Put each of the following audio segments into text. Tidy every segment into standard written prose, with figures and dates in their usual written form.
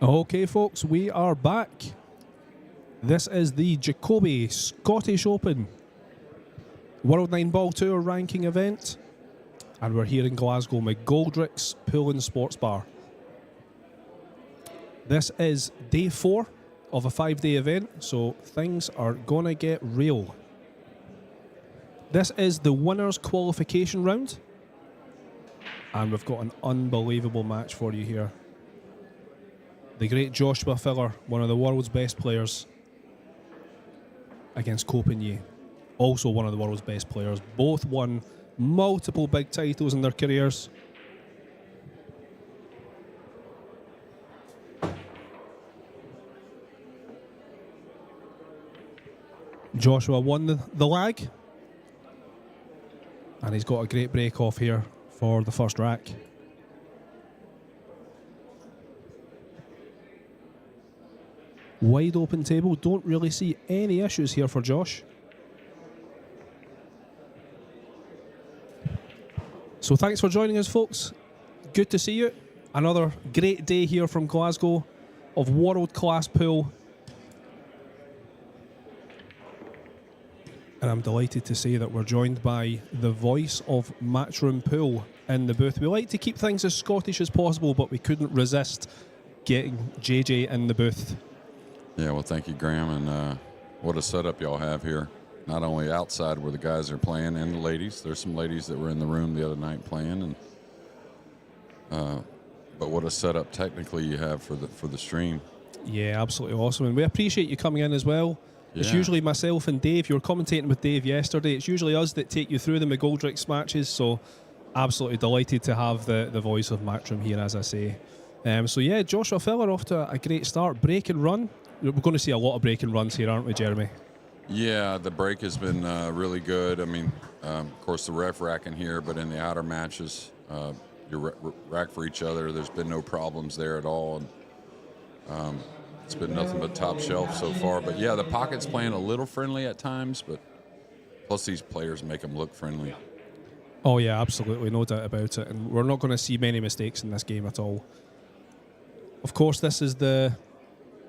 Okay, folks, we are back. This is the Jacoby Scottish Open World Nineball Tour Ranking Event, and we're here in Glasgow, McGoldrick's Pool and Sports Bar. This is day 4 of a 5-day event, so things are gonna get real. This is the winners qualification round, and we've got an unbelievable match for you here. The great Joshua Filler, one of the world's best players, against Copenhagen, also one of the world's best players. Both won multiple big titles in their careers. Joshua won the lag, and he's got a great break off here for the first rack. Wide open table, don't really see any issues here for Josh. So thanks for joining us, folks. Good to see you. Another great day here from Glasgow of world-class pool. And I'm delighted to say that we're joined by the voice of Matchroom Pool in the booth. We like to keep things as Scottish as possible, but we couldn't resist getting JJ in the booth. Yeah, well, thank you, Graham, and what a setup y'all have here. Not only outside where the guys are playing and the ladies. There's some ladies that were in the room the other night playing, and but what a setup technically you have for the stream. Yeah, absolutely awesome, and we appreciate you coming in as well. Yeah. It's usually myself and Dave. You were commentating with Dave yesterday. It's usually us that take you through the McGoldrick's matches, so absolutely delighted to have the voice of Matchroom here, as I say. So yeah, Joshua Filler off to a great start. Break and run. We're going to see a lot of break and runs here, aren't we, Jeremy? Yeah, the break has been really good. I mean, of course, the ref racking here, but in the outer matches, you rack for each other. There's been no problems there at all. And, it's been nothing but top shelf so far. But, yeah, the pocket's playing a little friendly at times, but plus these players make them look friendly. Oh, yeah, absolutely, no doubt about it. And we're not going to see many mistakes in this game at all. Of course, this is the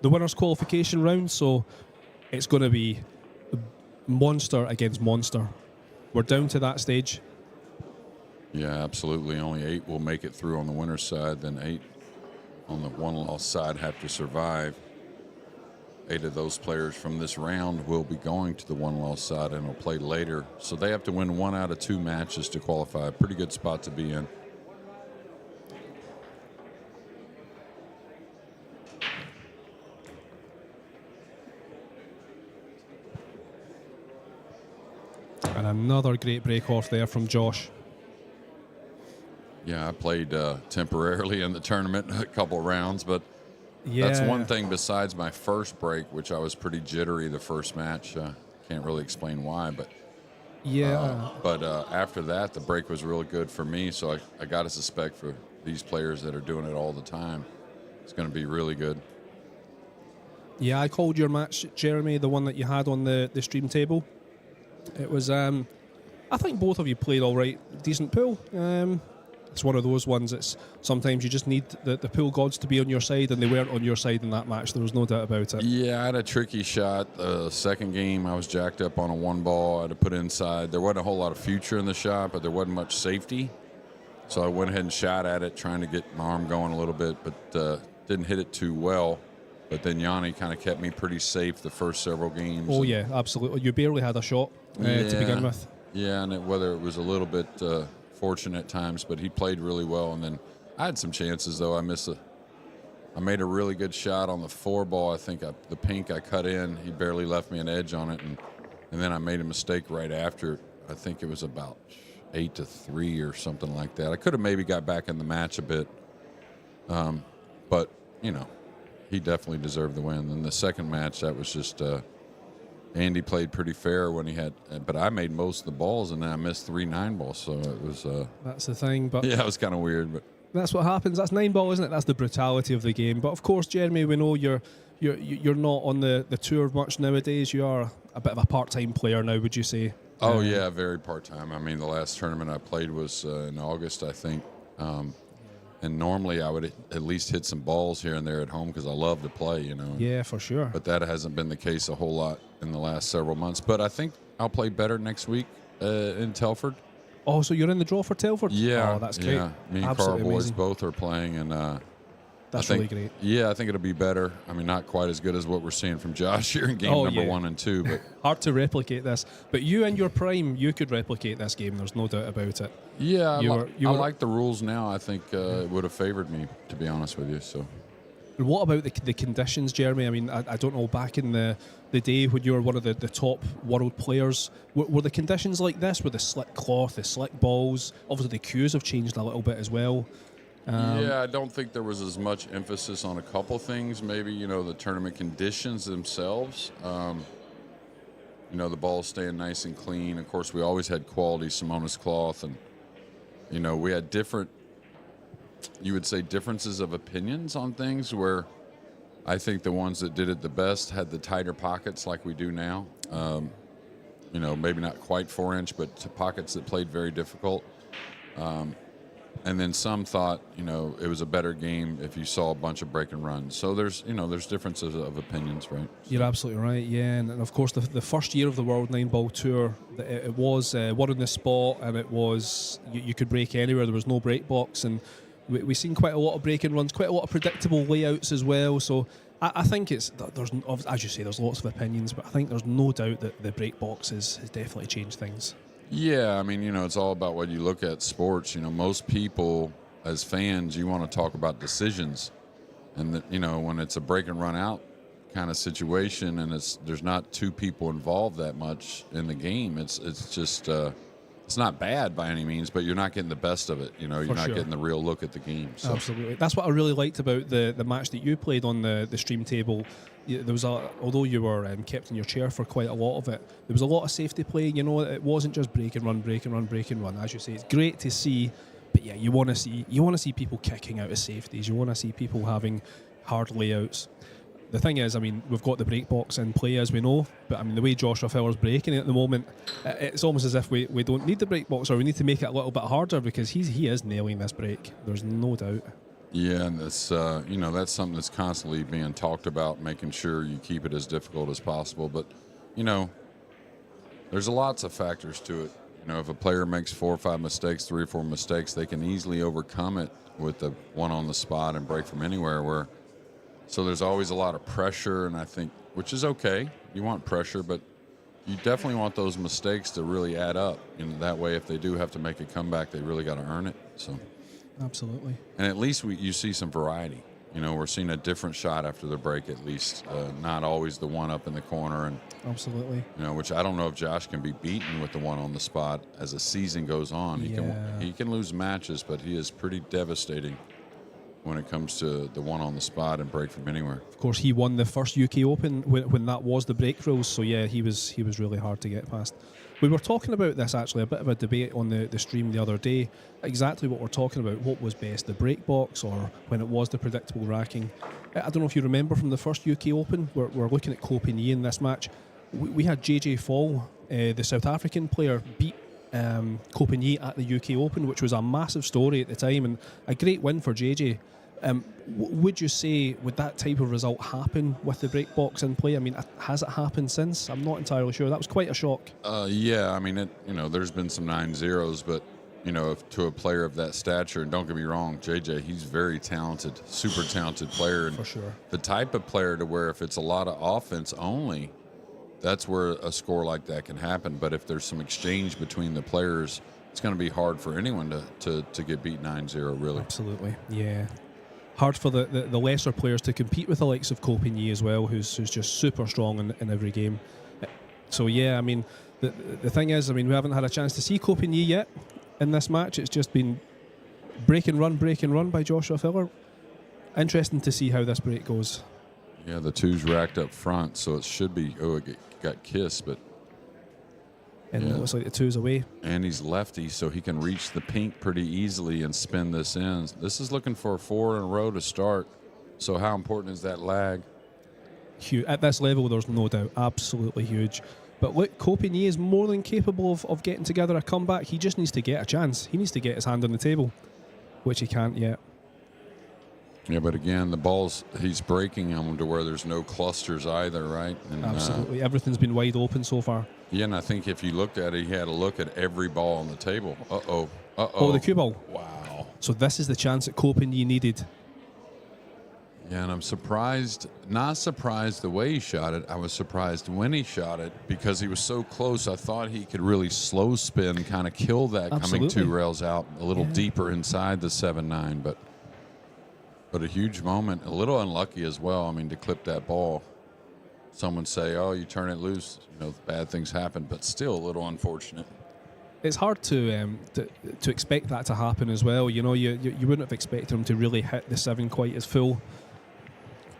winners qualification round, so it's going to be monster against monster. We're down to that stage. Yeah, absolutely. Only 8 will make it through on the winner's side, then 8 on the one-loss side have to survive. 8 of those players from this round will be going to the one-loss side and will play later, so they have to win 1 out of 2 matches to qualify. Pretty good spot to be in. And another great break off there from Josh. Yeah, I played temporarily in the tournament a couple rounds, but that's one thing besides my first break, which I was pretty jittery the first match. Can't really explain why, but after that, the break was really good for me, so I got to suspect for these players that are doing it all the time, it's going to be really good. Yeah, I called your match, Jeremy, the one that you had on the stream table. It was, I think both of you played all right, decent pool. It's one of those ones that's sometimes you just need the pool gods to be on your side, and they weren't on your side in that match. There was no doubt about it. Yeah, I had a tricky shot. Second game, I was jacked up on a 1 ball. I had to put inside. There wasn't a whole lot of future in the shot, but there wasn't much safety. So I went ahead and shot at it, trying to get my arm going a little bit, but didn't hit it too well. But then Yanni kind of kept me pretty safe the first several games. Oh, yeah, absolutely. You barely had a shot to begin with. Yeah, and whether it was a little bit fortunate at times, but he played really well. And then I had some chances, though. I made a really good shot on the 4 ball. I think the pink I cut in, he barely left me an edge on it. And then I made a mistake right after. I think it was about 8-3 or something like that. I could have maybe got back in the match a bit. But, you know, he definitely deserved the win. And the second match, that was just Andy played pretty fair when he had, but I made most of the balls, and then I missed 3 9-balls, so it was. That's the thing, but yeah, it was kind of weird, but that's what happens. That's 9-ball, isn't it? That's the brutality of the game. But of course, Jeremy, we know you're not on the tour much nowadays. You are a bit of a part-time player now, would you say? Oh yeah, very part-time. I mean, the last tournament I played was in August, I think. And normally I would at least hit some balls here and there at home because I love to play, you know. Yeah, for sure. But that hasn't been the case a whole lot in the last several months. But I think I'll play better next week in Telford. Oh, so you're in the draw for Telford? Yeah. Oh, that's great. Yeah. Me and Absolutely Carl Boys amazing. both are playing, and That's I think, really great. Yeah, I think it'll be better. I mean, not quite as good as what we're seeing from Josh here in game number 1 and 2, but hard to replicate this. But you in your prime, you could replicate this game. There's no doubt about it. yeah, I like the rules now. I think it would have favored me, to be honest with you. So. What about the conditions, Jeremy? I mean, I don't know, back in the day when you were one of the top world players, were the conditions like this, with the slick cloth, the slick balls? Obviously, the cues have changed a little bit as well. Yeah, I don't think there was as much emphasis on a couple things. Maybe, you know, the tournament conditions themselves. You know, the ball staying nice and clean. Of course, we always had quality Simonis cloth, and, you know, we had different, you would say, differences of opinions on things, where I think the ones that did it the best had the tighter pockets like we do now. You know, maybe not quite 4-inch, but pockets that played very difficult. And then some thought, you know, it was a better game if you saw a bunch of break and runs. So there's differences of opinions, right? You're absolutely right, yeah. And of course, the first year of the World Nineball Tour, it was one on the spot, and it was you could break anywhere. There was no break box, and we've seen quite a lot of break and runs, quite a lot of predictable layouts as well. So I think there's, as you say, there's lots of opinions, but I think there's no doubt that the break box has definitely changed things. Yeah, I mean, you know, it's all about what you look at sports. You know, most people, as fans, you want to talk about decisions. And, that, you know, when it's a break and run out kind of situation, and there's not two people involved that much in the game, it's just it's not bad by any means, but you're not getting the best of it. You know, you're not getting the real look at the game. So. Absolutely. That's what I really liked about the match that you played on the stream table. There was although you were kept in your chair for quite a lot of it, there was a lot of safety play. You know, it wasn't just break and run, break and run, break and run. As you say, it's great to see, but yeah, you want to see people kicking out of safeties. You want to see people having hard layouts. The thing is, I mean, we've got the break box in play, as we know, but I mean, the way Joshua Filler's breaking it at the moment, it's almost as if we don't need the break box, or we need to make it a little bit harder, because he is nailing this break. There's no doubt. Yeah, and that's you know, that's something that's constantly being talked about, making sure you keep it as difficult as possible. But you know, there's lots of factors to it. You know, if a player makes 4 or 5 mistakes, 3 or 4 mistakes, they can easily overcome it with the one on the spot and break from anywhere. So there's always a lot of pressure, and I think, which is okay, you want pressure, but you definitely want those mistakes to really add up. And that way, if they do have to make a comeback, they really got to earn it. So, absolutely. And at least you see some variety. You know, we're seeing a different shot after the break, at least, not always the one up in the corner. And absolutely. You know, which I don't know if Josh can be beaten with the one on the spot as the season goes on. He can lose matches, but he is pretty devastating when it comes to the one on the spot and break from anywhere. Of course, he won the first UK Open when that was the break rules, so yeah, he was really hard to get past. We were talking about this, actually, a bit of a debate on the stream the other day, exactly what we're talking about, what was best, the break box or when it was the predictable racking. I don't know if you remember from the first UK Open, we're looking at Copenhagen in this match. We had JJ Fall, the South African player, beat Copenhagen at the UK Open, which was a massive story at the time and a great win for JJ. Would you say, would that type of result happen with the break box in play? I mean, has it happened since? I'm not entirely sure. That was quite a shock. Yeah, I mean, there's been some 9-0s, but, you know, to a player of that stature, and don't get me wrong, JJ, he's very talented, super talented player. And for sure. The type of player to where if it's a lot of offense only, that's where a score like that can happen. But if there's some exchange between the players, it's going to be hard for anyone to get beat 9-0, really. Absolutely, yeah. Hard for the lesser players to compete with the likes of Copenhagen as well, who's just super strong in every game. So yeah, I mean, the thing is, I mean, we haven't had a chance to see Copenhagen yet in this match. It's just been break and run by Joshua Filler. Interesting to see how this break goes. Yeah, the two's racked up front, so it should be, it got kissed, but and it looks like the two's away. And he's lefty, so he can reach the pink pretty easily and spin this in. This is looking for a 4 in a row to start. So how important is that lag? Huge. At this level, there's no doubt. Absolutely huge. But look, Copenhagen is more than capable of getting together a comeback. He just needs to get a chance. He needs to get his hand on the table, which he can't yet. Yeah, but again, the balls, he's breaking them to where there's no clusters either, right? And, Absolutely. Everything's been wide open so far. Yeah, and I think if you looked at it, he had a look at every ball on the table. Uh-oh. Uh-oh. Oh, the cue ball. Wow. So this is the chance that Copenhagen needed. Yeah, and I'm surprised, not surprised the way he shot it. I was surprised when he shot it because he was so close. I thought he could really slow spin, kind of kill that Absolutely. coming 2 rails out a little deeper inside the 7-9. But a huge moment, a little unlucky as well. I mean, to clip that ball. Someone say, oh, you turn it loose, bad things happen, but still a little unfortunate. It's hard to expect that to happen as well. You wouldn't have expected him to really hit the 7 quite as full.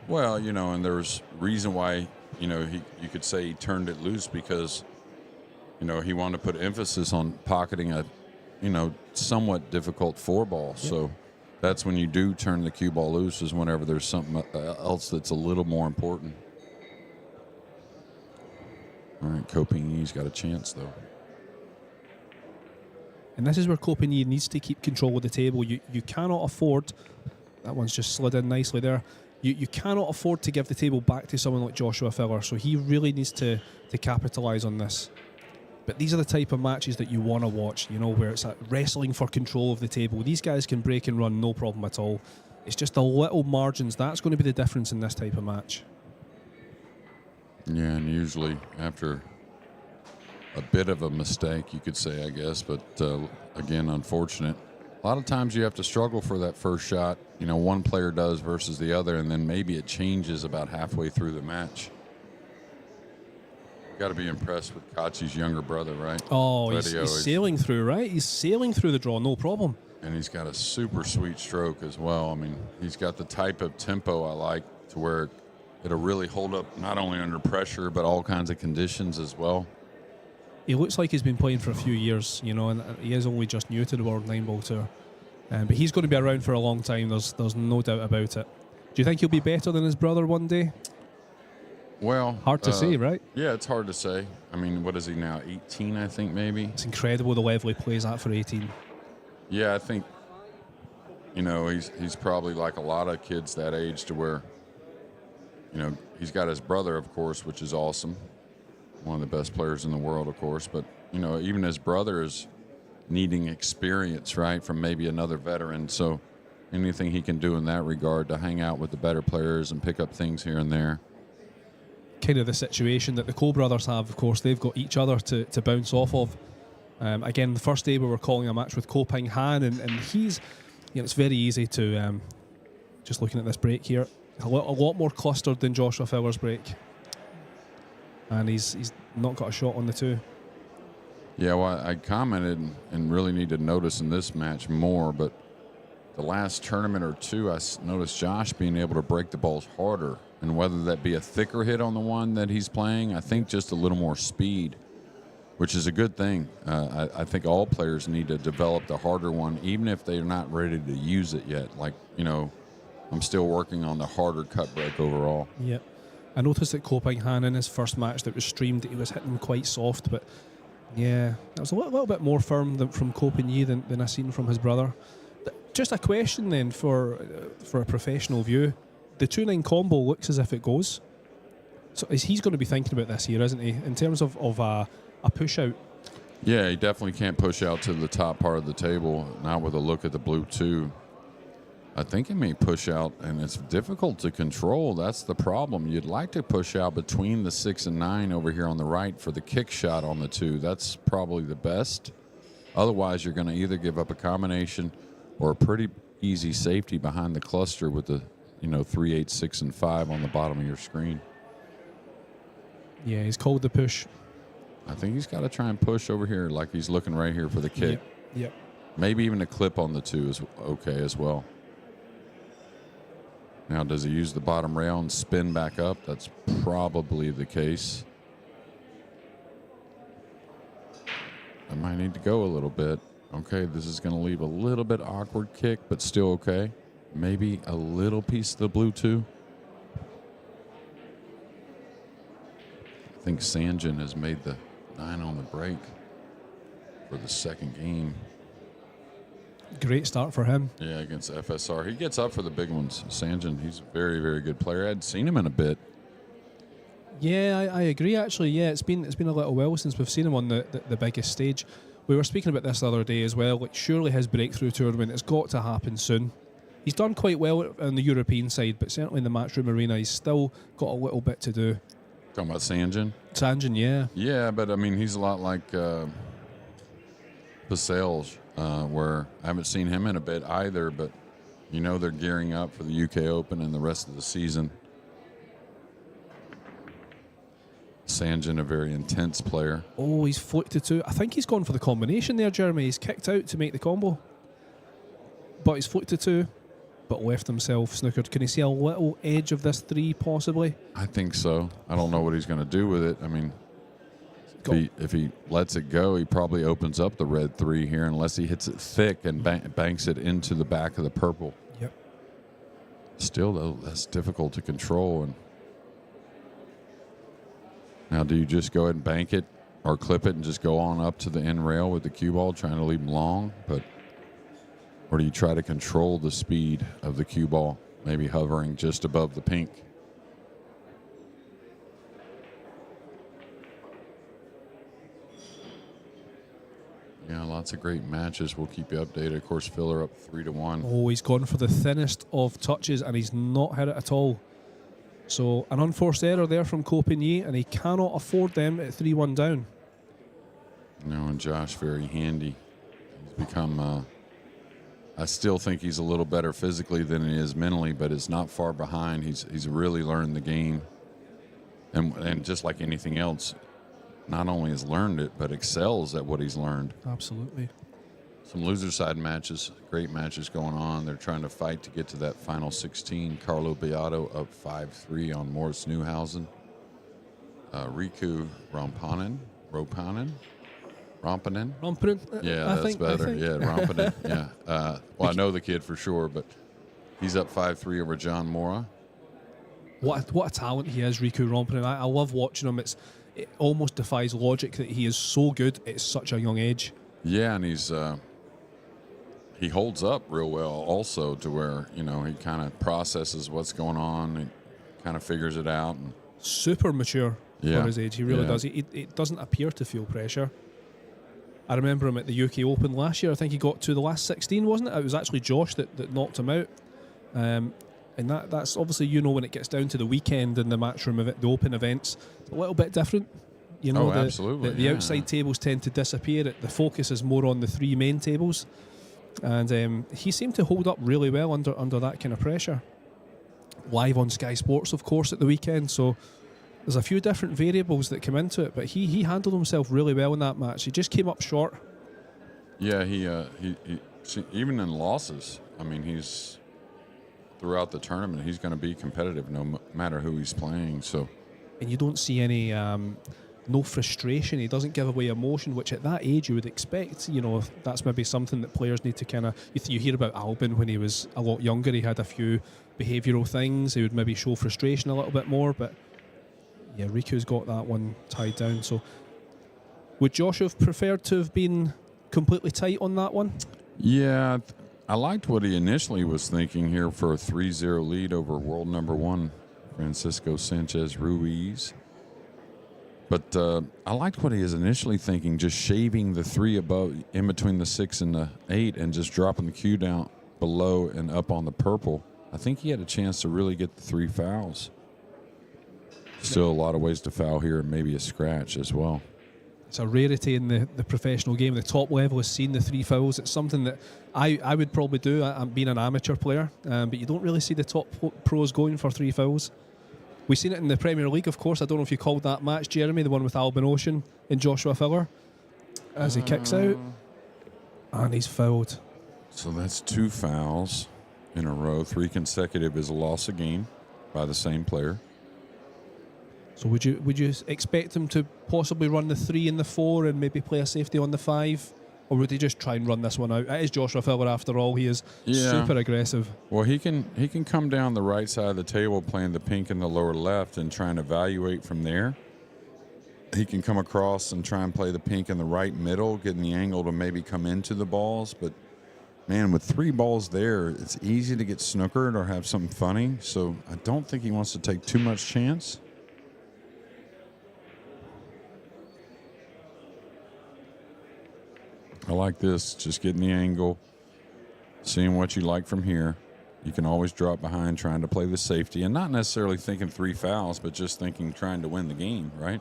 Well, and there's reason why, you could say he turned it loose because, he wanted to put emphasis on pocketing a, somewhat difficult 4-ball. Yep. So that's when you do turn the cue ball loose, is whenever there's something else that's a little more important. All right, Copenhagen's got a chance, though. And this is where Copenhagen needs to keep control of the table. You cannot afford, that one's just slid in nicely there, you cannot afford to give the table back to someone like Joshua Filler, so he really needs to capitalise on this. But these are the type of matches that you want to watch, where it's wrestling for control of the table. These guys can break and run, no problem at all. It's just the little margins. That's going to be the difference in this type of match. Yeah, and usually after a bit of a mistake, you could say, I guess, but again, unfortunate. A lot of times you have to struggle for that first shot. One player does versus the other, and then maybe it changes about halfway through the match. Got to be impressed with Kachi's younger brother, right? Oh, he's sailing through, right? He's sailing through the draw, no problem. And he's got a super sweet stroke as well. I mean, he's got the type of tempo I like, to where it'll really hold up not only under pressure, but all kinds of conditions as well. He looks like he's been playing for a few years, and he is only just new to the World Nineball Tour. But he's going to be around for a long time, there's no doubt about it. Do you think he'll be better than his brother one day? Well, hard to say, right? Yeah, it's hard to say. I mean, what is he now, 18, I think, maybe? It's incredible the level he plays at for 18. Yeah, I think, he's probably like a lot of kids that age, to where, he's got his brother, of course, which is awesome. One of the best players in the world, of course. But, even his brother is needing experience, right, from maybe another veteran. So anything he can do in that regard to hang out with the better players and pick up things here and there. Kind of the situation that the Cole brothers have, of course. They've got each other to bounce off of. Again, the first day we were calling a match with Ko Ping Han, and he's, it's very easy to, just looking at this break here, a lot more clustered than Joshua Filler's break. And he's not got a shot on the 2. Yeah, well, I commented and really need to notice in this match more, but the last tournament or 2, I noticed Josh being able to break the balls harder, and whether that be a thicker hit on the one that he's playing, I think just a little more speed, which is a good thing. I think all players need to develop the harder one, even if they're not ready to use it yet. Like, I'm still working on the harder cut break overall. Yep. I noticed that Ko Ping Han in his first match that was streamed, he was hitting quite soft, but yeah, that was a little bit more firm from Ko Ping than I seen from his brother. Just a question then for a professional view. The 2-9 combo looks as if it goes. So he's going to be thinking about this here, isn't he? In terms of a push out. Yeah, he definitely can't push out to the top part of the table, not with a look at the blue 2. I think he may push out, and it's difficult to control. That's the problem. You'd like to push out between the 6 and 9 over here on the right for the kick shot on the 2. That's probably the best. Otherwise, you're going to either give up a combination or a pretty easy safety behind the cluster with the 3, 8, 6, and 5 on the bottom of your screen. Yeah, he's called the push. I think he's got to try and push over here like he's looking right here for the kick. Yep. Maybe even a clip on the 2 is okay as well. Now, does he use the bottom rail and spin back up? That's probably the case. I might need to go a little bit. Okay, this is going to leave a little bit awkward kick, but still okay. Maybe a little piece of the blue 2. I think Sanjin has made the 9 on the break for the second game. Great start for him. Yeah, against FSR. He gets up for the big ones. Sanjin, he's a very, very good player. I hadn't seen him in a bit. Yeah, I agree. Actually, yeah, it's been a little while since we've seen him on the biggest stage. We were speaking about this the other day as well. Like, surely his breakthrough tournament has got to happen soon. He's done quite well on the European side, but certainly in the Matchroom Arena, he's still got a little bit to do. Talking about Sanjin? Sanjin, yeah. Yeah, but I mean, he's a lot like Pasels, where I haven't seen him in a bit either, but you know they're gearing up for the UK Open and the rest of the season. Sanjin, a very intense player. Oh, he's flicked to 2. I think he's gone for the combination there, Jeremy. He's kicked out to make the combo. But he's flicked to 2, but left himself snookered. Can you see a little edge of this 3 possibly? I think so. I don't know what he's going to do with it. I mean, if he lets it go, he probably opens up the red 3 here unless he hits it thick and banks it into the back of the purple. Yep. Still, though, that's difficult to control. And now, do you just go ahead and bank it or clip it and just go on up to the end rail with the cue ball, trying to leave him long? Or do you try to control the speed of the cue ball, maybe hovering just above the pink? Yeah, lots of great matches. We'll keep you updated. Of course, Filler up 3-1. Oh, he's gone for the thinnest of touches, and he's not hit it at all. So an unforced error there from Copigny, and he cannot afford them at 3-1 down. No, and Josh, very handy. He's become, I still think he's a little better physically than he is mentally, but it's not far behind. He's really learned the game. And just like anything else, not only has learned it, but excels at what he's learned. Absolutely. Some loser side matches, great matches going on. They're trying to fight to get to that final 16. Carlo Beato up 5-3 on Moritz Neuhausen. Riku Rompanen. Yeah, that's better. Yeah, Rompanen. Yeah. Well, I know the kid for sure, but he's up 5-3 over John Mora. What a talent he is, Riku Rompanen. I love watching him. It almost defies logic that he is so good at such a young age. Yeah, and he holds up real well also, to where, you know, he kind of processes what's going on and kind of figures it out. And super mature for his age. He really does. He doesn't appear to feel pressure. I remember him at the UK Open last year. I think he got to the last 16, wasn't it? It was actually Josh that knocked him out. And that's obviously, you know, when it gets down to the weekend in the Matchroom event, the Open events, it's a little bit different. You know, absolutely. The outside tables tend to disappear. The focus is more on the 3 main tables. And he seemed to hold up really well under that kind of pressure. Live on Sky Sports, of course, at the weekend. So there's a few different variables that come into it. But he handled himself really well in that match. He just came up short. Yeah, he even in losses, I mean, he's throughout the tournament, he's going to be competitive no matter who he's playing. So, and you don't see any no frustration. He doesn't give away emotion, which at that age you would expect. You know, that's maybe something that players need to kind of. You hear about Albin when he was a lot younger. He had a few behavioural things. He would maybe show frustration a little bit more. But yeah, Riku's got that one tied down. So, would Josh have preferred to have been completely tight on that one? Yeah, I liked what he initially was thinking here for a 3-0 lead over world number 1, Francisco Sanchez Ruiz. But I liked what he was initially thinking, just shaving the 3 above, in between the 6 and the 8, and just dropping the cue down below and up on the purple. I think he had a chance to really get the 3 fouls. Still a lot of ways to foul here, and maybe a scratch as well. It's a rarity in the professional game. The top level has seen the 3 fouls. It's something that I would probably do. I'm being an amateur player, but you don't really see the top pros going for 3 fouls. We've seen it in the Premier League, of course. I don't know if you called that match, Jeremy, the one with Albin Ocean and Joshua Filler, as he kicks out, and he's fouled. So that's 2 fouls in a row. 3 consecutive is a loss of game by the same player. So would you expect him to possibly run the 3 and the 4 and maybe play a safety on the 5? Or would he just try and run this one out? It is Joshua Filler after all. He is super aggressive. Well, he can come down the right side of the table playing the pink in the lower left and try and evaluate from there. He can come across and try and play the pink in the right middle, getting the angle to maybe come into the balls. But man, with 3 balls there, it's easy to get snookered or have something funny. So I don't think he wants to take too much chance. I like this, just getting the angle, seeing what you like from here. You can always drop behind trying to play the safety and not necessarily thinking 3 fouls, but just thinking trying to win the game, right?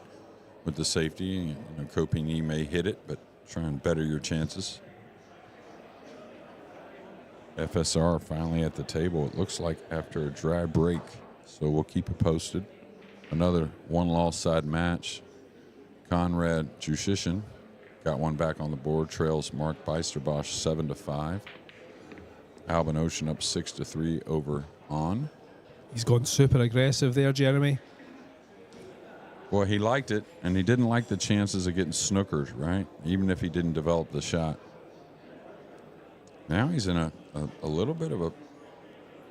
With the safety, you know, Copini may hit it, but try and better your chances. FSR finally at the table, it looks like, after a dry break. So we'll keep it posted. Another 1-loss side match. Conrad Jushishin got one back on the board, trails Mark Beisterbosch 7-5. Alvin Ocean up 6-3 over On. He's gone super aggressive there, Jeremy. Well, he liked it, and he didn't like the chances of getting snookered, right? Even if he didn't develop the shot. Now he's in a little bit of a,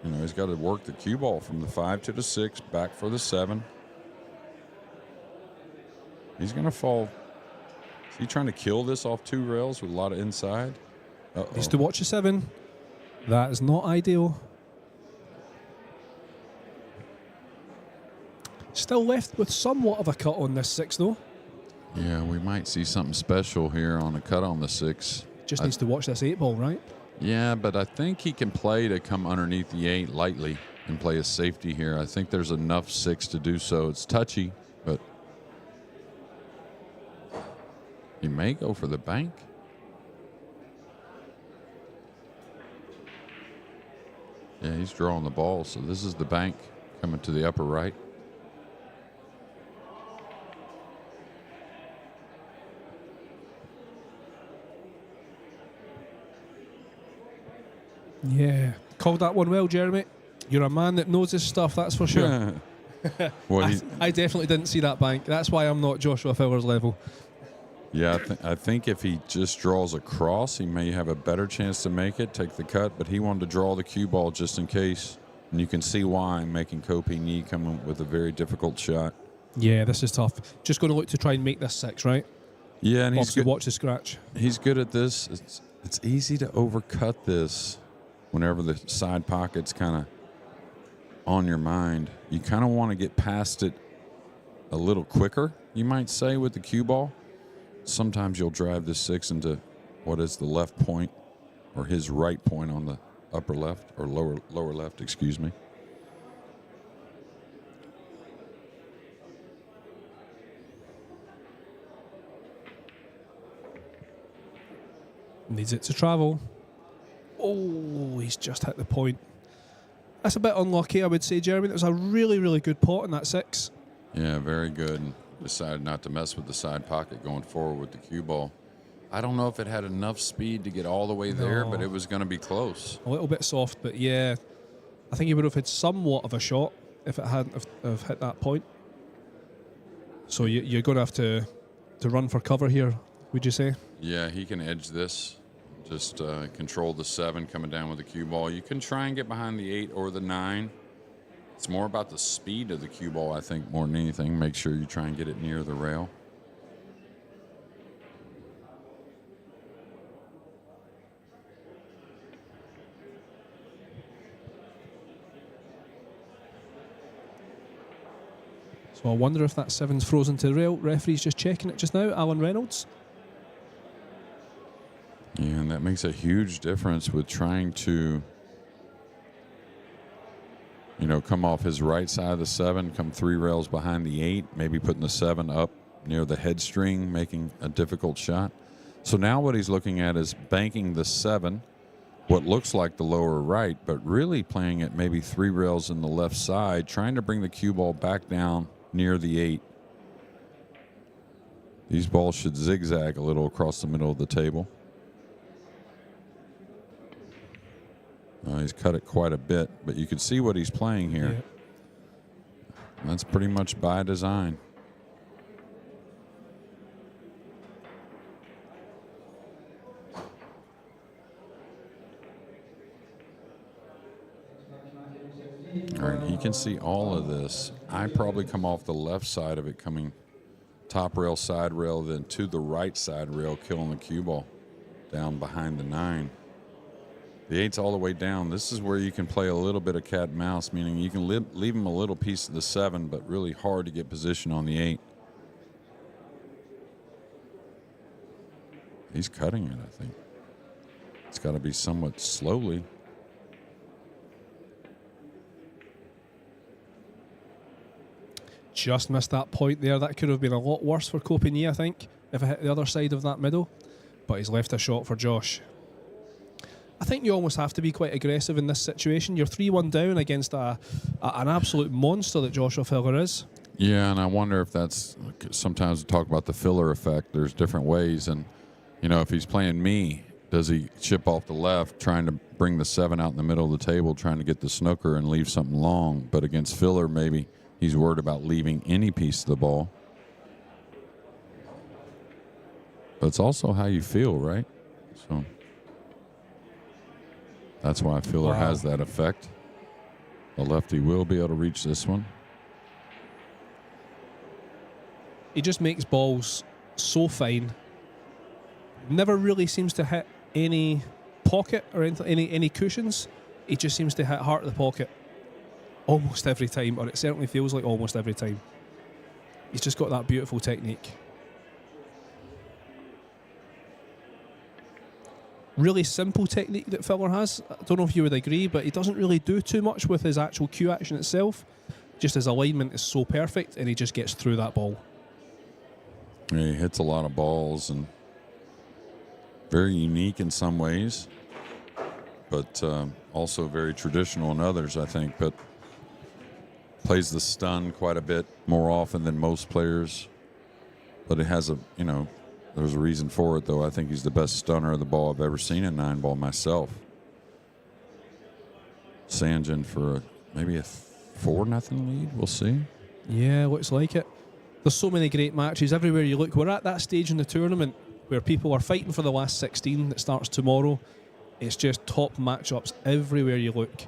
you know, he's got to work the cue ball from the 5 to the 6, back for the 7. He's going to fall. Is he trying to kill this off 2 rails with a lot of inside? Needs to watch the 7. That is not ideal. Still left with somewhat of a cut on this 6, though. Yeah, we might see something special here on a cut on the 6. Just needs to watch this 8 ball, right? Yeah, but I think he can play to come underneath the 8 lightly and play a safety here. I think there's enough 6 to do so. It's touchy, but he may go for the bank. Yeah, he's drawing the ball, so this is the bank coming to the upper right. Yeah, called that one well, Jeremy. You're a man that knows his stuff, that's for sure. Well, I definitely didn't see that bank. That's why I'm not Joshua Fowler's level. Yeah, I think if he just draws across, he may have a better chance to make it, take the cut, but he wanted to draw the cue ball just in case. And you can see why I'm making Copini come in with a very difficult shot. Yeah, this is tough. Just going to look to try and make this 6, right? Yeah, and Obviously watch the scratch. He's good at this. It's easy to overcut this whenever the side pocket's kind of on your mind. You kind of want to get past it a little quicker, you might say, with the cue ball. Sometimes you'll drive the 6 into what is the left point, or his right point on the upper left, or lower left, excuse me. Needs it to travel. Oh, he's just hit the point. That's a bit unlucky, I would say, Jeremy. It was a really, really good pot in that 6. Yeah, very good. And decided not to mess with the side pocket going forward with the cue ball. I don't know if it had enough speed to get all the way there, but it was going to be close. A little bit soft, but yeah, I think he would have had somewhat of a shot if it hadn't have hit that point. So you're going to have to run for cover here, would you say? Yeah, he can edge this. Just control the 7 coming down with the cue ball. You can try and get behind the 8 or the 9. It's more about the speed of the cue ball, I think, more than anything. Make sure you try and get it near the rail. So I wonder if that 7's frozen to the rail. Referee's just checking it just now, Alan Reynolds. Yeah, and that makes a huge difference with trying to, you know, come off his right side of the 7, come 3 rails behind the 8, maybe putting the 7 up near the head string, making a difficult shot. So now what he's looking at is banking the 7, what looks like the lower right, but really playing it maybe 3 rails in the left side, trying to bring the cue ball back down near the 8. These balls should zigzag a little across the middle of the table. He's cut it quite a bit, but you can see what he's playing here. Yeah. That's pretty much by design. All right, he can see all of this. I probably come off the left side of it, coming top rail, side rail, then to the right side rail, killing the cue ball down behind the 9. The 8's all the way down. This is where you can play a little bit of cat and mouse, meaning you can leave him a little piece of the 7, but really hard to get position on the 8. He's cutting it, I think. It's got to be somewhat slowly. Just missed that point there. That could have been a lot worse for Copigny, I think, if it hit the other side of that middle. But he's left a shot for Josh. I think you almost have to be quite aggressive in this situation. You're 3-1 down against an absolute monster that Joshua Filler is. Yeah, and I wonder if that's, sometimes we talk about the filler effect. There's different ways. And, you know, if he's playing me, does he chip off the left, trying to bring the 7 out in the middle of the table, trying to get the snooker and leave something long? But against Filler, maybe he's worried about leaving any piece of the ball. But it's also how you feel, right? So that's why Filler has that effect. The lefty will be able to reach this one. He just makes balls so fine. Never really seems to hit any pocket or any cushions. He just seems to hit heart of the pocket almost every time, or it certainly feels like almost every time. He's just got that beautiful technique. Really simple technique that Filler has. I don't know if you would agree, but he doesn't really do too much with his actual cue action itself. Just his alignment is so perfect, and he just gets through that ball. Yeah, he hits a lot of balls and very unique in some ways, but also very traditional in others, I think. But plays the stun quite a bit more often than most players. But it has there's a reason for it, though. I think he's the best stunner of the ball I've ever seen in 9-ball myself. Sanjin for maybe a 4-0 lead. We'll see. Yeah, looks like it. There's so many great matches everywhere you look. We're at that stage in the tournament where people are fighting for the last 16 that starts tomorrow. It's just top matchups everywhere you look.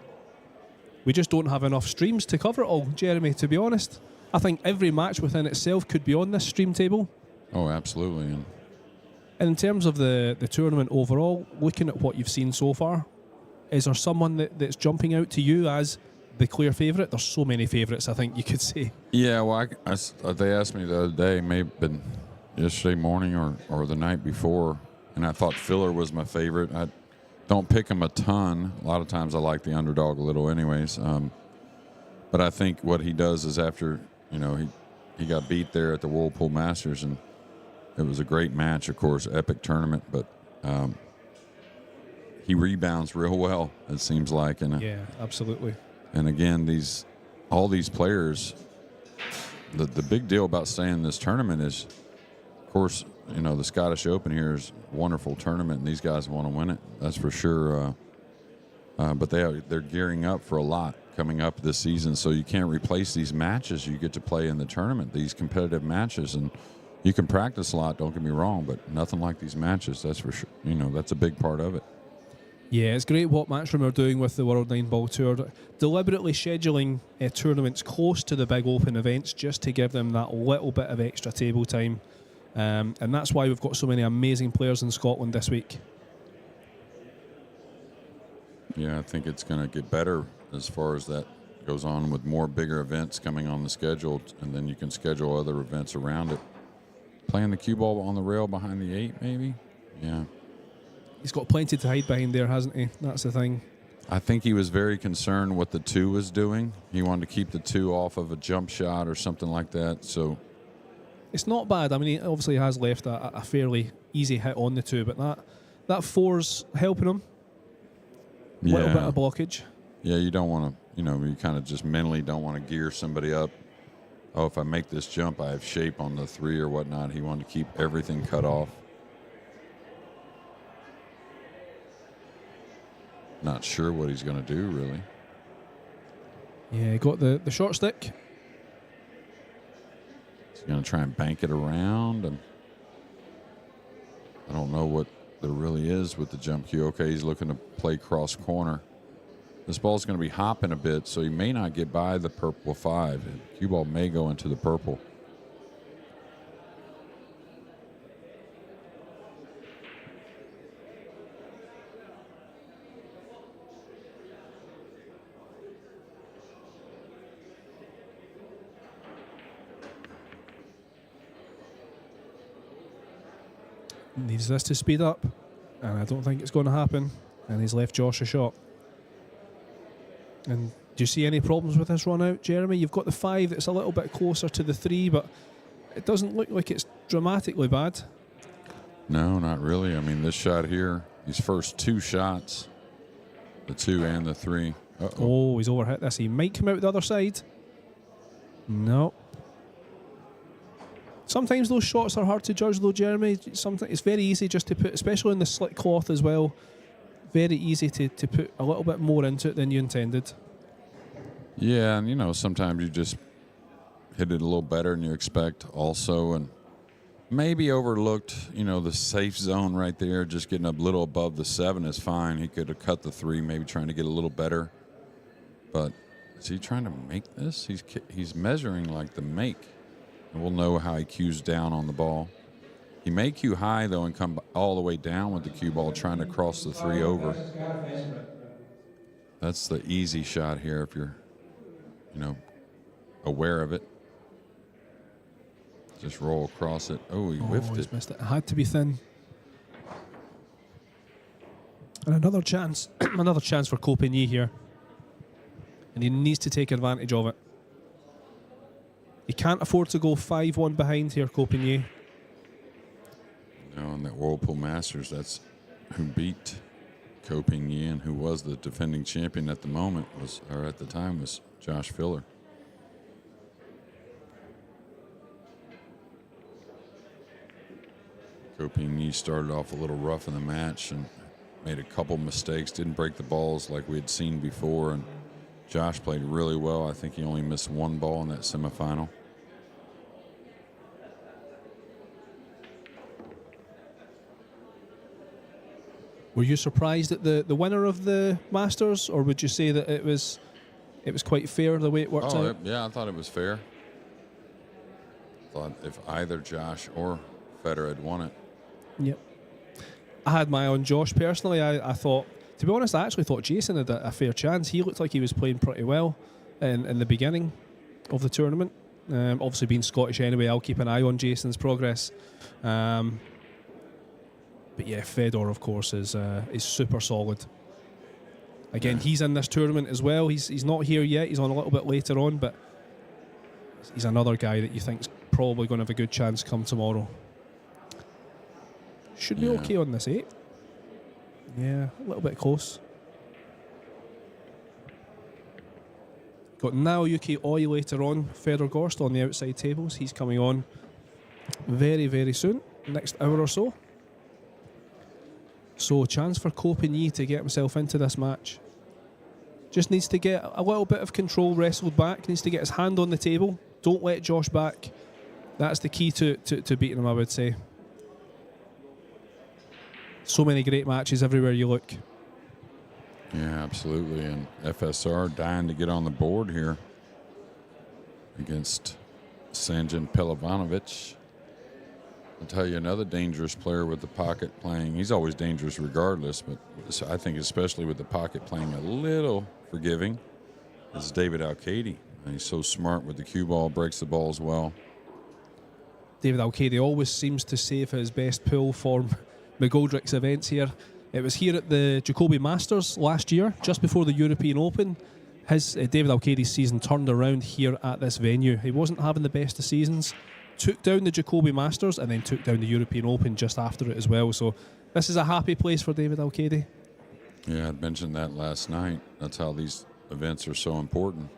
We just don't have enough streams to cover it all, Jeremy, to be honest. I think every match within itself could be on this stream table. Oh, absolutely. And in terms of the tournament overall, looking at what you've seen so far, is there someone that's jumping out to you as the clear favourite? There's so many favourites, I think you could say. Yeah, well, they asked me the other day, may have been yesterday morning or the night before, and I thought Filler was my favorite. I don't pick him a ton. A lot of times I like the underdog a little anyways. But I think what he does is after, he got beat there at the Whirlpool Masters, and it was a great match, of course, epic tournament, but he rebounds real well, it seems like. And yeah, absolutely. And again, all these players, the big deal about staying in this tournament is, of course, the Scottish Open here is a wonderful tournament, and these guys want to win it. That's for sure. But they're gearing up for a lot coming up this season, so you can't replace these matches you get to play in the tournament, these competitive matches. And you can practice a lot, don't get me wrong, but nothing like these matches, that's for sure. That's a big part of it. Yeah, it's great what Matchroom are doing with the World 9-Ball Tour, deliberately scheduling tournaments close to the big open events just to give them that little bit of extra table time. And that's why we've got so many amazing players in Scotland this week. Yeah, I think it's going to get better as far as that goes on, with more bigger events coming on the schedule, and then you can schedule other events around it. Playing the cue ball on the rail behind the 8, maybe? Yeah. He's got plenty to hide behind there, hasn't he? That's the thing. I think he was very concerned what the 2 was doing. He wanted to keep the 2 off of a jump shot or something like that. So it's not bad. I mean, he obviously has left a fairly easy hit on the 2, but that 4's helping him. A little bit of blockage. Yeah, you don't want to, you kind of just mentally don't want to gear somebody up. Oh, if I make this jump, I have shape on the 3 or whatnot. He wanted to keep everything cut off. Not sure what he's going to do, really. Yeah, he got the short stick. He's going to try and bank it around, and I don't know what there really is with the jump cue. Okay, he's looking to play cross corner. This ball's going to be hopping a bit, so he may not get by the purple 5. The cue ball may go into the purple. Needs this to speed up, and I don't think it's going to happen. And he's left Josh a shot. And do you see any problems with this run out, Jeremy? You've got the 5 that's a little bit closer to the 3, but it doesn't look like it's dramatically bad. No, not really. I mean, this shot here, these first 2 shots, the 2 and the 3. Oh, he's overhit this. He might come out the other side. No. Sometimes those shots are hard to judge, though, Jeremy. Sometimes it's very easy just to put, especially in the slick cloth as well, very easy to put a little bit more into it than you intended. Yeah, and, you know, sometimes you just hit it a little better than you expect also, and maybe overlooked, you know, the safe zone right there. Just getting a little above the 7 is fine. He could have cut the 3, maybe trying to get a little better. But is he trying to make this? He's measuring like the make. And we'll know how he cues down on the ball. He may cue high, though, and come all the way down with the cue ball, trying to cross the 3 over. That's the easy shot here if you're, you know, aware of it. Just roll across it. Oh, he whiffed it. Missed it. It had to be thin. And another chance. Another chance for Copigny here. And he needs to take advantage of it. He can't afford to go 5-1 behind here, Copigny. No, in the Whirlpool Masters, that's who beat Copigny and who was the defending champion at the moment at the time was Josh Filler. Copigny started off a little rough in the match and made a couple mistakes, didn't break the balls like we had seen before, and Josh played really well. I think he only missed 1 ball in that semifinal. Were you surprised at the winner of the Masters, or would you say that it was quite fair the way it worked out? Yeah, I thought it was fair. I thought if either Josh or Federer had won it. Yep. I had my eye on Josh personally. I thought, to be honest, I actually thought Jason had a fair chance. He looked like he was playing pretty well in the beginning of the tournament. Obviously, being Scottish anyway, I'll keep an eye on Jason's progress. But yeah, Fedor, of course, is super solid. Again, he's in this tournament as well. He's not here yet. He's on a little bit later on, but he's another guy that you think's probably going to have a good chance come tomorrow. Should be okay on this 8. Yeah, a little bit close. Got Naoyuki Oi later on. Fedor Gorst on the outside tables. He's coming on very, very soon, next hour or so. So, chance for Copigny to get himself into this match. Just needs to get a little bit of control wrestled back. Needs to get his hand on the table. Don't let Josh back. That's the key to beating him, I would say. So many great matches everywhere you look. Yeah, absolutely. And FSR dying to get on the board here against Sanjan Pelovanovic. I'll tell you another dangerous player with the pocket playing. He's always dangerous regardless, but I think especially with the pocket playing a little forgiving is David Alcady. He's so smart with the cue ball, breaks the ball as well. David Alcady always seems to save his best pull for McGoldrick's events here. It was here at the Jacoby Masters last year, just before the European Open. His David Alcady's season turned around here at this venue. He wasn't having the best of seasons. Took down the Jacoby Masters and then took down the European Open just after it as well. So this is a happy place for David Alcady. Yeah, I mentioned that last night. That's how these events are so important.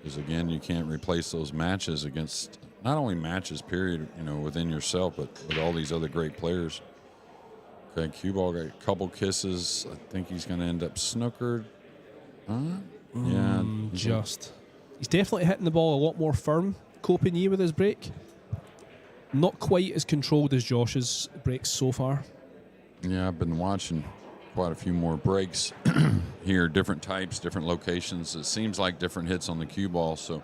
Because again, you can't replace those matches against not only matches, period, you know, within yourself, but with all these other great players. Okay, cue ball got a couple kisses. I think he's going to end up snookered. He's definitely hitting the ball a lot more firm. Copigny with his break. Not quite as controlled as Josh's breaks so far. Yeah, I've been watching quite a few more breaks here, different types, different locations. It seems like different hits on the cue ball, so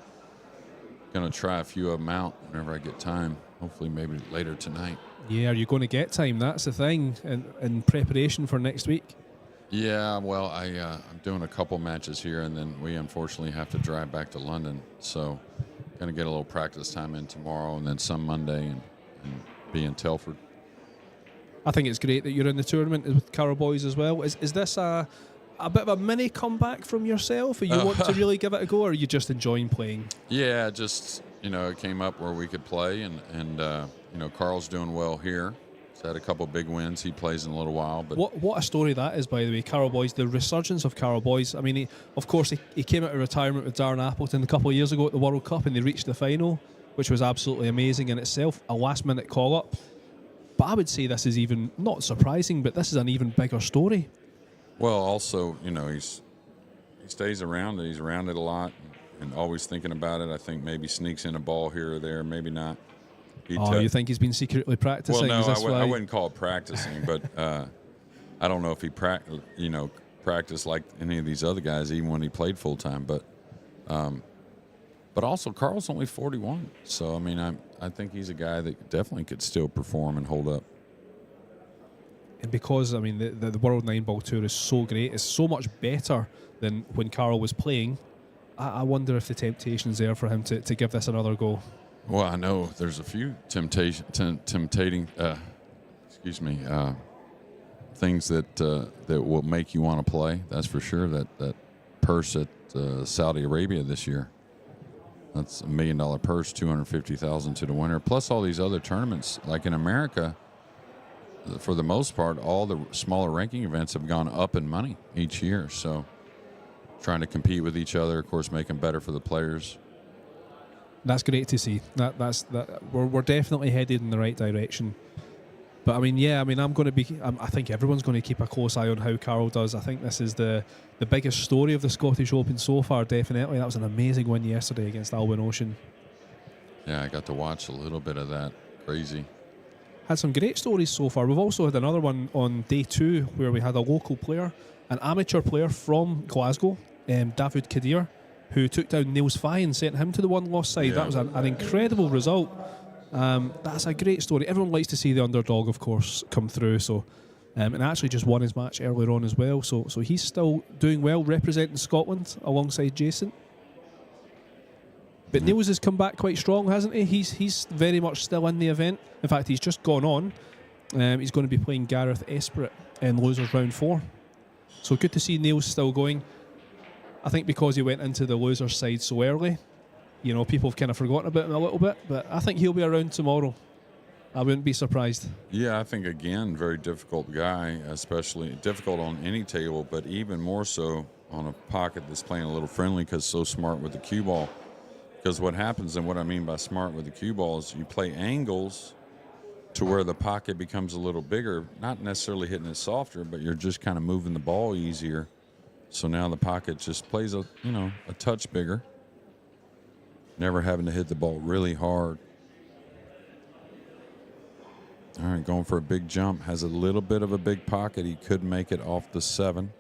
going to try a few of them out whenever I get time. Hopefully maybe later tonight. Yeah, are you going to get time? That's the thing in preparation for next week. Yeah, well, I'm doing a couple matches here, and then we unfortunately have to drive back to London, so going to get a little practice time in tomorrow and then some Monday and be in Telford. I think it's great that you're in the tournament with Carroll Boys as well. Is this a bit of a mini comeback from yourself? Or you want to really give it a go, or are you just enjoying playing? Yeah, just, it came up where we could play, and Carl's doing well here. He's had a couple big wins. He plays in a little while. But What a story that is, by the way, Carroll Boys, the resurgence of Carroll Boys. I mean, he came out of retirement with Darren Appleton a couple of years ago at the World Cup, and they reached the final, which was absolutely amazing in itself, a last-minute call-up. But I would say this is even, not surprising, but this is an even bigger story. Well, also, he stays around it. He's around it a lot and always thinking about it. I think maybe sneaks in a ball here or there, maybe not. You think he's been secretly practicing? Well, no, I wouldn't call it practicing, but I don't know if he practiced like any of these other guys, even when he played full time. But also, Carl's only 41, so I mean, I think he's a guy that definitely could still perform and hold up. And because, I mean, the World Nineball Tour is so great, it's so much better than when Carl was playing, I wonder if the temptation's there for him to give this another go. Well, I know there's a few tempting things that will make you want to play. That's for sure. That purse at Saudi Arabia this year. That's $1 million purse, $250,000 to the winner. Plus all these other tournaments, like in America. For the most part, all the smaller ranking events have gone up in money each year. So, trying to compete with each other, of course, making better for the players. That's great to see. We're definitely headed in the right direction. But I mean, I think everyone's going to keep a close eye on how Carroll does. I think this is the biggest story of the Scottish Open so far. Definitely, that was an amazing win yesterday against Alwyn Ocean. Yeah, I got to watch a little bit of that. Crazy. Had some great stories so far. We've also had another one on day 2 where we had a local player, an amateur player from Glasgow, David Kadir, who took down Niels Fye and sent him to the one-loss side. Yeah. That was an incredible result. That's a great story. Everyone likes to see the underdog, of course, come through. So, and actually just won his match earlier on as well. So he's still doing well, representing Scotland alongside Jason. But Niels has come back quite strong, hasn't he? He's very much still in the event. In fact, he's just gone on. He's going to be playing Gareth Esprit in losers round 4. So good to see Niels still going. I think because he went into the losers side so early, people have kind of forgotten about him a little bit. But I think he'll be around tomorrow. I wouldn't be surprised. Yeah, I think, again, very difficult guy, especially difficult on any table, but even more so on a pocket that's playing a little friendly because so smart with the cue ball. Because what happens, and what I mean by smart with the cue ball, is you play angles to where the pocket becomes a little bigger, not necessarily hitting it softer, but you're just kind of moving the ball easier. So now the pocket just plays a touch bigger, never having to hit the ball really hard. All right, going for a big jump. Has a little bit of a big pocket. He could make it off the 7.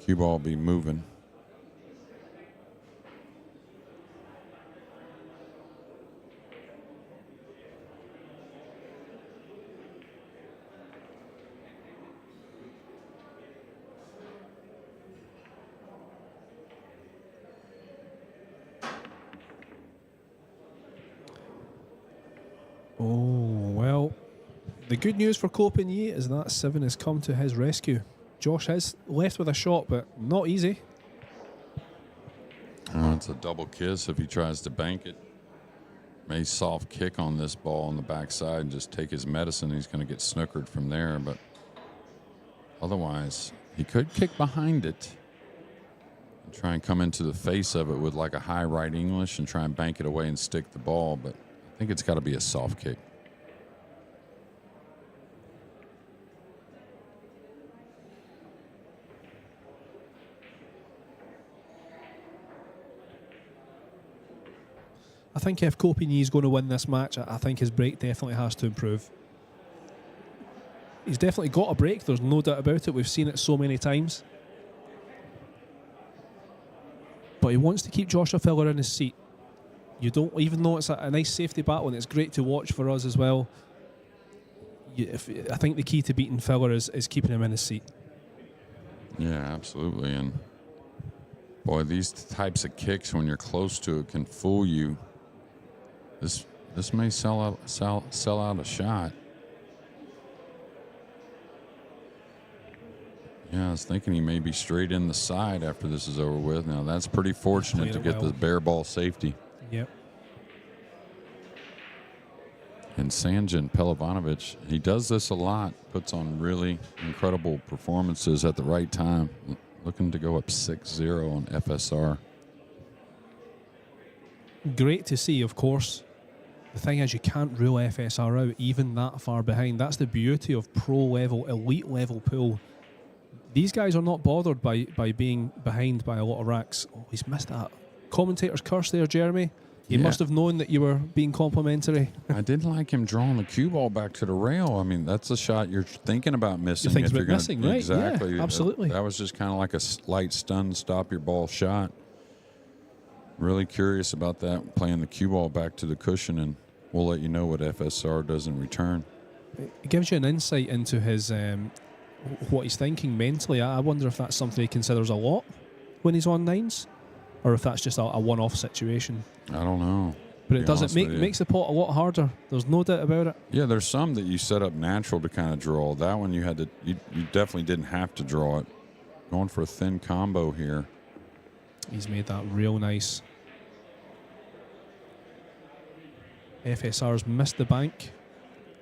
Cue ball will be moving. Oh, well, the good news for Copenhagen is that 7 has come to his rescue. Josh has left with a shot, but not easy. It's a double kiss if he tries to bank it. May soft kick on this ball on the backside and just take his medicine. He's going to get snookered from there, but otherwise, he could kick behind it and try and come into the face of it with like a high right English and try and bank it away and stick the ball, but I think it's got to be a soft kick. I think if Copenhagen is going to win this match, I think his break definitely has to improve. He's definitely got a break, there's no doubt about it. We've seen it so many times. But he wants to keep Joshua Filler in his seat. You don't, even though it's a nice safety battle and it's great to watch for us as well, I think the key to beating Filler is keeping him in his seat. Yeah, absolutely. And boy, these types of kicks when you're close to it can fool you. This This may sell out a shot. Yeah, I was thinking he may be straight in the side after this is over with. Now, that's pretty fortunate to get the bare ball safety. Yep. And Sanjan Pelivanovic, he does this a lot, puts on really incredible performances at the right time. Looking to go up 6-0 on FSR. Great to see, of course. The thing is, you can't rule FSR out even that far behind. That's the beauty of pro-level, elite-level pool. These guys are not bothered by being behind by a lot of racks. Oh, he's missed that. Commentator's curse there, Jeremy. He must have known that you were being complimentary. I didn't like him drawing the cue ball back to the rail. I mean, that's a shot you're thinking about missing. You're thinking about missing, right? Exactly. Yeah, absolutely. That was just kind of like a slight stun, stop your ball shot. Really curious about that, playing the cue ball back to the cushion, and we'll let you know what FSR does in return. It gives you an insight into his what he's thinking mentally. I wonder if that's something he considers a lot when he's on nines, or if that's just a one-off situation. I don't know. But it doesn't makes the pot a lot harder. There's no doubt about it. Yeah, there's some that you set up natural to kind of draw. That one you had to. You definitely didn't have to draw it. Going for a thin combo here. He's made that real nice. FSR's missed the bank,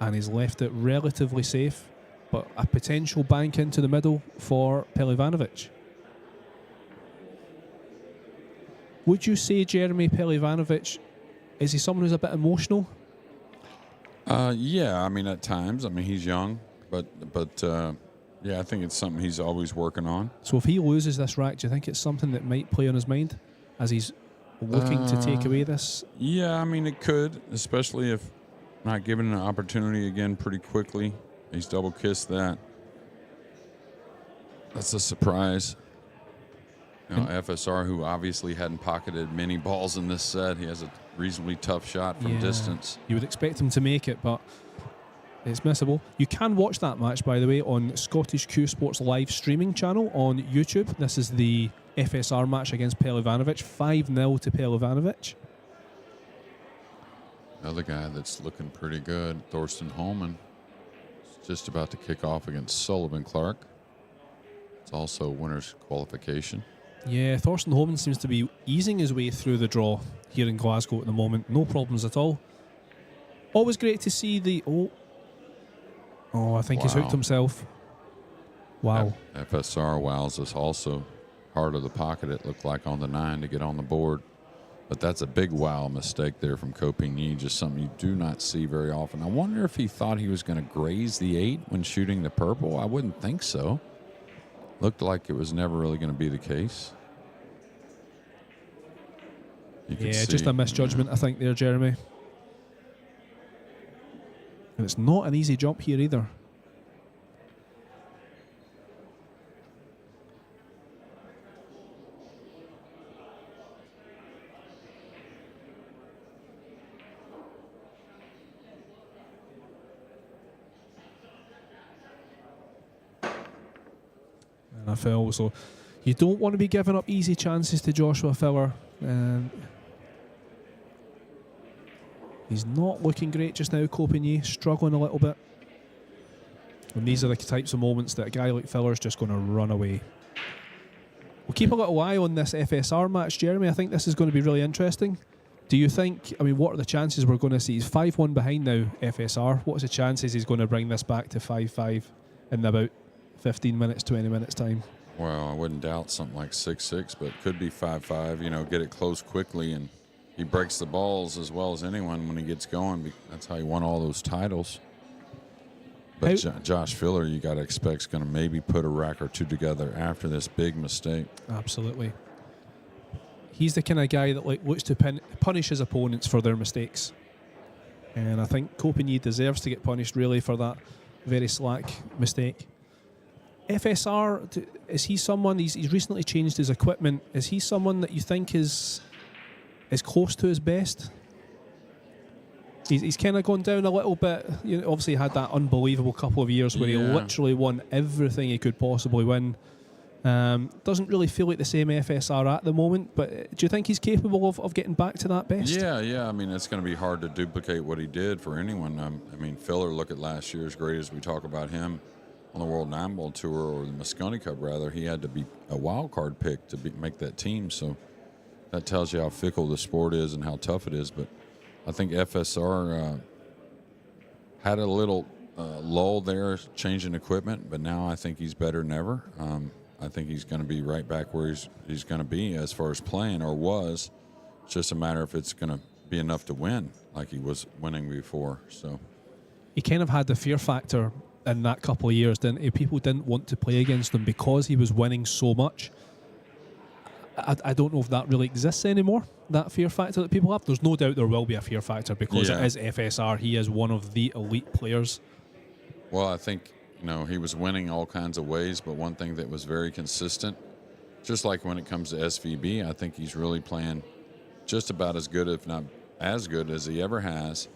and he's left it relatively safe, but a potential bank into the middle for Pelivanovic. Would you say Jeremy Pelivanovic, is he someone who's a bit emotional? Yeah, I mean, at times. I mean, he's young, but yeah, I think it's something he's always working on. So if he loses this rack, do you think it's something that might play on his mind as he's looking to take away this? Yeah, I mean, it could, especially if not given an opportunity again pretty quickly. He's double kissed that. That's a surprise. You know, FSR, who obviously hadn't pocketed many balls in this set, he has a reasonably tough shot from distance. You would expect him to make it, but it's missable. You can watch that match, by the way, on Scottish Q Sports live streaming channel on YouTube. This is the FSR match against Pelivanovic, 5-0 to Pelivanovic. Another guy that's looking pretty good, Thorsten Holman, is just about to kick off against Sullivan Clark. It's also winner's qualification. Yeah, Thorsten Holman seems to be easing his way through the draw here in Glasgow at the moment. No problems at all. Always great to see the... Oh, I think he's hooked himself. Wow. FSR wows us also. Hard of the pocket, it looked like, on the 9 to get on the board. But that's a big wow mistake there from Copigny, just something you do not see very often. I wonder if he thought he was going to graze the 8 when shooting the purple. I wouldn't think so. Looked like it was never really going to be the case. Yeah, just a misjudgment, I think, there, Jeremy. And it's not an easy jump here either. And I fell, so you don't want to be giving up easy chances to Joshua Filler. He's not looking great just now, Copigny, struggling a little bit. And these are the types of moments that a guy like Filler's just going to run away. We'll keep a little eye on this FSR match, Jeremy. I think this is going to be really interesting. Do you think, I mean, what are the chances we're going to see? He's 5-1 behind now, FSR. What's the chances he's going to bring this back to 5-5 in about 15 minutes, 20 minutes time? Well, I wouldn't doubt something like 6-6, but it could be 5-5, you know, get it close quickly, and he breaks the balls as well as anyone when he gets going. That's how he won all those titles. But Josh Filler, you got to expect, is going to maybe put a rack or two together after this big mistake. Absolutely. He's the kind of guy that looks to punish his opponents for their mistakes. And I think Copigny deserves to get punished, really, for that very slack mistake. FSR, is he someone, he's recently changed his equipment, is he someone that you think is close to his best? He's kind of gone down a little bit. You know, obviously had that unbelievable couple of years where he literally won everything he could possibly win. Doesn't really feel like the same FSR at the moment, but do you think he's capable of getting back to that best? Yeah. I mean, it's going to be hard to duplicate what he did for anyone. I mean, Filler, look at last year, as great as we talk about him on the World Nineball Tour, or the Mosconi Cup, rather. He had to be a wild card pick to make that team, so that tells you how fickle the sport is and how tough it is. But I think FSR had a little lull there, changing equipment, but now I think he's better than ever. I think he's going to be right back where he's going to be as far as playing, or was. It's just a matter if it's going to be enough to win like he was winning before. So he kind of had the fear factor in that couple of years, didn't he? People didn't want to play against him because he was winning so much. I don't know if that really exists anymore, that fear factor that people have. There's no doubt there will be a fear factor because it is FSR. He is one of the elite players. Well, I think, he was winning all kinds of ways, but one thing that was very consistent, just like when it comes to SVB, I think he's really playing just about as good, if not as good, as he ever has.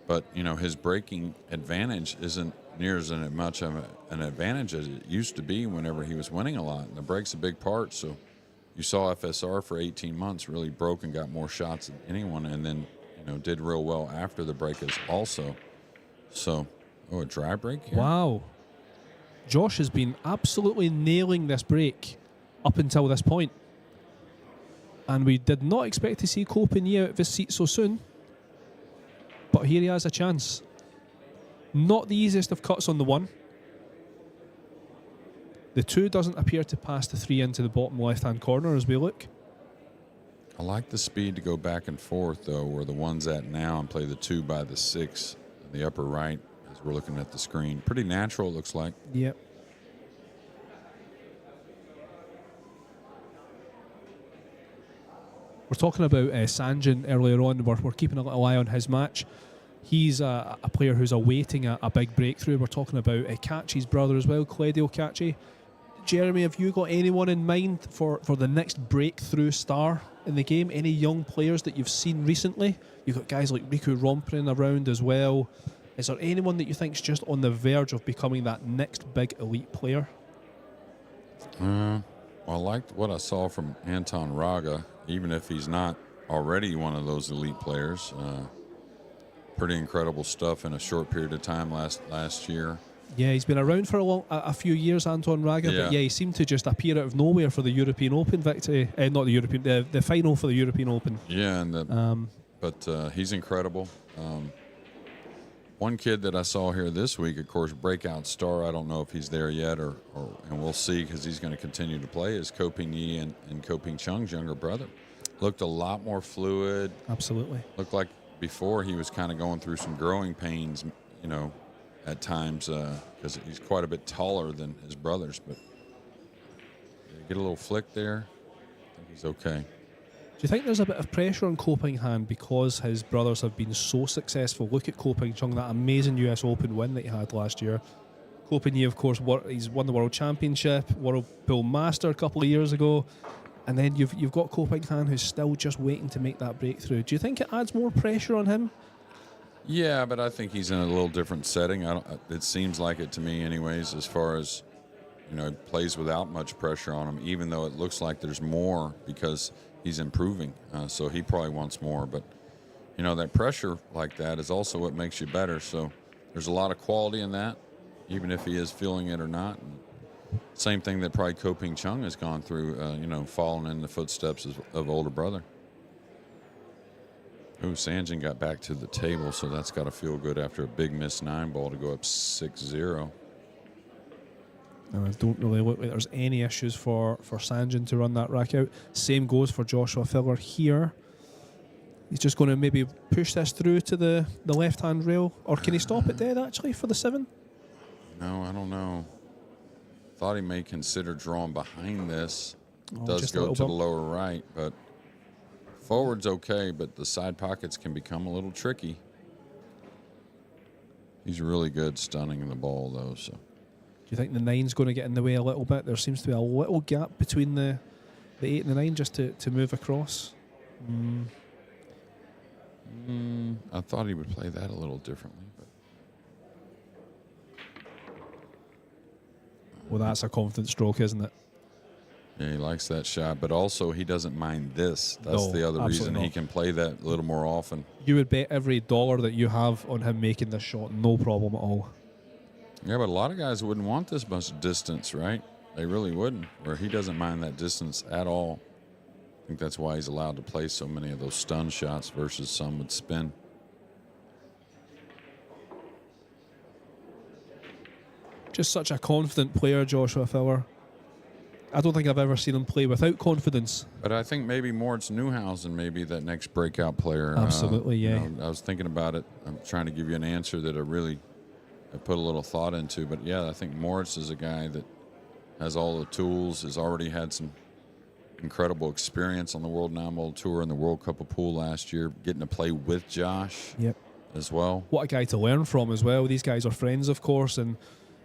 But, his breaking advantage isn't near as much of an advantage as it used to be whenever he was winning a lot. And the break's a big part, so you saw FSR for 18 months really broke and got more shots than anyone, and then, did real well after the break also. So, a dry break here? Wow. Josh has been absolutely nailing this break up until this point. And we did not expect to see Copini out of his seat so soon. But here he has a chance. Not the easiest of cuts on the 1. The 2 doesn't appear to pass the 3 into the bottom left-hand corner as we look. I like the speed to go back and forth, though, where the 1's at now, and play the 2 by the 6 in the upper right as we're looking at the screen. Pretty natural, it looks like. Yep. We're talking about Sanjin earlier on. We're keeping a little eye on his match. He's a player who's awaiting a big breakthrough. We're talking about Kachi's brother as well, Claudio Kachi. Jeremy, have you got anyone in mind for the next breakthrough star in the game? Any young players that you've seen recently? You've got guys like Riku Romperin around as well. Is there anyone that you think's just on the verge of becoming that next big elite player? Well, I liked what I saw from Anton Raga, even if he's not already one of those elite players. Pretty incredible stuff in a short period of time last year. Yeah, he's been around for a few years, Anton Raga, but he seemed to just appear out of nowhere for the European Open victory. Not the European, the final for the European Open. Yeah, but he's incredible. One kid that I saw here this week, of course, breakout star. I don't know if he's there yet, and we'll see because he's going to continue to play. Is Ko Ping Yi and Ko Ping Chung's younger brother. Looked a lot more fluid. Absolutely. Looked like before he was kind of going through some growing pains, at times because he's quite a bit taller than his brothers. But get a little flick there. I think he's okay. Do you think there's a bit of pressure on Ko Ping Han because his brothers have been so successful? Look at Ko Ping Chung, that amazing US Open win that he had last year. Ko Ping Yi, of course, he's won the World Championship, World Pool Master a couple of years ago. And then you've got Ko Ping Han, who's still just waiting to make that breakthrough. Do you think it adds more pressure on him? Yeah, but I think he's in a little different setting. It seems like it to me anyways, as far as, he plays without much pressure on him, even though it looks like there's more because he's improving. So he probably wants more. But, that pressure like that is also what makes you better. So there's a lot of quality in that, even if he is feeling it or not. And same thing that probably Ko Ping Chung has gone through, following in the footsteps of older brother. Ooh, Sanjin got back to the table, so that's got to feel good after a big missed 9-ball to go up 6-0. And I don't really look like there's any issues for Sanjin to run that rack out. Same goes for Joshua Filler here. He's just going to maybe push this through to the left-hand rail. Or can he stop it dead, actually, for the 7? No, I don't know. Thought he may consider drawing behind this. It does just go to the lower right, but forward's okay, but the side pockets can become a little tricky. He's really good stunning the ball, though. So, do you think the 9's going to get in the way a little bit? There seems to be a little gap between the 8 and the 9 just to move across. I thought he would play that a little differently. But well, that's a confident stroke, isn't it? Yeah, he likes that shot, but also he doesn't mind this. That's No, the other reason absolutely he not. can play that a little more often. You would bet every dollar that you have on him making this shot, no problem at all. Yeah, but a lot of guys wouldn't want this much distance, right? They really wouldn't, where he doesn't mind that distance at all. I think that's why he's allowed to play so many of those stun shots versus some with spin. Just such a confident player, Joshua Filler. I don't think I've ever seen him play without confidence. But I think maybe Moritz Neuhausen may be that next breakout player. Absolutely, yeah. I was thinking about it. I'm trying to give you an answer that I put a little thought into. But, yeah, I think Moritz is a guy that has all the tools, has already had some incredible experience on the World Nineball Tour and the World Cup of Pool last year, getting to play with Josh as well. What a guy to learn from as well. These guys are friends, of course, and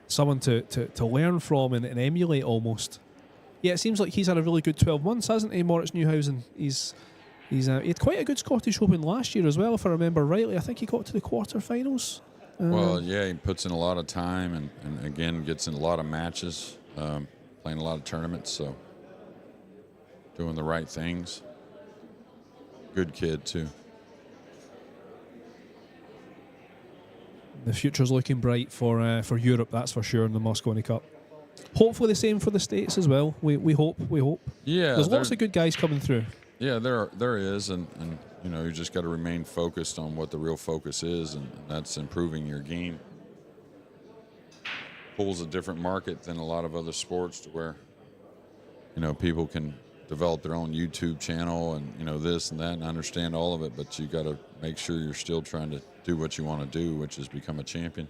someone to learn from and emulate almost. Yeah, it seems like he's had a really good 12 months, hasn't he, Moritz Neuhausen? He had quite a good Scottish Open last year as well, if I remember rightly. I think he got to the quarterfinals. Well, yeah, he puts in a lot of time and again, gets in a lot of matches, playing a lot of tournaments, so doing the right things. Good kid, too. The future's looking bright for Europe, that's for sure, in the Mosconi Cup. Hopefully the same for the States as well. We hope. Yeah, there's lots of good guys coming through. Yeah, there is, and you know, you just got to remain focused on what the real focus is, and that's improving your game. Pool's a different market than a lot of other sports, to where, you know, people can develop their own YouTube channel and, you know, this and that, and understand all of it, but you got to make sure you're still trying to do what you want to do, which is become a champion.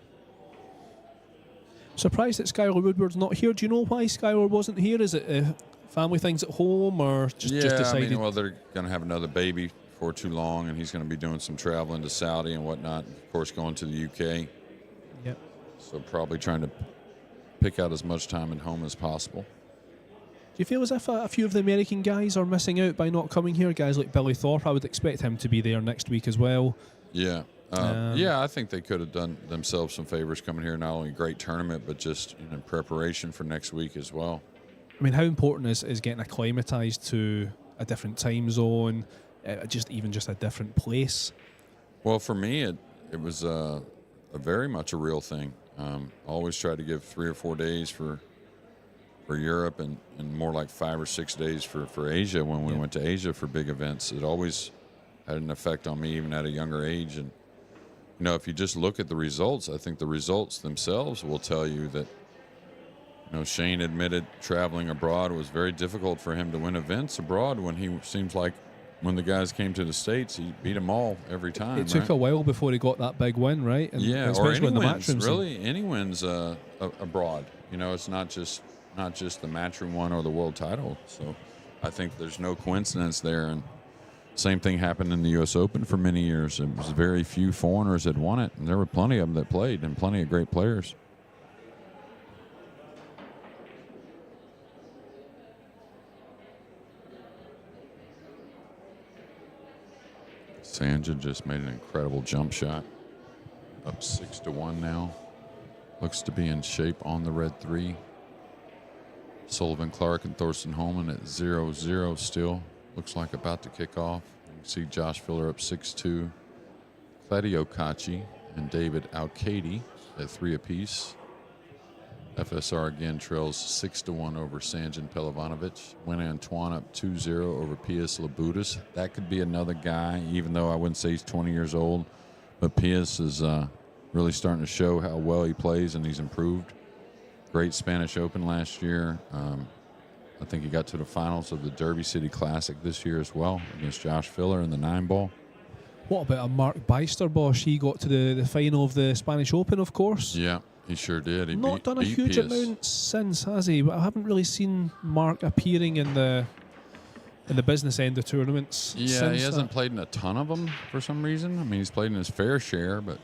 Surprised that Skylar Woodward's not here. Do you know why Skylar wasn't here? Is it family things at home, or just decided? I mean, well, they're going to have another baby before too long, and he's going to be doing some traveling to Saudi and whatnot. Of course, going to the UK. Yep. So probably trying to pick out as much time at home as possible. Do you feel as if a few of the American guys are missing out by not coming here? Guys like Billy Thorpe, I would expect him to be there next week as well. Yeah. Yeah, I think they could have done themselves some favors coming here. Not only a great tournament, but just in preparation for next week as well. I mean, how important is getting acclimatized to a different time zone, just a different place? Well, for me, it was a very much a real thing. Always tried to give 3 or 4 days for Europe and more like 5 or 6 days for Asia when we went to Asia for big events. It always had an effect on me, even at a younger age. And, you know, if you just look at the results, I think the results themselves will tell you that, you know, Shane admitted traveling abroad was very difficult for him to win events abroad when he seems like when the guys came to the States, he beat them all every time. It took a while before he got that big win, right? And yeah, especially or any in the wins, matchroom really. Any wins abroad. You know, it's not just the matchroom one or the world title. So I think there's no coincidence there. And same thing happened in the U.S. Open for many years. It was very few foreigners that won it, and there were plenty of them that played and plenty of great players. Sanja just made an incredible jump shot. Up 6-1 now. Looks to be in shape on the red 3. Sullivan Clark and Thorsten Holman at 0-0 still. Looks like about to kick off. You can see Josh Filler up 6-2. Claudio Cacci and David Alcady at 3 apiece. FSR again trails 6-1 over Sanjan Pelovanovic. Win Antoine up 2-0 over Pius Labutis. That could be another guy, even though I wouldn't say he's 20 years old. But Pius is really starting to show how well he plays, and he's improved. Great Spanish Open last year. I think he got to the finals of the Derby City Classic this year as well against Josh Filler in the 9-ball. What about a Mark Bijsterbosch? He got to the final of the Spanish Open, of course. Yeah, he sure did. He Not done a huge amount since, has he? But I haven't really seen Mark appearing in the business end of tournaments. Yeah, he hasn't played in a ton of them for some reason. I mean, he's played in his fair share, but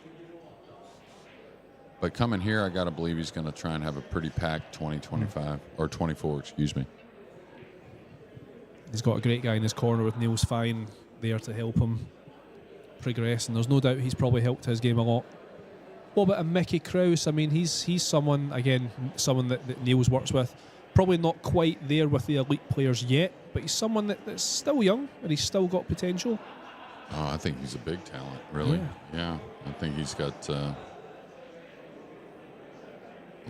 coming here, I got to believe he's going to try and have a pretty packed 2025 or 24, excuse me. He's got a great guy in his corner with Niels Fine there to help him progress, and there's no doubt he's probably helped his game a lot. What about a Mickey Krause? I mean, he's someone, again, someone that Niels works with. Probably not quite there with the elite players yet, but he's someone that's still young and he's still got potential. Oh, I think he's a big talent, really. Yeah. I think he's got a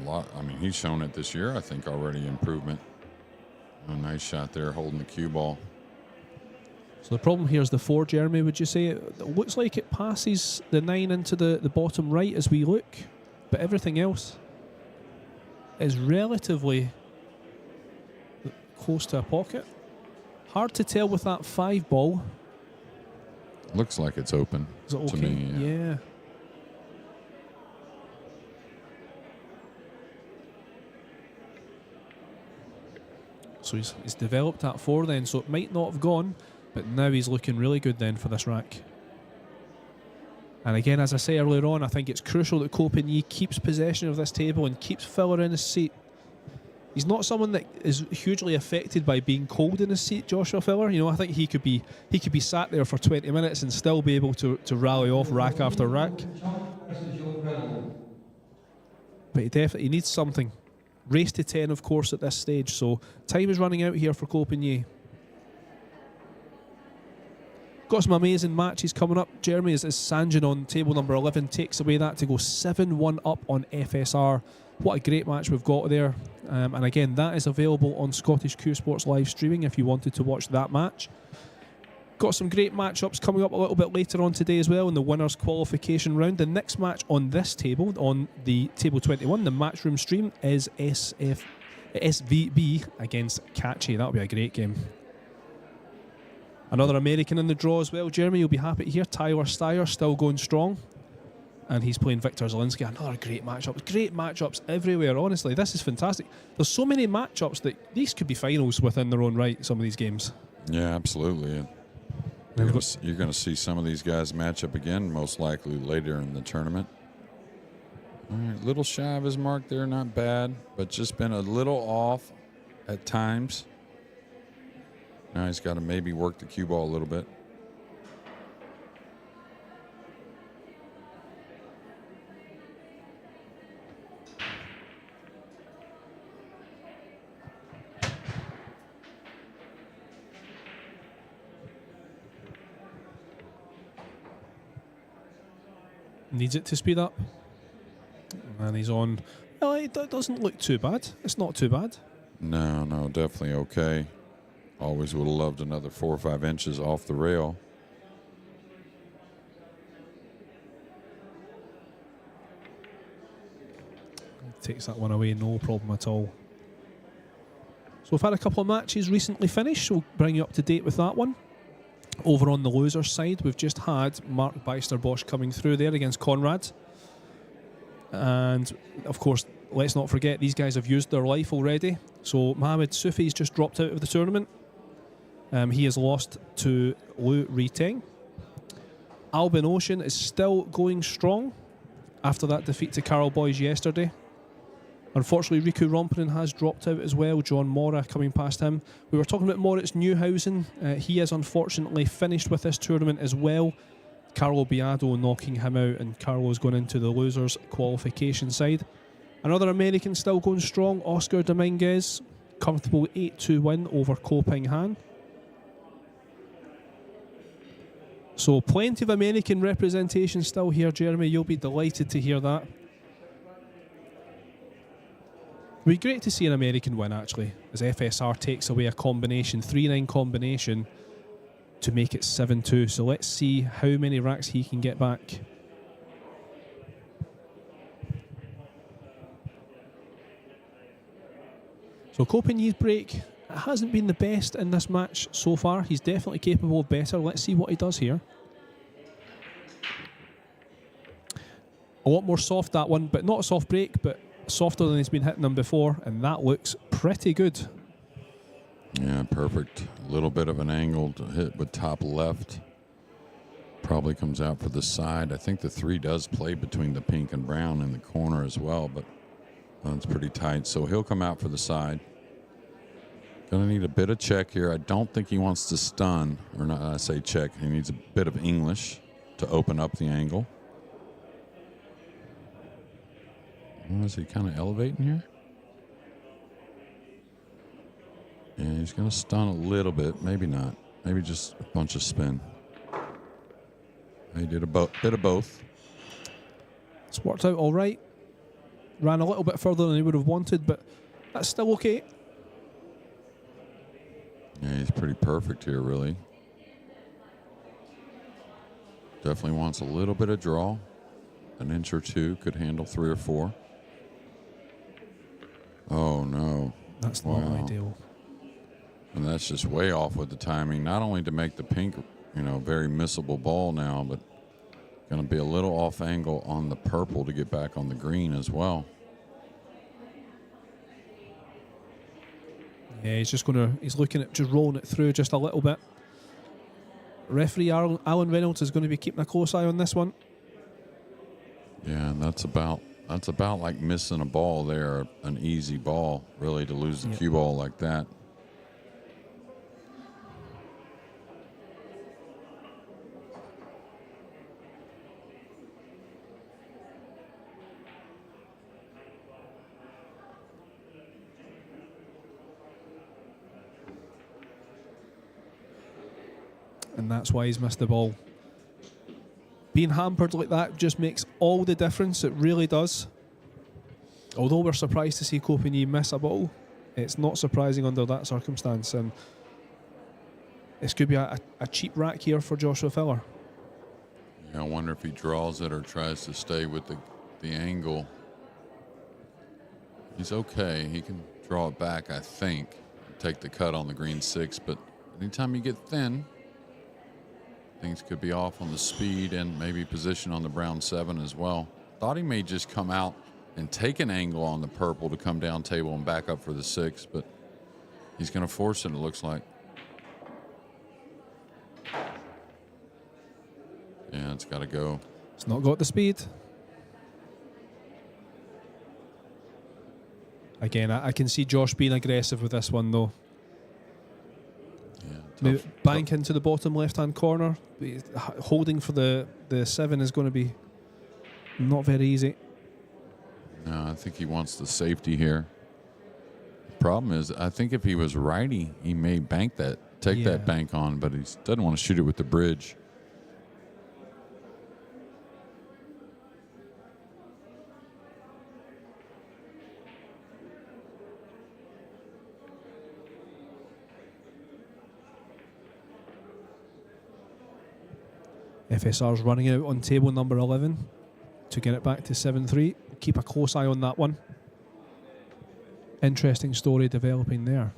lot. I mean, he's shown it this year, I think, already improvement. A nice shot there holding the cue ball. So the problem here is the 4, Jeremy, would you say? It looks like it passes the 9 into the bottom right as we look, but everything else is relatively close to a pocket. Hard to tell with that 5 ball. Looks like it's open Is it okay? to me. Yeah. So he's developed that 4 then, so it might not have gone, but now he's looking really good then for this rack. And again, as I say earlier on, I think it's crucial that Copenhagen keeps possession of this table and keeps Filler in his seat. He's not someone that is hugely affected by being cold in his seat, Joshua Filler. You know, I think he could be sat there for 20 minutes and still be able to rally off rack after rack. But he needs something. Race to 10, of course, at this stage. So time is running out here for Copenhagen. Got some amazing matches coming up. Jeremy is Sanjin on table number 11 takes away that to go 7-1 up on FSR. What a great match we've got there. And again, that is available on Scottish Q Sports live streaming if you wanted to watch that match. Got some great matchups coming up a little bit later on today as well in the winners qualification round. The next match on this table, on the table 21, the matchroom stream, is SVB against Catchy. That'll be a great game. Another American in the draw as well. Jeremy, you'll be happy to hear Tyler Steyer still going strong. And he's playing Victor Zielinski. Another great matchup. Great matchups everywhere, honestly. This is fantastic. There's so many matchups that these could be finals within their own right, some of these games. Yeah, absolutely. You're going to see some of these guys match up again, most likely later in the tournament. All right, little shy of his mark there, not bad, but just been a little off at times. Now he's got to maybe work the cue ball a little bit. Needs it to speed up. And he's on. Well, it doesn't look too bad. It's not too bad. No, definitely okay. Always would have loved another 4 or 5 inches off the rail. Takes that one away, no problem at all. So we've had a couple of matches recently finished, so we'll bring you up to date with that one. Over on the losers side, we've just had Mark Beisterbosch coming through there against Conrad. And, of course, let's not forget, these guys have used their life already. So Mohamed Sufi's just dropped out of the tournament. He has lost to Lou Riteng. Albin Ocean is still going strong after that defeat to Carl Boys yesterday. Unfortunately, Riku Rompunen has dropped out as well. John Mora coming past him. We were talking about Moritz Newhausen. He has unfortunately finished with this tournament as well. Carlo Biado knocking him out, and Carlo's going into the losers qualification side. Another American still going strong, Oscar Dominguez. Comfortable 8-2 win over Copenhagen. So plenty of American representation still here, Jeremy. You'll be delighted to hear that. It would be great to see an American win, actually, as FSR takes away a combination, 3-9 combination, to make it 7-2. So let's see how many racks he can get back. So Copenhagen's break hasn't been the best in this match so far. He's definitely capable of better. Let's see what he does here. A lot more soft, that one, but not a soft break, but softer than he's been hitting them before, and that looks pretty good. Yeah, perfect. A little bit of an angle to hit with top left. Probably comes out for the side. I think the 3 does play between the pink and brown in the corner as well, but it's pretty tight. So he'll come out for the side. Gonna need a bit of check here. I don't think he wants to stun, or not. I say check. He needs a bit of English to open up the angle. Is he kind of elevating here? Yeah, he's going to stun a little bit. Maybe not. Maybe just a bunch of spin. He did a bit of both. It's worked out all right. Ran a little bit further than he would have wanted, but that's still okay. Yeah, he's pretty perfect here, really. Definitely wants a little bit of draw. An inch or two, could handle 3 or 4. Oh, no. That's not ideal. And that's just way off with the timing. Not only to make the pink, very missable ball now, but going to be a little off angle on the purple to get back on the green as well. Yeah, he's looking at just rolling it through just a little bit. Referee Alan Reynolds is going to be keeping a close eye on this one. Yeah, and that's about like missing a ball there, an easy ball, really, to lose the cue ball like that. And that's why he's missed the ball. Being hampered like that just makes all the difference. It really does. Although we're surprised to see Copenhagen miss a ball, it's not surprising under that circumstance. And this could be a cheap rack here for Joshua Filler. Yeah, I wonder if he draws it or tries to stay with the angle. He's okay. He can draw it back, I think. Take the cut on the green 6, but anytime you get thin, things could be off on the speed and maybe position on the brown 7 as well. Thought he may just come out and take an angle on the purple to come down table and back up for the 6, but he's going to force it looks like. Yeah, it's got to go. It's not got the speed. Again, I can see Josh being aggressive with this one, though. Yeah, bank into the bottom left-hand corner. Holding for the 7 is going to be not very easy. No, I think he wants the safety here. The problem is, I think if he was righty, he may take that bank on, but he doesn't want to shoot it with the bridge. FSR's running out on table number 11 to get it back to 7-3. Keep a close eye on that one. Interesting story developing there.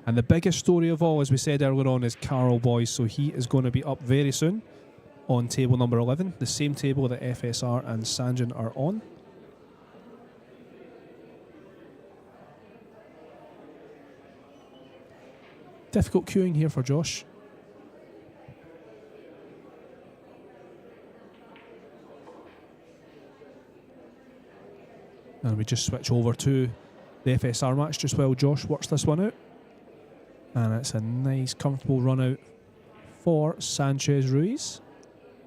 And the biggest story of all, as we said earlier on, is Carl Boyce. So he is going to be up very soon on table number 11, the same table that FSR and Sanjin are on. Difficult queuing here for Josh. And we just switch over to the FSR match just while Josh works this one out. And it's a nice, comfortable run out for Sanchez Ruiz.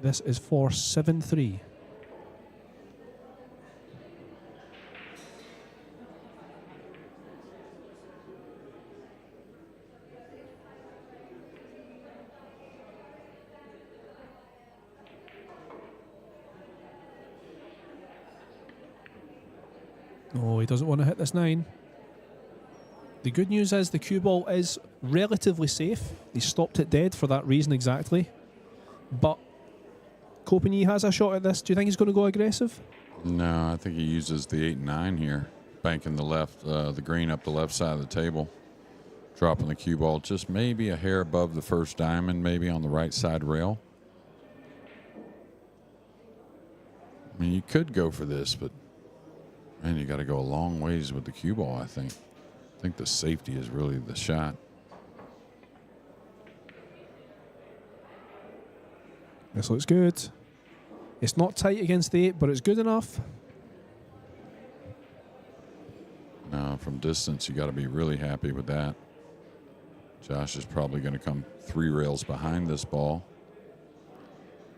This is for 7-3. Oh, he doesn't want to hit this 9. The good news is the cue ball is relatively safe. He stopped it dead for that reason exactly. But Copenhagen has a shot at this. Do you think he's going to go aggressive? No, I think he uses the 8-9 here, banking the green up the left side of the table, dropping the cue ball just maybe a hair above the first diamond, maybe on the right side rail. I mean, you could go for this, but man, you got to go a long ways with the cue ball, I think. I think the safety is really the shot. This looks good. It's not tight against the 8, but it's good enough. Now, from distance, you got to be really happy with that. Josh is probably going to come 3 rails behind this ball.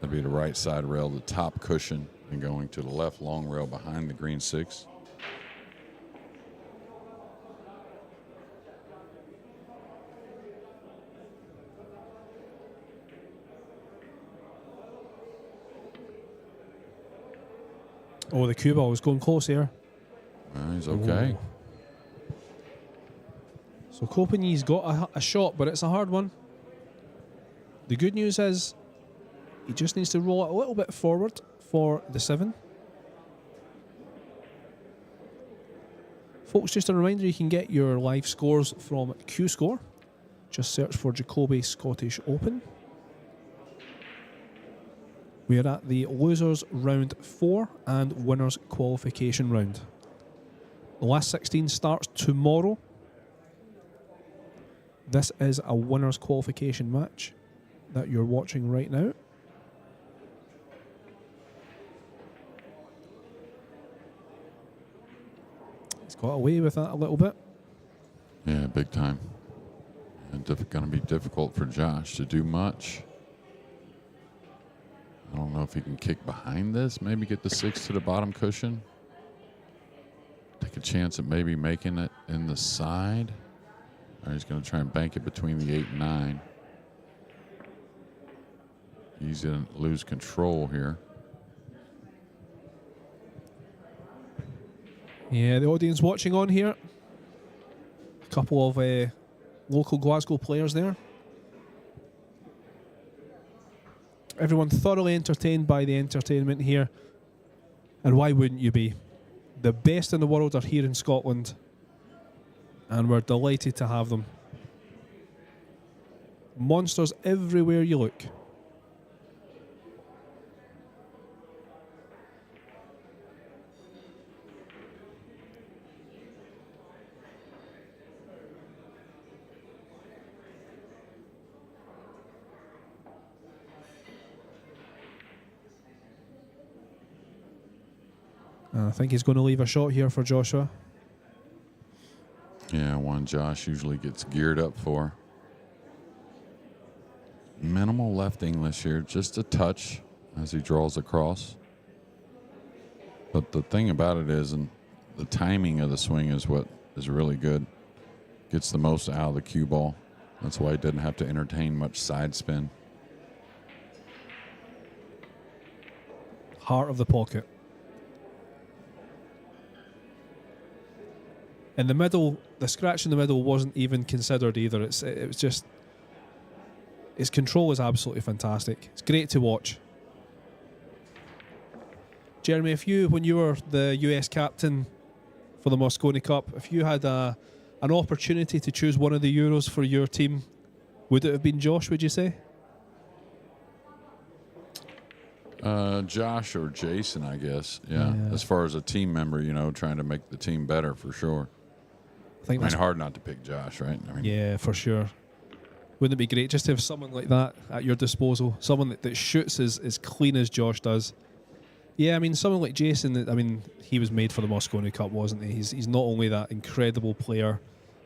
That'd be the right side rail, the top cushion, and going to the left long rail behind the green 6. Oh, the cue ball was going close here. He's okay. Ooh. So Copenhagen's got a shot, but it's a hard one. The good news is he just needs to roll it a little bit forward for the 7. Folks, just a reminder, you can get your live scores from Q-Score. Just search for Jacoby Scottish Open. We are at the losers round 4 and winners qualification round. The last 16 starts tomorrow. This is a winners qualification match that you're watching right now. He's got away with that a little bit. Yeah, big time. And going to be difficult for Josh to do much. I don't know if he can kick behind this, maybe get the 6 to the bottom cushion. Take a chance at maybe making it in the side. Or he's going to try and bank it between the 8 and 9. He's going to lose control here. Yeah, the audience watching on here. A couple of local Glasgow players there. Everyone thoroughly entertained by the entertainment here. And why wouldn't you be? The best in the world are here in Scotland. And we're delighted to have them. Monsters everywhere you look. I think he's going to leave a shot here for Joshua. Yeah, one Josh usually gets geared up for. Minimal left English here, just a touch as he draws across. But the thing about it is, and the timing of the swing is what is really good. Gets the most out of the cue ball. That's why he didn't have to entertain much side spin. Heart of the pocket. In the middle, the scratch in the middle wasn't even considered either. It was just, his control is absolutely fantastic. It's great to watch. Jeremy, if you, when you were the US captain for the Moscone Cup, if you had an opportunity to choose one of the Euros for your team, would it have been Josh, would you say? Josh or Jason, I guess. Yeah. As far as a team member, you know, trying to make the team better for sure. I mean, hard not to pick Josh, right? I mean, yeah, for sure. Wouldn't it be great just to have someone like that at your disposal? Someone that shoots as clean as Josh does. Yeah, I mean, someone like Jason, I mean, he was made for the Moscone Cup, wasn't he? He's not only that incredible player,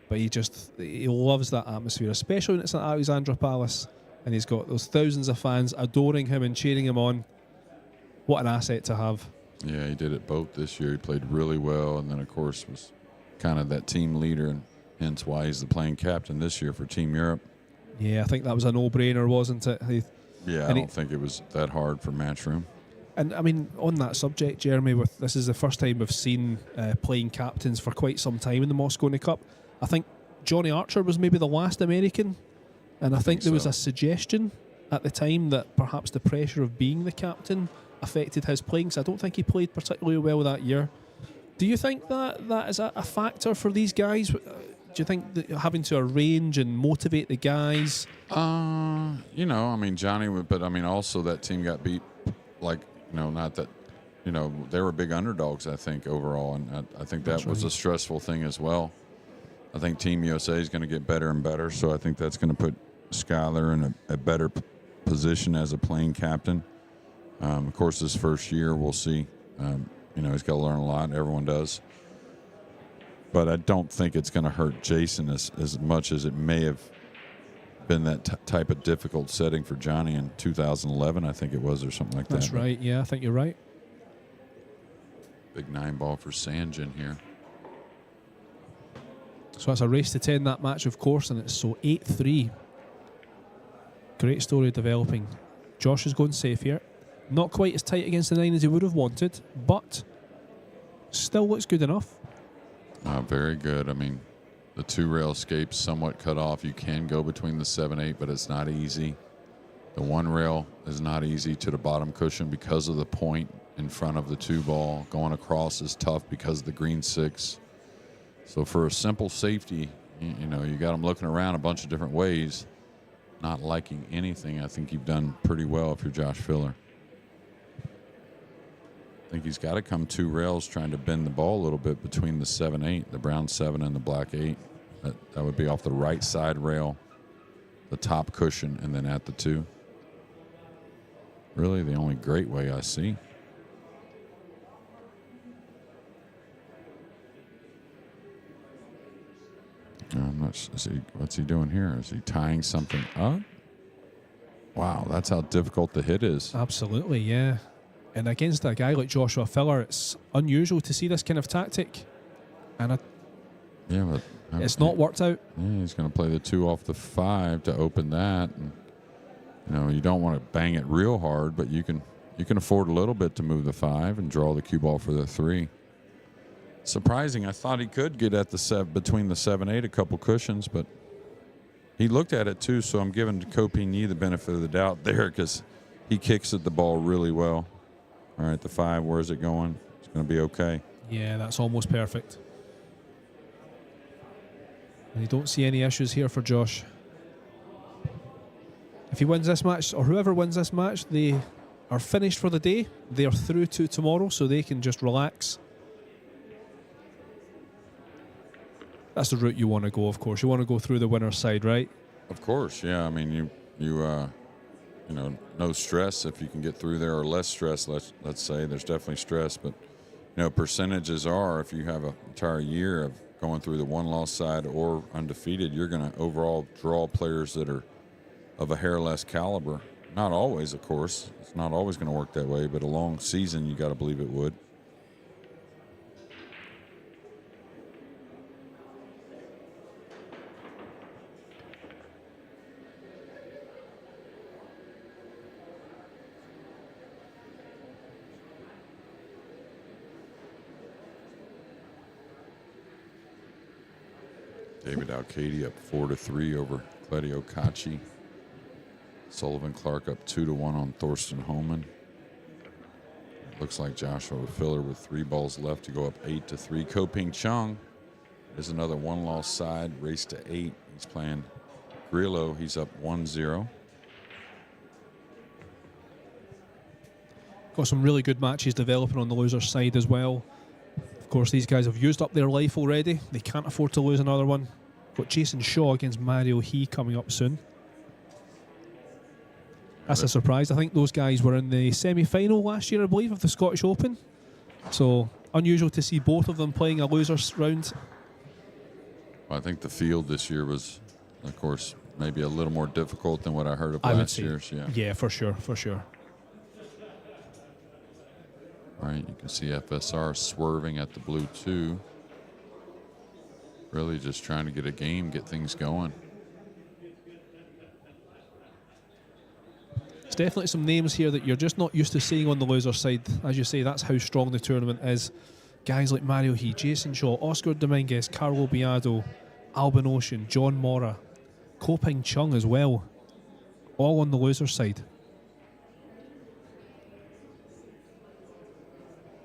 but he loves that atmosphere, especially when it's at Alexandra Palace, and he's got those thousands of fans adoring him and cheering him on. What an asset to have. Yeah, he did it both this year. He played really well, and then, of course, was kind of that team leader, and hence why he's the playing captain this year for Team Europe. Yeah, I think that was a no-brainer, wasn't it? Yeah, I don't think it was that hard for Matchroom. And, I mean, on that subject, Jeremy, this is the first time we've seen playing captains for quite some time in the Moscone Cup. I think Johnny Archer was maybe the last American, and I think there was a suggestion at the time that perhaps the pressure of being the captain affected his playing, so I don't think he played particularly well that year. Do you think that is a factor for these guys? Do you think that having to arrange and motivate the guys? You know, I mean, Johnny would, but I mean, also that team got beat, like, you know, not that, you know, they were big underdogs, I think, overall, and I think that was a stressful thing as well. I think Team USA is going to get better and better, so I think that's going to put Skyler in a better position as a playing captain. Of course, this first year, we'll see. You know, he's got to learn a lot. Everyone does. But I don't think it's going to hurt Jason as much as it may have been that type of difficult setting for Johnny in 2011, I think it was, or something like that. That's right. Yeah, I think you're right. Big 9-ball for Sanjin here. So it's a race to 10, that match, of course, and it's so 8-3. Great story developing. Josh is going safe here. Not quite as tight against the 9 as he would have wanted, but Still looks good enough. Very good. I mean, the 2-rail escape's somewhat cut off. You can go between the 7-8, but it's not easy. The 1-rail is not easy to the bottom cushion because of the point in front of the 2-ball. Going across is tough because of the green 6. So for a simple safety, you know, you got them looking around a bunch of different ways, not liking anything. I think you've done pretty well if you're Josh Filler. I think he's got to come 2 rails trying to bend the ball a little bit between the 7-8, the brown 7 and the black 8. That would be off the right side rail, the top cushion, and then at the 2. Really the only great way I see. I'm not. What's he doing here? Is he tying something up? Wow, that's how difficult the hit is. Absolutely, yeah. And against a guy like Joshua Filler, it's unusual to see this kind of tactic. And it's not worked out. Yeah, he's going to play the 2 off the 5 to open that. And, you know, you don't want to bang it real hard, but you can afford a little bit to move the 5 and draw the cue ball for the 3. Surprising. I thought he could get at the between the 7-8 a couple cushions, but he looked at it too. So I'm giving Jacoby the benefit of the doubt there because he kicks at the ball really well. All right, the 5. Where's it going? It's going to be okay. Yeah, that's almost perfect. And you don't see any issues here for Josh. If he wins this match, or whoever wins this match, they are finished for the day. They are through to tomorrow, so they can just relax. That's the route you want to go, of course. You want to go through the winner's side, right? Of course, yeah. I mean, you know, no stress if you can get through there, or less stress. Let's say there's definitely stress, but you know, percentages are if you have an entire year of going through the 1-loss side or undefeated, you're going to overall draw players that are of a hair less caliber. Not always, of course. It's not always going to work that way, but a long season, you got to believe it would. David Alcady up 4-3 over Claudio Cacci. Sullivan Clark up 2-1 on Thorsten Homan. Looks like Joshua Filler with 3 balls left to go up 8-3. Ko-Ping Chung is another 1-loss side, race to 8. He's playing Grillo. He's up 1-0. Got some really good matches developing on the loser's side as well. Of course, these guys have used up their life already. They can't afford to lose another one. Got Jason Shaw against Mario He coming up soon. That's a surprise. I think those guys were in the semi-final last year, I believe, of the Scottish Open. So unusual to see both of them playing a losers round. Well, I think the field this year was, of course, maybe a little more difficult than what I heard of last year's. Yeah, for sure, for sure. All right, you can see FSR swerving at the blue 2. Really just trying to get a game, get things going. There's definitely some names here that you're just not used to seeing on the loser side. As you say, that's how strong the tournament is. Guys like Mario He, Jason Shaw, Oscar Dominguez, Carlo Biado, Albin Ocean, John Mora, Ko-Ping Chung as well. All on the loser side.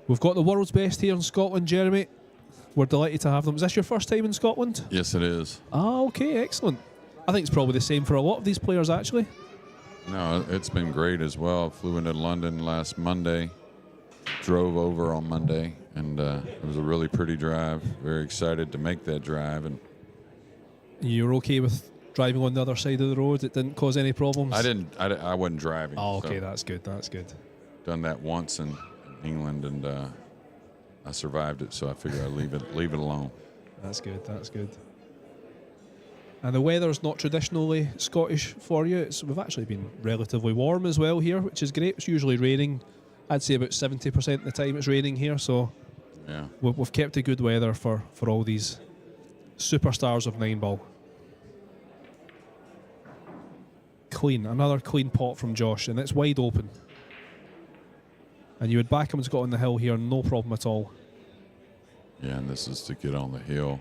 We've got the world's best here in Scotland, Jeremy. We're delighted to have them. Is this your first time in Scotland? Yes, it is. Ah, okay, excellent. I think it's probably the same for a lot of these players, actually. No, it's been great as well. Flew into London last Monday, drove over on Monday, and it was a really pretty drive. Very excited to make that drive. And you're okay with driving on the other side of the road? It didn't cause any problems? I wasn't driving. Oh, okay, so that's good, that's good. Done that once in England, and I survived it, so I figured I'd leave it alone. That's good, that's good. And the weather's not traditionally Scottish for you. We've actually been relatively warm as well here, which is great. It's usually raining. I'd say about 70% of the time it's raining here, so yeah, we've kept a good weather for all these superstars of Nineball. Clean, another clean pot from Josh, and it's wide open. And you would back him to go on the hill here, no problem at all. Yeah, and this is to get on the hill.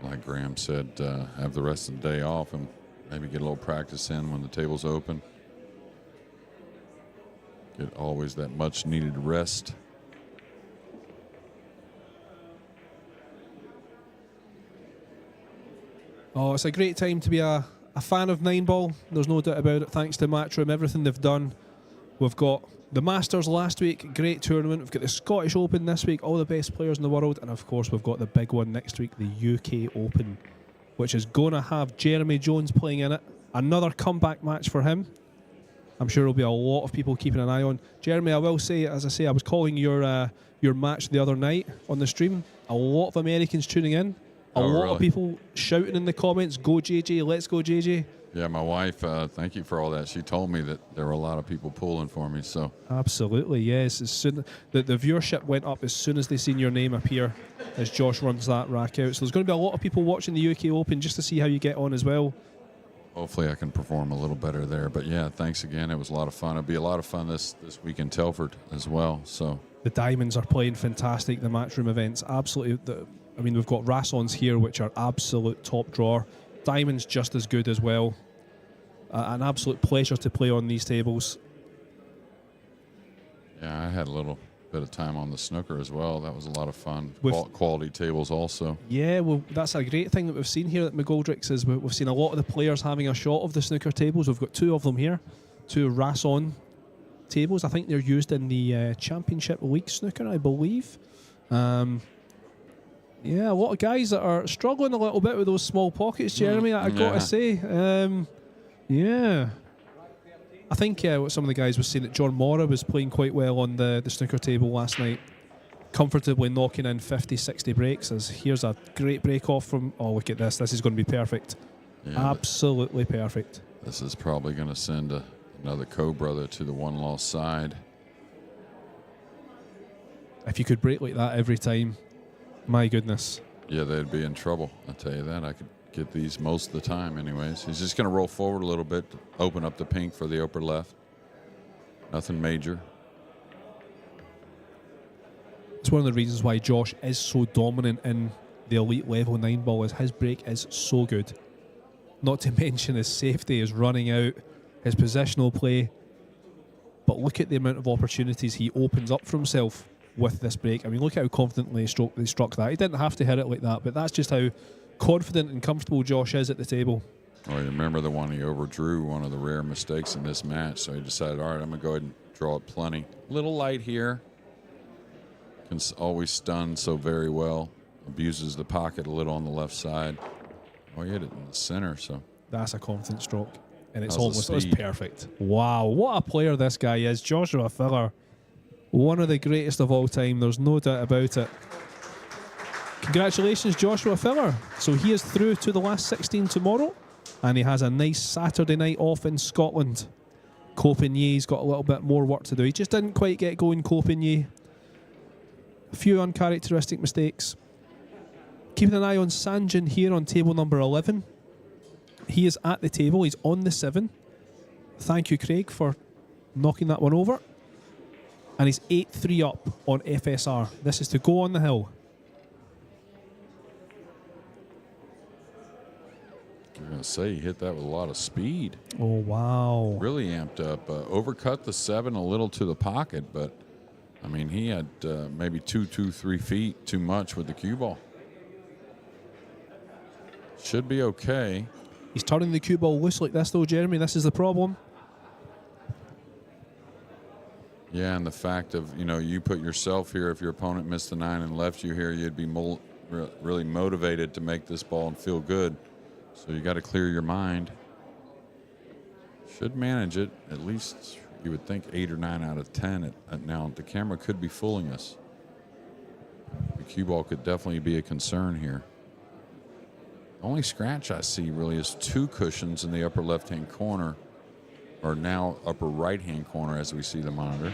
Like Graham said, have the rest of the day off and maybe get a little practice in when the table's open. Get always that much needed rest. Oh, it's a great time to be a fan of Nineball. There's no doubt about it. Thanks to Matchroom, everything they've done. We've got the Masters last week, great tournament. We've got the Scottish Open this week, all the best players in the world. And of course, we've got the big one next week, the UK Open, which is going to have Jeremy Jones playing in it. Another comeback match for him. I'm sure there'll be a lot of people keeping an eye on. Jeremy, I will say, as I say, I was calling your match the other night on the stream. A lot of Americans tuning in. A lot of people shouting in the comments, "Go JJ, let's go JJ." Yeah, my wife, thank you for all that. She told me that there were a lot of people pulling for me. So absolutely, yes. As soon the viewership went up as soon as they seen your name appear as Josh runs that rack out. So there's going to be a lot of people watching the UK Open just to see how you get on as well. Hopefully I can perform a little better there. But yeah, thanks again. It was a lot of fun. It'll be a lot of fun this week in Telford as well. So the Diamonds are playing fantastic. The Matchroom events, absolutely. I mean, we've got Rassons here, which are absolute top drawer. Diamonds just as good as well. An absolute pleasure to play on these tables. Yeah, I had a little bit of time on the snooker as well. That was a lot of fun. With quality tables also. Yeah, well, that's a great thing that we've seen here at McGoldrick's is we've seen a lot of the players having a shot of the snooker tables. We've got two of them here, two Rasson tables. I think they're used in the Championship League snooker, I believe. Yeah, a lot of guys that are struggling a little bit with those small pockets, Jeremy, I got to say. Yeah. I think what some of the guys were saying that John Mora was playing quite well on the snooker table last night, comfortably knocking in 50, 60 breaks. As here's a great break off from, oh, look at this. This is going to be perfect. Yeah, absolutely perfect. This is probably going to send another co-brother to the one-loss side. If you could break like that every time, my goodness. Yeah, they'd be in trouble. I'll tell you that. I could get these most of the time anyways. He's just going to roll forward a little bit, open up the pink for the upper left. Nothing major. It's one of the reasons why Josh is so dominant in the elite level 9 ball is his break is so good. Not to mention his safety, his running out, his positional play. But look at the amount of opportunities he opens up for himself with this break. I mean, look how confidently he struck that. He didn't have to hit it like that, but that's just how confident and comfortable Josh is at the table. Oh, you remember the one he overdrew, one of the rare mistakes in this match, so he decided, all right, I'm going to go ahead and draw it plenty. Little light here. Can always stun so very well. Abuses the pocket a little on the left side. Oh, he hit it in the center, so. That's a confident stroke, and it's almost perfect. Wow, what a player this guy is. Joshua Filler. One of the greatest of all time, there's no doubt about it. Congratulations, Joshua Filler. So he is through to the last 16 tomorrow, and he has a nice Saturday night off in Scotland. Copigny's got a little bit more work to do. He just didn't quite get going, Copigny. A few uncharacteristic mistakes. Keeping an eye on Sanjin here on table number 11. He is at the table. He's on the 7. Thank you, Craig, for knocking that one over. And he's 8-3 up on FSR. This is to go on the hill. I'm going to say he hit that with a lot of speed. Oh, wow. Really amped up. Overcut the 7 a little to the pocket, but, I mean, he had maybe 3 feet too much with the cue ball. Should be okay. He's turning the cue ball loose like this, though, Jeremy. This is the problem. Yeah, and the fact of, you put yourself here. If your opponent missed the 9 and left you here, you'd be really motivated to make this ball and feel good. So you got to clear your mind. Should manage it. At least you would think 8 or 9 out of 10. Now, the camera could be fooling us. The cue ball could definitely be a concern here. The only scratch I see really is 2 cushions in the upper left-hand corner, or now upper right-hand corner as we see the monitor.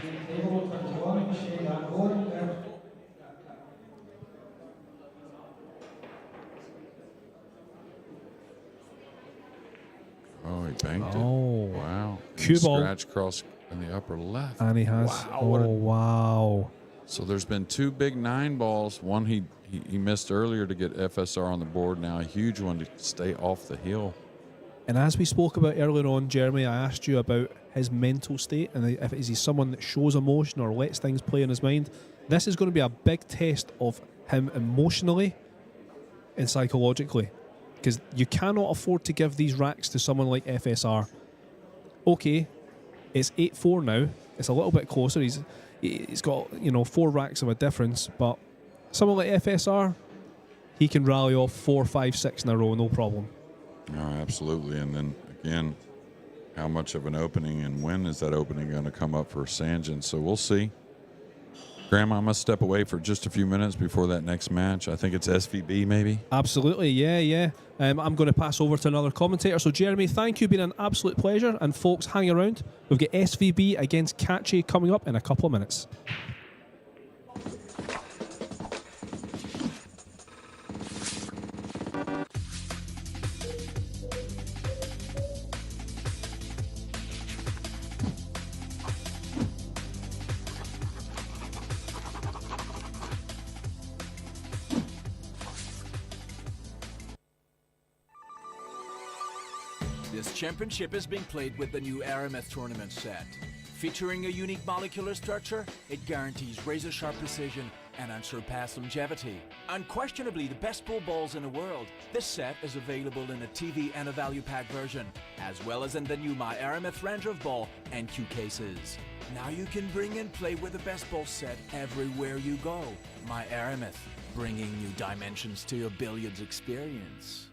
Oh, he banked it. Oh, wow. Cue ball. Scratch cross in the upper left. And he has. Wow, oh, wow. So there's been 2 big 9 balls. One he missed earlier to get FSR on the board. Now a huge one to stay off the hill. And as we spoke about earlier on, Jeremy, I asked you about his mental state and if is he someone that shows emotion or lets things play in his mind. This is going to be a big test of him emotionally and psychologically, because you cannot afford to give these racks to someone like FSR. Okay, it's 8-4 now. It's a little bit closer. He's got 4 racks of a difference, but someone like FSR, he can rally off 4, 5, 6 in a row, no problem. No, absolutely. And then again, how much of an opening and when is that opening going to come up for Sanjin? So we'll see. Graham, I must step away for just a few minutes before that next match. I think it's SVB maybe. Absolutely, yeah. I'm going to pass over to another commentator. So Jeremy, thank you. Been an absolute pleasure. And folks, hang around. We've got SVB against Kachi coming up in a couple of minutes. This championship is being played with the new Aramith tournament set. Featuring a unique molecular structure, it guarantees razor-sharp precision and unsurpassed longevity. Unquestionably the best pool balls in the world, this set is available in a TV and a value pack version, as well as in the new My Aramith Range of Ball and Q cases. Now you can bring and play with the best ball set everywhere you go. My Aramith, bringing new dimensions to your billiards experience.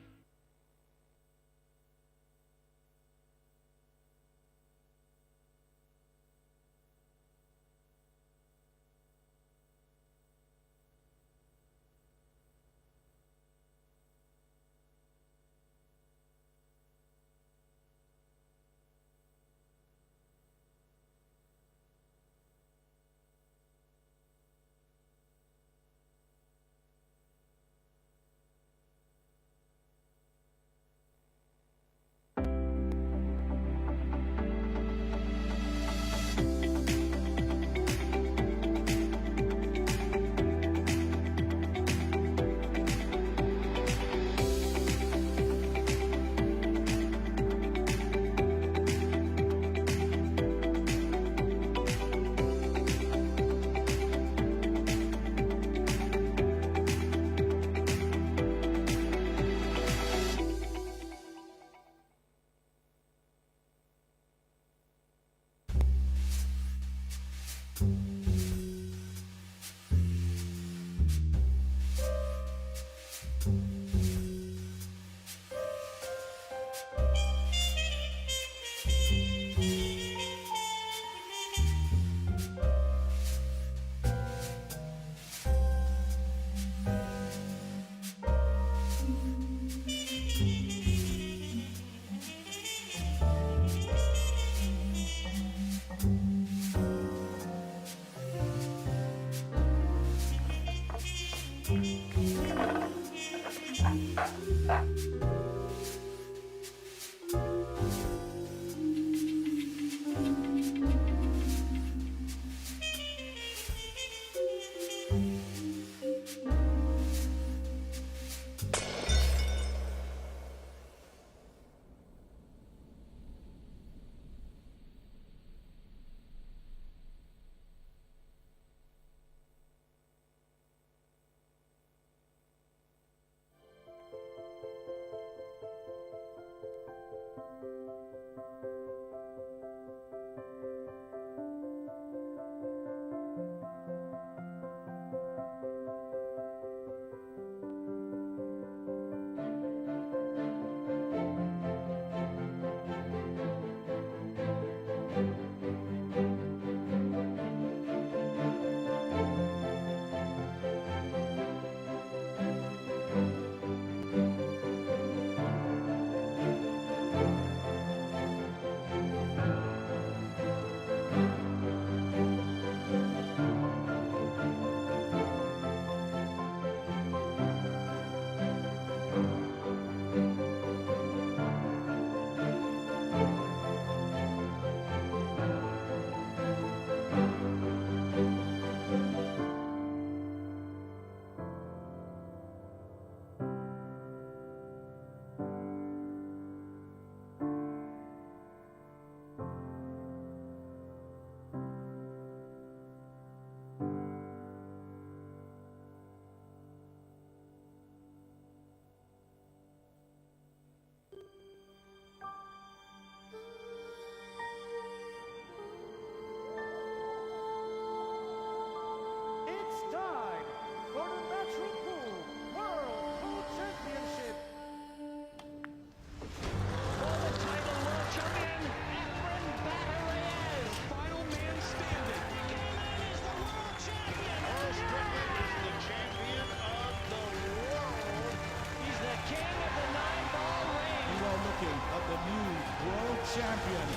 world champion.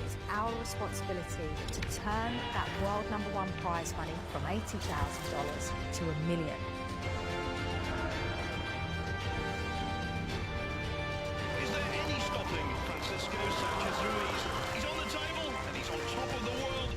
It's our responsibility to turn that world #1 prize money from $80,000 to $1 million. Is there any stopping Francisco Sanchez-Ruiz? He's on the table and he's on top of the world.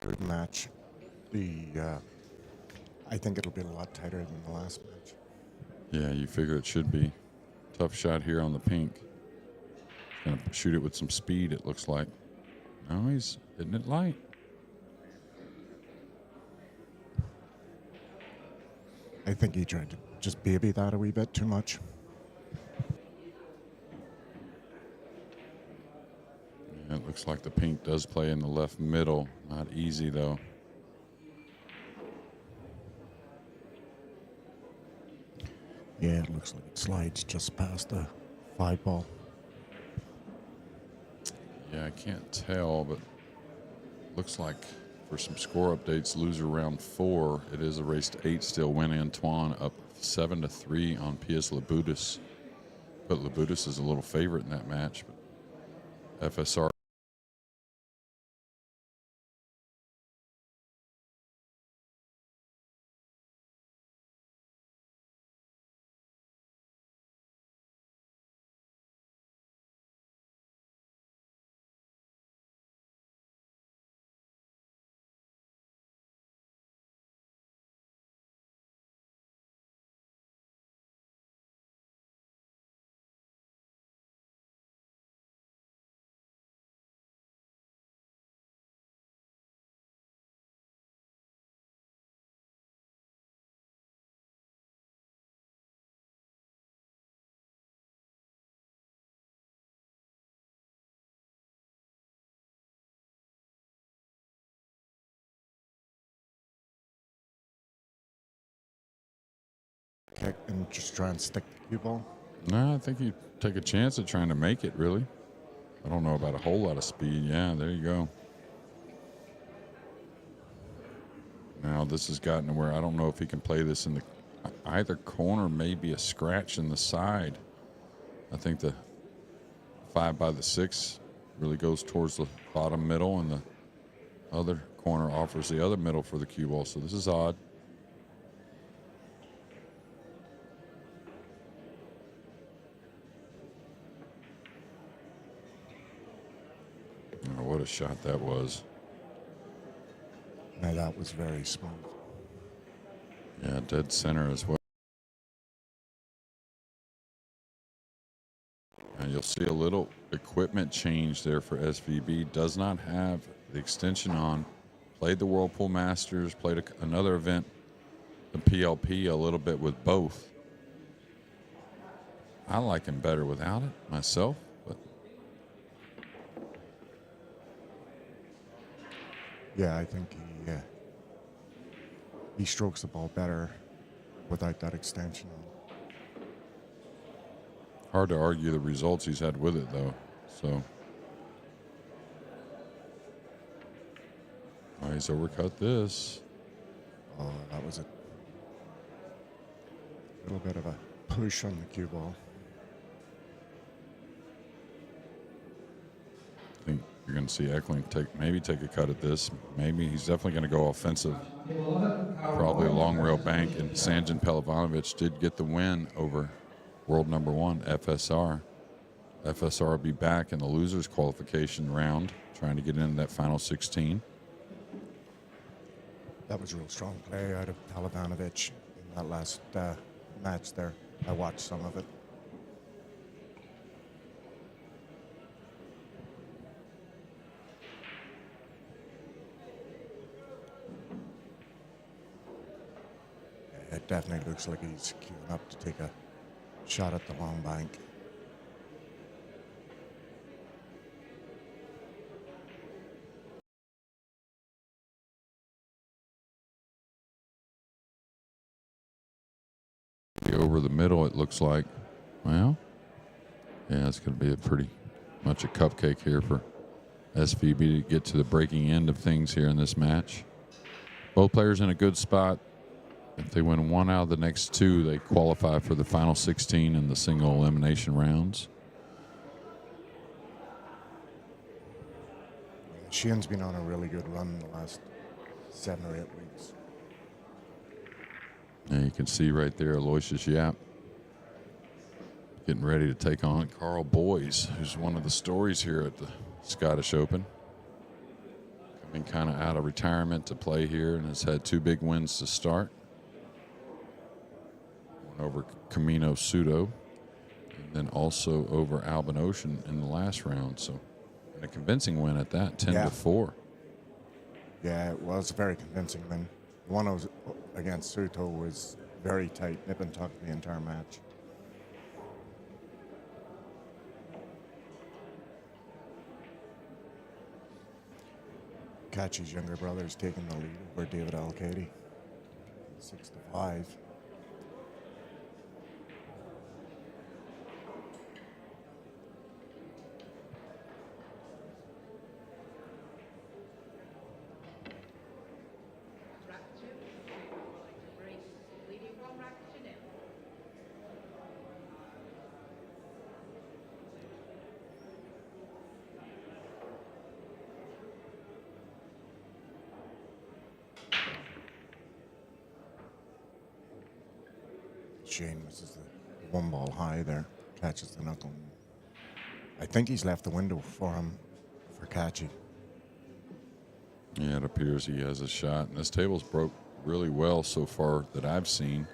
good match. I think it'll be a lot tighter than the last match. Yeah, you figure it should be. Tough shot here on the pink. Gonna shoot it with some speed, it looks like. No, he's hitting it light. I think he tried to just baby that a wee bit too much. Yeah, it looks like the pink does play in the left middle. Not easy, though. Yeah, it looks like it slides just past the 5-ball. Yeah, I can't tell, but looks like for some score updates, loser round 4. It is a race to 8 still. Win Antoine up 7-3 on P.S. Labutis. But Labutis is a little favorite in that match. But FSR. Kick and just try and stick the cue ball. No, I think you take a chance at trying to make it, really. I don't know about a whole lot of speed. Yeah, there you go. Now this has gotten to where I don't know if he can play this in the either corner, maybe a scratch in the side. I think the 5x6 really goes towards the bottom middle, and the other corner offers the other middle for the cue ball. So this is odd. Oh, what a shot that was. Now that was very smooth. Yeah, dead center as well. And you'll see a little equipment change there for SVB. Does not have the extension on. Played the Whirlpool Masters, played another event, the PLP, a little bit with both. I like him better without it myself, but Yeah, I think he strokes the ball better without that extension on. hard to argue the results he's had with it, though. So, oh, he's overcut this. Oh, that was a little bit of a push on the cue ball. I think you're going to see Eckling maybe take a cut at this. Maybe he's definitely going to go offensive. Probably a long rail bank. And Sanjan Pelivanovic did get the win over world number 1, FSR. FSR will be back in the losers qualification round, trying to get into that final 16. That was a real strong play out of Pelivanovic in that last match there. I watched some of it. It definitely looks like he's queuing up to take a shot at the long bank. Over the middle, it looks like. Well, yeah, it's going to be a pretty much a cupcake here for SVB to get to the breaking end of things here in this match. Both players in a good spot. If they win one out of the next 2, they qualify for the final 16 in the single elimination rounds. Sheehan's been on a really good run in the last 7 or 8 weeks. And you can see right there Aloysius Yap getting ready to take on Carl Boys, who's one of the stories here at the Scottish Open. been kind of out of retirement to play here and has had 2 big wins to start. One over Camino Sudo, and then also over Albin Ocean in the last round. So, and a convincing win at that, 10-4. Yeah, it was a very convincing win. The one I was against Suto was very tight, nip and tuck the entire match. Kachi's younger brother is taking the lead over David Al-Kaidi, 6-5. Shane misses the 1 ball high there, catches the knuckle. I think he's left the window for him, for Kachi. Yeah, it appears he has a shot. And this table's broke really well so far that I've seen,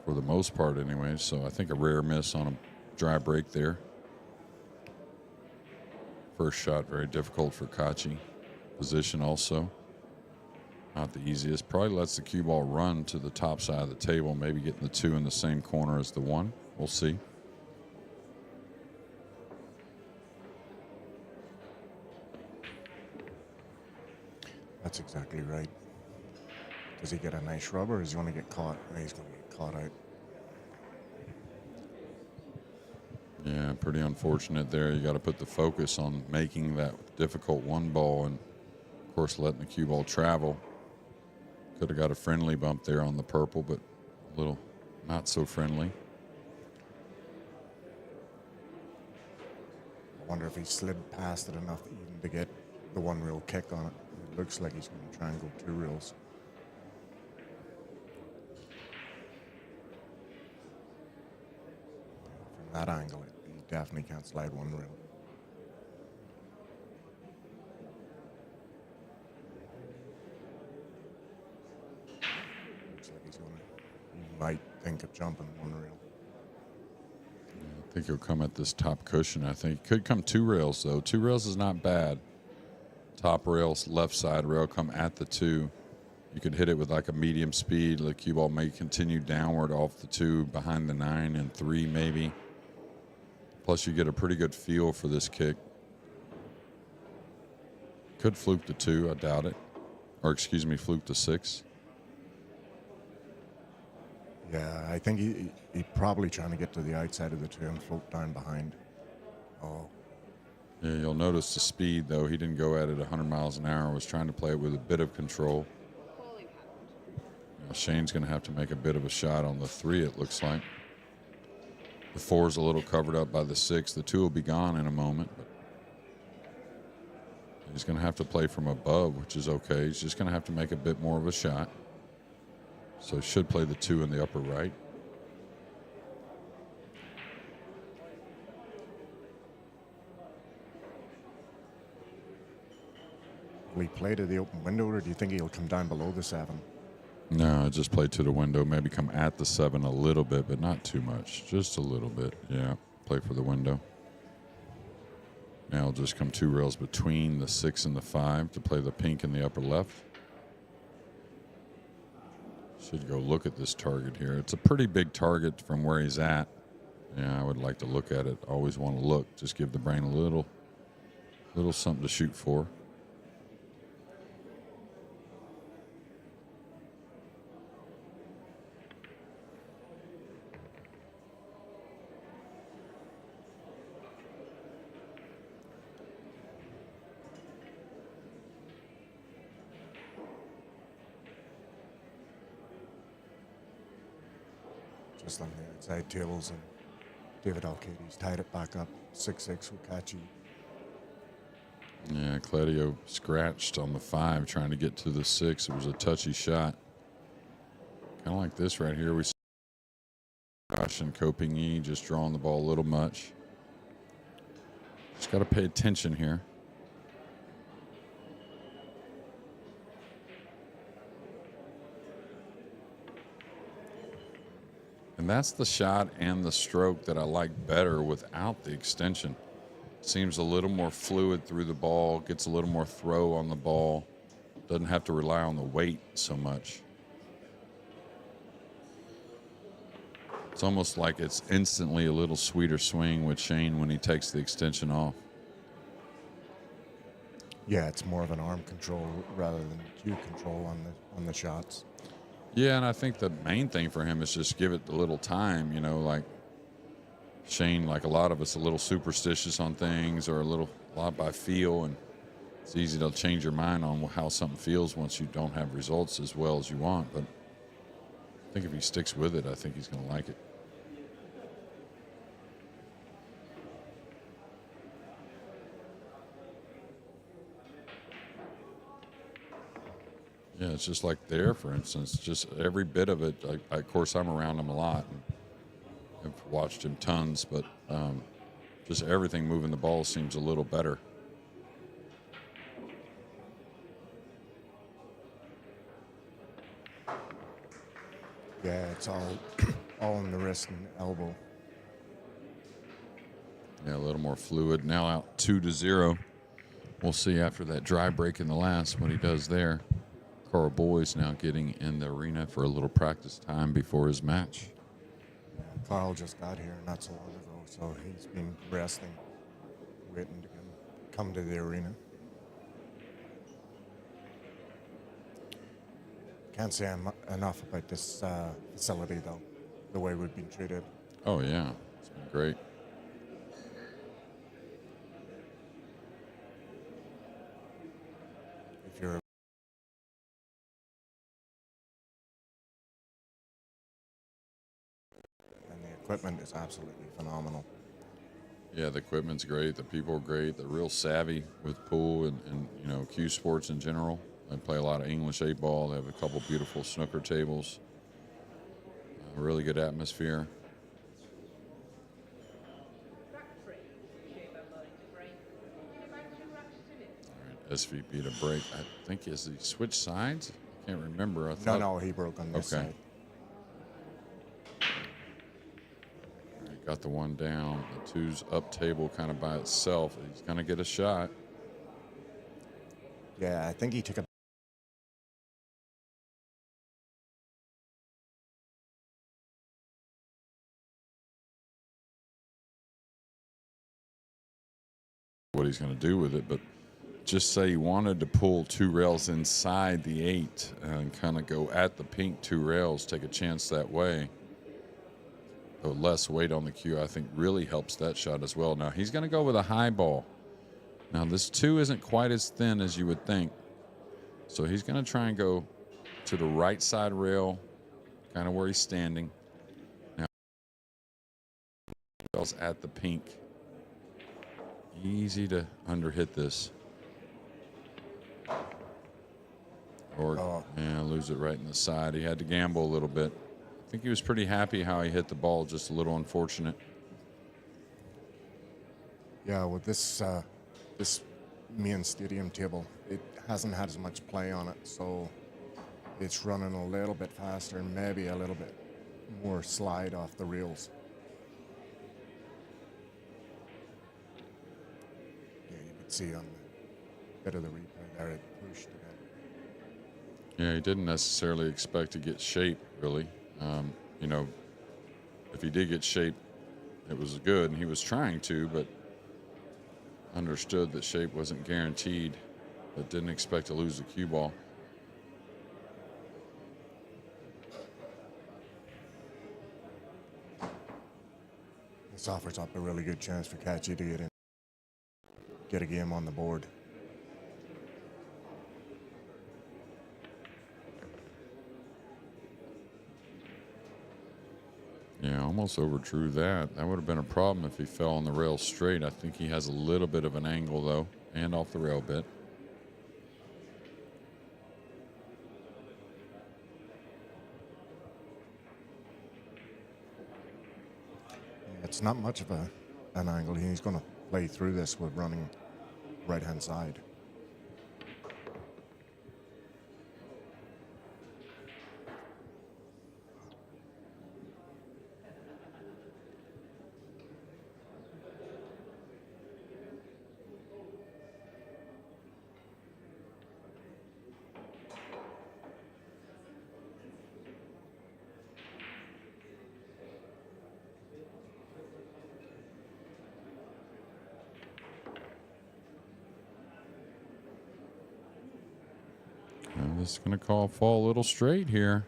for the most part anyway. So I think a rare miss on a dry break there. First shot, very difficult for Kachi. Position also not the easiest. Probably lets the cue ball run to the top side of the table, maybe getting the 2 in the same corner as the 1. We'll see. That's exactly right. Does he get a nice rub, or is he going to get caught? He's going to get caught out. Yeah, pretty unfortunate there. You got to put the focus on making that difficult 1 ball and, of course, letting the cue ball travel. Could have got a friendly bump there on the purple, but a little not so friendly. I wonder if he slid past it enough even to get the 1 reel kick on it. It looks like he's going to try and go 2 reels. From that angle, he definitely can't slide 1 reel. Looks like he might think of jumping 1 reel. I think he'll come at this top cushion. I think could come 2 rails, though. 2 rails is not bad. Top rail, left side rail, come at the 2. You could hit it with like a medium speed. The cue ball may continue downward off the 2, behind the 9 and 3 maybe. Plus you get a pretty good feel for this kick. Could fluke the 2, I doubt it. Or excuse me, fluke the 6. Yeah, I think he probably trying to get to the outside of the 2 and float down behind. Oh. Yeah, you'll notice the speed, though. He didn't go at it 100 miles an hour. Was trying to play it with a bit of control. Shane's going to have to make a bit of a shot on the 3, it looks like. The 4's a little covered up by the 6. The 2 will be gone in a moment. But he's going to have to play from above, which is okay. He's just going to have to make a bit more of a shot. So he should play the 2 in the upper right. Will he play to the open window, or do you think he'll come down below the 7? No, just play to the window. Maybe come at the 7 a little bit, but not too much. Just a little bit. Yeah, play for the window. Now I'll just come 2 rails between the 6 and the 5 to play the pink in the upper left. Should go look at this target here. It's a pretty big target from where he's at. Yeah, I would like to look at it. Always want to look. Just give the brain a little something to shoot for. Just on the outside tables, and David Al-Kaid's tied it back up 6-6 with Kachi. Yeah, Claudio scratched on the 5 trying to get to the 6. It was a touchy shot. Kind of like this right here. We see Josh and Coping just drawing the ball a little much. Just got to pay attention here. And that's the shot and the stroke that I like better without the extension. Seems a little more fluid through the ball, gets a little more throw on the ball, doesn't have to rely on the weight so much. It's almost like it's instantly a little sweeter swing with Shane when he takes the extension off. Yeah, it's more of an arm control rather than cue control on the shots. Yeah, and I think the main thing for him is just give it a little time, you know, like Shane, like a lot of us, a little superstitious on things or a lot by feel, and it's easy to change your mind on how something feels once you don't have results as well as you want. But I think if he sticks with it, I think he's going to like it. Yeah, it's just like there, for instance, just every bit of it. Of course, I'm around him a lot and I've watched him tons, but just everything moving the ball seems a little better. Yeah, it's all in the wrist and elbow. Yeah, a little more fluid. Now out 2-0. We'll see after that dry break in the last what he does there. Carl Boy's now getting in the arena for a little practice time before his match. Yeah, Carl just got here not so long ago, so he's been resting, waiting to come to the arena. Can't say enough about this facility, though, the way we've been treated. Oh, yeah. It's been great. If you're and the equipment is absolutely phenomenal. Yeah, the equipment's great. The people are great. They're real savvy with pool and you know, cue sports in general. They play a lot of English 8-ball. They have a couple beautiful snooker tables. A really good atmosphere. All right, SVP to break. I think is he switched sides? I can't remember. I thought, No, he broke on this side. All right, got the one down. The two's up table kind of by itself. He's going to get a shot. Yeah, I think he took a what he's going to do with it, but just say he wanted to pull 2 rails inside the 8 and kind of go at the pink 2 rails, take a chance that way. The less weight on the cue, I think, really helps that shot as well. Now he's going to go with a high ball. Now this 2 isn't quite as thin as you would think, so he's going to try and go to the right side rail, kind of where he's standing. Now rails at the pink. Easy to underhit this. Or lose it right in the side. He had to gamble a little bit. I think he was pretty happy how he hit the ball, just a little unfortunate. Yeah, with this main stadium table, it hasn't had as much play on it, so it's running a little bit faster and maybe a little bit more slide off the rails. Yeah, you could see on the bit of the replay there, it pushed again. Yeah, he didn't necessarily expect to get shape, really. You know, if he did get shape, it was good, and he was trying to, but understood that shape wasn't guaranteed, but didn't expect to lose the cue ball. This offers up a really good chance for Catchy to get a game on the board. Yeah, almost overdrew that. That would have been a problem if he fell on the rail straight. I think he has a little bit of an angle, though, and off the rail bit. It's not much of an angle. He's going to play through this with running right-hand side. this is going to fall a little straight here.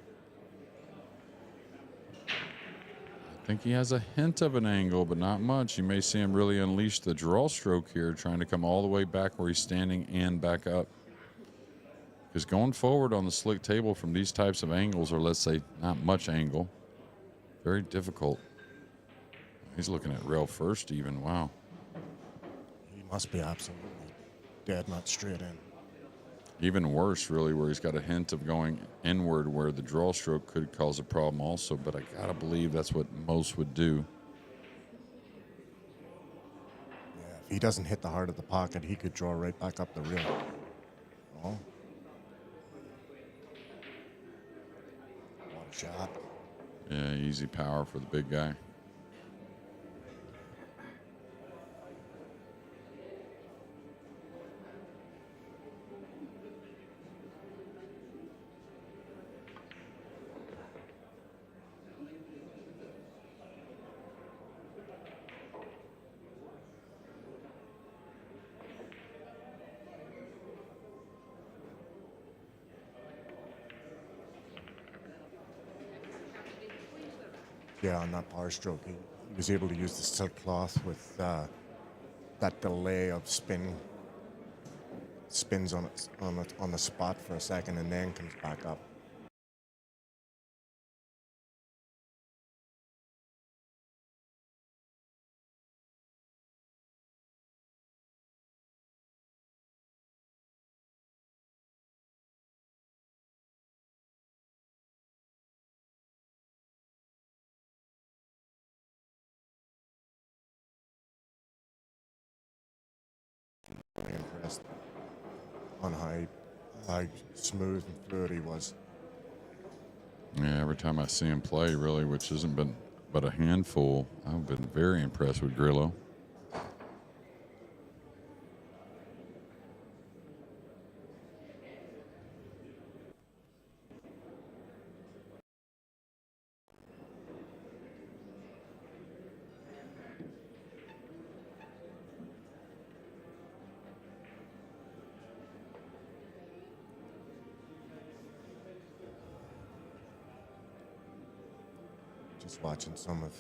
I think he has a hint of an angle, but not much. You may see him really unleash the draw stroke here, trying to come all the way back where he's standing and back up. Because going forward on the slick table from these types of angles, or let's say not much angle, very difficult. He's looking at rail first even. Wow. He must be absolutely dead nut straight in. Even worse, really, where he's got a hint of going inward where the draw stroke could cause a problem also, but I got to believe that's what most would do. Yeah, if he doesn't hit the heart of the pocket, he could draw right back up the rail. Oh. What a shot. Yeah, easy power for the big guy. Yeah, on that power stroke, he was able to use the silk cloth with that delay of spins on the spot for a second and then comes back up. Very impressed on how smooth and fluid he was. Yeah, every time I see him play, really, which hasn't been but a handful, I've been very impressed with Grillo. Just watching some of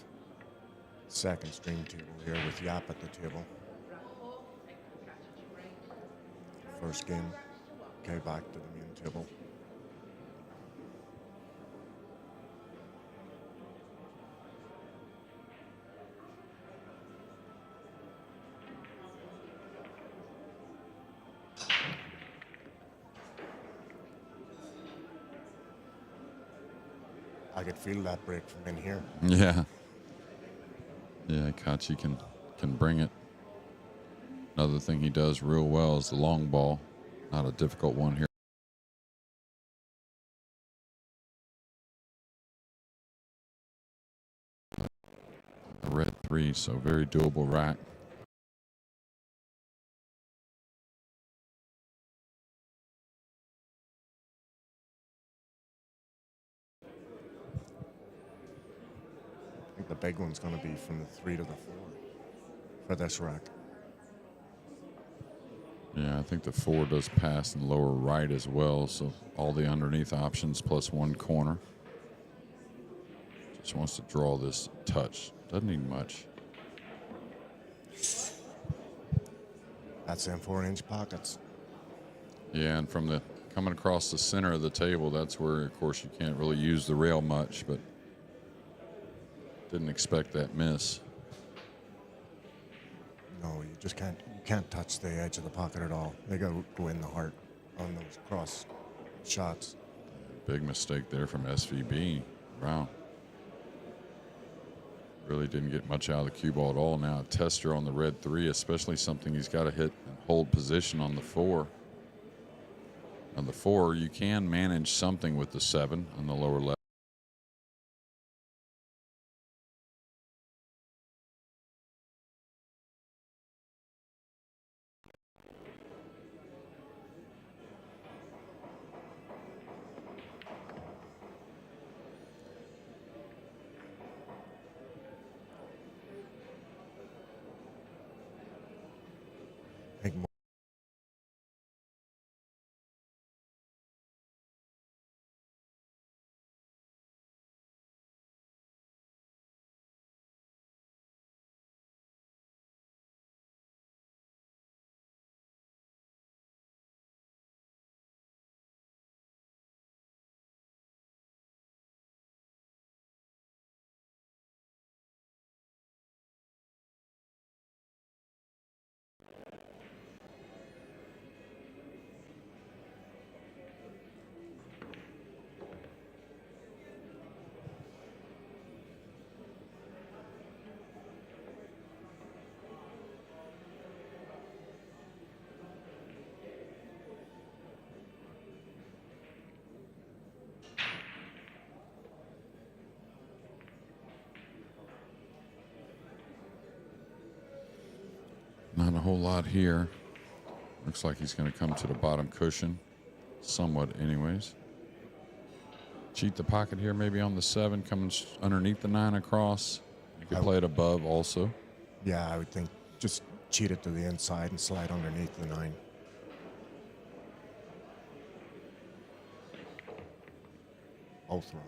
second string table here with Yap at the table. First game, okay, back to the main table. I could feel that break from in here. Yeah. Yeah, Kachi can bring it. Another thing he does real well is the long ball. Not a difficult one here. The red 3, so very doable rack. I think the big one's going to be from the 3 to the 4 for this rack. Yeah, I think the 4 does pass in lower right as well, so all the underneath options plus one corner. Just wants to draw this touch. Doesn't need much. That's in 4-inch pockets. Yeah, and from the coming across the center of the table, that's where, of course, you can't really use the rail much, but didn't expect that miss. No, you just can't touch the edge of the pocket at all. They got to go in the heart on those cross shots. Big mistake there from SVB. Wow. Really didn't get much out of the cue ball at all. Now a tester on the red 3, especially something he's got to hit and hold position on the 4. On the 4, you can manage something with the 7 on the lower left. whole lot here. Looks like he's going to come to the bottom cushion, somewhat anyways. Cheat the pocket here, maybe on the 7, coming underneath the 9 across. You could play it above also. Yeah, I would think just cheat it to the inside and slide underneath the 9. Both wrong.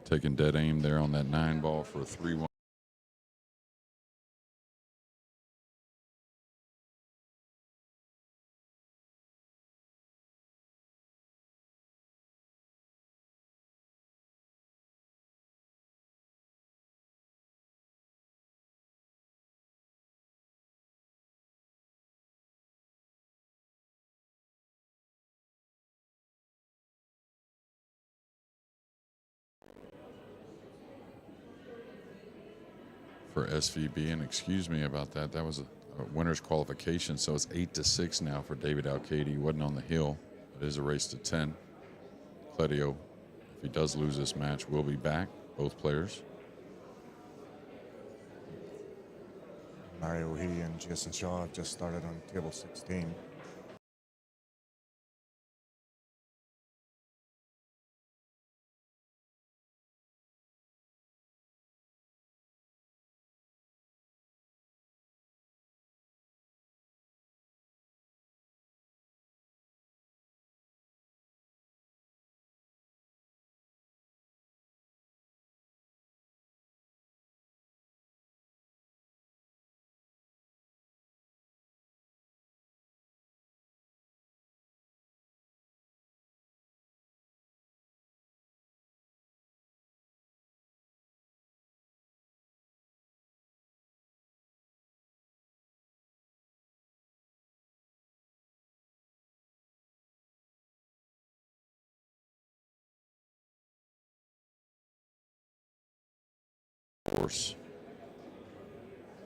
Taking dead aim there on that 9 ball for a 3-1. For SVB, and excuse me about that. That was a winner's qualification, so it's 8-6 now for David Alcady. He wasn't on the hill. It is a race to 10. Cledio, if he does lose this match, will be back, both players. Mario He and Jason Shaw have just started on table 16. Course.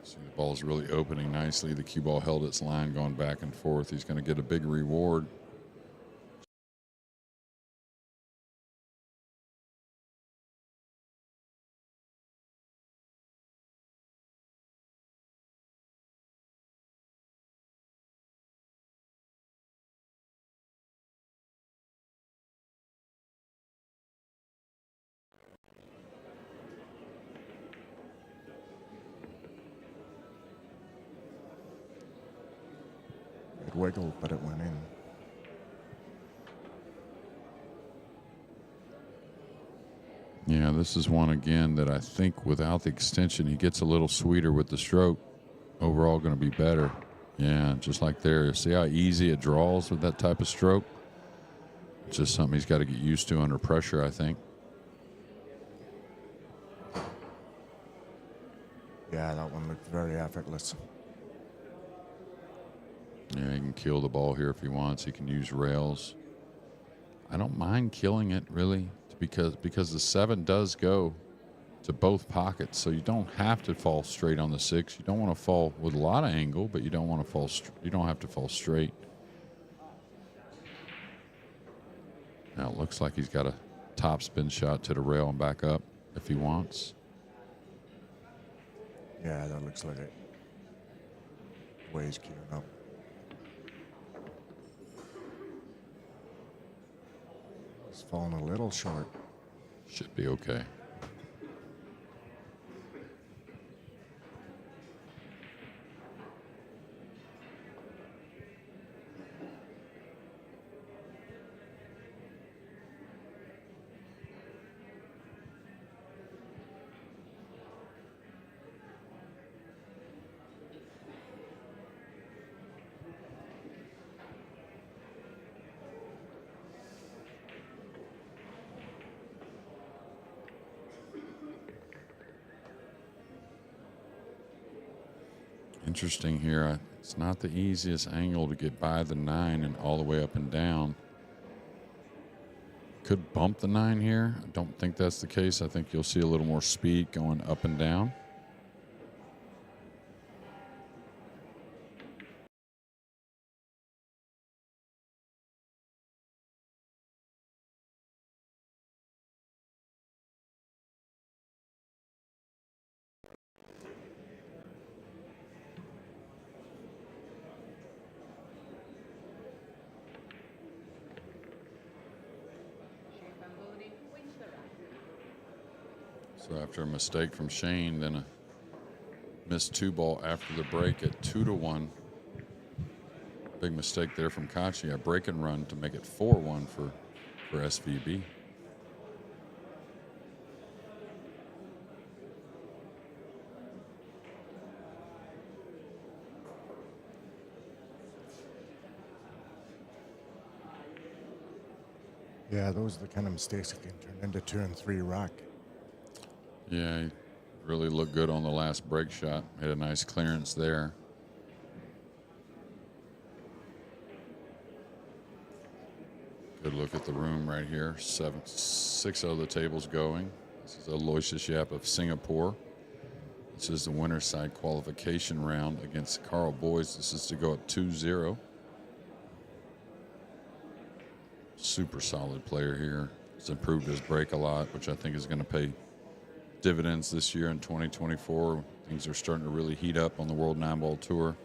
See, the ball's really opening nicely. The cue ball held its line going back and forth. He's going to get a big reward. It wiggled, but it went in. Yeah, this is one again that I think without the extension, he gets a little sweeter with the stroke. Overall going to be better. Yeah, just like there. See how easy it draws with that type of stroke? It's just something he's got to get used to under pressure, I think. Yeah, that one looked very effortless. Yeah, he can kill the ball here if he wants. He can use rails. I don't mind killing it, really, because the 7 does go to both pockets, so you don't have to fall straight on the 6. You don't want to fall with a lot of angle, but you don't want to fall. You don't have to fall straight. Now it looks like he's got a top spin shot to the rail and back up if he wants. Yeah, that looks like it. The way he's queuing up. He's falling a little short. Should be okay. Interesting here. It's not the easiest angle to get by the 9 and all the way up and down. Could bump the 9 here. I don't think that's the case. I think you'll see a little more speed going up and down. So after a mistake from Shane, then a missed 2-ball after the break at 2-1. Big mistake there from Kachi. A break and run to make it 4-1 for SVB. Yeah, those are the kind of mistakes that can turn into 2 and 3 rack. Yeah, he really looked good on the last break shot. Made a nice clearance there. Good look at the room right here. 6 of the tables going. This is Aloysius Yap of Singapore. This is the winner's side qualification round against Carl Boyes. This is to go up 2-0. Super solid player here. He's improved his break a lot, which I think is going to pay dividends this year in 2024. Things are starting to really heat up on the World Nineball Tour.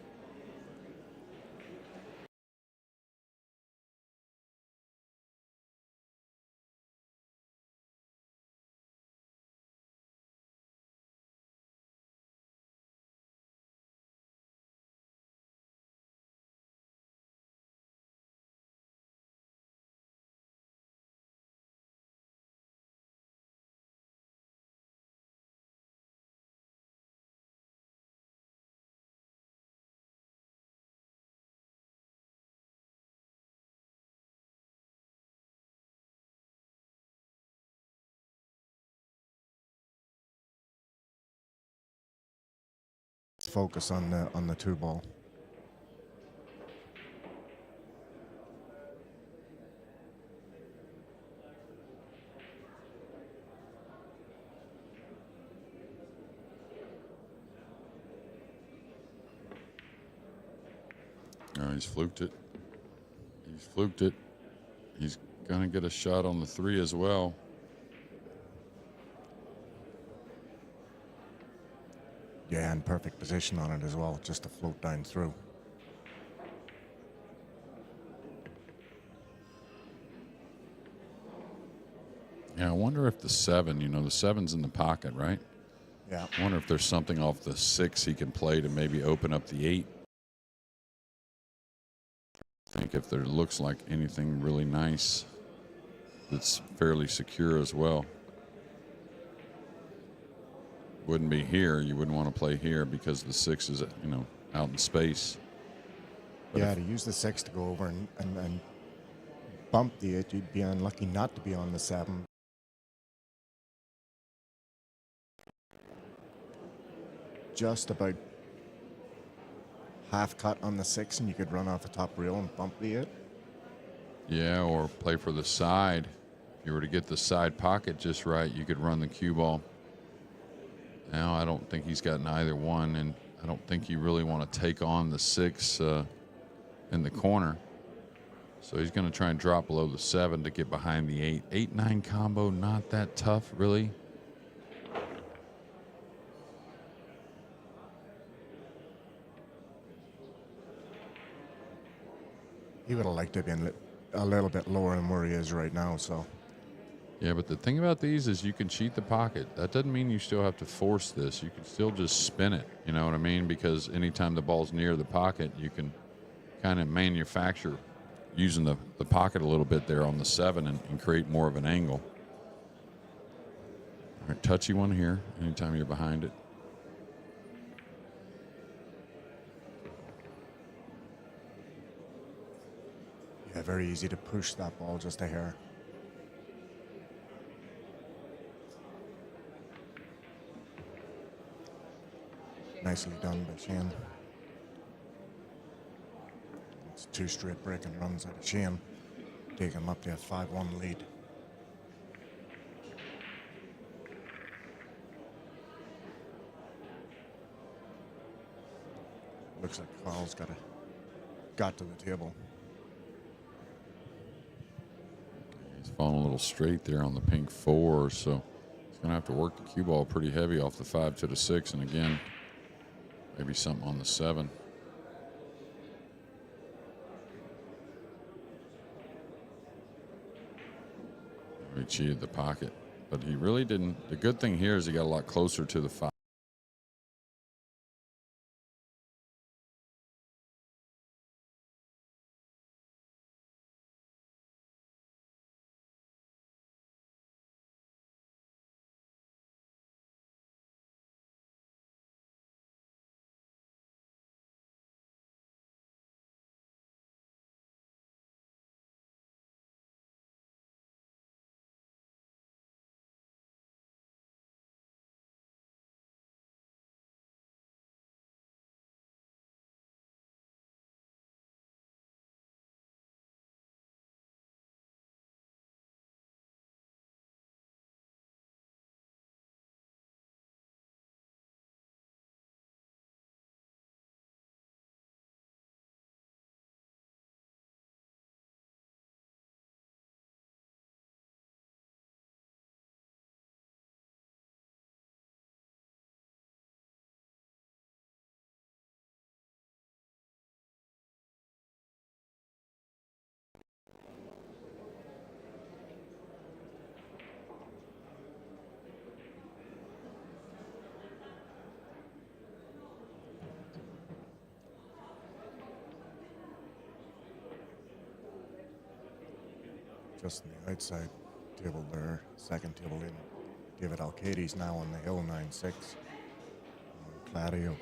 Let's focus on the 2-ball. Oh, he's fluked it. He's fluked it. He's going to get a shot on the 3 as well. Yeah, and perfect position on it as well, just to float down through. Yeah, I wonder if the 7, the 7's in the pocket, right? Yeah. I wonder if there's something off the 6 he can play to maybe open up the 8. I think if there looks like anything really nice that's fairly secure as well. Wouldn't be here. You wouldn't want to play here because the 6 is, out in space. But yeah, to use the 6 to go over and bump the 8, you'd be unlucky not to be on the 7. Just about half cut on the 6, and you could run off the top rail and bump the 8. Yeah, or play for the side. If you were to get the side pocket just right, you could run the cue ball. Now, I don't think he's gotten either one, and I don't think you really want to take on the 6 in the corner. So he's going to try and drop below the 7 to get behind the 8. 8-9 combo, not that tough, really. He would have liked to have been a little bit lower than where he is right now, so. Yeah, but the thing about these is you can cheat the pocket. That doesn't mean you still have to force this. You can still just spin it, you know what I mean? Because anytime the ball's near the pocket, you can kind of manufacture using the pocket a little bit there on the 7 and create more of an angle. All right, touchy one here anytime you're behind it. Yeah, very easy to push that ball just a hair. Nicely done by Shane. 2 straight breaking runs out of Shane, take him up to a 5-1 lead. Looks like Carl's got to the table. He's falling a little straight there on the pink 4, so he's going to have to work the cue ball pretty heavy off the 5 to the 6, and again, maybe something on the 7. He cheated the pocket, but he really didn't. The good thing here is he got a lot closer to the 5. Just on the outside table there, second table in. David Alcades now on the hill, 9-6. Claudio.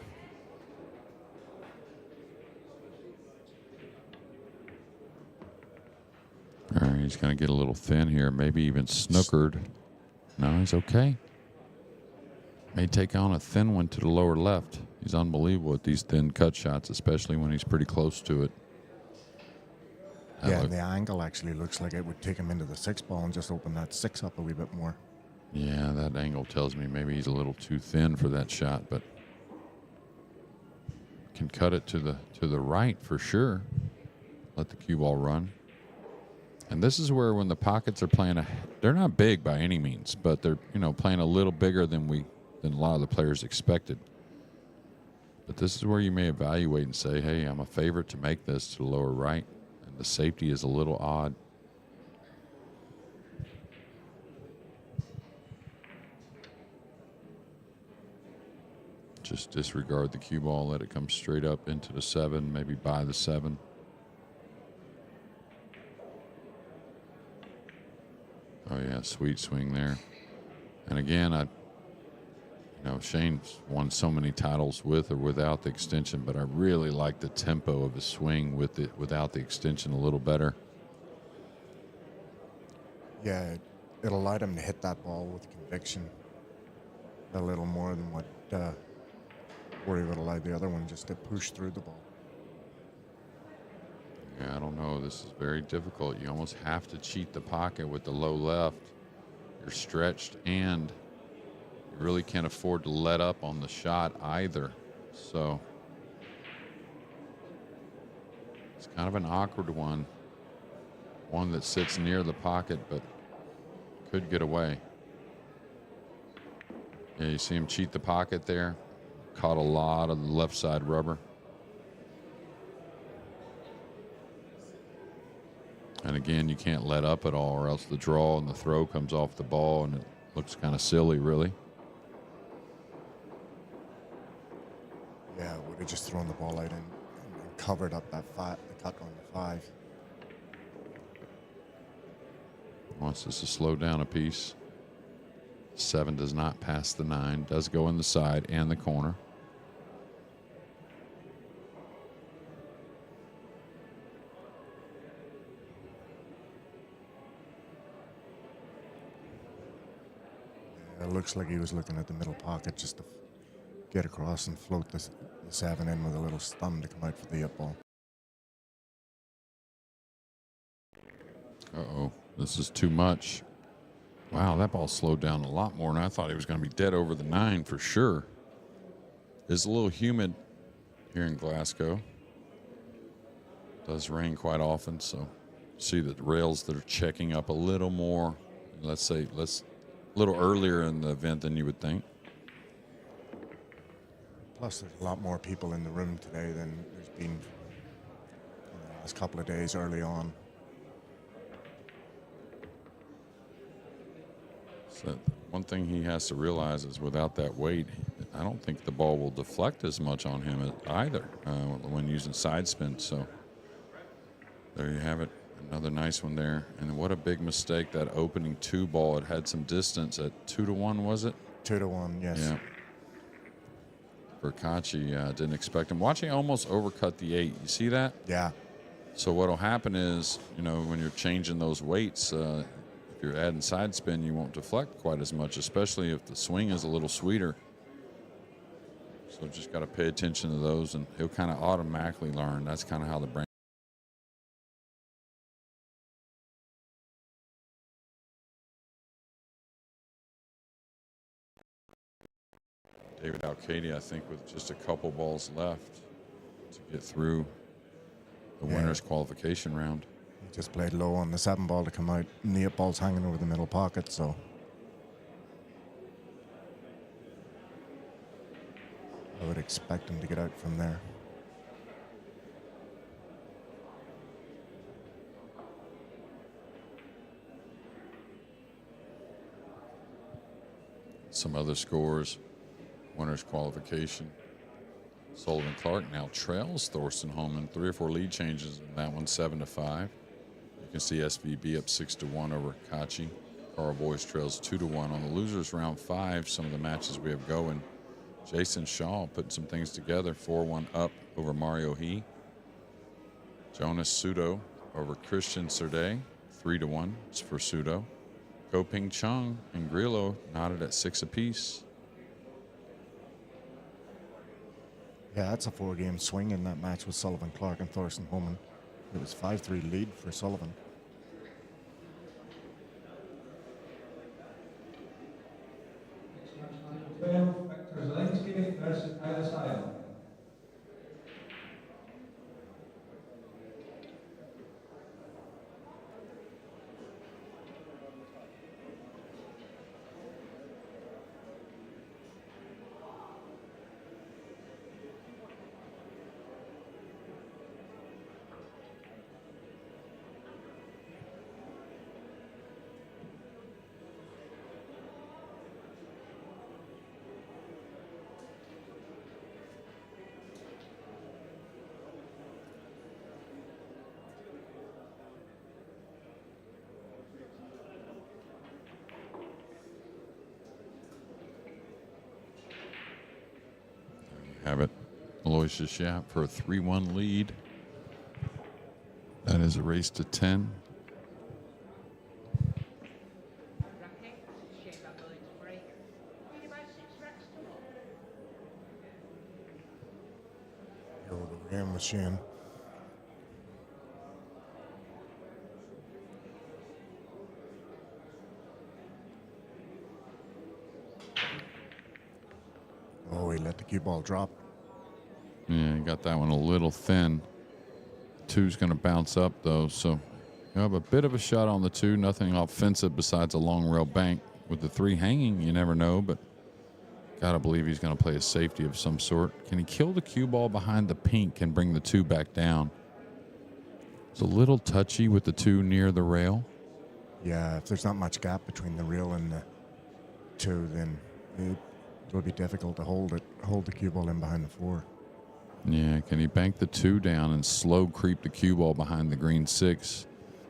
All right, he's going to get a little thin here, maybe even snookered. No, he's okay. May take on a thin one to the lower left. He's unbelievable with these thin cut shots, especially when he's pretty close to it. Yeah, and the angle actually looks like it would take him into the 6 ball and just open that 6 up a wee bit more. Yeah, that angle tells me maybe he's a little too thin for that shot, but can cut it to the right for sure. Let the cue ball run. And this is where when the pockets are playing, they're not big by any means, but they're playing a little bigger than a lot of the players expected. But this is where you may evaluate and say, hey, I'm a favorite to make this to the lower right. The safety is a little odd. Just disregard the cue ball, let it come straight up into the 7, maybe by the 7. Oh yeah, sweet swing there. And again, Shane's won so many titles with or without the extension, but I really like the tempo of his swing without the extension a little better. Yeah, it allowed him to hit that ball with conviction a little more than where he would allow the other one just to push through the ball. Yeah, I don't know. This is very difficult. You almost have to cheat the pocket with the low left. You're stretched, and you really can't afford to let up on the shot either. So it's kind of an awkward one. One that sits near the pocket but could get away. Yeah, you see him cheat the pocket there. Caught a lot of the left side rubber. And again, you can't let up at all, or else the draw and the throw comes off the ball, and it looks kind of silly, really. Yeah, would have just thrown the ball out and covered up that the cut on the 5. Wants us to slow down a piece. 7 does not pass the 9. Does go in the side and the corner. Yeah, it looks like he was looking at the middle pocket just to get across and float the 7 in with a little stun to come out for the up ball. Uh-oh, this is too much. Wow, that ball slowed down a lot more than I thought. He was going to be dead over the 9 for sure. It's a little humid here in Glasgow. It does rain quite often, so see the rails that are checking up a little more. Let's say a little earlier in the event than you would think. Plus, there's a lot more people in the room today than there's been in the last couple of days early on. So one thing he has to realize is without that weight, I don't think the ball will deflect as much on him either when using side spin. So there you have it. Another nice one there. And what a big mistake, that opening 2 ball. It had some distance at 2-1, was it? 2-1, yes. Yeah. Verkachi didn't expect him. Watching almost overcut the 8. You see that? Yeah. So what'll happen is, when you're changing those weights, if you're adding side spin, you won't deflect quite as much, especially if the swing is a little sweeter. So just got to pay attention to those, and he'll kind of automatically learn. That's kind of how the brain. David Alcady, I think, with just a couple balls left to get through the winner's qualification round. He just played low on the 7 ball to come out, and the 8 ball's hanging over the middle pocket, so I would expect him to get out from there. Some other scores. Winner's qualification. Sullivan Clark now trails Thorsten Holman. 3 or 4 lead changes in that one, 7-5. You can see SVB up 6-1 over Kachi. Carl Boyce trails 2-1 on the losers round 5. Some of the matches we have going. Jason Shaw putting some things together. 4-1 up over Mario He. Jonas Sudo over Christian Serde. 3-1 for Sudo. Ko Ping Chung and Grillo knotted at 6 apiece. Yeah, that's a 4-game swing in that match with Sullivan Clark and Thorsten Holman. It was 5-3 lead for Sullivan. Victor Zelinsky versus Tyler Sile. Have it. Aloysius Schaap for a 3-1 lead. That is a race to 10. Go the game with Shane. Oh, he let the cue ball drop. Yeah, you got that one a little thin. 2's going to bounce up, though, so you have a bit of a shot on the 2. Nothing offensive besides a long rail bank. With the 3 hanging, you never know, but got to believe he's going to play a safety of some sort. Can he kill the cue ball behind the pink and bring the 2 back down? It's a little touchy with the 2 near the rail. Yeah, if there's not much gap between the rail and the 2, then it will be difficult to hold the cue ball in behind the 4. Yeah, can he bank the 2 down and slow creep the cue ball behind the green 6?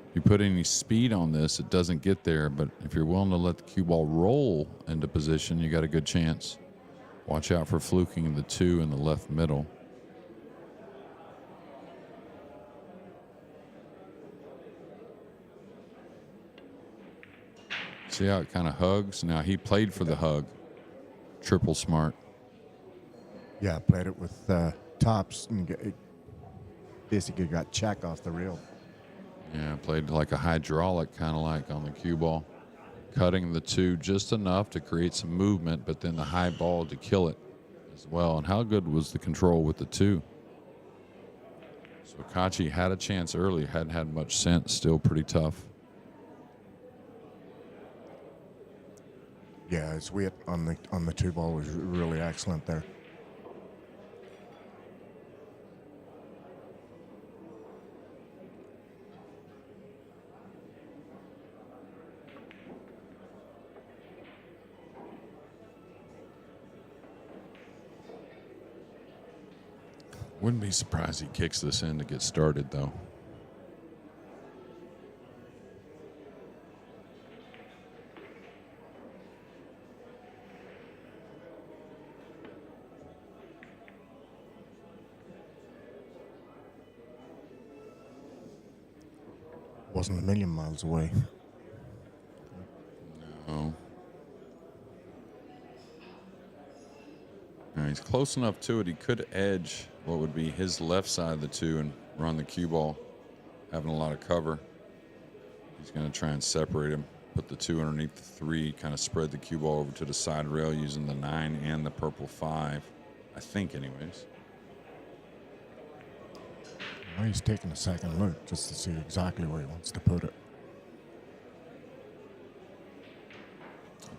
If you put any speed on this, it doesn't get there, but if you're willing to let the cue ball roll into position, you got a good chance. Watch out for fluking the 2 in the left middle. See how it kind of hugs? Now, he played for the hug. Triple smart. Yeah, played it with tops and basically got check off the rail. Yeah, played like a hydraulic, kind of like on the cue ball, cutting the 2 just enough to create some movement, but then the high ball to kill it as well. And how good was the control with the 2? So Kachi had a chance early, hadn't had much sense, still pretty tough. Yeah, his weight on the 2 ball was really excellent there. Wouldn't be surprised he kicks this in to get started, though. Wasn't a million miles away. No. Now, he's close enough to it. He could edge what would be his left side of the 2 and run the cue ball, having a lot of cover. He's going to try and separate him, put the 2 underneath the 3, kind of spread the cue ball over to the side rail using the 9 and the purple 5, I think anyways. Now he's taking a second look just to see exactly where he wants to put it.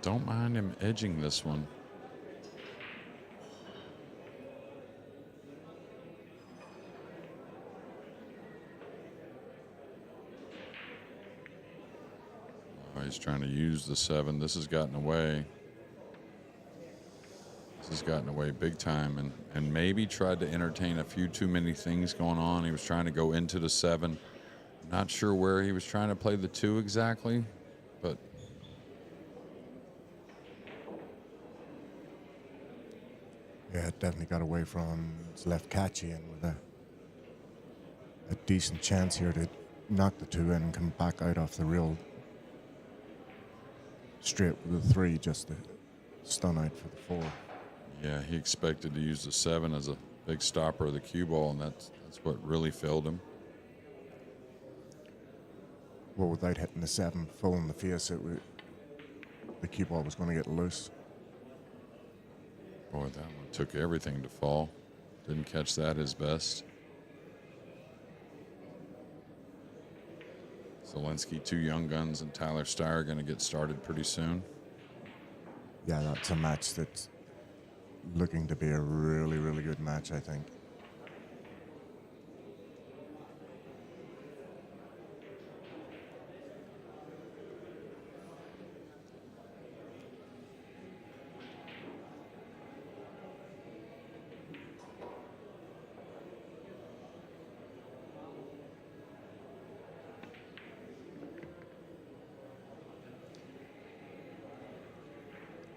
Don't mind him edging this one. He's trying to use the 7. This has gotten away. This has gotten away big time, and maybe tried to entertain a few too many things going on. He was trying to go into the 7. Not sure where he was trying to play the 2 exactly, but Yeah, it definitely got away from his left catchy and with a decent chance here to knock the 2 in and come back out off the rail straight with the 3 just to stun out for the 4. yeah, he expected to use the 7 as a big stopper of the cue ball, and that's what really failed him. Well, without hitting the 7 full in the face, the cue ball was going to get loose. Boy, that one took everything to fall. Didn't catch that his best. Zelensky, 2 young guns, and Tyler Steyer going to get started pretty soon. Yeah, that's a match that's looking to be a really, really good match, I think.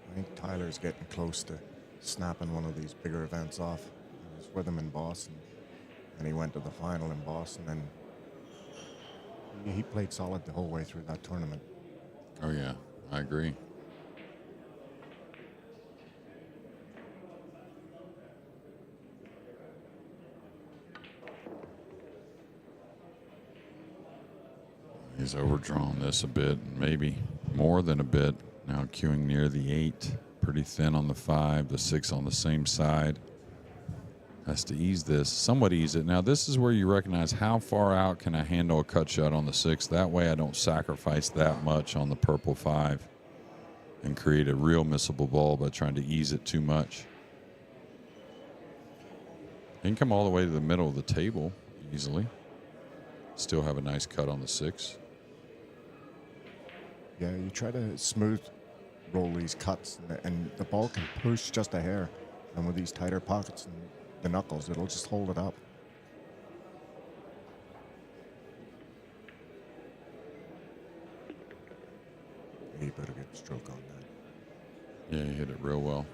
I think Tyler's getting close to snapping one of these bigger events off. I was with him in Boston, and he went to the final in Boston, and he played solid the whole way through that tournament. Oh, yeah, I agree. He's overdrawn this a bit, maybe more than a bit. Now queuing near the 8, pretty thin on the 5, the 6 on the same side. Has to ease this, somewhat ease it. Now this is where you recognize how far out can I handle a cut shot on the 6. That way I don't sacrifice that much on the purple 5 and create a real missable ball by trying to ease it too much. You can come all the way to the middle of the table easily. Still have a nice cut on the 6. Yeah, you try to smooth roll these cuts, and the ball can push just a hair. And with these tighter pockets and the knuckles, it'll just hold it up. He put a good stroke on that. Yeah, he hit it real well.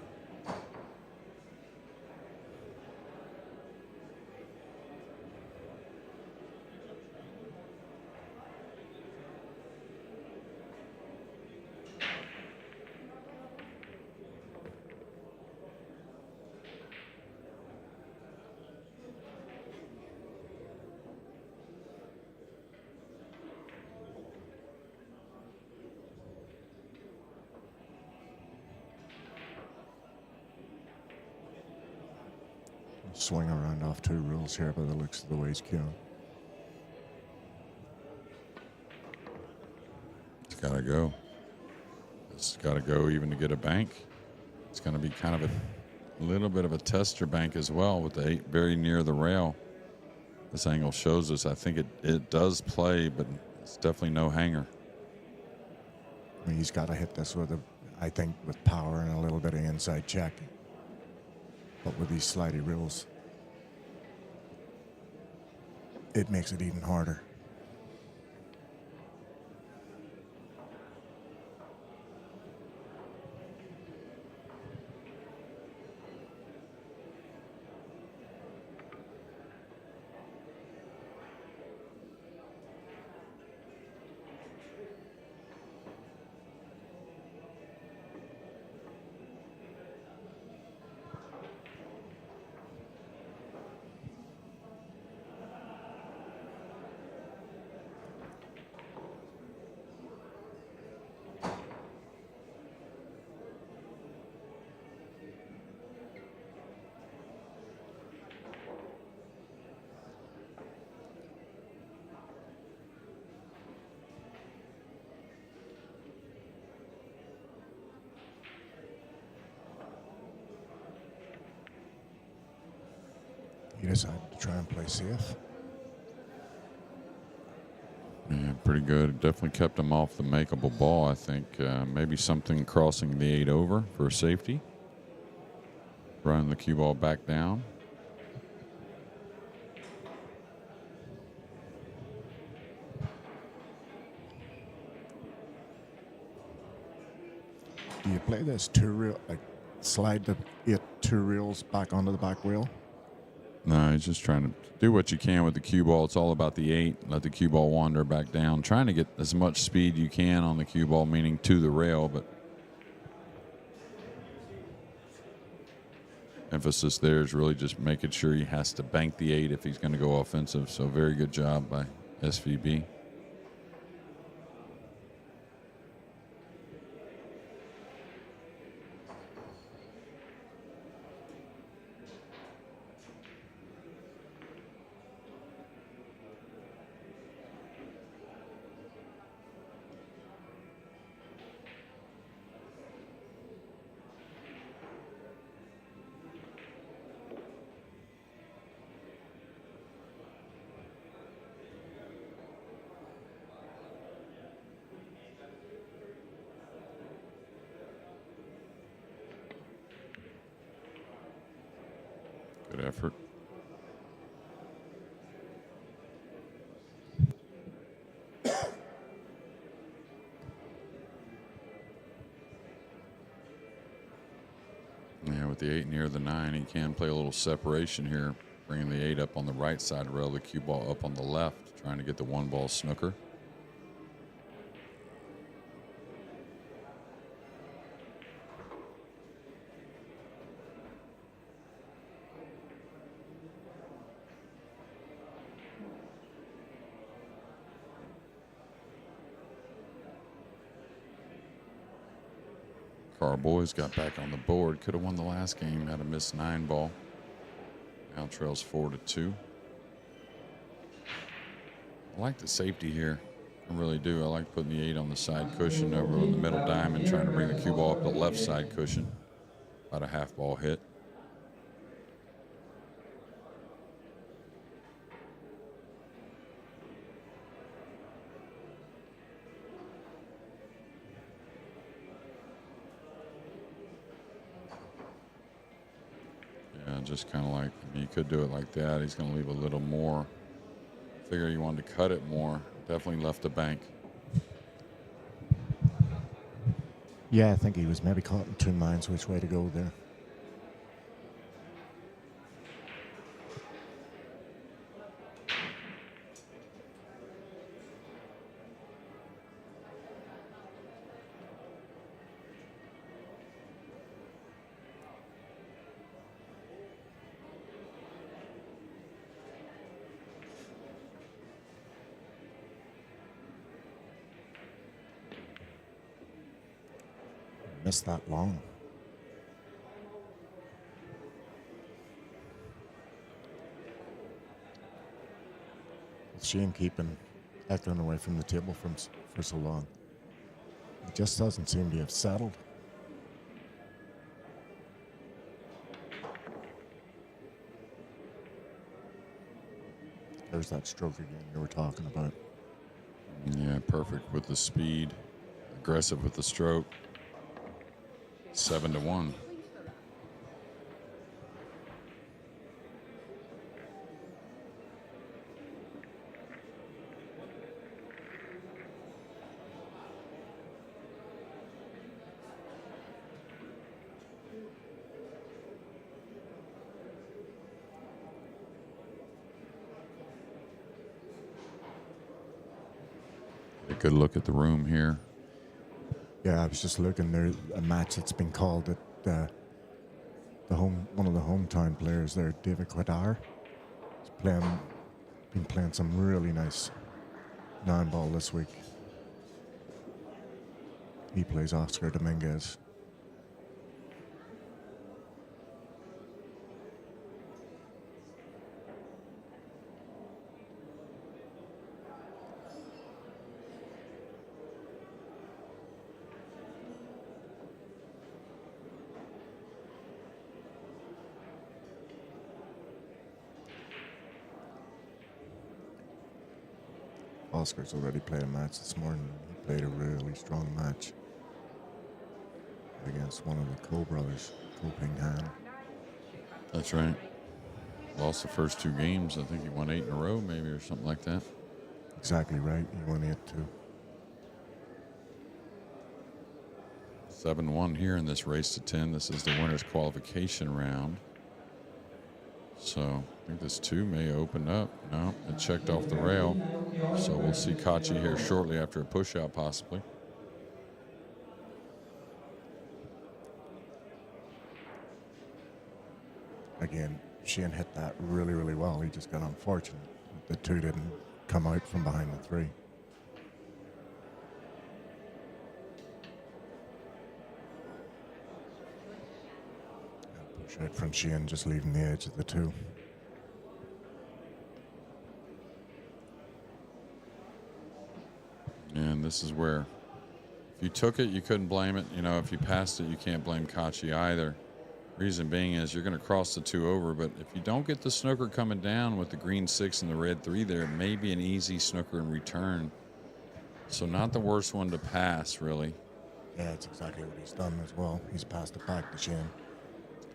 swing around off 2 rules here by the looks of the way he's queuing. It's got to go. It's got to go even to get a bank. It's going to be kind of a little bit of a tester bank as well with the 8 very near the rail. This angle shows us, I think it does play, but it's definitely no hanger. I mean, he's got to hit this with, I think, with power and a little bit of inside check. But with these slidey rules, it makes it even harder. He decided to try and play safe. Yeah, pretty good. Definitely kept him off the makeable ball, I think. Maybe something crossing the 8 over for safety. Run the cue ball back down. Do you play this 2 reel, like slide the 2 reels back onto the back wheel? No, he's just trying to do what you can with the cue ball. It's all about the 8. Let the cue ball wander back down. Trying to get as much speed you can on the cue ball, meaning to the rail, but emphasis there is really just making sure he has to bank the 8 if he's going to go offensive. So very good job by SVB. Good effort. Yeah, with the 8 near the 9, he can play a little separation here, bringing the 8 up on the right side rail, the cue ball up on the left, trying to get the 1-ball snooker. Boys got back on the board. Could have won the last game. Had a missed 9-ball. Now trails 4-2. I like the safety here. I really do. I like putting the 8 on the side cushion over on the middle diamond, trying to bring the cue ball up the left side cushion. About a half-ball hit. Just kind of like, I mean, you could do it like that. He's going to leave a little more. Figure he wanted to cut it more. Definitely left the bank. Yeah, I think he was maybe caught in 2 minds which way to go there. Missed that long. Shane keeping Eklund away from the table for so long? He just doesn't seem to have settled. There's that stroke again you were talking about. Yeah, perfect with the speed, aggressive with the stroke. 7-1. A good look at the room here. Yeah, I was just looking. There's a match that's been called at one of the hometown players there, David Quadar. He's been playing some really nice Nineball this week. He plays Oscar Dominguez. Oscar's already played a match this morning. He played a really strong match against one of the Ko brothers, Ko Ping Han. That's right. Lost the first 2 games. I think he won 8 in a row, maybe, or something like that. Exactly right. He won 8-2. 7-1 here in this race to 10. This is the winner's qualification round. So I think this 2 may open up. No, it checked off the rail. So we'll see Kachi here shortly after a push out, possibly. Again, Shane hit that really, really well. He just got unfortunate. The 2 didn't come out from behind the 3. Push out from Shane, just leaving the edge of the 2. And this is where, if you took it, you couldn't blame it. You know, if you passed it, you can't blame Kachi either. Reason being is you're going to cross the 2 over, but if you don't get the snooker coming down with the green 6 and the red 3 there, it may be an easy snooker in return. So not the worst one to pass, really. Yeah, that's exactly what he's done as well. He's passed it back to Shane.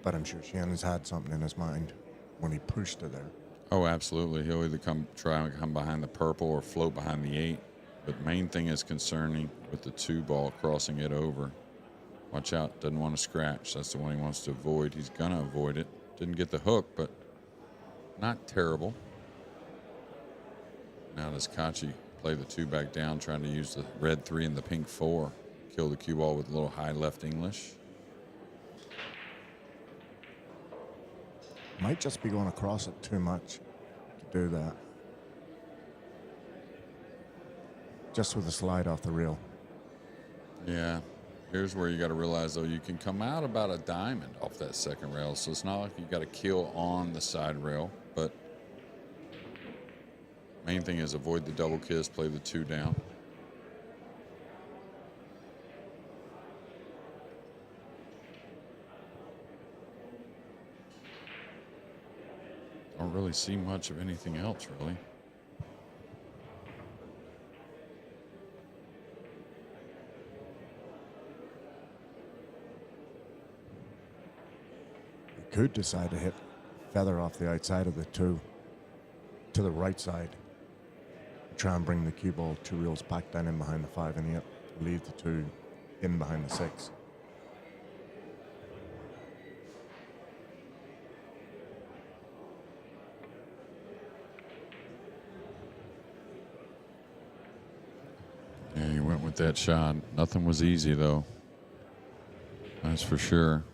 But I'm sure Shane has had something in his mind when he pushed it there. Oh, absolutely. He'll either try and come behind the purple or float behind the 8. But main thing is concerning with the 2 ball crossing it over. Watch out, doesn't want to scratch. That's the one he wants to avoid. He's going to avoid it. Didn't get the hook, but not terrible. Now does Kachi play the 2 back down, trying to use the red 3 and the pink 4. Kill the cue ball with a little high left English. Might just be going across it too much to do that. Just with a slide off the rail. Yeah. Here's where you got to realize, though, you can come out about a diamond off that second rail, so it's not like you got to kill on the side rail, but main thing is avoid the double kiss, play the 2 down. Don't really see much of anything else, really. Could decide to hit feather off the outside of the 2 to the right side. Try and bring the cue ball 2 reels back down in behind the 5 and 8. Leave the 2 in behind the 6. Yeah, he went with that shot. Nothing was easy, though. That's for sure.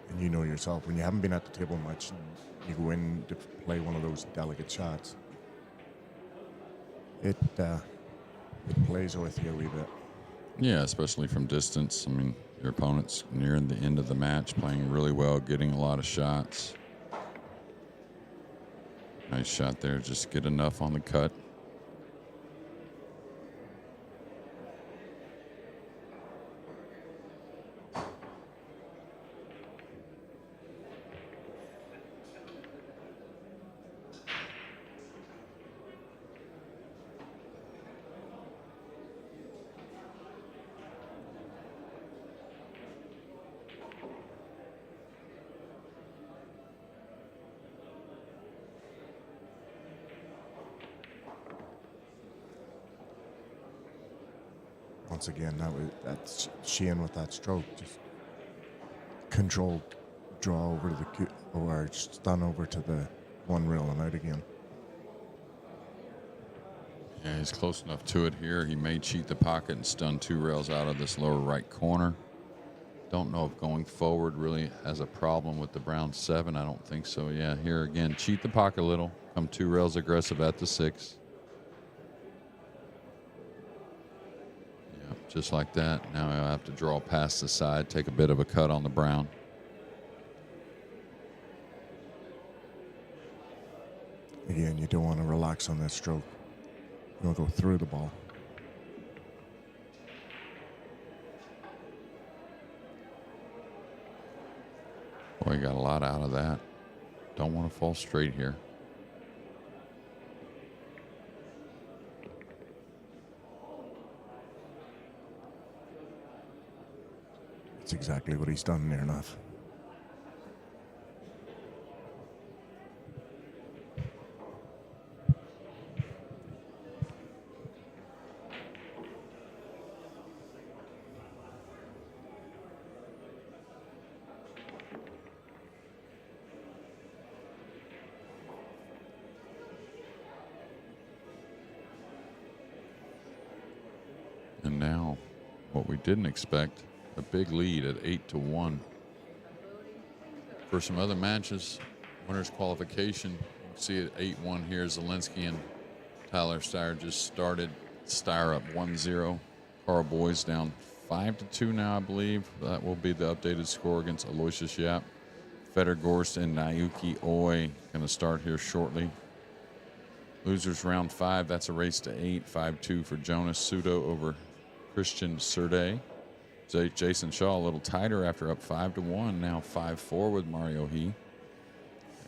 And you know yourself, when you haven't been at the table much and you go in to play one of those delicate shots, it plays with you a wee bit. Yeah, especially from distance. I mean, your opponent's nearing the end of the match, playing really well, getting a lot of shots. Nice shot there. Just get enough on the cut. Once again, that's Sheehan with that stroke. Just controlled draw over to the or stun over to the one rail and out again. Yeah, he's close enough to it here. He may cheat the pocket and stun 2 rails out of this lower right corner. Don't know if going forward really has a problem with the brown 7. I don't think so. Yeah, here again, cheat the pocket a little. Come 2 rails aggressive at the 6. Just like that. Now I'll have to draw past the side, take a bit of a cut on the brown. Again, you don't want to relax on that stroke. You want to go through the ball. Boy, you got a lot out of that. Don't want to fall straight here. That's exactly what he's done near enough. And now, what we didn't expect, a big lead at 8-1. For some other matches, winners qualification, you can see it 8-1 here. Zelensky and Tyler Steyer just started. Steyer up 1-0. Carl Boys down 5-2 now, I believe. That will be the updated score against Aloysius Yap. Feder Gorst and Naoki Oi going to start here shortly. Losers round 5, that's a race to 8. 5-2 for Jonas Sudo over Christian Serde. Jason Shaw a little tighter after up 5-1. Now 5-4 with Mario He.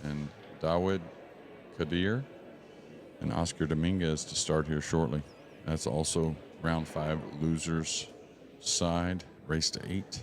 And Dawid Kadir and Oscar Dominguez to start here shortly. That's also round 5 losers side, race to 8.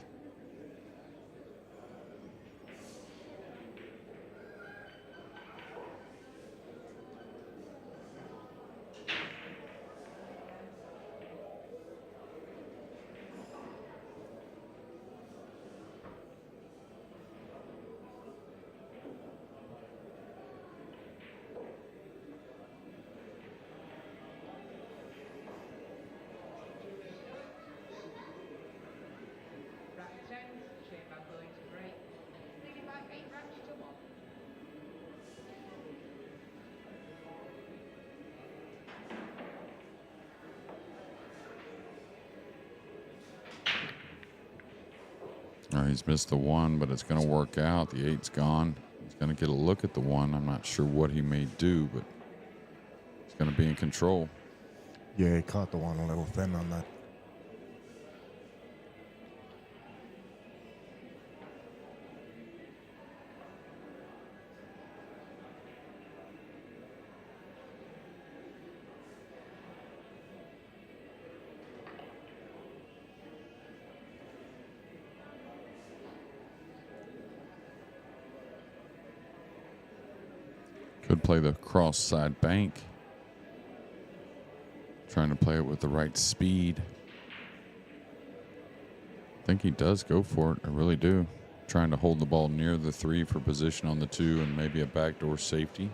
He's missed the 1, but it's going to work out. The 8's gone. He's going to get a look at the 1. I'm not sure what he may do, but he's going to be in control. Yeah, he caught the 1 a little thin on that. Could play the cross side bank. Trying to play it with the right speed. I think he does go for it. I really do. Trying to hold the ball near the 3 for position on the 2 and maybe a backdoor safety.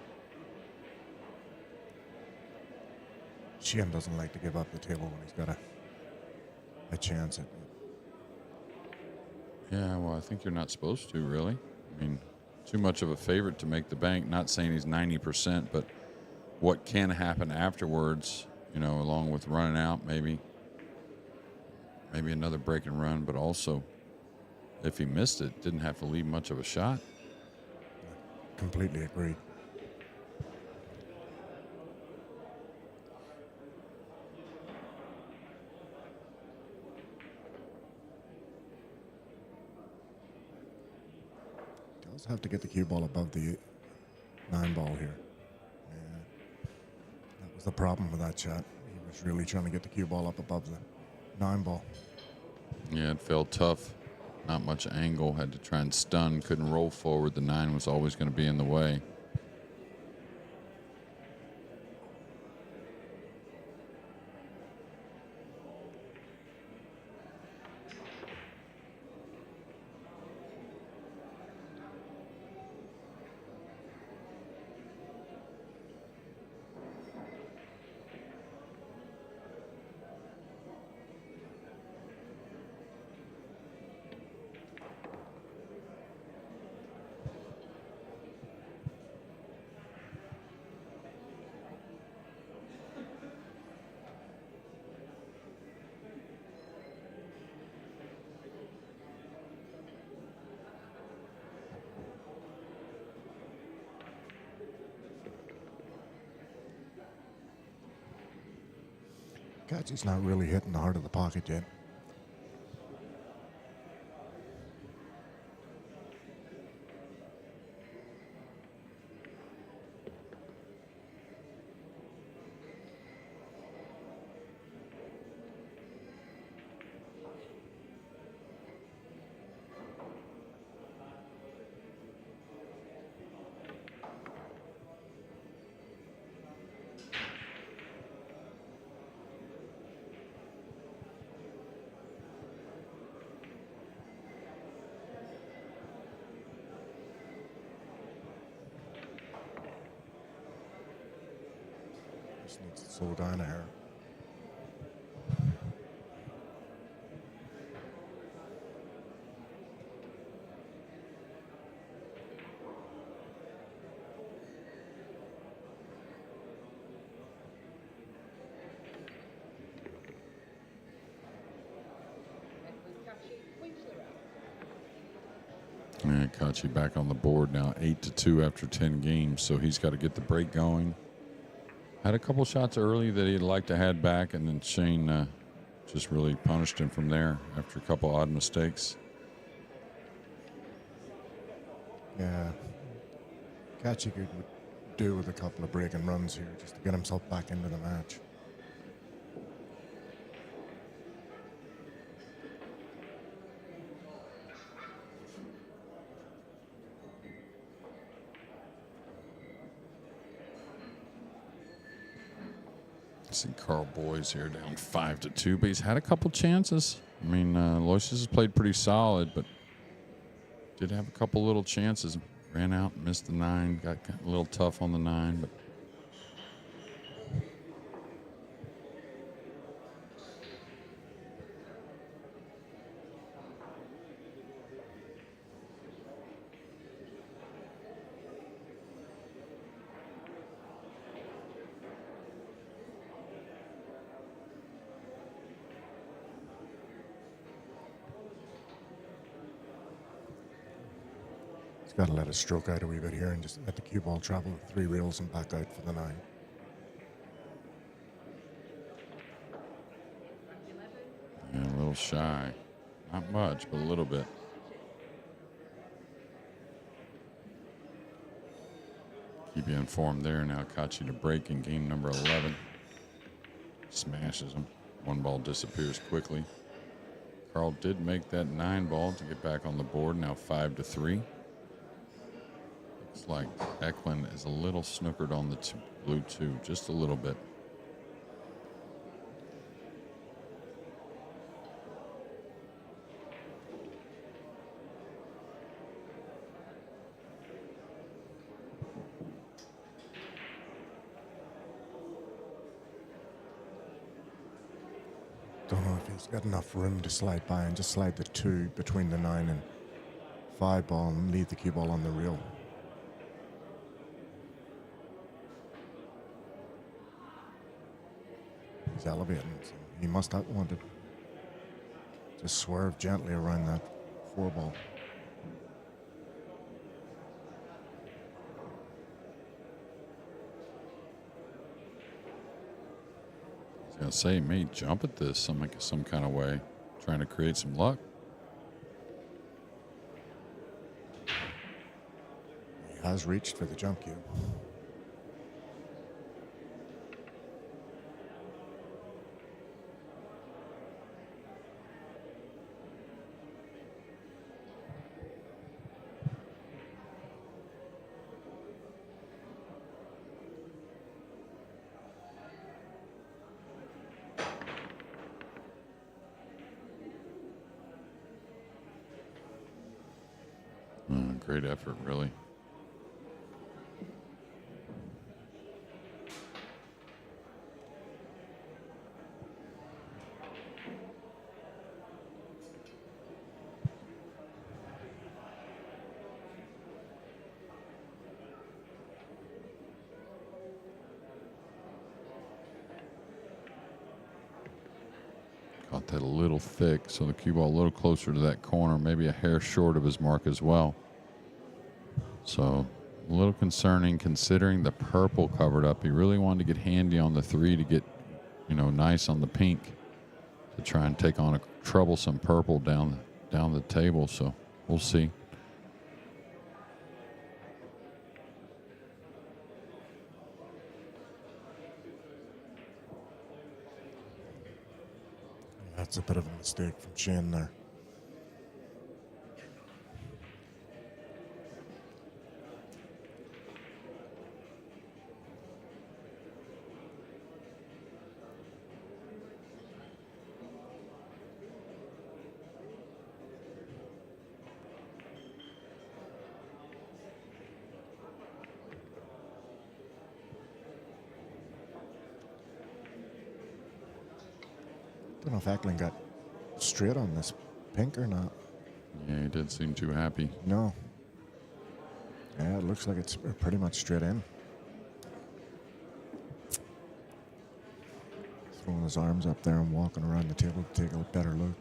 Sheehan doesn't like to give up the table when he's got a chance at it. Yeah, well, I think you're not supposed to, really. I mean, too much of a favorite to make the bank. Not saying he's 90%, but what can happen afterwards, you know, along with running out, maybe another break and run, but also if he missed it, didn't have to leave much of a shot. Completely agree. Just have to get the cue ball above the 9-ball here. Yeah. That was the problem with that shot. He was really trying to get the cue ball up above the 9-ball. Yeah, it felt tough. Not much angle. Had to try and stun. Couldn't roll forward. The 9 was always going to be in the way. Catchy's not really hitting the heart of the pocket yet. Just needs to slow down a hair. Yeah, Kachi back on the board now, 8-2 after 10 games. So he's got to get the break going. Had a couple shots early that he'd like to have back, and then Shane just really punished him from there after a couple odd mistakes. Yeah. Catchy could do with a couple of breaking runs here just to get himself back into the match. See Carl Boys here down 5-2, but he's had a couple chances. I mean, Loisius has played pretty solid, but did have a couple little chances. Ran out, missed the 9, got a little tough on the 9, but He's got to let it stroke out a wee bit here and just let the cue ball travel 3 reels and back out for the 9. yeah, a little shy. Not much, but a little bit. Keep you informed there. Now Kachi to break in game number 11. Smashes him. 1 ball disappears quickly. Carl did make that 9 ball to get back on the board. Now 5-3. Looks like Eklund is a little snookered on the blue 2, just a little bit. Don't know if he's got enough room to slide by and just slide the 2 between the 9 and 5 ball and leave the cue ball on the reel. He's elevating, so he must have wanted to swerve gently around that 4 ball. I was gonna say, he may jump at this some kind of way, trying to create some luck. has reached for the jump cue. Great effort, really. Got that a little thick, so the cue ball a little closer to that corner, maybe a hair short of his mark as well. So a little concerning considering the purple covered up. He really wanted to get handy on the 3 to get, nice on the pink to try and take on a troublesome purple down the table. So we'll see. That's a bit of a mistake from Shane there. Don't know if Eklund got straight on this pink or not. Yeah, he didn't seem too happy. No. Yeah, it looks like it's pretty much straight in. Throwing his arms up there and walking around the table to take a better look.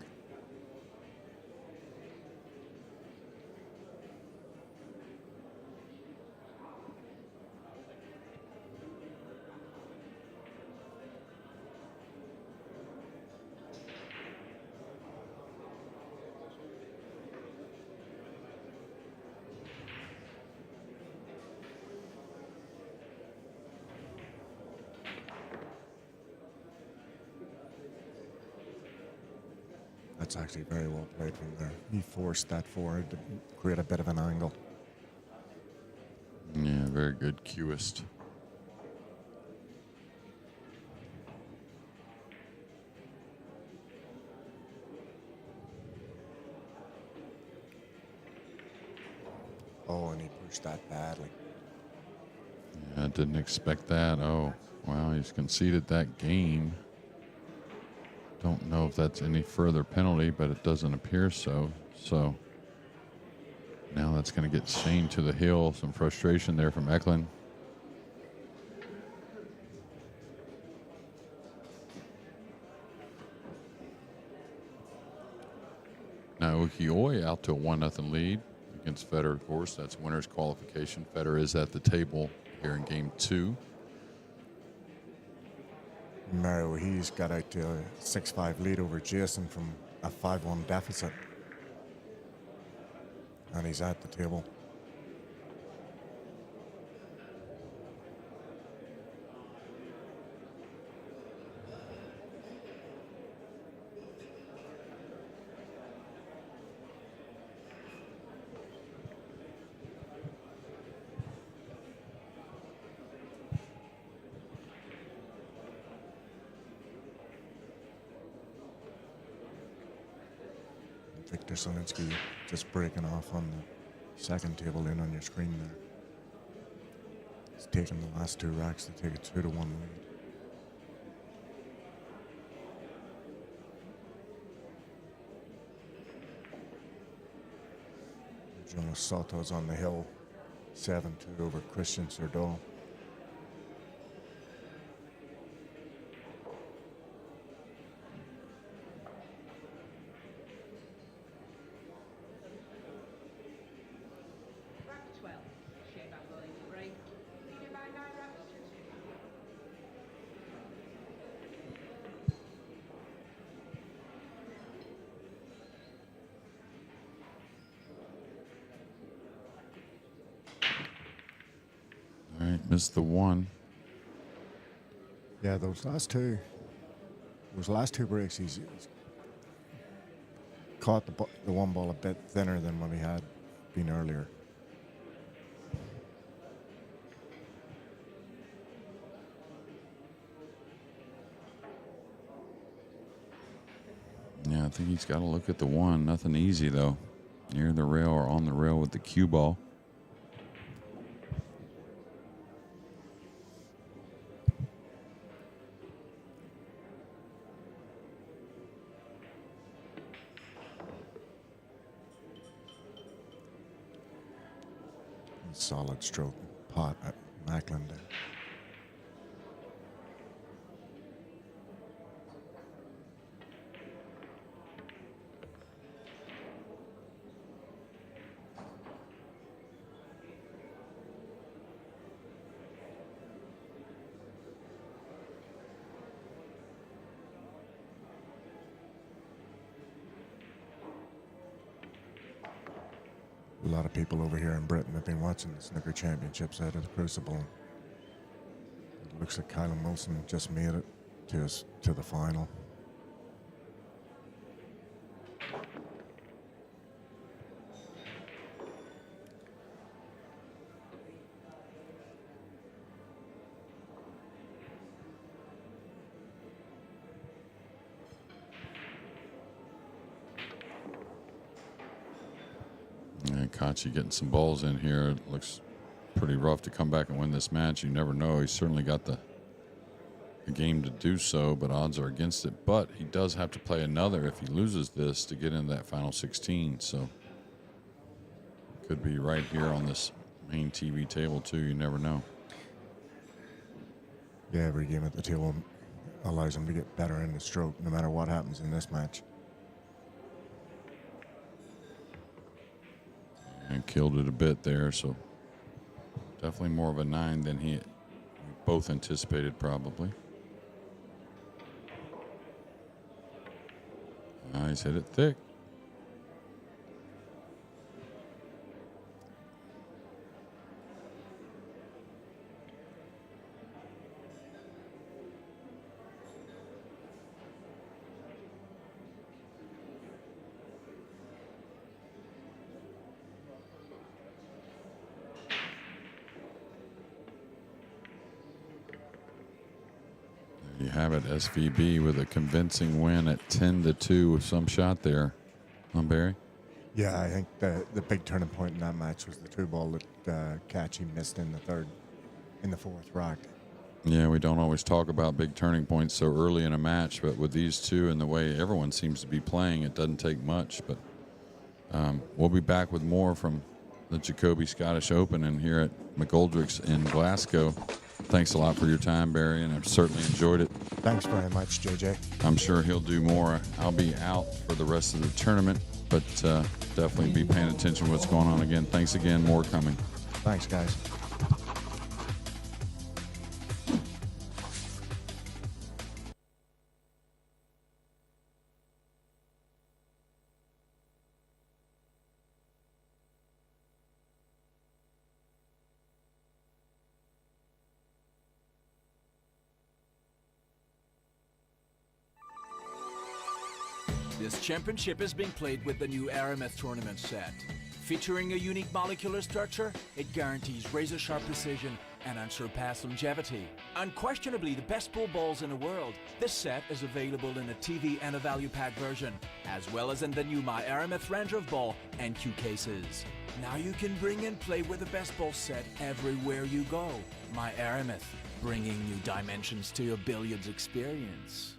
That's actually very well played from there. He forced that forward to create a bit of an angle. Yeah, very good cueist. Oh, and he pushed that badly. Yeah, I didn't expect that. Oh, wow, he's conceded that game. Don't know if that's any further penalty, but it doesn't appear so. So now that's going to get Shane to the hill. Some frustration there from Eklund. Now Ukioi out to a 1-0 lead against Federer, of course. That's winner's qualification. Federer is at the table here in game 2. Mario, he's got out to a 6-5 lead over Jason from a 5-1 deficit. And he's at the table. Victor Solinsky just breaking off on the second table in on your screen there. He's taking the last 2 racks to take a 2-1 lead. Jonas Soto's on the hill, 7-2 over Christian Serdal. Missed the one. Yeah, those last two breaks, he's caught the one ball a bit thinner than what he had been earlier. Yeah, I think he's got to look at the one. Nothing easy, though. Near the rail or on the rail with the cue ball. Solid stroke pot at Macklin there. A lot of people over here in Britain have been watching the snooker championships out of the Crucible. It looks like Kylan Wilson just made it to the final. Kachi getting some balls in here. It looks pretty rough to come back and win this match. You never know. He's certainly got the game to do so, but odds are against it. But he does have to play another if he loses this to get into that final 16. So could be right here on this main TV table too. You never know. Yeah, every game at the table allows him to get better in the stroke no matter what happens in this match. And killed it a bit there, so definitely more of a 9 than we both anticipated probably. He's hit it thick. You have it, SVB with a convincing win at 10-2 with some shot there. Barry? Yeah, I think the big turning point in that match was the two ball that Kachi missed in the fourth rack. Yeah, we don't always talk about big turning points so early in a match, but with these two and the way everyone seems to be playing, it doesn't take much. But we'll be back with more from the Jacoby Scottish Open and here at McGoldrick's in Glasgow. Thanks a lot for your time, Barry, and I've certainly enjoyed it. Thanks very much, JJ. I'm sure he'll do more. I'll be out for the rest of the tournament, but definitely be paying attention to what's going on again. Thanks again. More coming. Thanks, guys. This championship is being played with the new Aramith tournament set. Featuring a unique molecular structure, it guarantees razor-sharp precision and unsurpassed longevity. Unquestionably the best bull balls in the world, this set is available in a TV and a value pack version, as well as in the new My Aramith range of ball and cue cases. Now you can bring and play with the best ball set everywhere you go. My Aramith, bringing new dimensions to your billiards experience.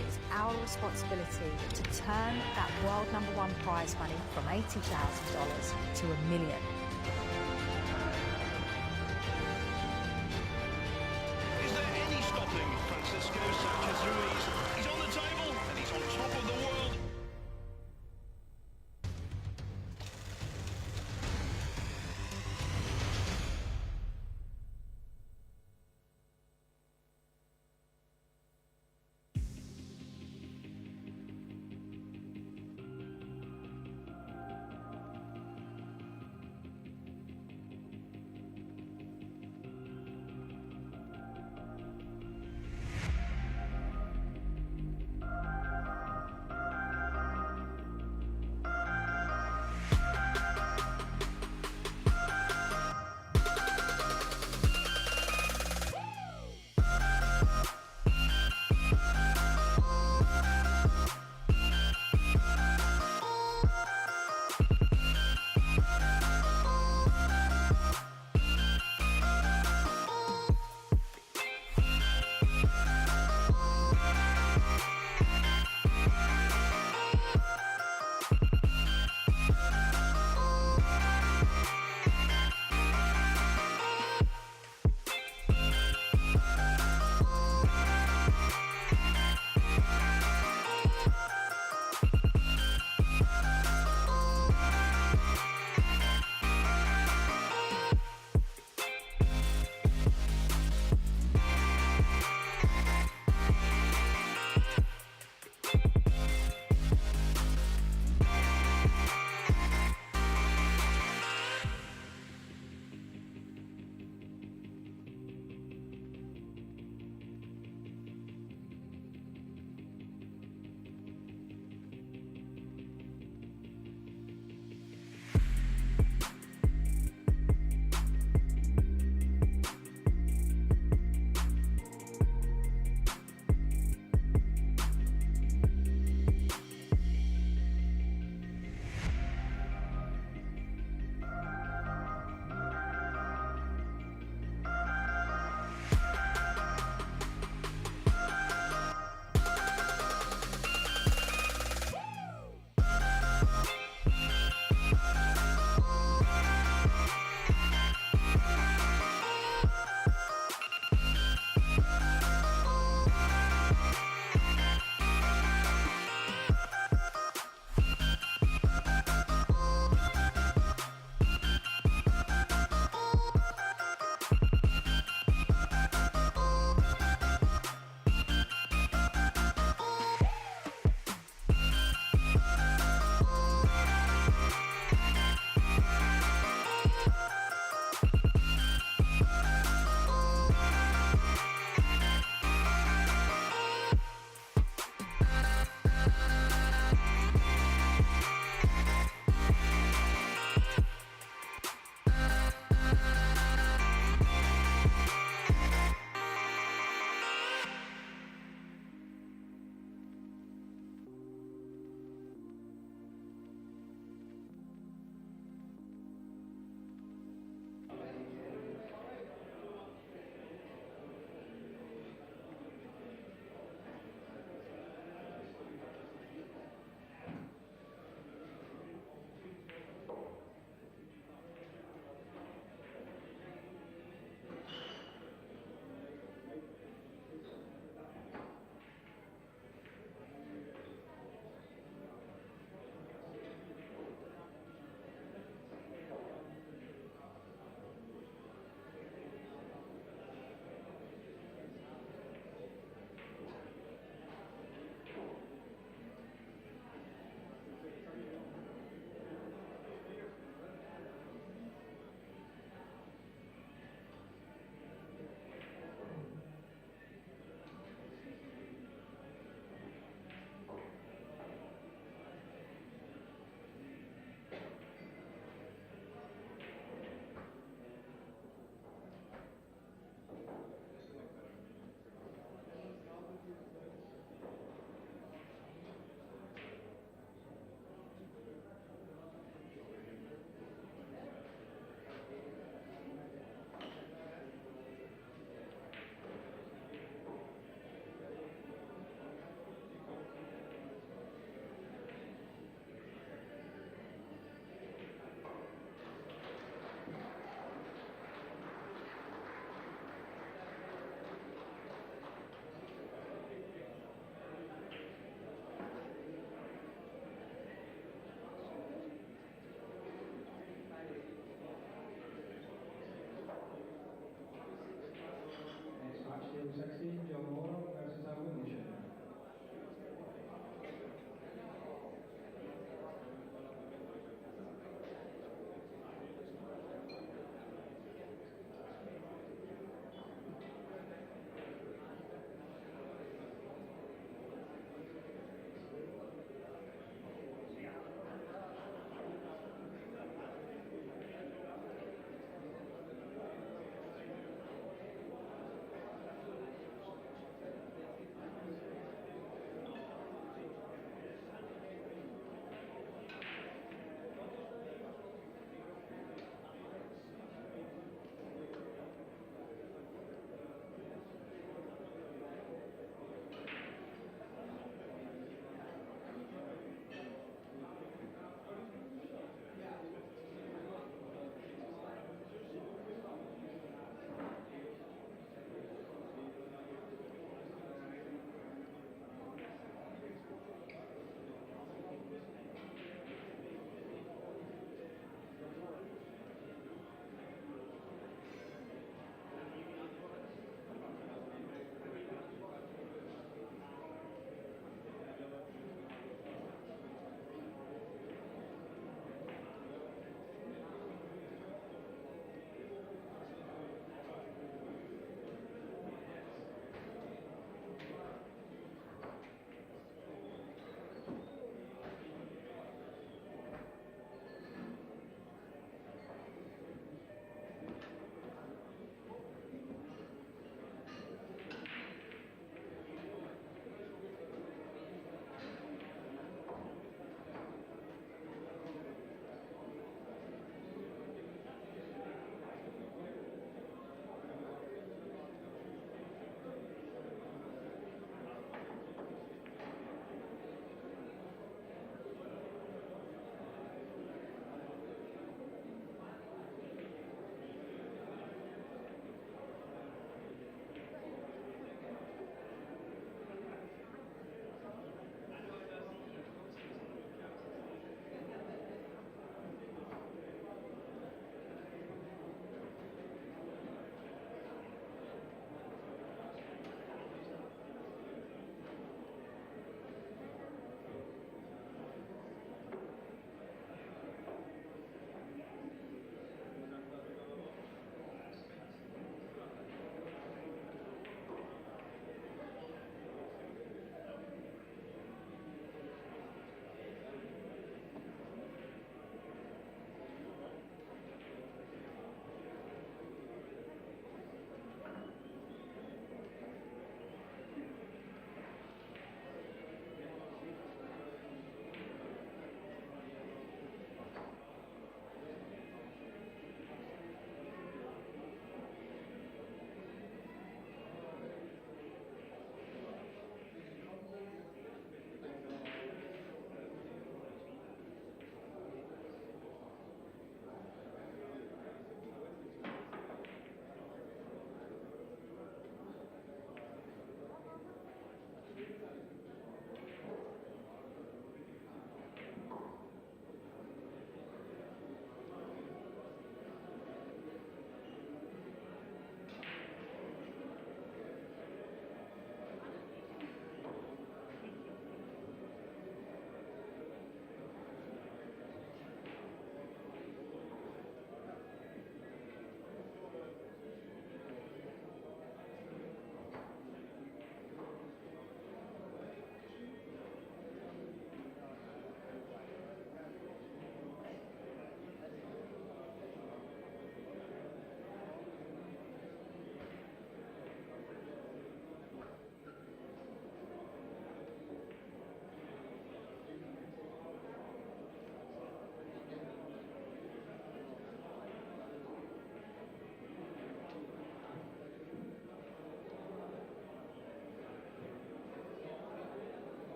It's our responsibility to turn that world #1 prize money from $80,000 to $1 million. Is there any stopping Francisco Sanchez Ruiz? He's on the table and he's on top of the world.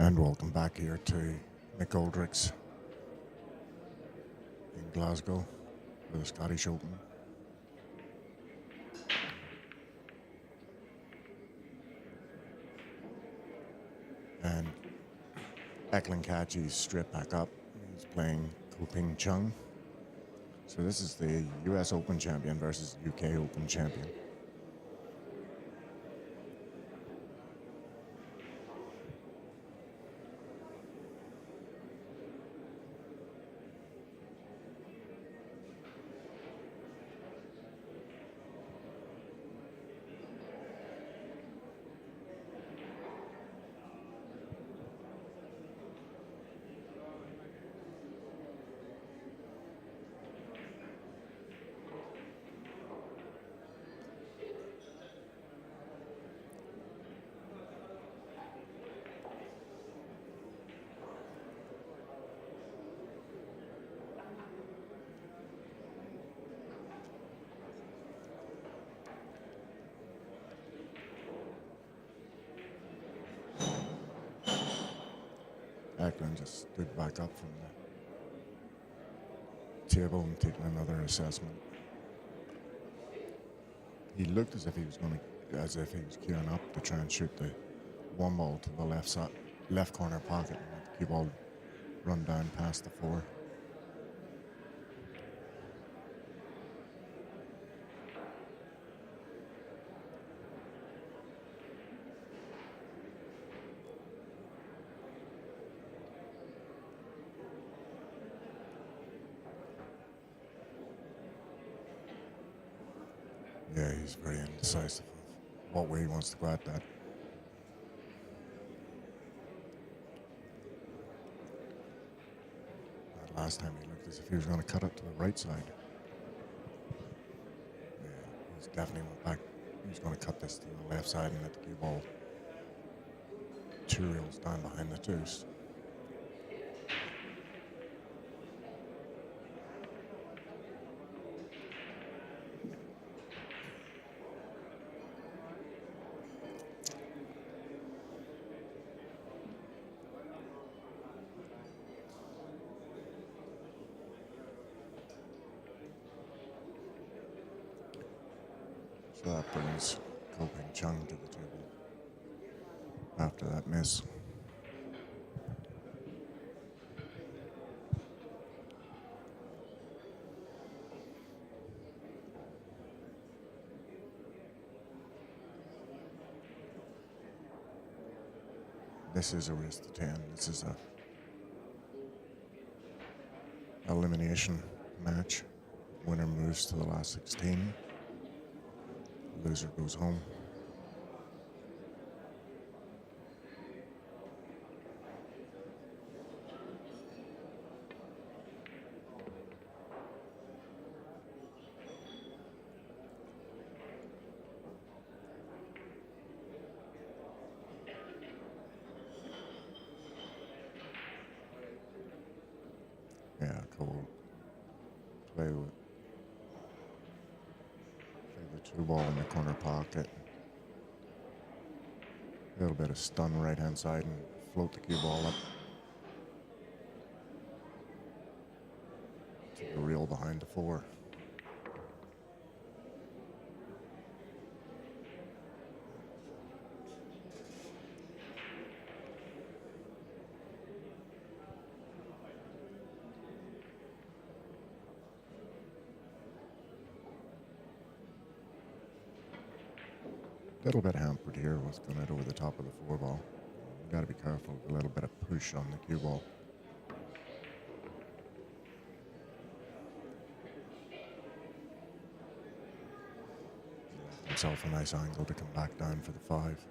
And welcome back here to McGoldrick's in Glasgow for the Scottish Open. And Eklund Kachi's straight back up. He's playing Koping Chung. So this is the US Open champion versus UK Open champion. Eklund just stood back up from the table and taking another assessment. He looked as if he was queuing up to try and shoot the one ball to the left corner pocket and let the cue ball run down past the four. Yeah, he's very indecisive of what way he wants to go at that. Last time he looked as if he was going to cut it to the right side. Yeah, he's definitely went back. He's going to cut this to the left side and let the cue ball 2 reels down behind the deuce. So that brings Koping Chung to the table after that miss. This is a race to 10. This is a elimination match. Winner moves to the last 16. Loser goes home. Yeah, cool. Play the 2 ball in the corner pocket. A little bit of stun right hand side and float the cue ball up to the reel behind the 4. Little bit hampered here with going it over the top of the 4 ball. You got to be careful with a little bit of push on the cue ball. Himself a nice angle to come back down for the 5.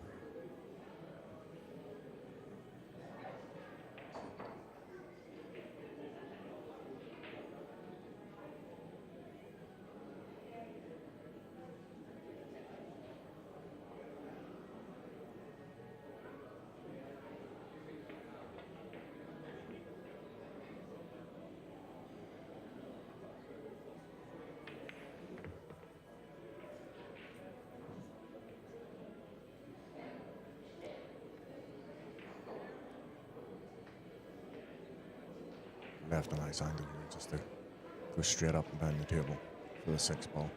left a nice angle here just to go straight up and down the table for the 6 ball.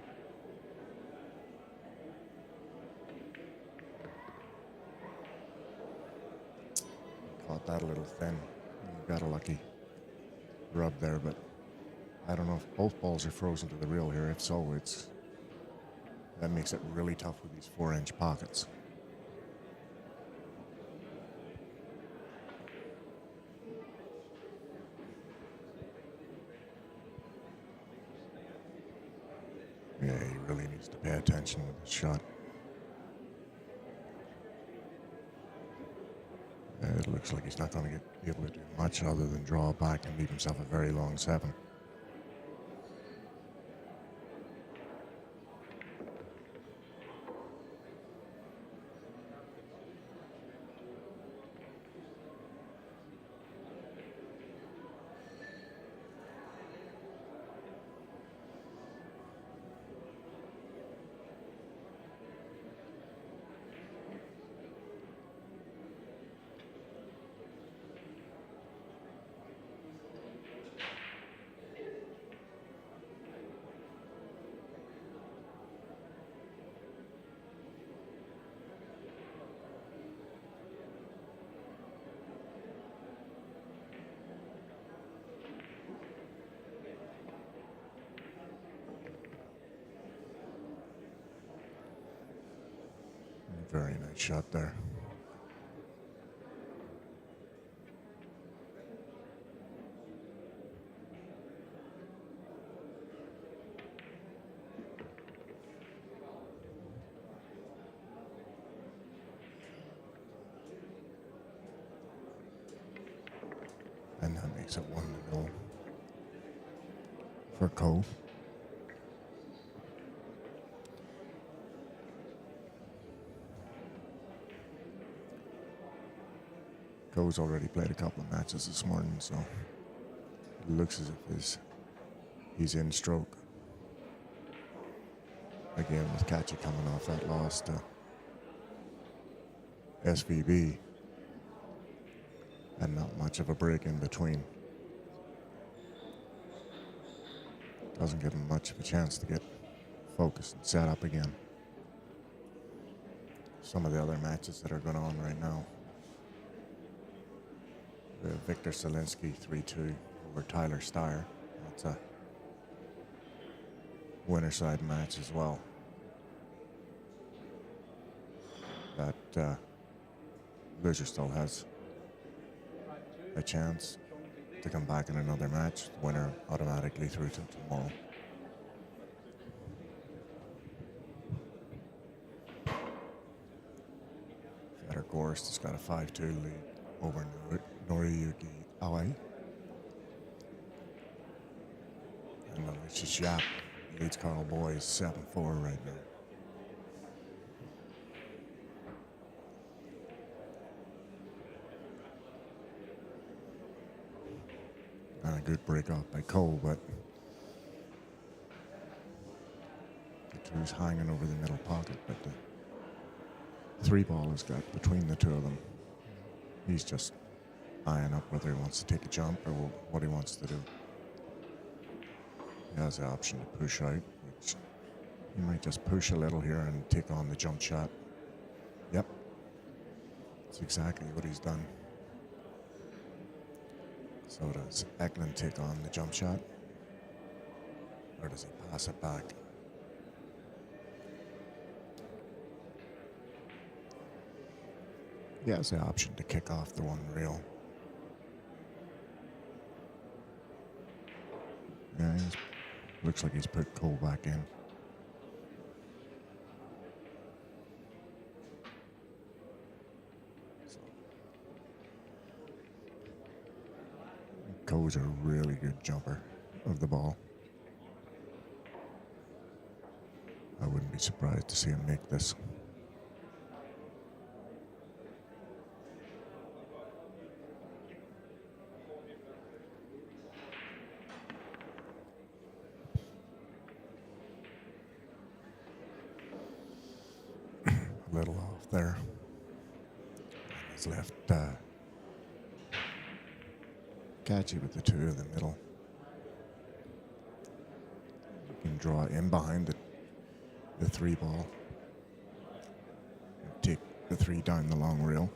Caught that a little thin. He got a lucky rub there, but I don't know if both balls are frozen to the reel here. If so, that makes it really tough with these 4-inch pockets. Yeah, he really needs to pay attention with his shot. It looks like he's not going to be able to do much other than draw back and leave himself a very long 7. Very nice shot there. And that makes it 1-0 for Cole. Cole's already played a couple of matches this morning, so it looks as if he's in stroke. Again, with Kachi coming off that loss to SVB, and not much of a break in between. Doesn't give him much of a chance to get focused and set up again. Some of the other matches that are going on right now. Victor Zelinsky 3-2 over Tyler Steyer. That's a winner side match as well. That loser still has a chance to come back in another match. The winner automatically through to tomorrow. Fedor Gorst has got a 5-2 lead over Noriyuki Aoi. And Alicia Schaap leads Carl Boys 7-4 right now. And a good break off by Cole, but the two's hanging over the middle pocket, but the 3 ball has got between the two of them. He's just eyeing up whether he wants to take a jump or what he wants to do. He has the option to push out, which he might just push a little here and take on the jump shot. Yep, that's exactly what he's done. So does Eklund take on the jump shot, or does he pass it back? He has the option to kick off the 1 reel. Yeah, looks like he's put Cole back in. Cole's a really good jumper of the ball. I wouldn't be surprised to see him make this. A little off there. He's left catchy with the 2 in the middle. You can draw in behind the 3 ball. And take the 3 down the long rail.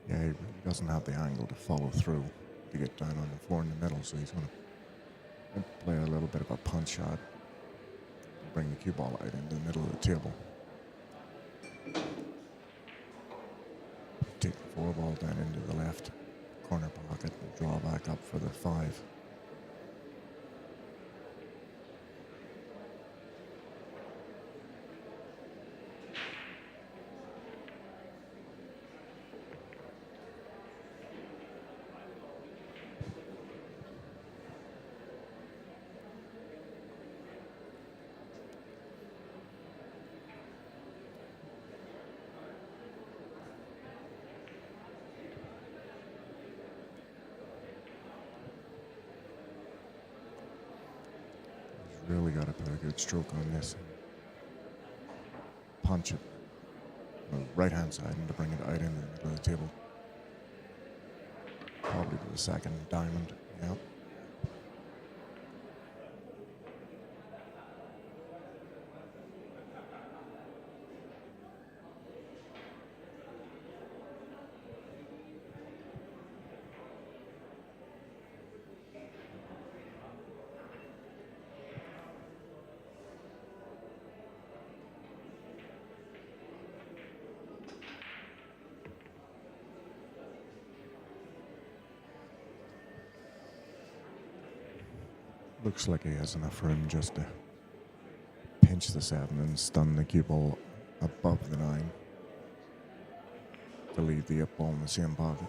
Yeah, he really doesn't have the angle to follow through to get down on the floor in the middle, so he's going to play a little bit of a punch shot, bring the cue ball out into the middle of the table. Take the 4 ball down into the left corner pocket and draw back up for the 5. Really got to put a good stroke on this. Punch it on the right hand side and to bring it out into the middle of the table. Probably to the 2nd diamond. Yep. Looks like he has enough room just to pinch the 7 and stun the cue ball above the 9 to leave the up ball in the same pocket.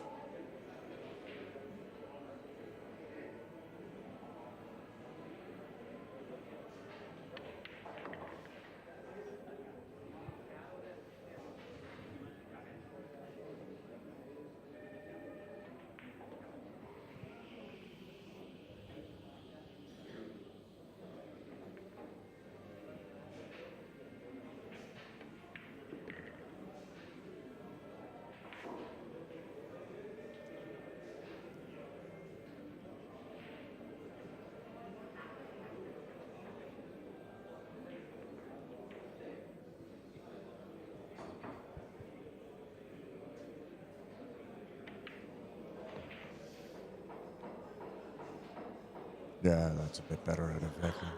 Yeah, that's a bit better out of Eklund.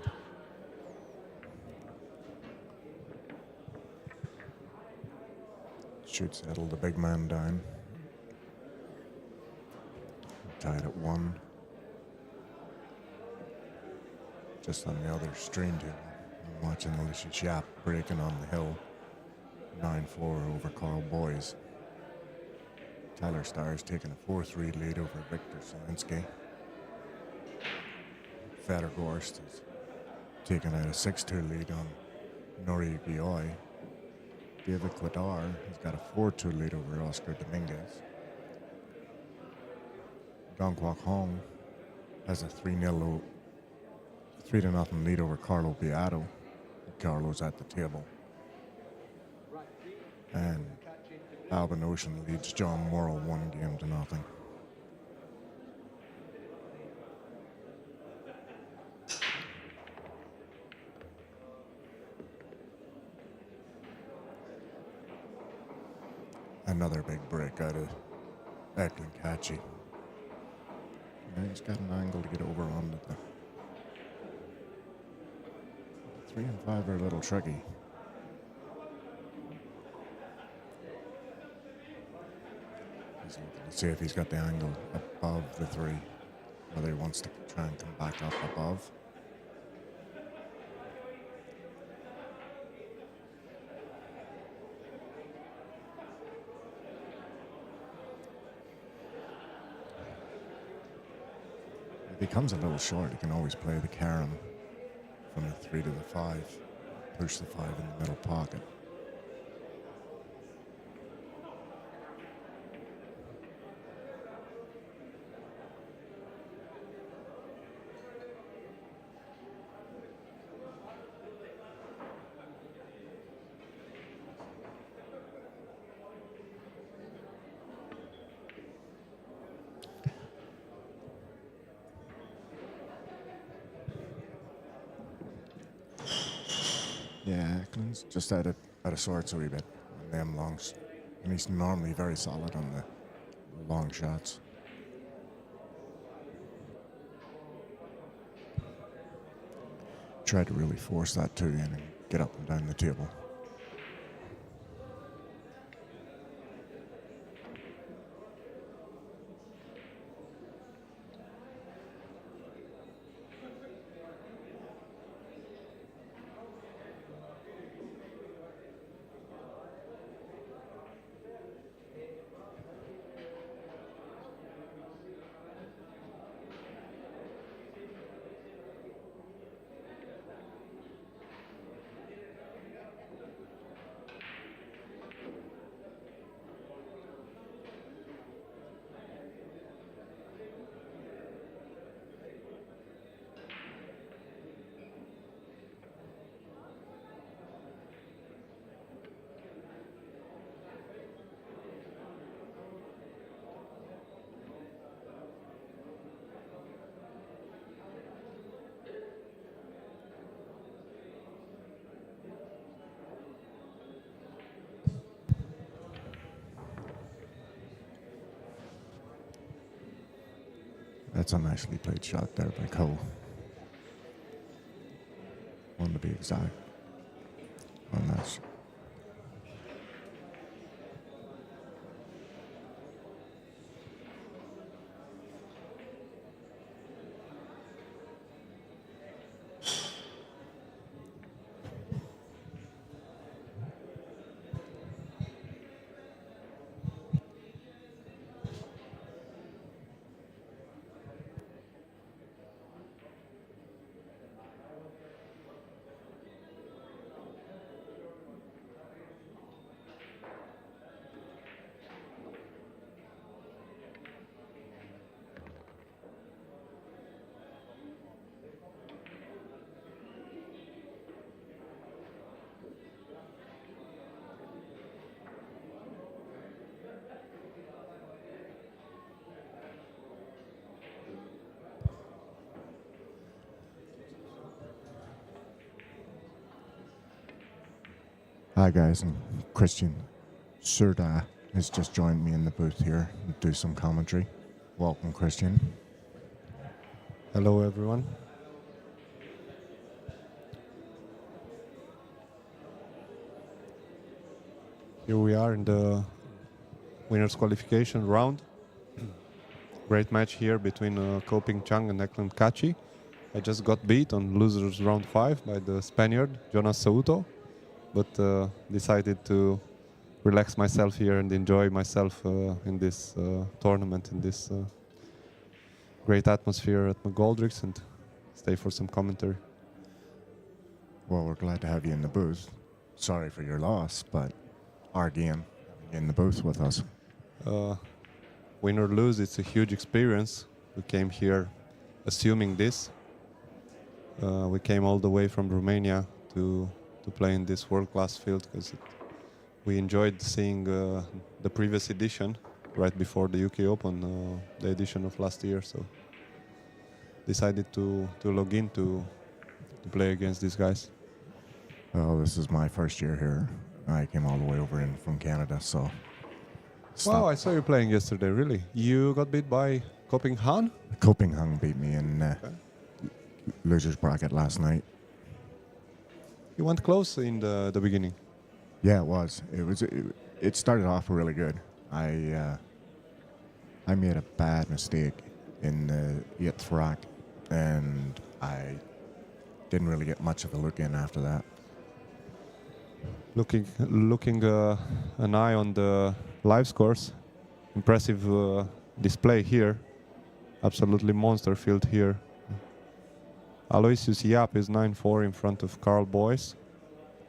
Should settle the big man down. Tied at 1. Just on the other stream table, I'm watching Alicia Schaap breaking on the hill. 9-4 over Carl Boys. Tyler Starr's taking a 4-3 lead over Victor Zielinski. Federgorst is taking out a 6-2 lead on Nori Bioy. David Quadar has got a 4-2 lead over Oscar Dominguez. Dong Kwok Hong has a 3-0 lead over Carlo Beato. Carlo's at the table. And Alban Ocean leads John Morrill 1-0. another big break out of Eklund Kachi. Yeah, he's got an angle to get over onto the 3 and 5 are a little tricky. He's looking to see if he's got the angle above the 3, whether he wants to try and come back up above. If he comes a little short, he can always play the carom from the 3 to the 5, push the 5 in the middle pocket. Yeah, Eklund's just out of sorts a wee bit on them longs. And he's normally very solid on the long shots. Tried to really force that 2 in and get up and down the table. That's a nicely played shot there by Cole. One to be exact on that. Hi guys, and Christian Surda has just joined me in the booth here and do some commentary. Welcome, Christian. Hello, everyone. Here we are in the winners qualification round. Great match here between Koping Chang and Eklund Kachi. I just got beat on losers round 5 by the Spaniard Jonas Souto, but decided to relax myself here and enjoy myself in this tournament, in this great atmosphere at McGoldrick's, and stay for some commentary. Well, we're glad to have you in the booth. Sorry for your loss, but our game in the booth with us. Win or lose, it's a huge experience. We came here assuming this. We came all the way from Romania to play in this world-class field because we enjoyed seeing the previous edition right before the UK Open, the edition of last year. So decided to log in to play against these guys. Well, this is my first year here. I came all the way over in from Canada, so Wow, I saw you playing yesterday, really. You got beat by Copenhagen? Copenhagen beat me in losers bracket last night. You went close in the beginning. Yeah, it was. It started off really good. I made a bad mistake in the 8th rack, and I didn't really get much of a look in after that. Looking an eye on the live scores. Impressive display here. Absolutely monster field here. Aloysius Jaap is 9-4 in front of Carl Boyce.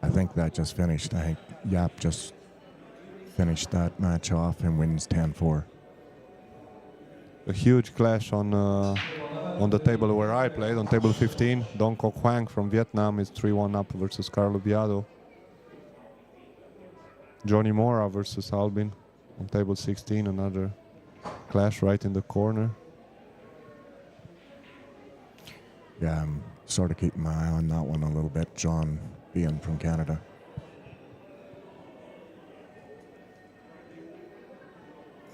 I think that just finished. I think Jaap just finished that match off and wins 10-4. A huge clash on the table where I played, on table 15. Dong Kok Hwang from Vietnam is 3-1 up versus Carlo Biado. Johnny Mora versus Albin on table 16, another clash right in the corner. Yeah, I'm sort of keeping my eye on that one a little bit, John being from Canada.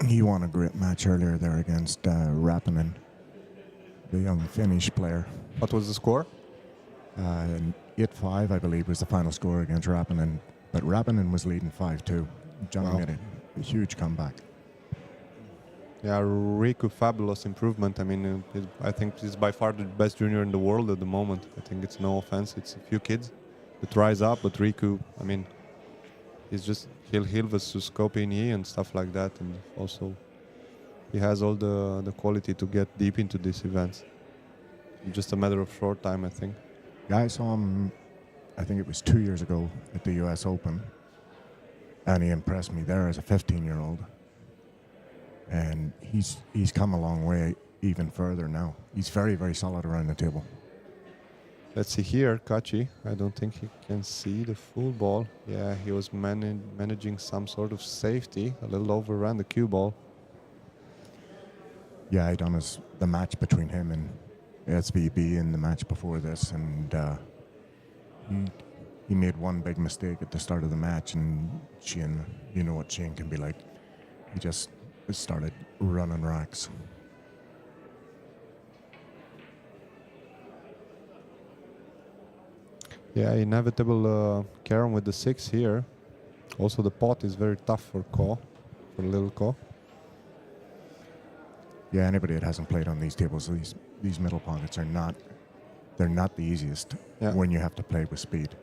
He won a great match earlier there against Rappinen, the young Finnish player. What was the score? 8-5, I believe, was the final score against Rappinen. But Rappinen was leading 5-2. John made a huge comeback. Yeah, Riku, fabulous improvement. I mean, I think he's by far the best junior in the world at the moment. I think it's no offense. It's a few kids that rise up, but Riku, I mean, he's just he'll versus Kopinyi and stuff like that. And also, he has all the quality to get deep into these events. Just a matter of short time, I think. Yeah, I saw him, I think it was 2 years ago at the US Open. And he impressed me there as a 15-year-old. And he's come a long way even further now. He's very, very solid around the table. Let's see here, Kachi. I don't think he can see the full ball. Yeah, he was managing some sort of safety. A little overran the cue ball. Yeah, I done the match between him and SVB in the match before this, and he made one big mistake at the start of the match, and Shane, you know what Shane can be like. He just started running racks. Yeah, inevitable Karen with the 6 here. Also, the pot is very tough for Ko, for little Ko. Yeah, anybody that hasn't played on these tables, these middle pockets are not the easiest when you have to play with speed.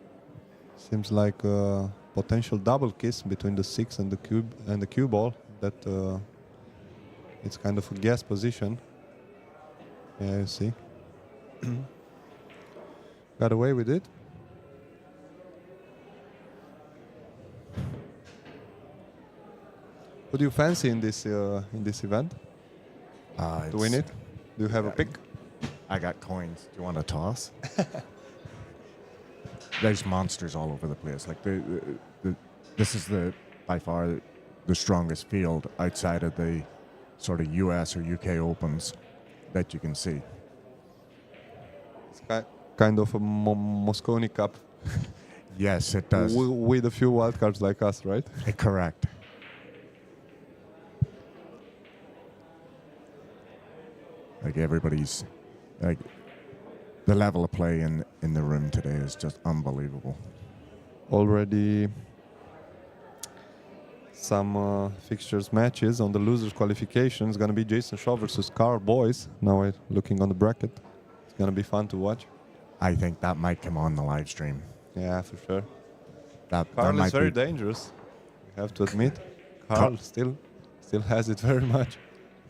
Seems like a potential double kiss between the 6 and the cue ball. That it's kind of a guess position. Yeah, you see. Got away with it. What do you fancy in this event? To win it? Do you have a pick? I got coins. Do you want to toss? There's monsters all over the place. Like this is by far the strongest field outside of the sort of US or UK Opens that you can see. It's kind of a Mosconi Cup. Yes, it does. With a few wildcards like us, right? Correct. Like everybody's, like the level of play in the room today is just unbelievable. Already some fixtures matches on the losers qualification. It's going to be Jason Shaw versus Carl Boyce. Now I'm looking on the bracket. It's going to be fun to watch. I think that might come on the live stream. Yeah, for sure. Carl is very dangerous, we have to admit. Carl still has it very much.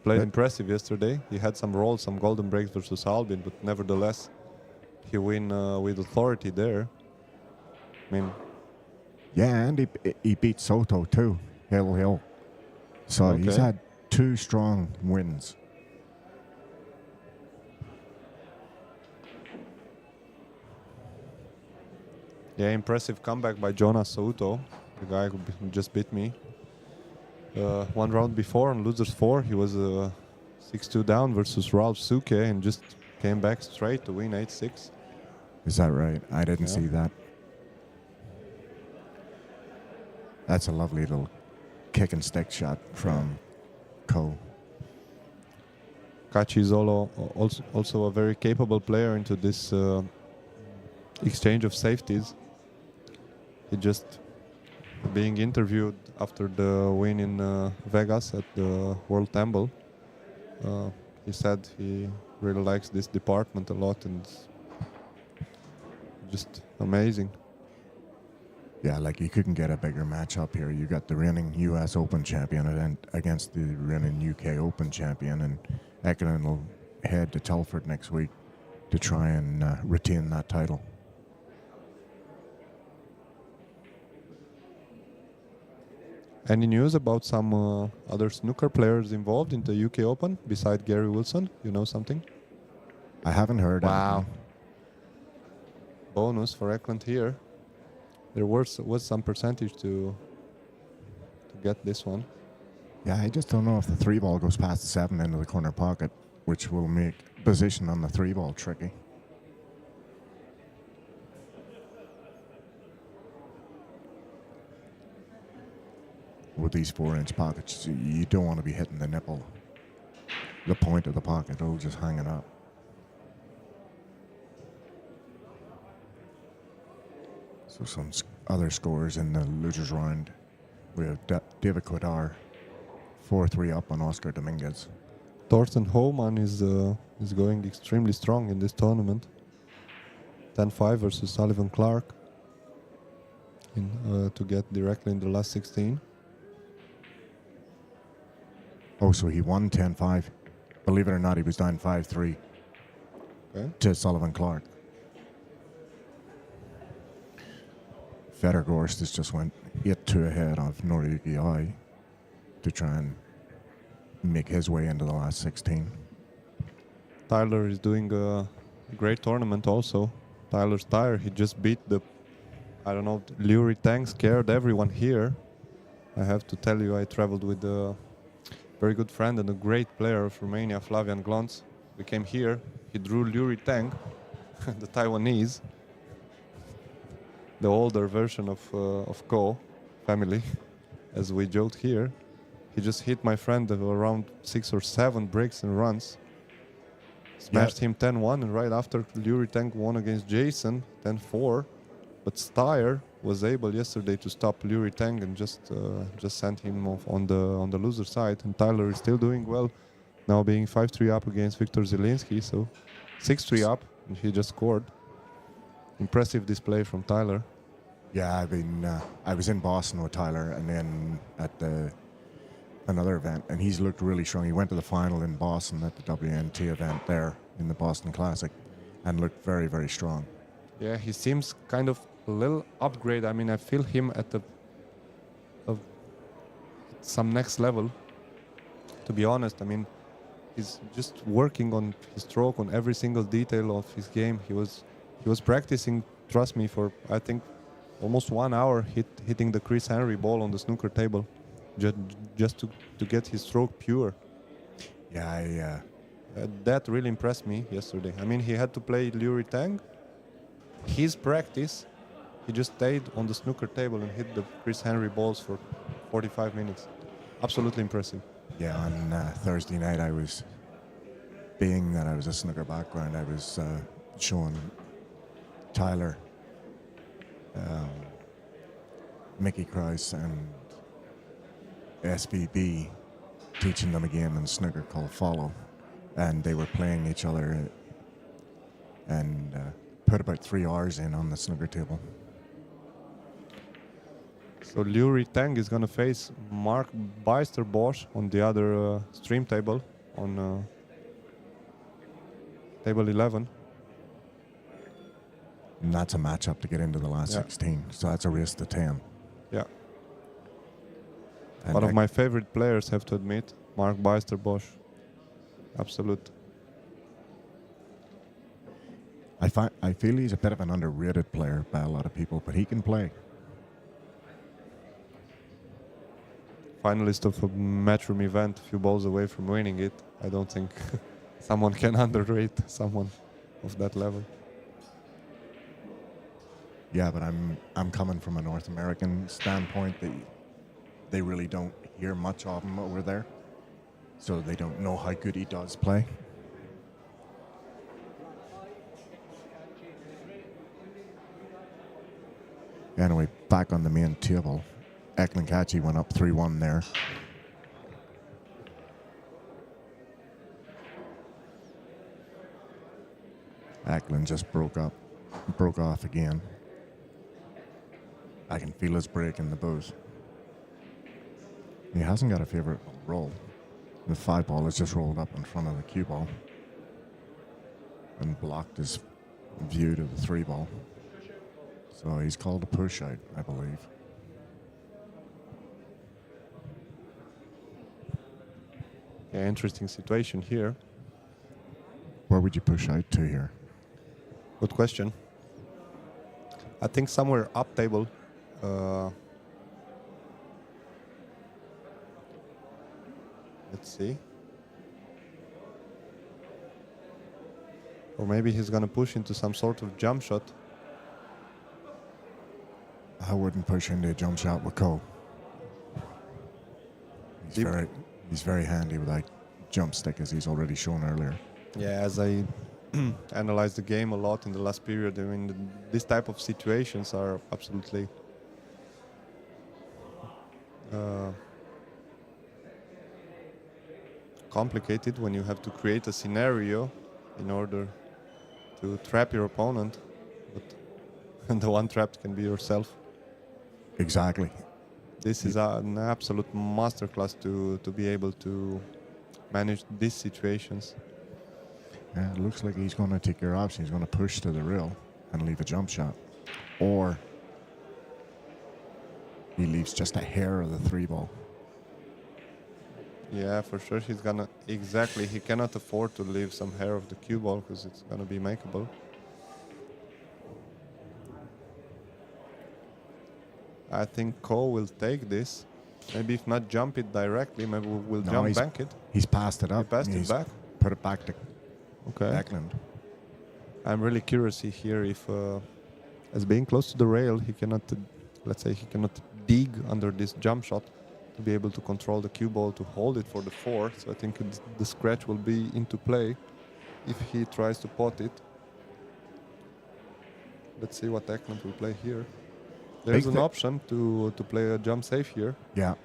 Played impressive yesterday. He had some rolls, some golden breaks versus Albin, but nevertheless, he win with authority there. I mean, yeah, and he beat Soto too, Hill. So he's had 2 strong wins. Yeah, impressive comeback by Jonas Souto, the guy who just beat me. One round before on losers 4, he was 6-2 down versus Ralph Suke and just came back straight to win 8-6. Is that right? I didn't see that. That's a lovely little kick and stick shot from Ko. Kachi is also a very capable player into this exchange of safeties. He just being interviewed after the win in Vegas at the World Tumble. He said he really likes this department a lot, and it's just amazing. Yeah, like you couldn't get a bigger matchup here. You got the reigning U.S. Open champion against the reigning U.K. Open champion, and Ekinen will head to Telford next week to try and retain that title. Any news about some other snooker players involved in the UK Open beside Gary Wilson? You know something? I haven't heard. Wow. anything. Bonus for Eklund here. There was some percentage to get this one. Yeah, I just don't know if the 3-ball goes past the 7 into the corner pocket, which will make position on the 3-ball tricky. With these 4-inch pockets, you don't want to be hitting the nipple, the point of the pocket. It'll just hang it up. So some other scores in the losers round. We have David Quidar, 4-3 up on Oscar Dominguez. Thorsten Hohmann is going extremely strong in this tournament. 10-5 versus Sullivan Clark to get directly in the last 16. Oh, so he won 10-5. Believe it or not, he was down 5-3 to Sullivan Clark. Federgorst has just went 8-2 ahead of Noriyuki Ai to try and make his way into the last 16. Tyler is doing a great tournament also. Tyler's tire, he just beat Liuri Tang, scared everyone here. I have to tell you, I traveled with a very good friend and a great player of Romania, Flavian Glonț. We came here, he drew Liuri Tang, the Taiwanese, the older version of Ko family, as we joked here. He just hit my friend around 6 or 7 breaks and runs. Smashed him 10-1, and right after Liuri Tang won against Jason 10-4. But Steyer was able yesterday to stop Liuri Tang and just sent him off on the loser side. And Tyler is still doing well, now being 5-3 up against Viktor Zielinski, so 6-3 up, and he just scored. Impressive display from Tyler. Yeah, I was in Boston with Tyler, and then at another event, and he's looked really strong. He went to the final in Boston at the WNT event there in the Boston Classic, and looked very, very strong. Yeah, he seems kind of a little upgrade. I mean, I feel him at some next level. To be honest, I mean, he's just working on his stroke, on every single detail of his game. He was practicing, trust me, for I think almost 1 hour hitting the Chris Henry ball on the snooker table, just to get his stroke pure. Yeah, that really impressed me yesterday. I mean, he had to play Liuri Tang. His practice, he just stayed on the snooker table and hit the Chris Henry balls for 45 minutes. Absolutely impressive. Yeah, on Thursday night, being that I was a snooker background, I was showing Tyler, Mickey Krause, and SVB, teaching them a game in snooker called Follow. And they were playing each other and put about 3 hours in on the snooker table. So Liuri Tang is going to face Mark Beister-Bosch on the other stream table, on table 11. And that's a matchup to get into the last 16. So that's a race to 10. Yeah. And One of my favorite players, have to admit, Mark Beister-Bosch. Absolute. I feel he's a bit of an underrated player by a lot of people, but he can play. Finalist of a Matchroom event, a few balls away from winning it. I don't think someone can underrate someone of that level. Yeah, but I'm coming from a North American standpoint. they really don't hear much of him over there, so they don't know how good he does play. Anyway, back on the main table, Eklund Kachi went up 3-1 there. Eklund just broke off again. I can feel his break in the booth. He hasn't got a favorite roll. The 5-ball has just rolled up in front of the cue ball and blocked his view to the 3-ball. So he's called a push out, I believe. Yeah, interesting situation here. Where would you push out to here? Good question. I think somewhere up table. Let's see. Or maybe he's gonna push into some sort of jump shot. I wouldn't push into a jump shot with Cole. He's very handy with that jump stick, as he's already shown earlier. Yeah, as I analyzed the game a lot in the last period, I mean, this type of situations are absolutely complicated when you have to create a scenario in order to trap your opponent, but the one trapped can be yourself. Exactly. This is an absolute masterclass to be able to manage these situations. Yeah, it looks like he's going to take your option. He's going to push to the rail and leave a jump shot. Or he leaves just a hair of the 3-ball. Yeah, for sure he's gonna, exactly, he cannot afford to leave some hair of the cue ball because it's gonna be makeable. I think Ko will take this. Maybe if not jump it directly, maybe we'll jump bank it. He's passed it up. He passed it back? Put it back to Okay. Eklund. I'm really curious here if, as being close to the rail, he cannot, let's say he cannot dig under this jump shot to be able to control the cue ball to hold it for the 4. So I think the scratch will be into play if he tries to pot it. Let's see what Eklund will play here. There's an option to play a jump safe here. Yeah.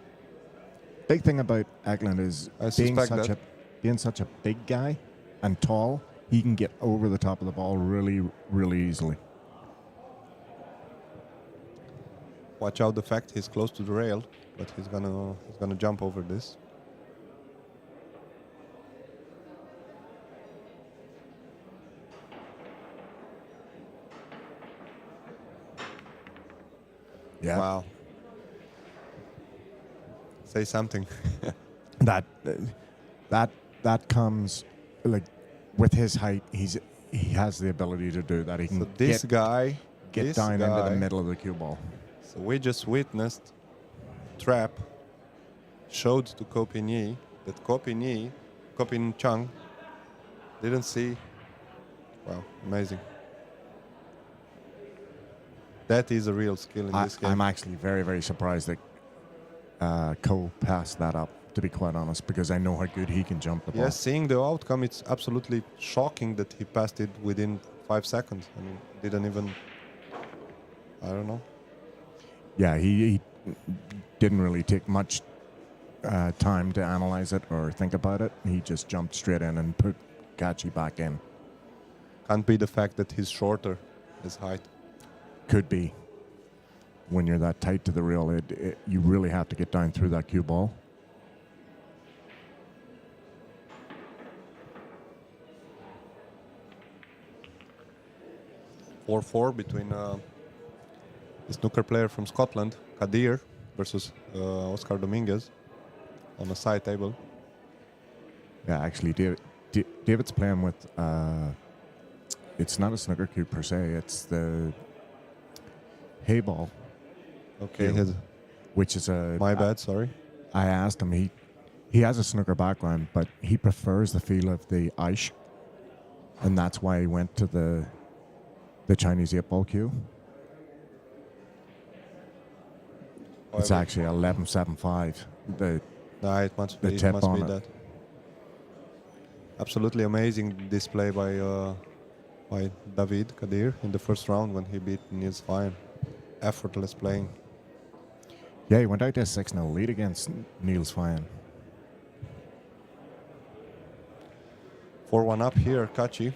Big thing about Eklund is being such a big guy and tall, he can get over the top of the ball really, really easily. Watch out the fact he's close to the rail, but he's gonna jump over this. Yeah. Wow. Say something. That comes like with his height. He has the ability to do that. He can So this guy get down into the middle of the cue ball. So we just witnessed trap showed to Kopin that Kopin Chung didn't see. Wow, amazing. That is a real skill in this game. I'm actually very, very surprised that Ko passed that up, to be quite honest, because I know how good he can jump the ball. Yes, seeing the outcome, it's absolutely shocking that he passed it within 5 seconds. I mean, didn't even, I don't know. Yeah, he didn't really take much time to analyze it or think about it. He just jumped straight in and put Kachi back in. Can't be the fact that he's shorter, his height. Could be. When you're that tight to the rail, you really have to get down through that cue ball. .4 between the snooker player from Scotland, Kadir, versus Oscar Dominguez on a side table. Yeah, actually, David's playing with. It's not a snooker cue per se. It's the hay ball. Okay, which is a. My bad, sorry. I asked him. He has a snooker background, but he prefers the feel of the ice, and that's why he went to the Chinese 8-ball cue. It's However, actually 11.75. it must the be, tip must on be it. that. Absolutely amazing display by David Kadir in the first round when he beat Niels Fine. Effortless playing. Yeah, he went out to a 6-0 lead against Niels Fine. 4-1 up here, Kachi.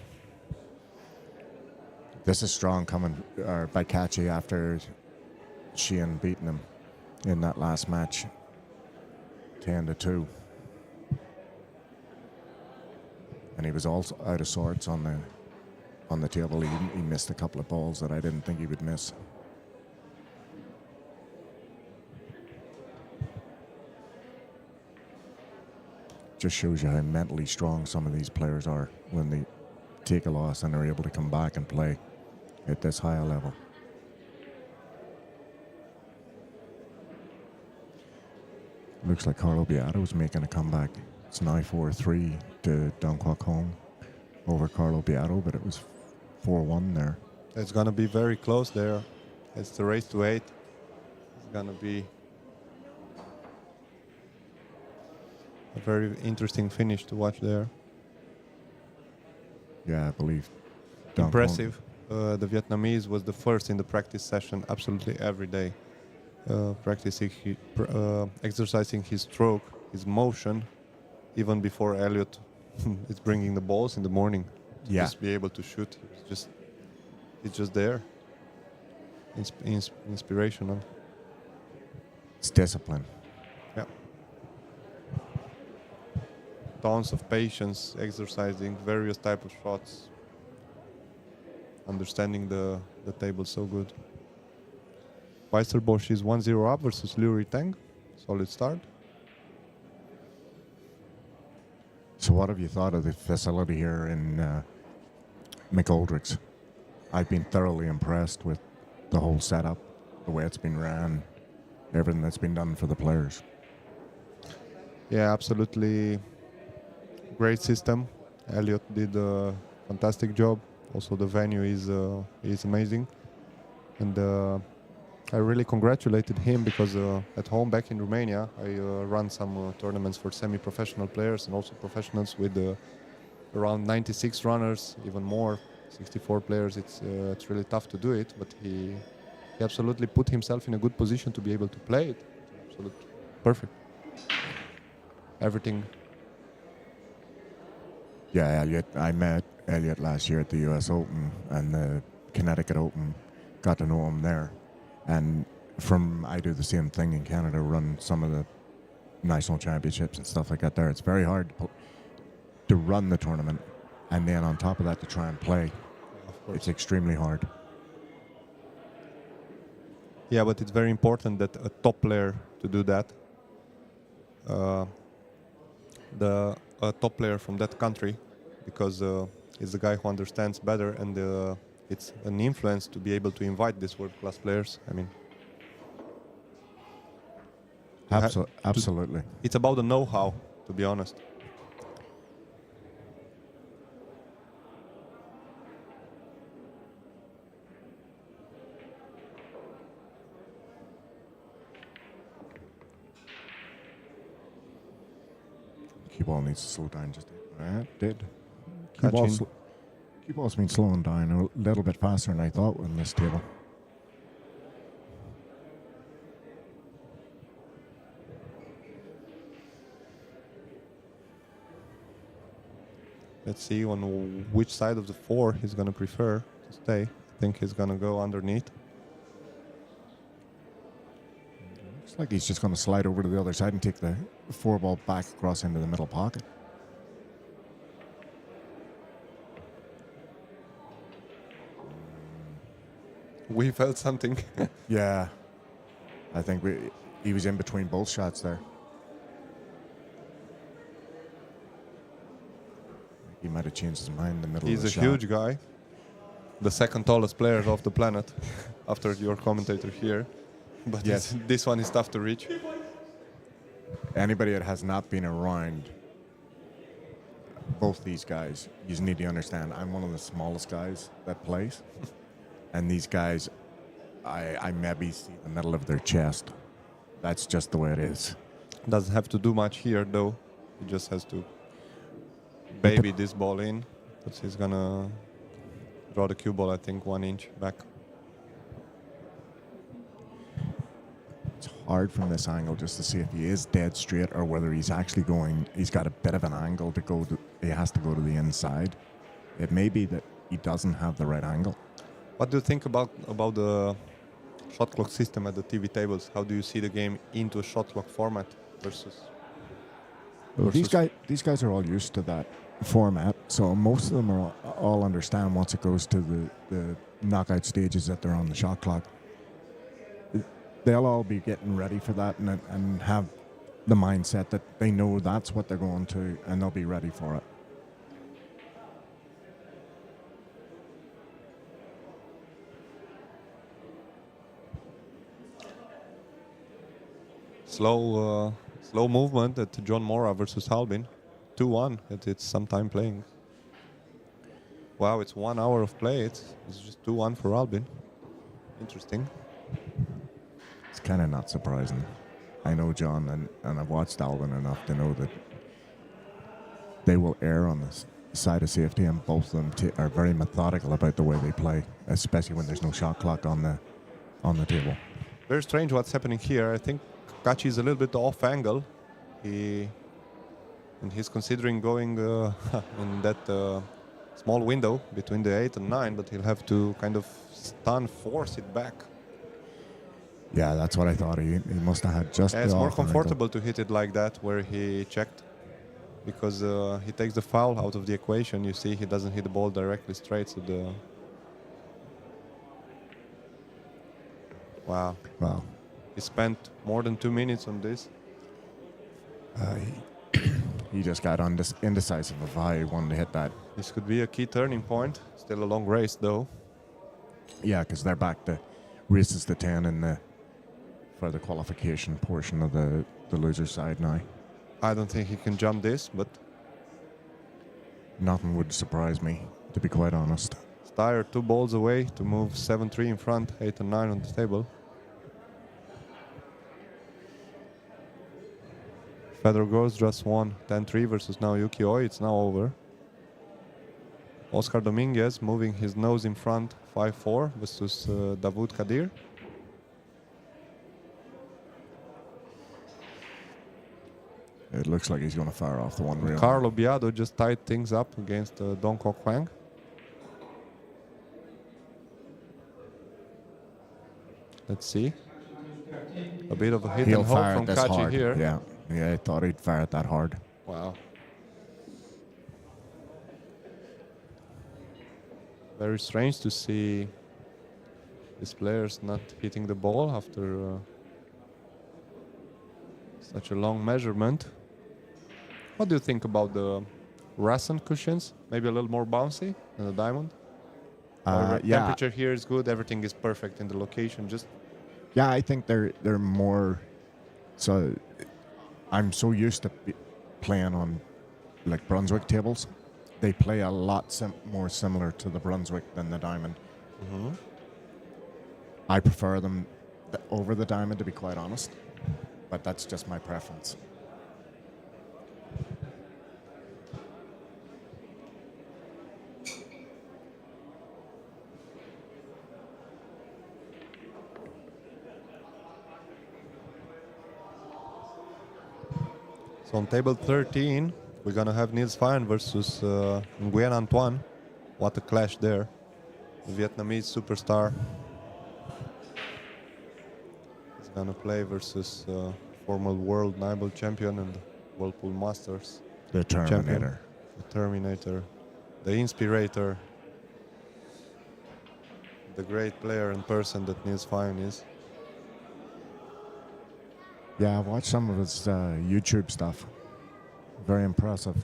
This is strong coming by Kachi after Sheehan beating him in that last match, 10-2. And he was also out of sorts on the table. He missed a couple of balls that I didn't think he would miss. Just shows you how mentally strong some of these players are when they take a loss and are able to come back and play at this high a level. Looks like Carlo Beato's making a comeback. It's now 4-3 to Dong Kwok Hong over Carlo Beato, but it was 4-1 there. It's going to be very close there. It's the race to 8. It's going to be a very interesting finish to watch there. Yeah, I believe. Dong Impressive. The Vietnamese was the first in the practice session absolutely every day. Practicing, exercising his stroke, his motion, even before Elliot is bringing the balls in the morning. To Yeah. just be able to shoot. It's just there. Inspirational. It's discipline. Yeah. Tons of patience, exercising various type of shots. Understanding the table so good. Weisterbosch is 1-0 up versus Liu Teng. Solid start. So what have you thought of the facility here in McGoldrick's? I've been thoroughly impressed with the whole setup, the way it's been ran, everything that's been done for the players. Yeah, absolutely great system. Elliot did a fantastic job. Also, the venue is amazing, and I really congratulated him because at home back in Romania, I run some tournaments for semi-professional players and also professionals with around 96 runners, even more, 64 players. It's really tough to do it, but he absolutely put himself in a good position to be able to play it. Absolutely perfect. Everything. Yeah, Elliot. I met Elliot last year at the U.S. Open and the Connecticut Open. Got to know him there. And I do the same thing in Canada, run some of the national championships and stuff like that there. It's very hard to run the tournament, and then on top of that to try and play. It's extremely hard. Yeah, but it's very important that a top player to do that. A top player from that country, because it's the guy who understands better, and it's an influence to be able to invite these world-class players. I mean, Absolutely. it's about the know-how, to be honest. Cue ball needs to slow down just a bit. It did. Catching. Cue ball's been slowing down a little bit faster than I thought on this table. Let's see on which side of the 4 he's going to prefer to stay. I think he's going to go underneath. Looks like he's just going to slide over to the other side and take the 4 ball back across into the middle pocket. We felt something. Yeah. I think he was in between both shots there. He might have changed his mind in the middle He's of the a shot. huge guy. The second tallest player of the planet after your commentator here. But Yes. this one is tough to reach. Anybody that has not been around both these guys, you just need to understand, I'm one of the smallest guys that plays. And these guys, I maybe see the middle of their chest. that's just the way it is. Doesn't have to do much here, though. He just has to baby this ball in. But he's gonna draw the cue ball, I think, 1 inch back. It's hard from this angle just to see if he is dead straight or whether he's actually going. He's got a bit of an angle to go. He has to go to the inside. It may be that he doesn't have the right angle. What do you think about the shot clock system at the TV tables? How do you see the game into a shot clock format versus? Well, these guys are all used to that format, so most of them are all understand once it goes to the knockout stages that they're on the shot clock. They'll all be getting ready for that and have the mindset that they know that's what they're going to, and they'll be ready for it. Slow movement at John Mora versus Albin. 2-1. It's some time playing. Wow, it's 1 hour of play. It's just 2-1 for Albin. Interesting. It's kind of not surprising. I know John, and I've watched Albin enough to know that they will err on the side of safety, and both of them are very methodical about the way they play, especially when there's no shot clock on the table. Very strange what's happening here. I think Kachi is a little bit off angle. He's considering going in that small window between the 8 and 9, but he'll have to kind of force it back. Yeah, that's what I thought. He must have had just. It's more comfortable to hit it like that, where he checked, because he takes the foul out of the equation. You see, he doesn't hit the ball directly straight to the. Wow. He spent more than 2 minutes on this. He just got indecisive of how he wanted to hit that. This could be a key turning point. Still a long race, though. Yeah, because they're back to races to 10 for the qualification portion of the loser side now. I don't think he can jump this, but nothing would surprise me, to be quite honest. Steyer 2 balls away to move 7-3 in front, 8 and 9 on the table. Federer goes just won 10-3 versus now Yuki Oi. It's now over. Oscar Dominguez moving his nose in front, 5-4 versus Davud Kadir. It looks like he's going to fire off the one rail. Carlo Biado just tied things up against Dong Kok Hwang. Let's see. A bit of a hit and hope from Kachi here. Yeah, I thought he'd fire it that hard. Wow. Very strange to see these players not hitting the ball after such a long measurement. What do you think about the Rasen cushions? Maybe a little more bouncy than the diamond? Yeah. Temperature here is good. Everything is perfect in the location. Yeah, I think they're more. So I'm so used to playing on like Brunswick tables. They play a lot more similar to the Brunswick than the diamond. Mm-hmm. I prefer them over the diamond, to be quite honest, but that's just my preference. So on table 13, we're going to have Niels Fine versus Nguyen Antoine. What a clash there. The Vietnamese superstar is going to play versus former world Nineball champion and Whirlpool Masters. The Terminator. Champion. The Terminator. The Inspirator. The great player and person that Niels Fine is. Yeah, I've watched some of his YouTube stuff. Very impressive.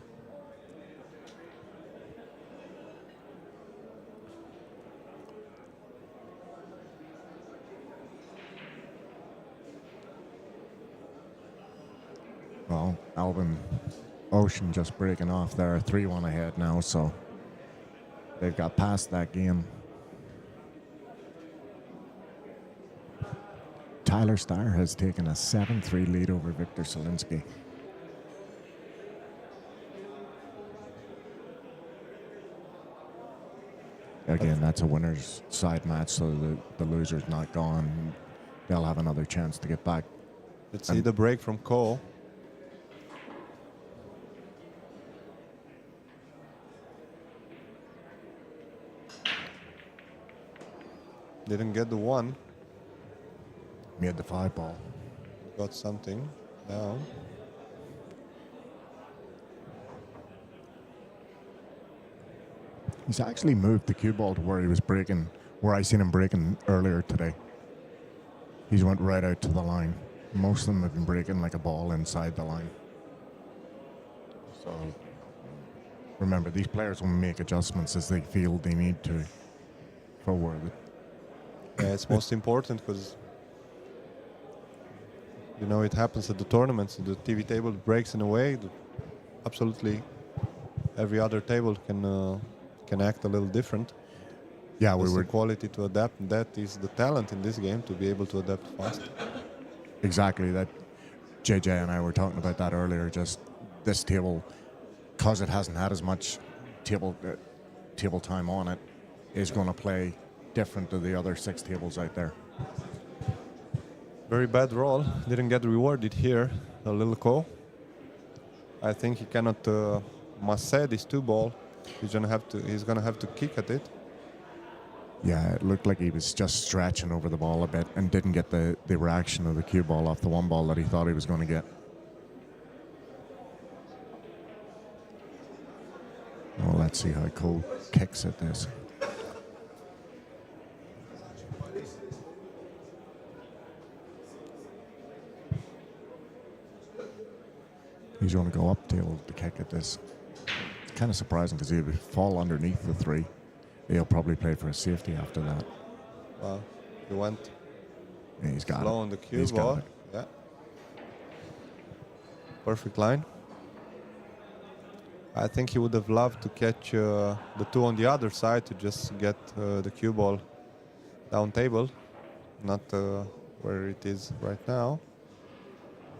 Well, Alvin Ocean just breaking off there, 3-1 ahead now, so they've got past that game. Tyler Starr has taken a 7-3 lead over Victor Solinsky. Again, that's a winner's side match, so the loser's not gone. They'll have another chance to get back. Let's see the break from Cole. Didn't get the one. Made the 5 ball. Got something down. He's actually moved the cue ball to where he was breaking, where I seen him breaking earlier today. He's went right out to the line. Most of them have been breaking like a ball inside the line. So remember, these players will make adjustments as they feel they need to forward. Yeah, it's most important because you know it happens at the tournaments. The TV table breaks in a way that absolutely every other table can act a little different. Yeah, That's the quality to adapt, and that is the talent in this game to be able to adapt fast. Exactly. That JJ and I were talking about that earlier. Just this table, because it hasn't had as much table time on it, is going to play different to the other 6 tables out there. Very bad roll. Didn't get rewarded here. A little call. I think he cannot masse this 2 ball. He's gonna have to kick at it. Yeah, it looked like he was just stretching over the ball a bit and didn't get the reaction of the cue ball off the 1 ball that he thought he was going to get. Well, let's see how Cole kicks at this. He's going to go up table to kick at this. It's kind of surprising because he would fall underneath the 3. He'll probably play for a safety after that. Well, he went Yeah, he's got slow it. on the cue He's got ball. it. Yeah. Perfect line. I think he would have loved to catch the 2 on the other side to just get the cue ball down table, not where it is right now.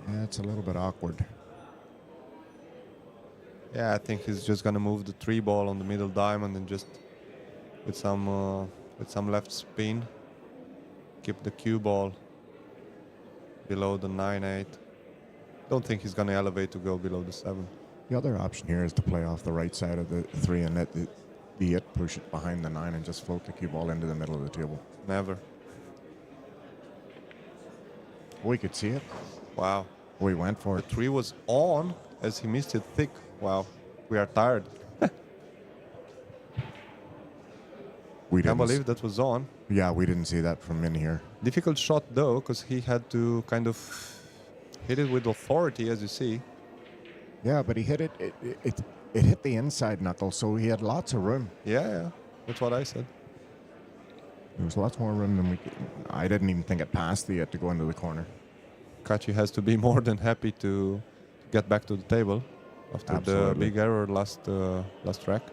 Yeah, it's a little bit awkward. Yeah, I think he's just gonna move the 3 ball on the middle diamond and just with some left spin, keep the cue ball below the 9-8. Don't think he's gonna elevate to go below the 7. The other option here is to play off the right side of the 3 and let the 8 push it behind the 9 and just float the cue ball into the middle of the table. Never. We could see it. Wow. We went for The it. 3 was on as he missed it thick. Wow. We are tired. We Can't didn't believe that was on. Yeah, we didn't see that from in here. Difficult shot though, because he had to kind of hit it with authority, as you see. Yeah, but he hit it. It hit the inside knuckle, so he had lots of room. Yeah, that's what I said. There was lots more room than we could. I didn't even think it passed the 8 to go into the corner. Kachi has to be more than happy to get back to the table after Absolutely. the big error last track.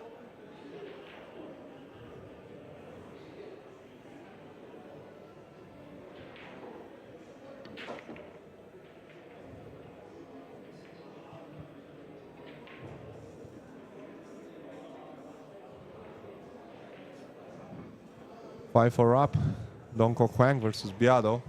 Five for up. Dongko Kwang versus Biado.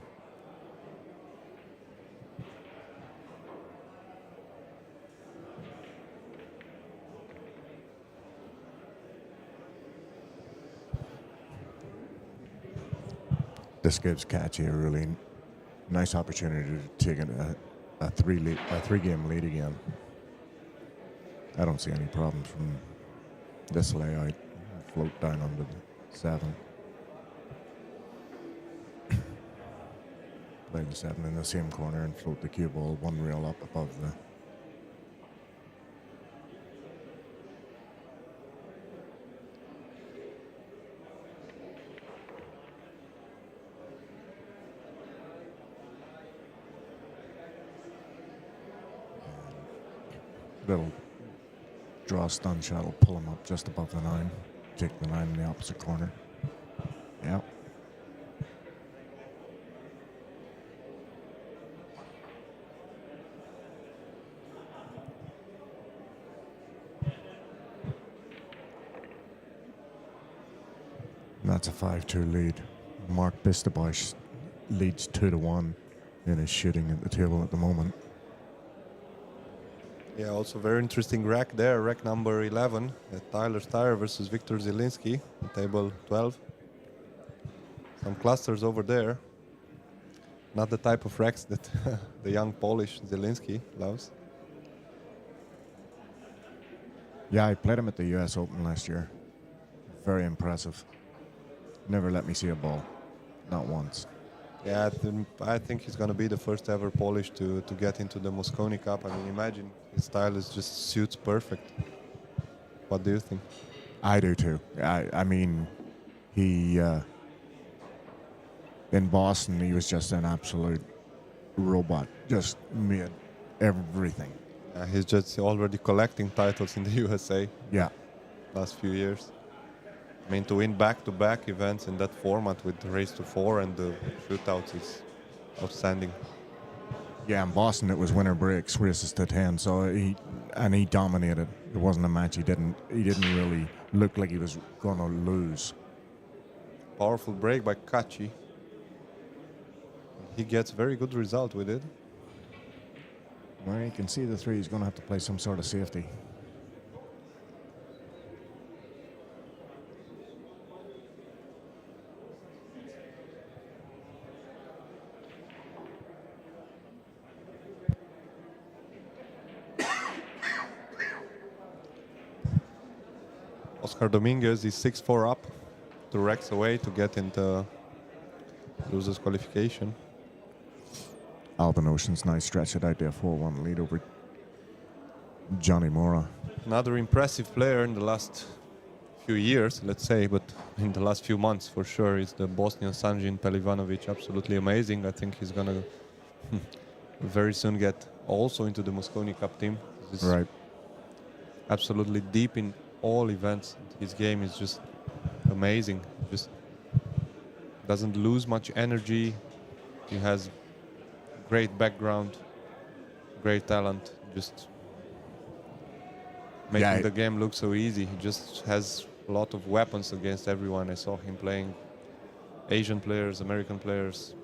This gives Kachi a really nice opportunity to take a 3-game lead again. I don't see any problems from this layout. Float down under the 7. Play the 7 in the same corner and float the cue ball 1 rail up above the. Little draw stun shot will pull him up just above the 9. Take the 9 in the opposite corner. Yep. That's a 5-2 lead. Mark Bistabosh leads 2-1 in his shooting at the table at the moment. Yeah, also very interesting rack there. Rack number 11, Tyler Steyer versus Viktor Zielinski, table 12. Some clusters over there. Not the type of racks that the young Polish Zielinski loves. Yeah, I played him at the US Open last year. Very impressive. Never let me see a ball. Not once. Yeah, I think he's going to be the first ever Polish to get into the Mosconi Cup. I mean, imagine his style is just suits perfect. What do you think? I do too. I mean, he in Boston, he was just an absolute robot. Just made everything. He's just already collecting titles in the USA Yeah. last few years. I mean, to win back-to-back events in that format with the race to 4 and the shootouts is outstanding. Yeah, in Boston it was winner breaks, races to 10. So he dominated. It wasn't a match he didn't really look like he was going to lose. Powerful break by Kachi. He gets very good result with it. Well, you can see the three. He's going to have to play some sort of safety. Oscar Dominguez is 6-4 up, 2 racks away to get into losers qualification. Alban Ocean's nice stretch it out there, 4-1 lead over Johnny Mora. Another impressive player in the last few years, let's say, but in the last few months for sure is the Bosnian Sanjin Pelivanovic. Absolutely amazing. I think he's gonna very soon get also into the Mosconi Cup team. He's Right. absolutely deep in all events. His game is just amazing. Just doesn't lose much energy. He has great background, great talent. Just making the game look so easy. He just has a lot of weapons against everyone. I saw him playing Asian players, American players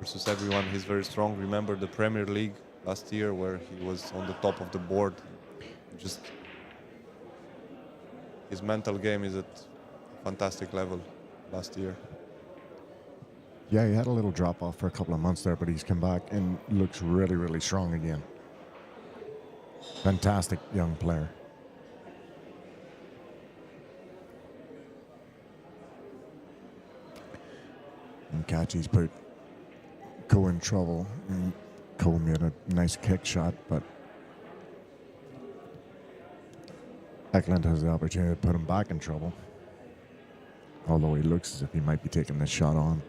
versus everyone. He's very strong. Remember the Premier League last year where he was on the top of the board. Just his mental game is at fantastic level last year. Yeah, he had a little drop off for a couple of months there, but he's come back and looks really, really strong again. Fantastic young player. And Kachi's put Ko in trouble. And Ko made a nice kick shot, but Eklund has the opportunity to put him back in trouble. Although he looks as if he might be taking this shot on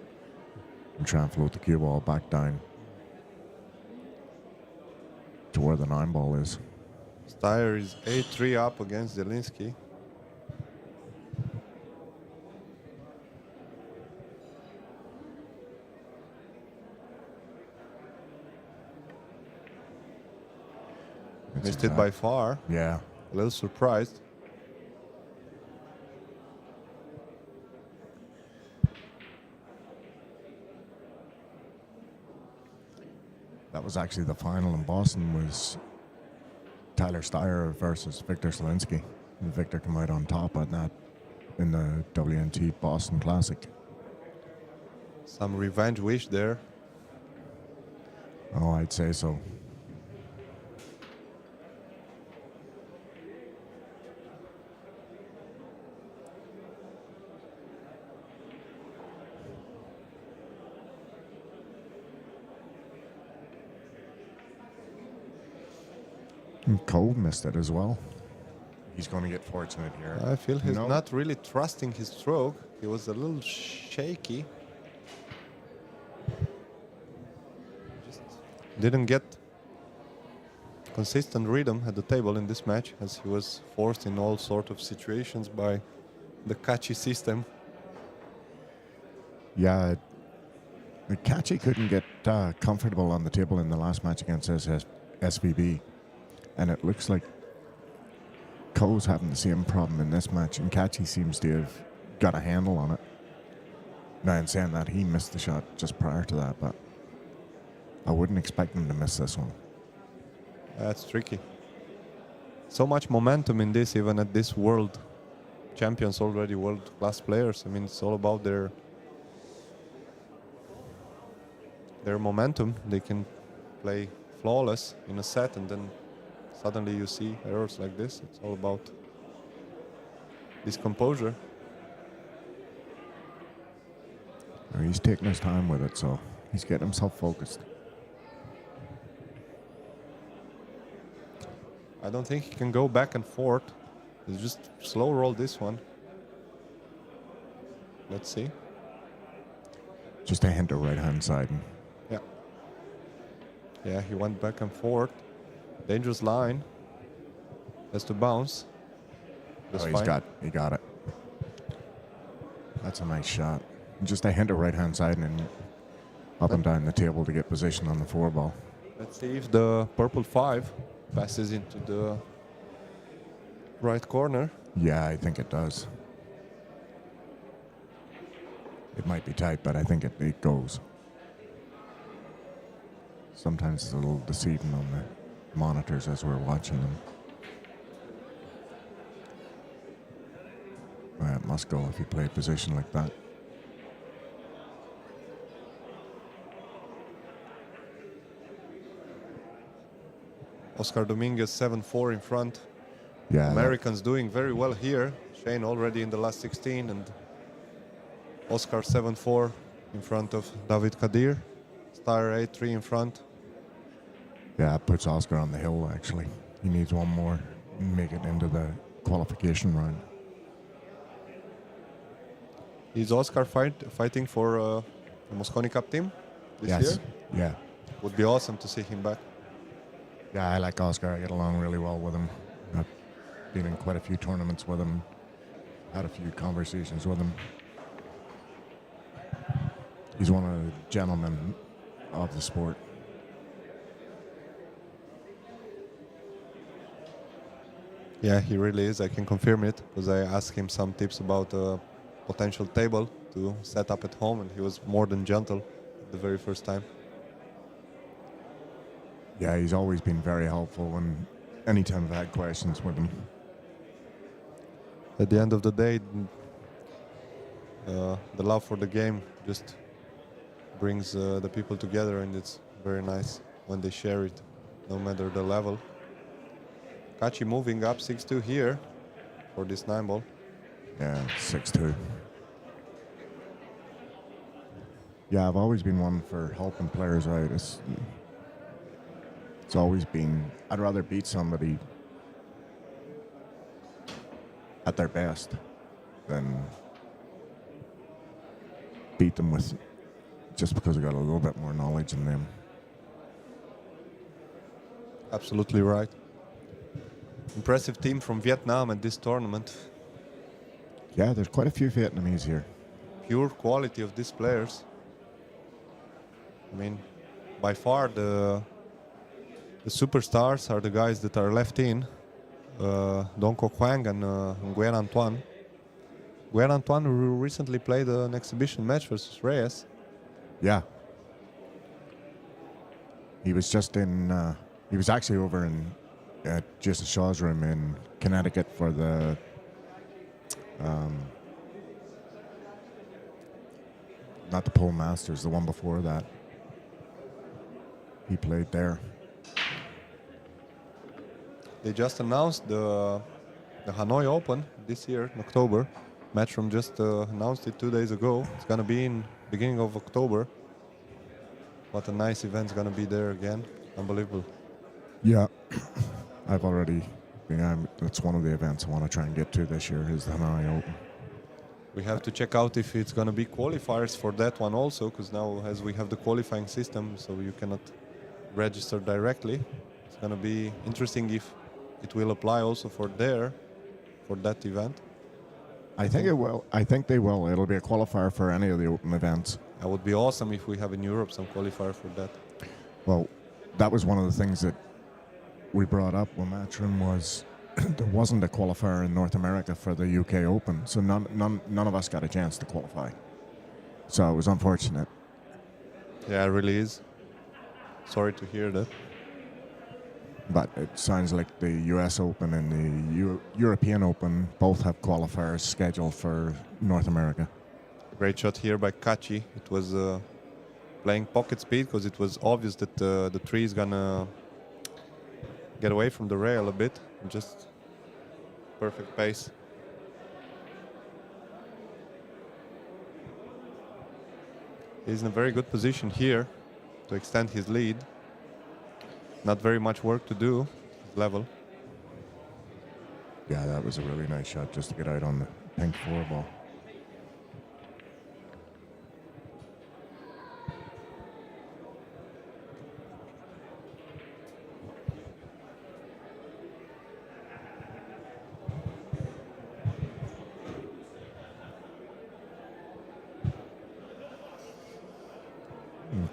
and try and float the cue ball back down to where the 9-ball is. Steyer is 8-3 up against Zielinski. Missed it by far. Yeah. A little surprised. That was actually the final in Boston, was Tyler Steyer versus Viktor Zielinski. And Viktor came out on top on that in the WNT Boston Classic. Some revenge wish there. Oh, I'd say so. And Cove missed it as well. He's going to get fortunate here. I feel he's not really trusting his stroke. He was a little shaky. Just didn't get consistent rhythm at the table in this match, as he was forced in all sort of situations by the Kachi system. Yeah, Kachi couldn't get comfortable on the table in the last match against SVB. And it looks like Cole's having the same problem in this match, and Kachi seems to have got a handle on it. Now, in saying that, he missed the shot just prior to that, but I wouldn't expect him to miss this one. That's tricky. So much momentum in this, even at this world champions, already world-class players. I mean, it's all about their momentum. They can play flawless in a set, and then suddenly you see errors like this. It's all about this composure. He's taking his time with it, so he's getting himself focused. I don't think he can go back and forth. He's just slow roll this one. Let's see. Just a hint of right-hand side. Yeah. Yeah, he went back and forth. Dangerous line. Has to bounce. That's Oh, fine. he got it. That's a nice shot. Just a hint of right-hand side and up and down the table to get position on the 4-ball. Let's see if the purple 5 passes into the right corner. Yeah, I think it does. It might be tight, but I think it goes. Sometimes it's a little deceiving on the monitors as we're watching them. Well, it must go if you play position like that. Oscar Dominguez 7-4 in front. Yeah. Americans doing very well here. Shane already in the last 16, and Oscar 7-4 in front of David Kadir. Star 8-3 in front. Yeah, it puts Oscar on the hill, actually. He needs one more and make it into the qualification round. Is Oscar fighting for the Mosconi Cup team this year? Yeah. Would be awesome to see him back. Yeah, I like Oscar. I get along really well with him. I've been in quite a few tournaments with him, had a few conversations with him. He's one of the gentlemen of the sport. Yeah, he really is. I can confirm it because I asked him some tips about a potential table to set up at home, and he was more than gentle the very first time. Yeah, he's always been very helpful, and anytime I've had questions with him. At the end of the day, the love for the game just brings the people together, and it's very nice when they share it, no matter the level. Kachi moving up 6-2 here for this 9-ball. Yeah, 6-2. Yeah, I've always been one for helping players out. It's always been, I'd rather beat somebody at their best than beat them with just because I got a little bit more knowledge than them. Absolutely right. Impressive team from Vietnam at this tournament. Yeah, there's quite a few Vietnamese here. Pure quality of these players. I mean, by far the superstars are the guys that are left in. Dong Kok Hwang and Nguyen Antoine. Nguyen Antoine recently played an exhibition match versus Reyes. Yeah. He was just in, he was actually over in Jason Shaw's room in Connecticut for the not the Pole Masters, the one before that. He played there. They just announced the Hanoi Open this year in October. Matchroom just announced it 2 days ago. It's gonna be in beginning of October. What a nice event's gonna be there again. Unbelievable. Yeah. I've already, that's one of the events I want to try and get to this year is the Hanoi Open. We have to check out if it's gonna be qualifiers for that one also, because now as we have the qualifying system, so you cannot register directly. It's gonna be interesting if it will apply also for that event. I think it will. I think they will. It'll be a qualifier for any of the open events. That would be awesome if we have in Europe some qualifier for that. Well, that was one of the things that we brought up when Matchroom was there wasn't a qualifier in North America for the UK Open, so none of us got a chance to qualify. So it was unfortunate. Yeah, it really is. Sorry to hear that. But it sounds like the US Open and the European Open both have qualifiers scheduled for North America. Great shot here by Kachi. It was playing pocket speed because it was obvious that the tree is gonna get away from the rail a bit. Just perfect pace. He's in a very good position here to extend his lead. Not very much work to do, level. Yeah, that was a really nice shot just to get out on the pink 4 ball.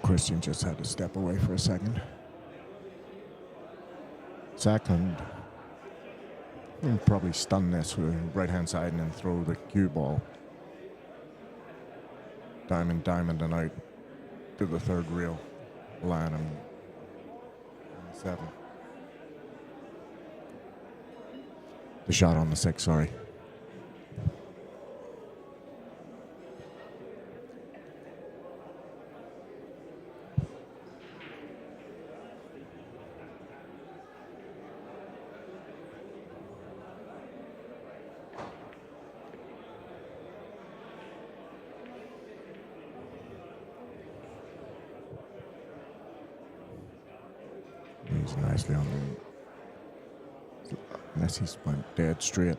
Christian just had to step away for a second. Second, he'll probably stun this with the right-hand side and then throw the cue ball. Diamond, diamond, and out to the third reel. Line and 7. The shot on the 6, sorry. He's nicely on the... Unless he's went dead straight.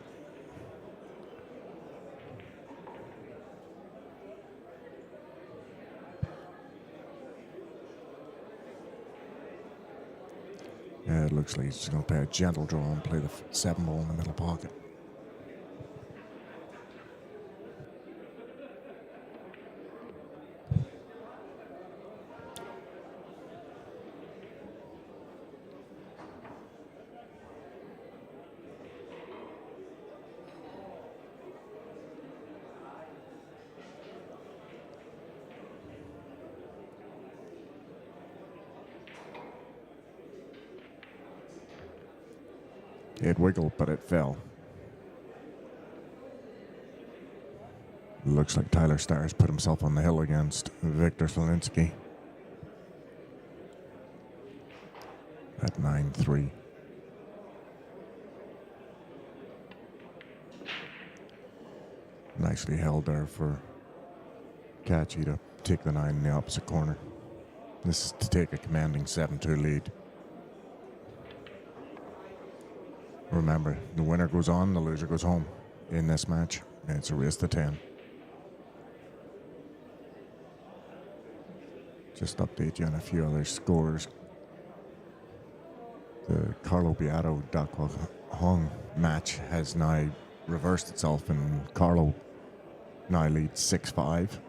Yeah, it looks like he's just going to play a gentle draw and play the 7 ball in the middle pocket. It wiggled, but it fell. Looks like Tyler Starr's put himself on the hill against Victor Selinsky. At 9-3. Nicely held there for Kachi to take the 9 in the opposite corner. This is to take a commanding 7-2 lead. Remember, the winner goes on, the loser goes home in this match. And it's a race to 10. Just update you on a few other scores. The Carlo Beato Dakwa Hong match has now reversed itself, and Carlo now leads 6-5.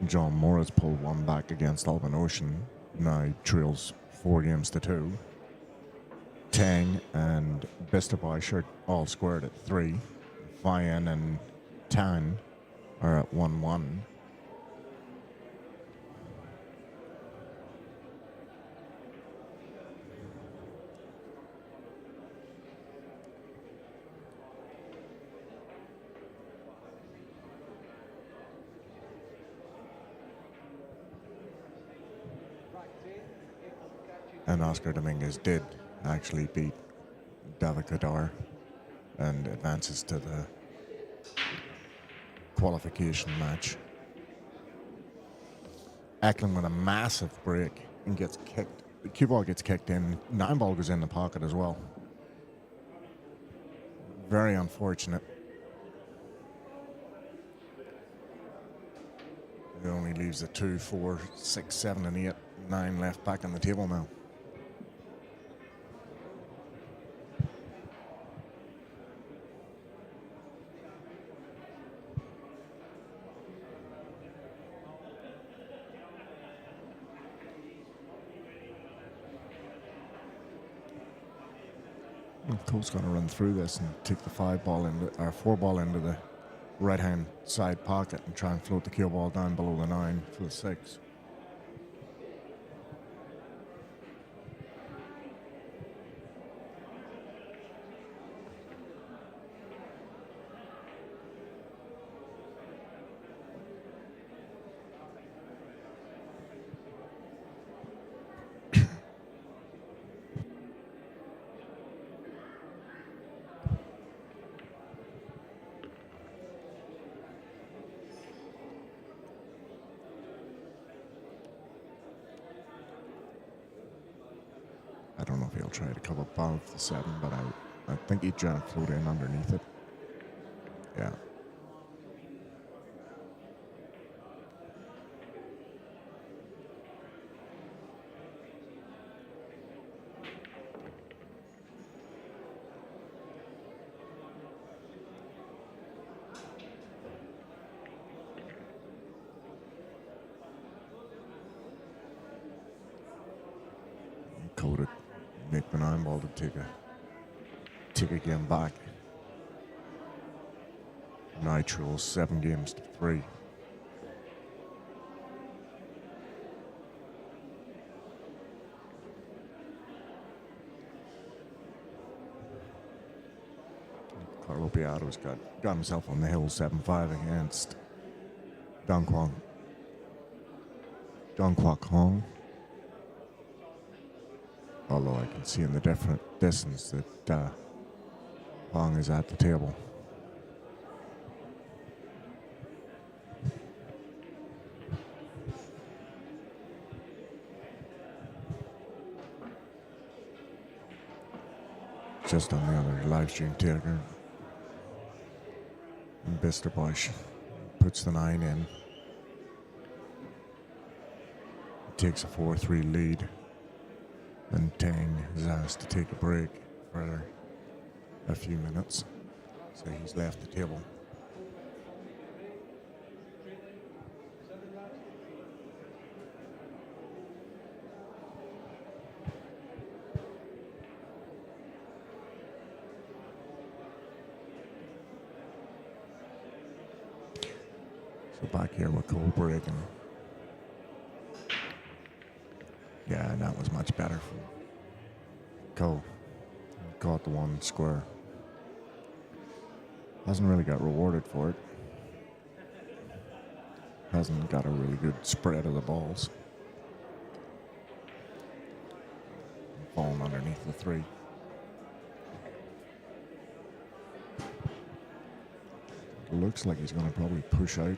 John Morris pulled one back against Alban Ocean, now trails 4 games to 2. Tang and Bistaboy are all squared at 3. Vian and Tan are at 1-1. And Oscar Dominguez did actually beat David Kadar and advances to the qualification match. Eklund with a massive break and gets kicked. The cue ball gets kicked in. Nineball goes in the pocket as well. Very unfortunate. It only leaves a 2, 4, 6, 7, and 8, 9 left back on the table now. Cole's going to run through this and take the 5 ball into, or 4 ball into the right-hand side pocket and try and float the cue ball down below the 9 for the 6. I don't know if he'll try to come above the 7, but I think he'd try to float in underneath it. Yeah. Coded make the Nineball to take a game back. Nitro 7 games to 3. Carlo Beato's got himself on the hill 7-5 against Dong Kwok Hong. Although I can see in the different distance that Hong is at the table. Just on the other live stream, Tigger. And Bisterbosch puts the 9 in. Takes a 4-3 lead. And Tang is asked to take a break for a few minutes. So he's left the table. So back here with Cole breaking. Yeah, and that was much better for Cole. Caught the one square. Hasn't really got rewarded for it. Hasn't got a really good spread of the balls. Falling underneath the 3. It looks like he's going to probably push out.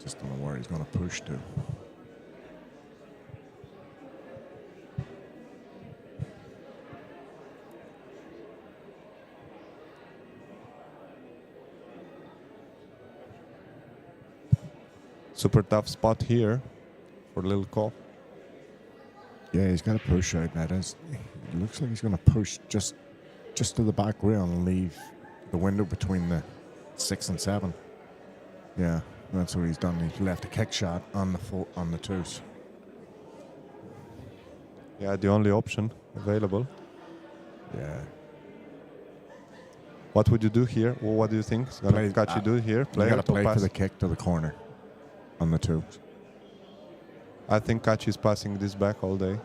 Just don't know where he's going to push to. Super tough spot here for Little Cole. Yeah, he's got to push out. That is. It looks like he's going to push just to the back rail and leave the window between the 6 and 7. Yeah. That's what he's done. He's left a kick shot on the 2s. Yeah, the only option available. Yeah. What would you do here? Well, what do you think is going to Kachi do here? You got to play pass? for the kick to the corner on the 2s. I think Kachi is passing this back all day.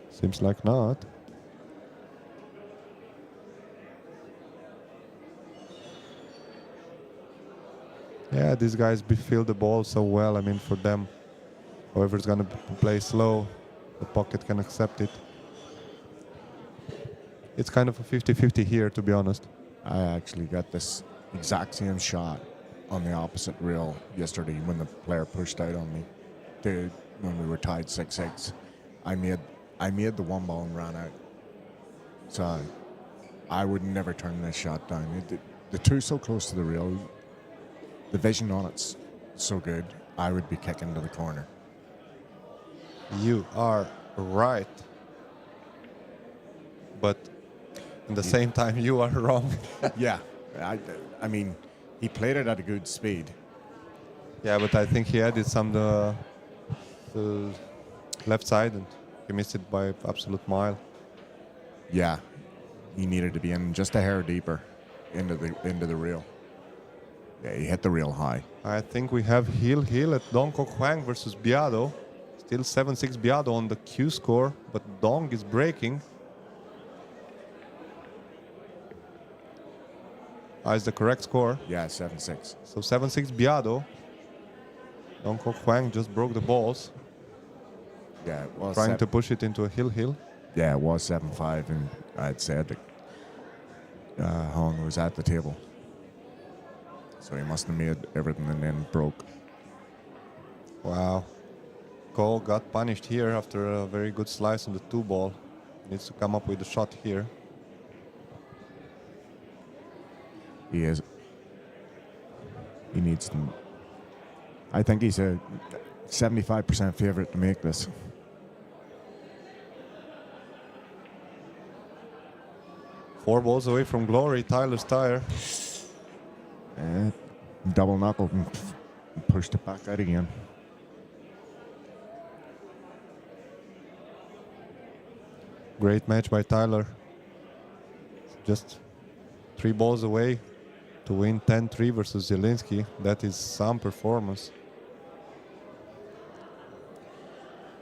Seems like not. Yeah, these guys feel the ball so well. I mean, for them, whoever's going to play slow, the pocket can accept it. It's kind of a 50-50 here, to be honest. I actually got this exact same shot on the opposite rail yesterday when the player pushed out on me. When we were tied 6-6, I made the 1 ball and ran out. So I would never turn this shot down. The 2 so close to the rail, the vision on it's so good, I would be kicking to the corner. You are right. But at the same time, you are wrong. Yeah. I mean, he played it at a good speed. Yeah, but I think he added some the left side and he missed it by absolute mile. Yeah, he needed to be in just a hair deeper into the reel. Yeah, he hit the reel high. I think we have heel at Dong Kok Hwang versus Biado. Still 7-6 Biado on the Q score, but Dong is breaking. Is the correct score. Yeah, 7-6. So 7-6 Biado. Dong Kok Hwang just broke the balls, Yeah, it was trying to push it into a heel. Yeah, it was 7-5, and I'd said that Hong was at the table. So he must have made everything and then broke. Wow. Ko got punished here after a very good slice on the 2-ball. Needs to come up with a shot here. He is. He needs to. I think he's a 75% favorite to make this. Four balls away from glory, Tyler Steyer. Double knuckle and pushed it back out again. Great match by Tyler. Just 3 balls away to win 10-3 versus Zielinski. That is some performance.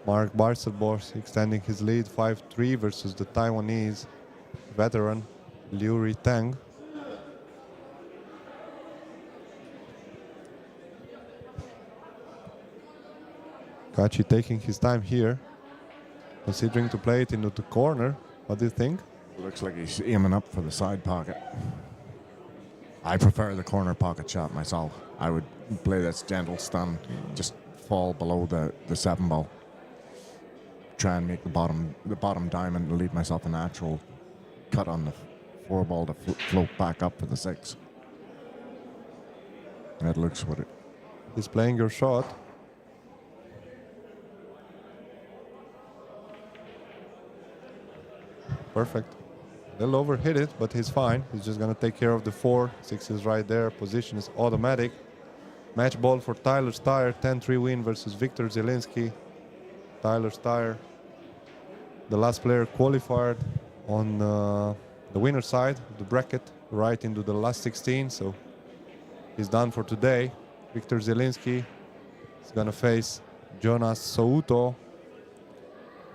Mark Barcelbors extending his lead 5-3 versus the Taiwanese veteran Liu Riteng. Kachi taking his time here, considering to play it into the corner. What do you think? Looks like he's aiming up for the side pocket. I prefer the corner pocket shot myself. I would play this gentle stun, just fall below the 7-ball. Try and make the bottom diamond and leave myself a natural cut on the 4-ball to float back up for the 6. That looks what it. He's playing your shot. Perfect. They'll overhit it, but he's fine. He's just going to take care of the 4. 6 is right there. Position is automatic. Match ball for Tyler Steyer. 10-3 win versus Victor Zielinski. Tyler Steyer, the last player qualified on the winner side of the bracket, right into the last 16. So he's done for today. Victor Zielinski is going to face Jonas Souto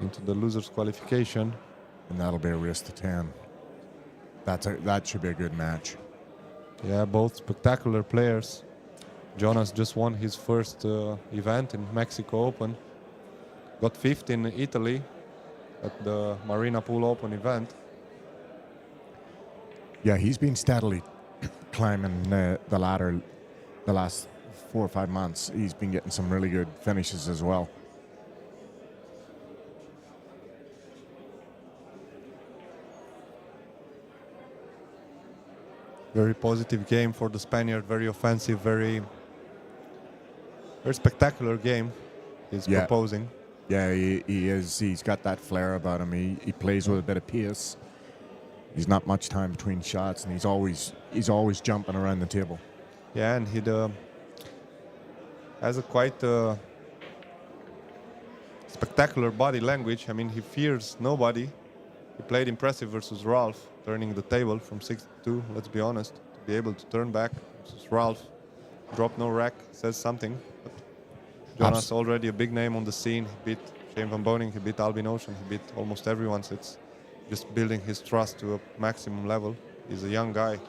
into the losers qualification. And that'll be a race to 10. That should be a good match. Yeah, both spectacular players. Jonas just won his first event in Mexico Open. Got 5th in Italy at the Marina Pool Open event. Yeah, he's been steadily climbing the ladder the last 4 or 5 months. He's been getting some really good finishes as well. Very positive game for the Spaniard. Very offensive, very spectacular game he's proposing. Yeah, he is. He's got that flair about him. He plays with a bit of pace. He's not much time between shots, and he's always jumping around the table. Yeah, and he has a quite spectacular body language. I mean, he fears nobody. He played impressive versus Ralph, turning the table from 6-2, let's be honest. To be able to turn back versus Ralph, drop no rack, says something. But Jonas already a big name on the scene. He beat Shane Van Boning, he beat Albin Ocean, he beat almost everyone. So it's just building his trust to a maximum level. He's a young guy.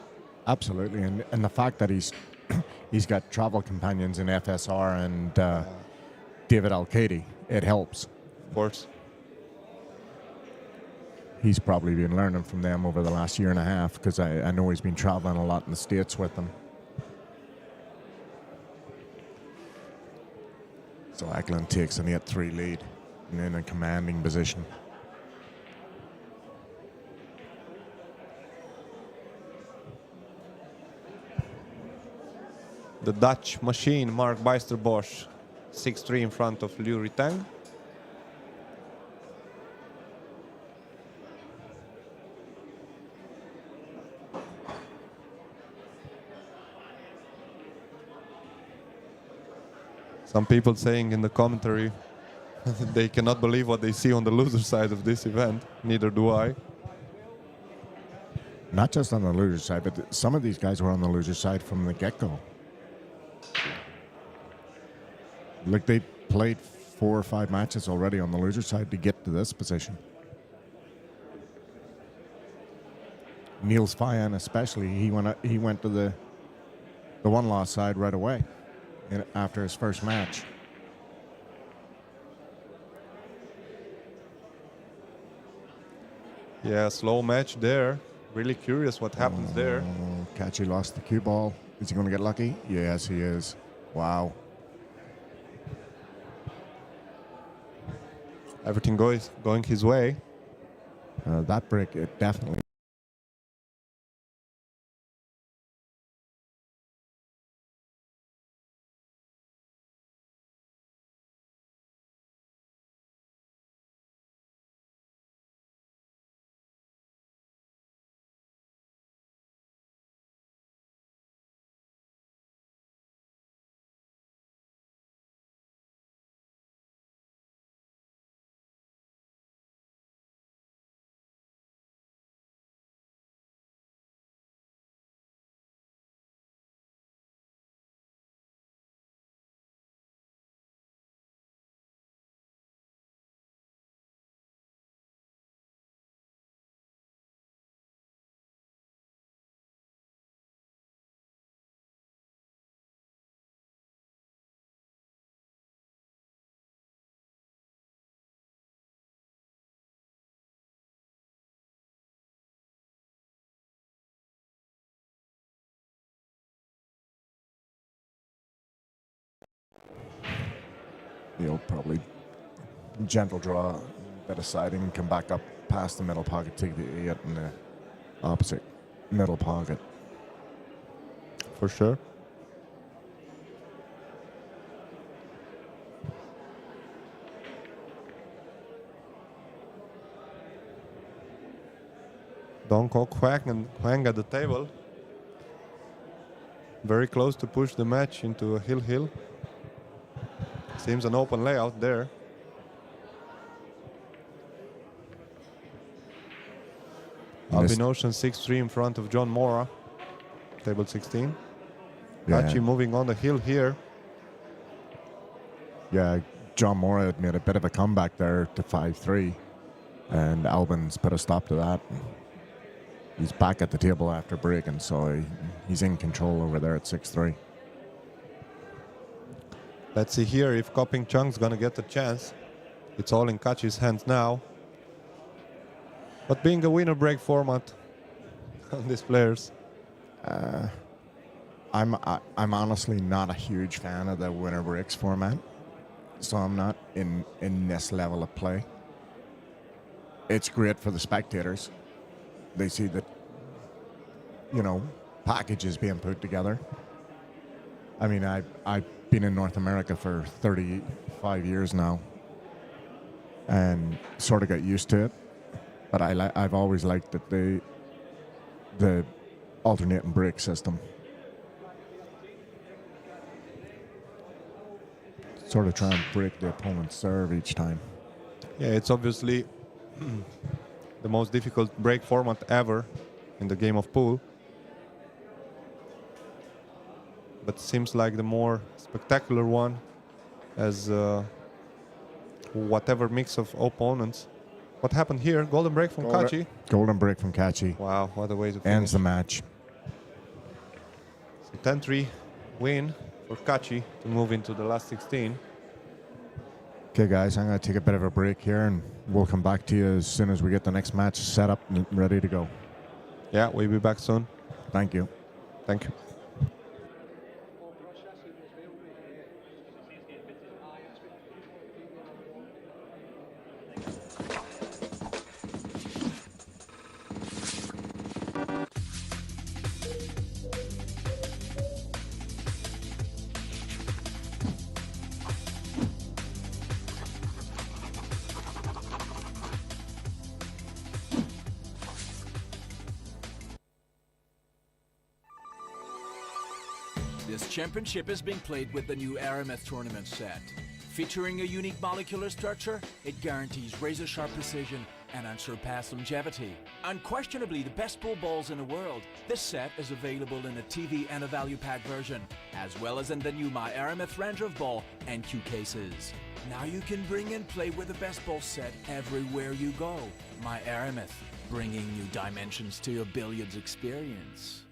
Absolutely, and the fact that he's got travel companions in FSR and David Alcady, it helps. Of course. He's probably been learning from them over the last year and a half, because I know he's been traveling a lot in the States with them. So Eklund takes an 8-3 lead and in a commanding position. The Dutch machine, Mark Bijsterbosch, 6-3 in front of Liu Riteng. Some people saying in the commentary they cannot believe what they see on the loser side of this event. Neither do I. Not just on the loser side, but some of these guys were on the loser side from the get-go. Like they played 4 or 5 matches already on the loser side to get to this position. Niels Fayan especially, he went to the one-loss side right away after his first match. Yeah, slow match there. Really curious what happens there. Kachi lost the cue ball. Is he going to get lucky? Yes, he is. Wow. Everything going his way. That break, it definitely. He'll probably gentle draw, bit of siding, come back up past the middle pocket, take the 8 in the opposite middle pocket. For sure. Donko Hwang at the table. Very close to push the match into a hill. Seems an open layout there. Albin Ocean 6-3 in front of John Mora. Table 16. Yeah. Kachi moving on the hill here. Yeah, John Mora had made a bit of a comeback there to 5-3. And Albin's put a stop to that. He's back at the table after breaking, so he's in control over there at 6-3. Let's see here if Koping Chung's gonna get a chance. It's all in Kachi's hands now. But being a winner break format on these players. I'm honestly not a huge fan of the winner breaks format, so I'm not in this level of play. It's great for the spectators. They see that, packages being put together. I mean, I've been in North America for 35 years now and sort of got used to it. But I've always liked that the alternating break system. Sort of try and break the opponent's serve each time. Yeah, it's obviously the most difficult break format ever in the game of pool. But seems like the more spectacular one, as whatever mix of opponents. What happened here? Golden break from Kachi. Golden break from Kachi. Wow, what a way to finish. Ends the match. So 10-3 win for Kachi to move into the last 16. Okay, guys, I'm going to take a bit of a break here, and we'll come back to you as soon as we get the next match set up and ready to go. Yeah, we'll be back soon. Thank you. Thank you. This championship is being played with the new Aramith tournament set. Featuring a unique molecular structure, it guarantees razor-sharp precision and unsurpassed longevity. Unquestionably the best pool balls in the world, this set is available in a TV and a value pack version, as well as in the new My Aramith range of ball and cue cases. Now you can bring and play with the best ball set everywhere you go. My Aramith, bringing new dimensions to your billiards experience.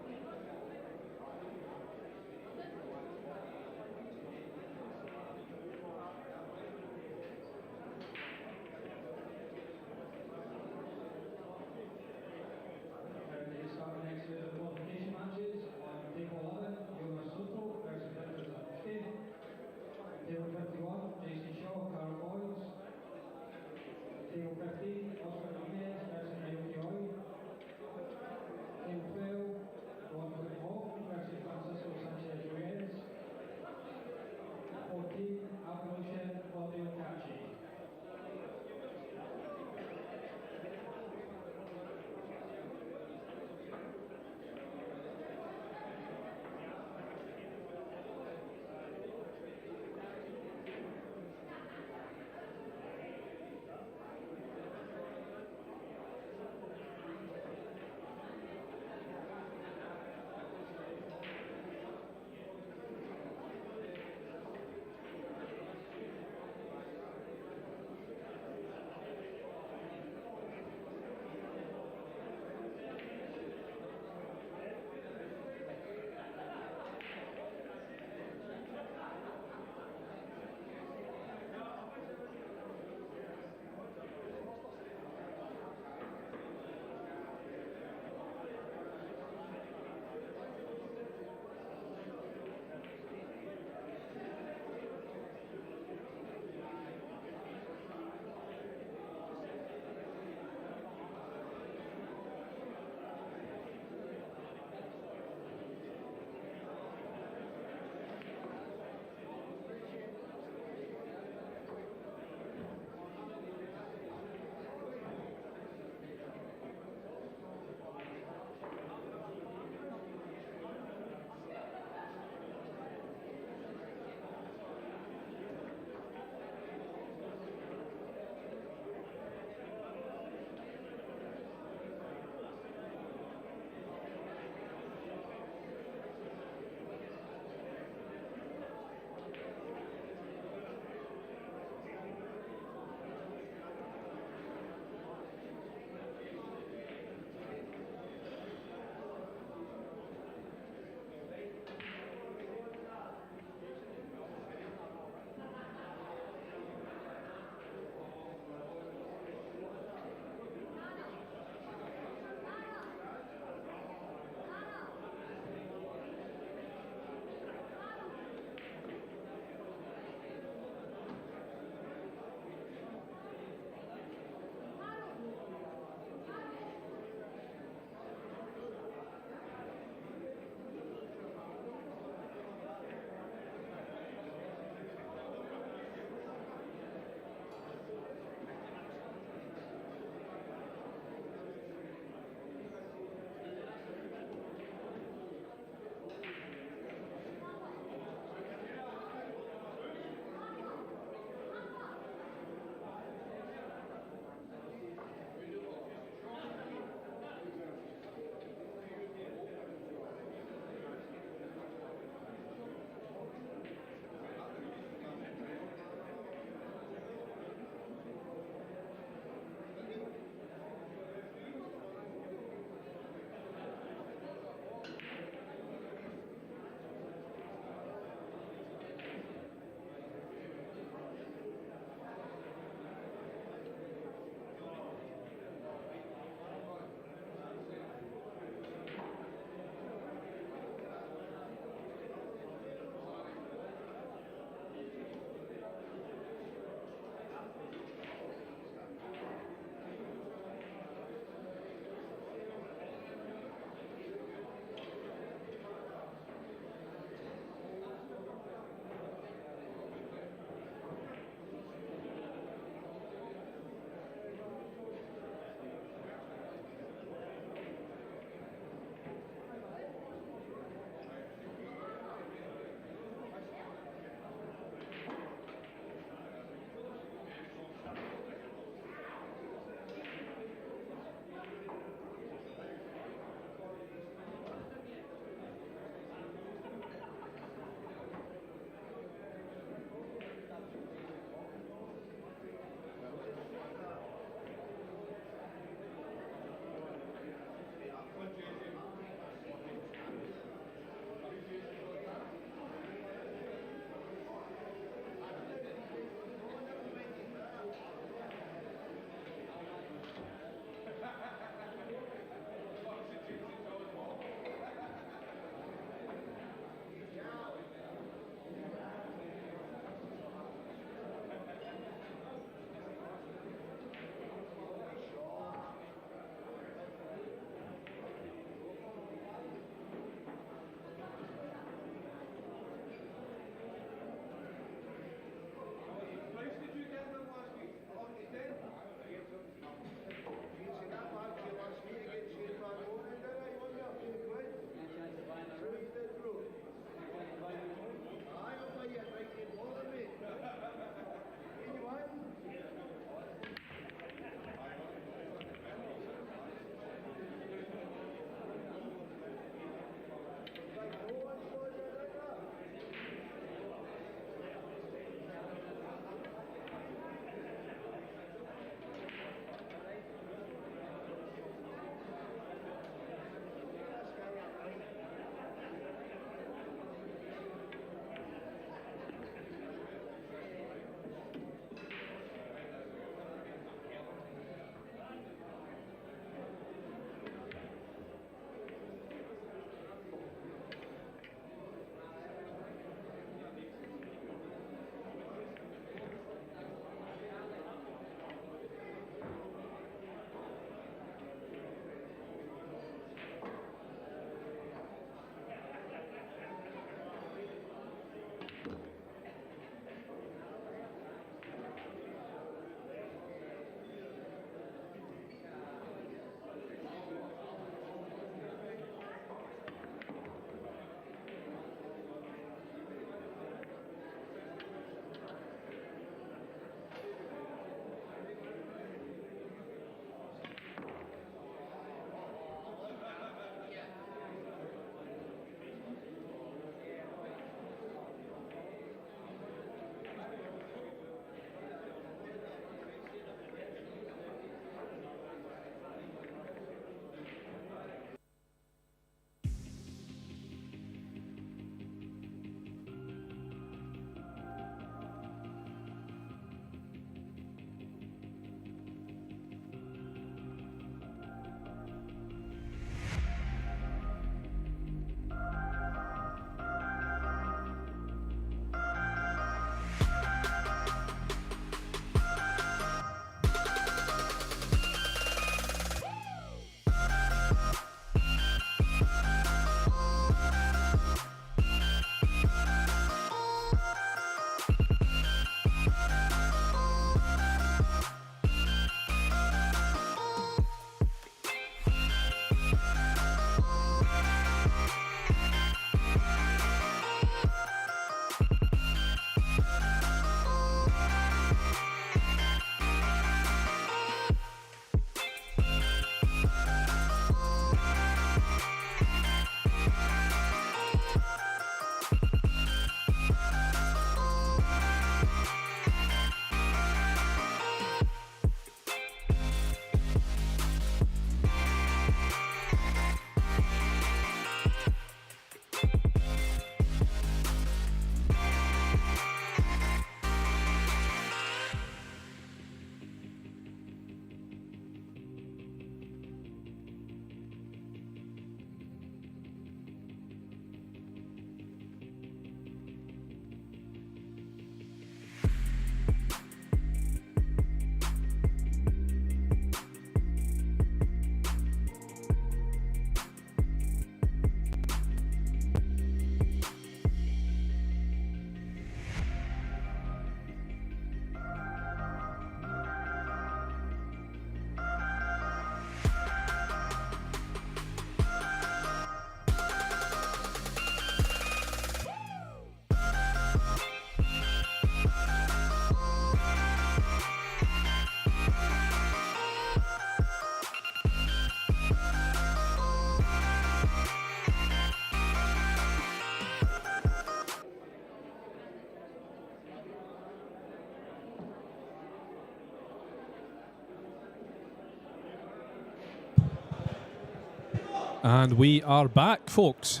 And we are back, folks.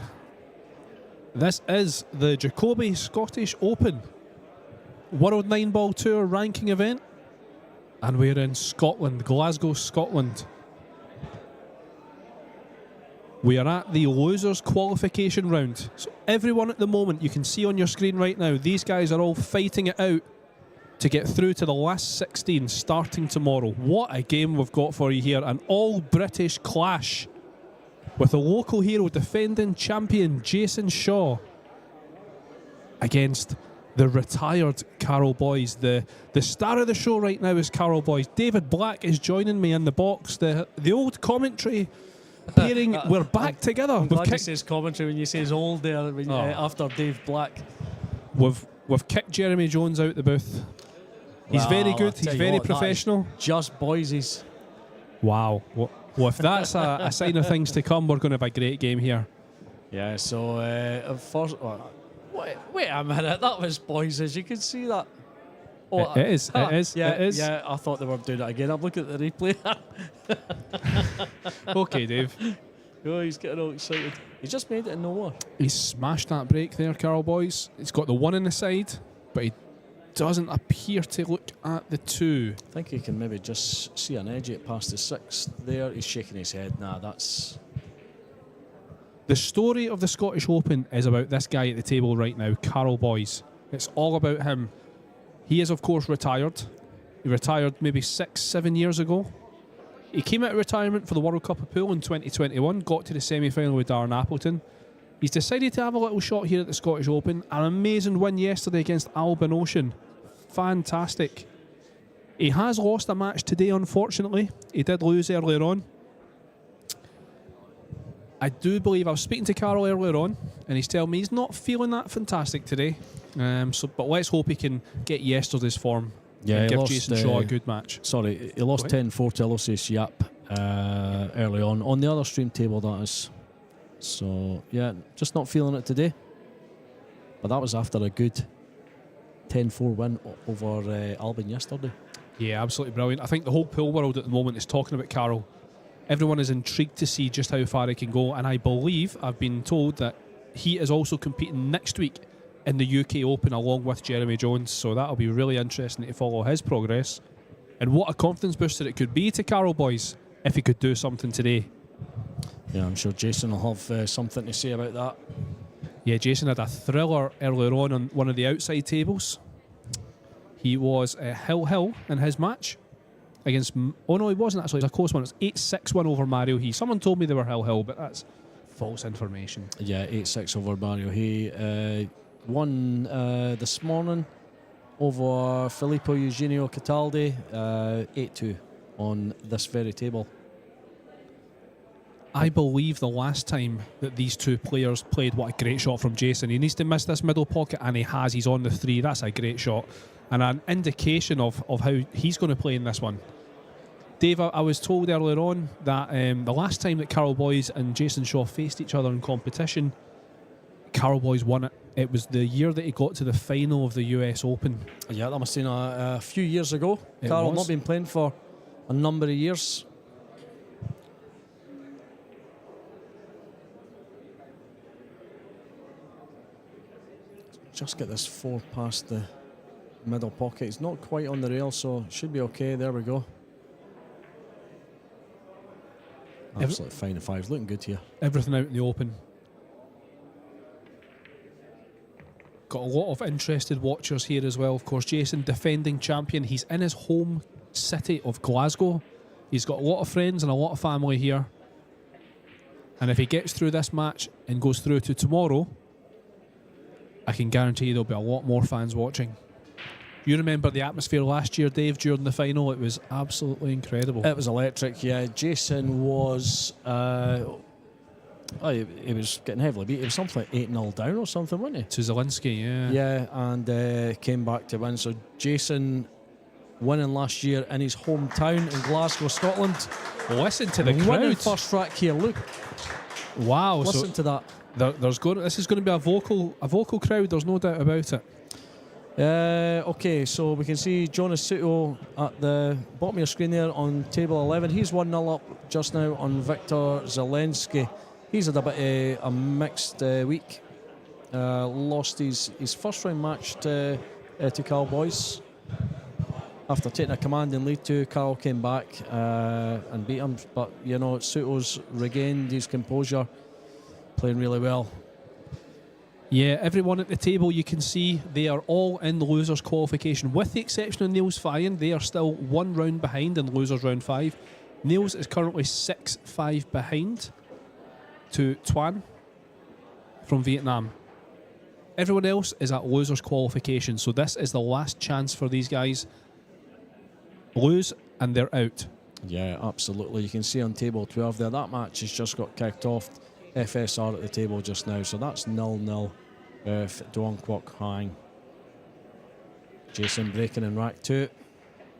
This is the Jacoby Scottish Open World Nineball Tour Ranking Event. And we're in Scotland, Glasgow, Scotland. We are at the losers qualification round. So everyone at the moment, you can see on your screen right now, these guys are all fighting it out to get through to the last 16 starting tomorrow. What a game we've got for you here. An all-British clash with the local hero defending champion Jason Shaw against the retired Carol Boys. The star of the show right now is Carol Boys. David Black is joining me in the box. The old commentary pairing, we're back together. I'm glad he says commentary when you say old there after Dave Black. We've kicked Jeremy Jones out the booth. He's very good. He's very professional. Just boysies. Wow. Well, if that's a sign of things to come, we're going to have a great game here. Yeah, so first... wait a minute, that was boysies. You can see that. Oh, it is. Yeah, it is. Yeah, I thought they were doing it again. I'm looking at the replay. Okay, Dave. Oh, he's getting all excited. He just made it in nowhere. He's smashed that break there, Carol Boys. He's got the one in the side, but he doesn't appear to look at the two. I think he can maybe just see an edge it past the 6 there. He's shaking his head. Nah, that's... The story of the Scottish Open is about this guy at the table right now, Carol Boys. It's all about him. He is, of course, retired. He retired maybe 6-7 years ago. He came out of retirement for the World Cup of Pool in 2021, got to the semi-final with Darren Appleton. He's decided to have a little shot here at the Scottish Open. An amazing win yesterday against Albin Ocean. Fantastic. He has lost a match today, unfortunately. He did lose earlier on. I do believe, I was speaking to Carol earlier on, and he's telling me he's not feeling that fantastic today. But let's hope he can get yesterday's form. Yeah, and give lost, Jason Shaw a good match. Sorry, he lost 10-4 to Aloysius Yap early on the other stream table, that is. So, yeah, just not feeling it today. But that was after a good 10-4 win over Albin yesterday. Yeah, absolutely brilliant. I think the whole pool world at the moment is talking about Carol. Everyone is intrigued to see just how far he can go, and I believe, I've been told, that he is also competing next week in the UK Open along with Jeremy Jones, so that'll be really interesting to follow his progress. And what a confidence booster it could be to Carol Boys if he could do something today. Yeah, I'm sure Jason will have something to say about that. Yeah, Jason had a thriller earlier on one of the outside tables. He was Hill in his match against... Oh no, he wasn't actually. It was a close one. It was 8-6 win over Mario He. Someone told me they were Hill, but that's false information. Yeah, 8-6 over Mario He. Won this morning over Filippo Eugenio Cataldi, 8-2 on this very table. I believe the last time that these two players played, what a great shot from Jason. He needs to miss this middle pocket, and he has. He's on the 3. That's a great shot. And an indication of how he's going to play in this one. Dave, I was told earlier on that the last time that Carol Boys and Jason Shaw faced each other in competition, Carol Boys won it. It was the year that he got to the final of the US Open. Yeah, that must have been a few years ago. Carol not been playing for a number of years. Just get this 4 past the middle pocket. It's not quite on the rail, so it should be okay. There we go. Absolutely fine at 5. Looking good here. Everything out in the open. Got a lot of interested watchers here as well. Of course, Jason, defending champion. He's in his home city of Glasgow. He's got a lot of friends and a lot of family here. And if he gets through this match and goes through to tomorrow, I can guarantee there'll be a lot more fans watching. You remember the atmosphere last year, Dave, during the final? It was absolutely incredible. It was electric, yeah. Jason was... he was getting heavily beat. He was something like 8-0 down or something, wasn't he? To Zielinski, yeah. Yeah, and came back to win. So Jason winning last year in his hometown in Glasgow, Scotland. Listen to the winning crowd. First track here, look. Wow. Listen to that. This is going to be a vocal crowd, there's no doubt about it. Okay, so we can see Jonas Suto at the bottom of your screen there on table 11. He's 1-0 up just now on Victor Zelensky. He's had a bit a mixed week. Lost his first round match to Cowboys. After taking a commanding lead to Carl came back and beat him. But, you know, Soto's regained his composure, playing really well. Yeah, everyone at the table, you can see they are all in the losers qualification. With the exception of Niels Fayen, they are still 1 round behind in losers round 5. Niels is currently 6-5 behind to Tuan from Vietnam. Everyone else is at losers qualification, so this is the last chance for these guys. Lose and they're out. Yeah, absolutely. You can see on table 12 there, that match has just got kicked off. FSR at the table just now, so that's 0-0 with Duong Quoc Hang. Jason breaking in rack 2.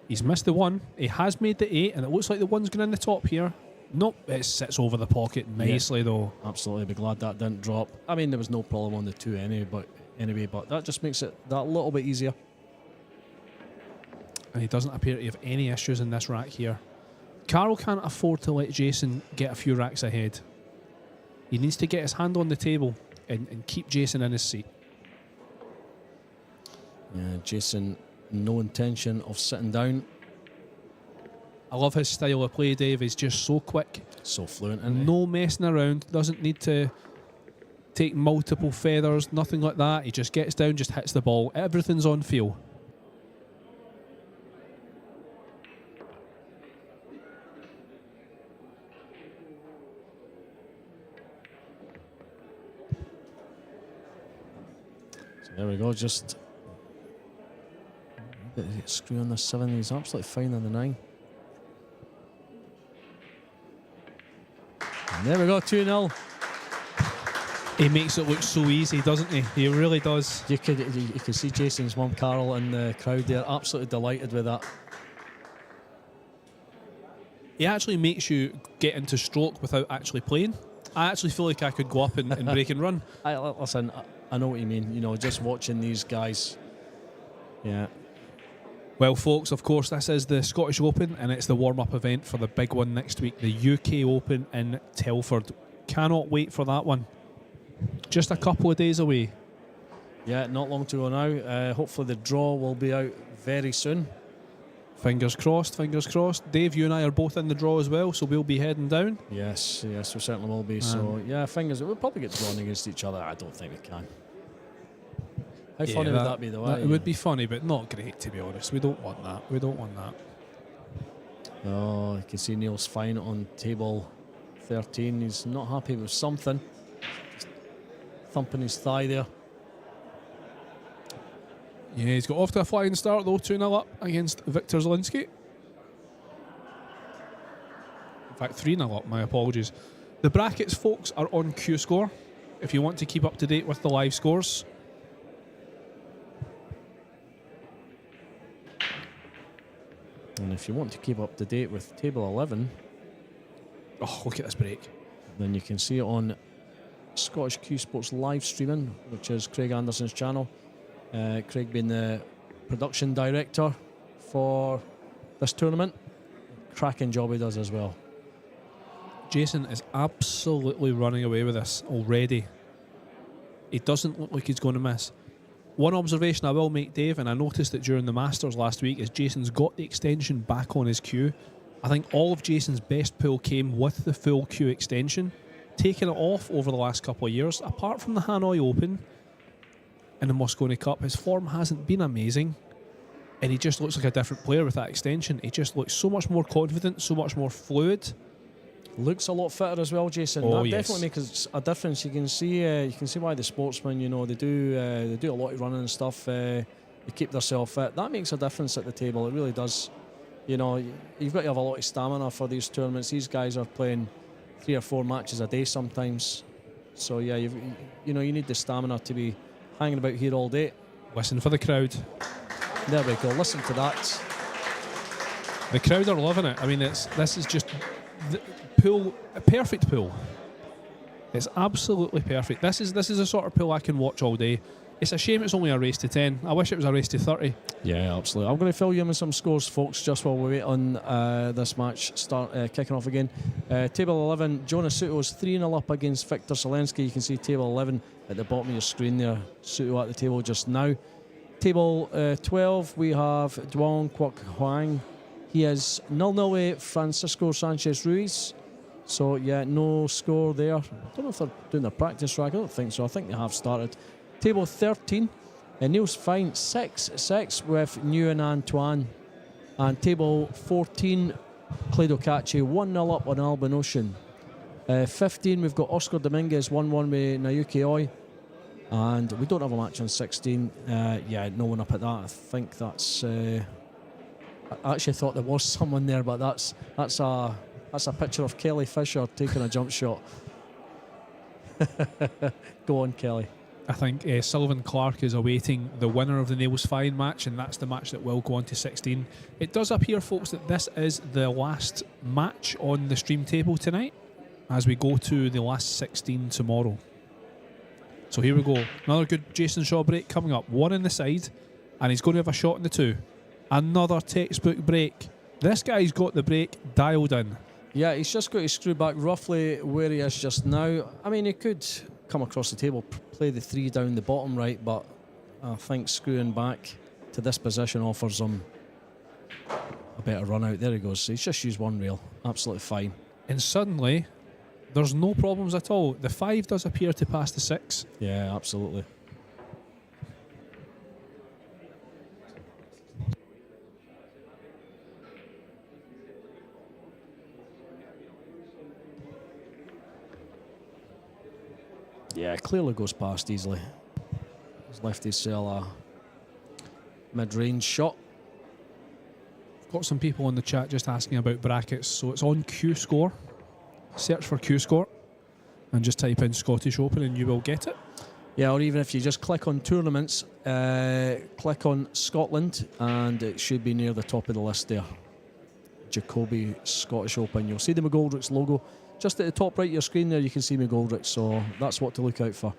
He's missed the 1. He has made the 8, and it looks like the 1's going in the top here. Nope, it sits over the pocket nicely though. Absolutely, be glad that didn't drop. I mean, there was no problem on the 2 anyway, but that just makes it that little bit easier. And he doesn't appear to have any issues in this rack here. Carl can't afford to let Jason get a few racks ahead. He needs to get his hand on the table and keep Jason in his seat. Yeah, Jason, no intention of sitting down. I love his style of play, Dave. He's just so quick. So fluent, isn't he? No messing around. Doesn't need to take multiple feathers, nothing like that. He just gets down, just hits the ball. Everything's on feel. There we go, just a bit of screw on the 7. He's absolutely fine on the 9. And there we go, 2-0. He makes it look so easy, doesn't he? He really does. You could see Jason's mum Carol in the crowd there, absolutely delighted with that. He actually makes you get into stroke without actually playing. I actually feel like I could go up and break and run. Listen, I know what you mean. You know, just watching these guys. Yeah. Well, folks, of course, this is the Scottish Open, and it's the warm-up event for the big one next week, the UK Open in Telford. Cannot wait for that one. Just a couple of days away. Yeah, not long to go now. Hopefully the draw will be out very soon. Fingers crossed, fingers crossed. Dave, you and I are both in the draw as well, so we'll be heading down. Yes, we certainly will be. So, yeah, fingers. We'll probably get drawn against each other. I don't think we can. How funny would that be, though? It would be funny, but not great, to be honest. We don't want that. We don't want that. Oh, you can see Neil's fine on table 13. He's not happy with something. Just thumping his thigh there. Yeah, he's got off to a flying start, though, 2-0 up against Victor Zielinski. In fact, 3-0 up, my apologies. The brackets, folks, are on Q-Score, if you want to keep up to date with the live scores. And if you want to keep up to date with table 11... Oh, look at this break. Then you can see it on Scottish Q Sports live streaming, which is Craig Anderson's channel. Craig being the production director for this tournament. Cracking job he does as well. Jason is absolutely running away with this already. He doesn't look like he's going to miss. One observation I will make, Dave, and I noticed it during the Masters last week, is Jason's got the extension back on his cue. I think all of Jason's best pull came with the full cue extension. Taking it off over the last couple of years, apart from the Hanoi Open and the Moscone Cup, his form hasn't been amazing, and he just looks like a different player with that extension. He just looks so much more confident, so much more fluid. Looks a lot fitter as well, Jason. Oh, that yes. definitely makes a difference. You can see why the sportsmen, you know, they do a lot of running and stuff. They keep themselves fit. That makes a difference at the table. It really does. You know, you've got to have a lot of stamina for these tournaments. These guys are playing 3 or 4 matches a day sometimes. So yeah, you need the stamina to be hanging about here all day. Listen for the crowd. There we go. Listen to that. The crowd are loving it. I mean, this is just the pool, a perfect pool. It's absolutely perfect. This is the sort of pool I can watch all day. It's a shame it's only a race to 10. I wish it was a race to 30. Yeah, absolutely. I'm going to fill you in with some scores, folks, just while we wait on this match kicking off again. Table 11, Jonas Suto is 3-0 up against Victor Zelensky. You can see table 11 at the bottom of your screen there. Suto at the table just now. Table 12, we have Duong Kwok Huang. He is 0-0 with Francisco Sanchez Ruiz. So, yeah, no score there. I don't know if they're doing their practice track. I don't think so. I think they have started. Table 13, Niels Fine 6-6 with Nguyen Antoine. And table 14, Cledo Kachi 1-0 up on Alban Ocean. 15, we've got Oscar Dominguez 1-1 with Naoki Oi. And we don't have a match on 16. Yeah, no one up at that. I think that's... I actually thought there was someone there, but that's a picture of Kelly Fisher taking a jump shot. Go on, Kelly. I think Sylvan Clark is awaiting the winner of the Nails Fine match, and that's the match that will go on to 16. It does appear, folks, that this is the last match on the stream table tonight as we go to the last 16 tomorrow. So here we go. Another good Jason Shaw break coming up. One in the side, and he's going to have a shot in the two. Another textbook break. This guy's got the break dialed in. Yeah, he's just got to screw back roughly where he is just now. I mean, he could come across the table, play the 3 down the bottom right, but I think screwing back to this position offers him a better run out. There he goes. So he's just used one rail. Absolutely fine. And suddenly, there's no problems at all. The 5 does appear to pass the 6. Yeah, absolutely. Yeah, clearly goes past easily. He's left his cell a mid-range shot. Got some people in the chat just asking about brackets. So it's on Q Score. Search for Q Score and just type in Scottish Open and you will get it. Yeah, or even if you just click on tournaments, click on Scotland, and it should be near the top of the list there. Jacoby Scottish Open. You'll see the McGoldrick's logo. Just at the top right of your screen there, you can see McGoldrick, so that's what to look out for.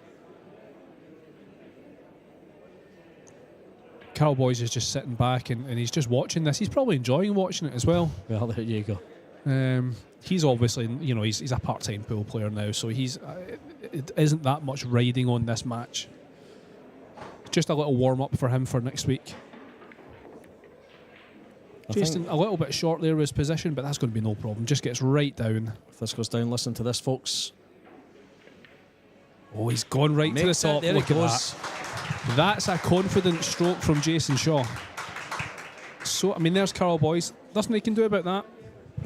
Carl Boys is just sitting back and he's just watching this. He's probably enjoying watching it as well. Well, there you go. He's obviously, you know, he's a part-time pool player now, so it isn't that much riding on this match. Just a little warm-up for him for next week. Jason, a little bit short there with his position, but that's going to be no problem. Just gets right down. If this goes down, listen to this, folks. Oh, he's gone right to the top. There Look it at goes. that. That's a confident stroke from Jason Shaw. So, I mean, there's Carl Boys. Nothing they can do about that.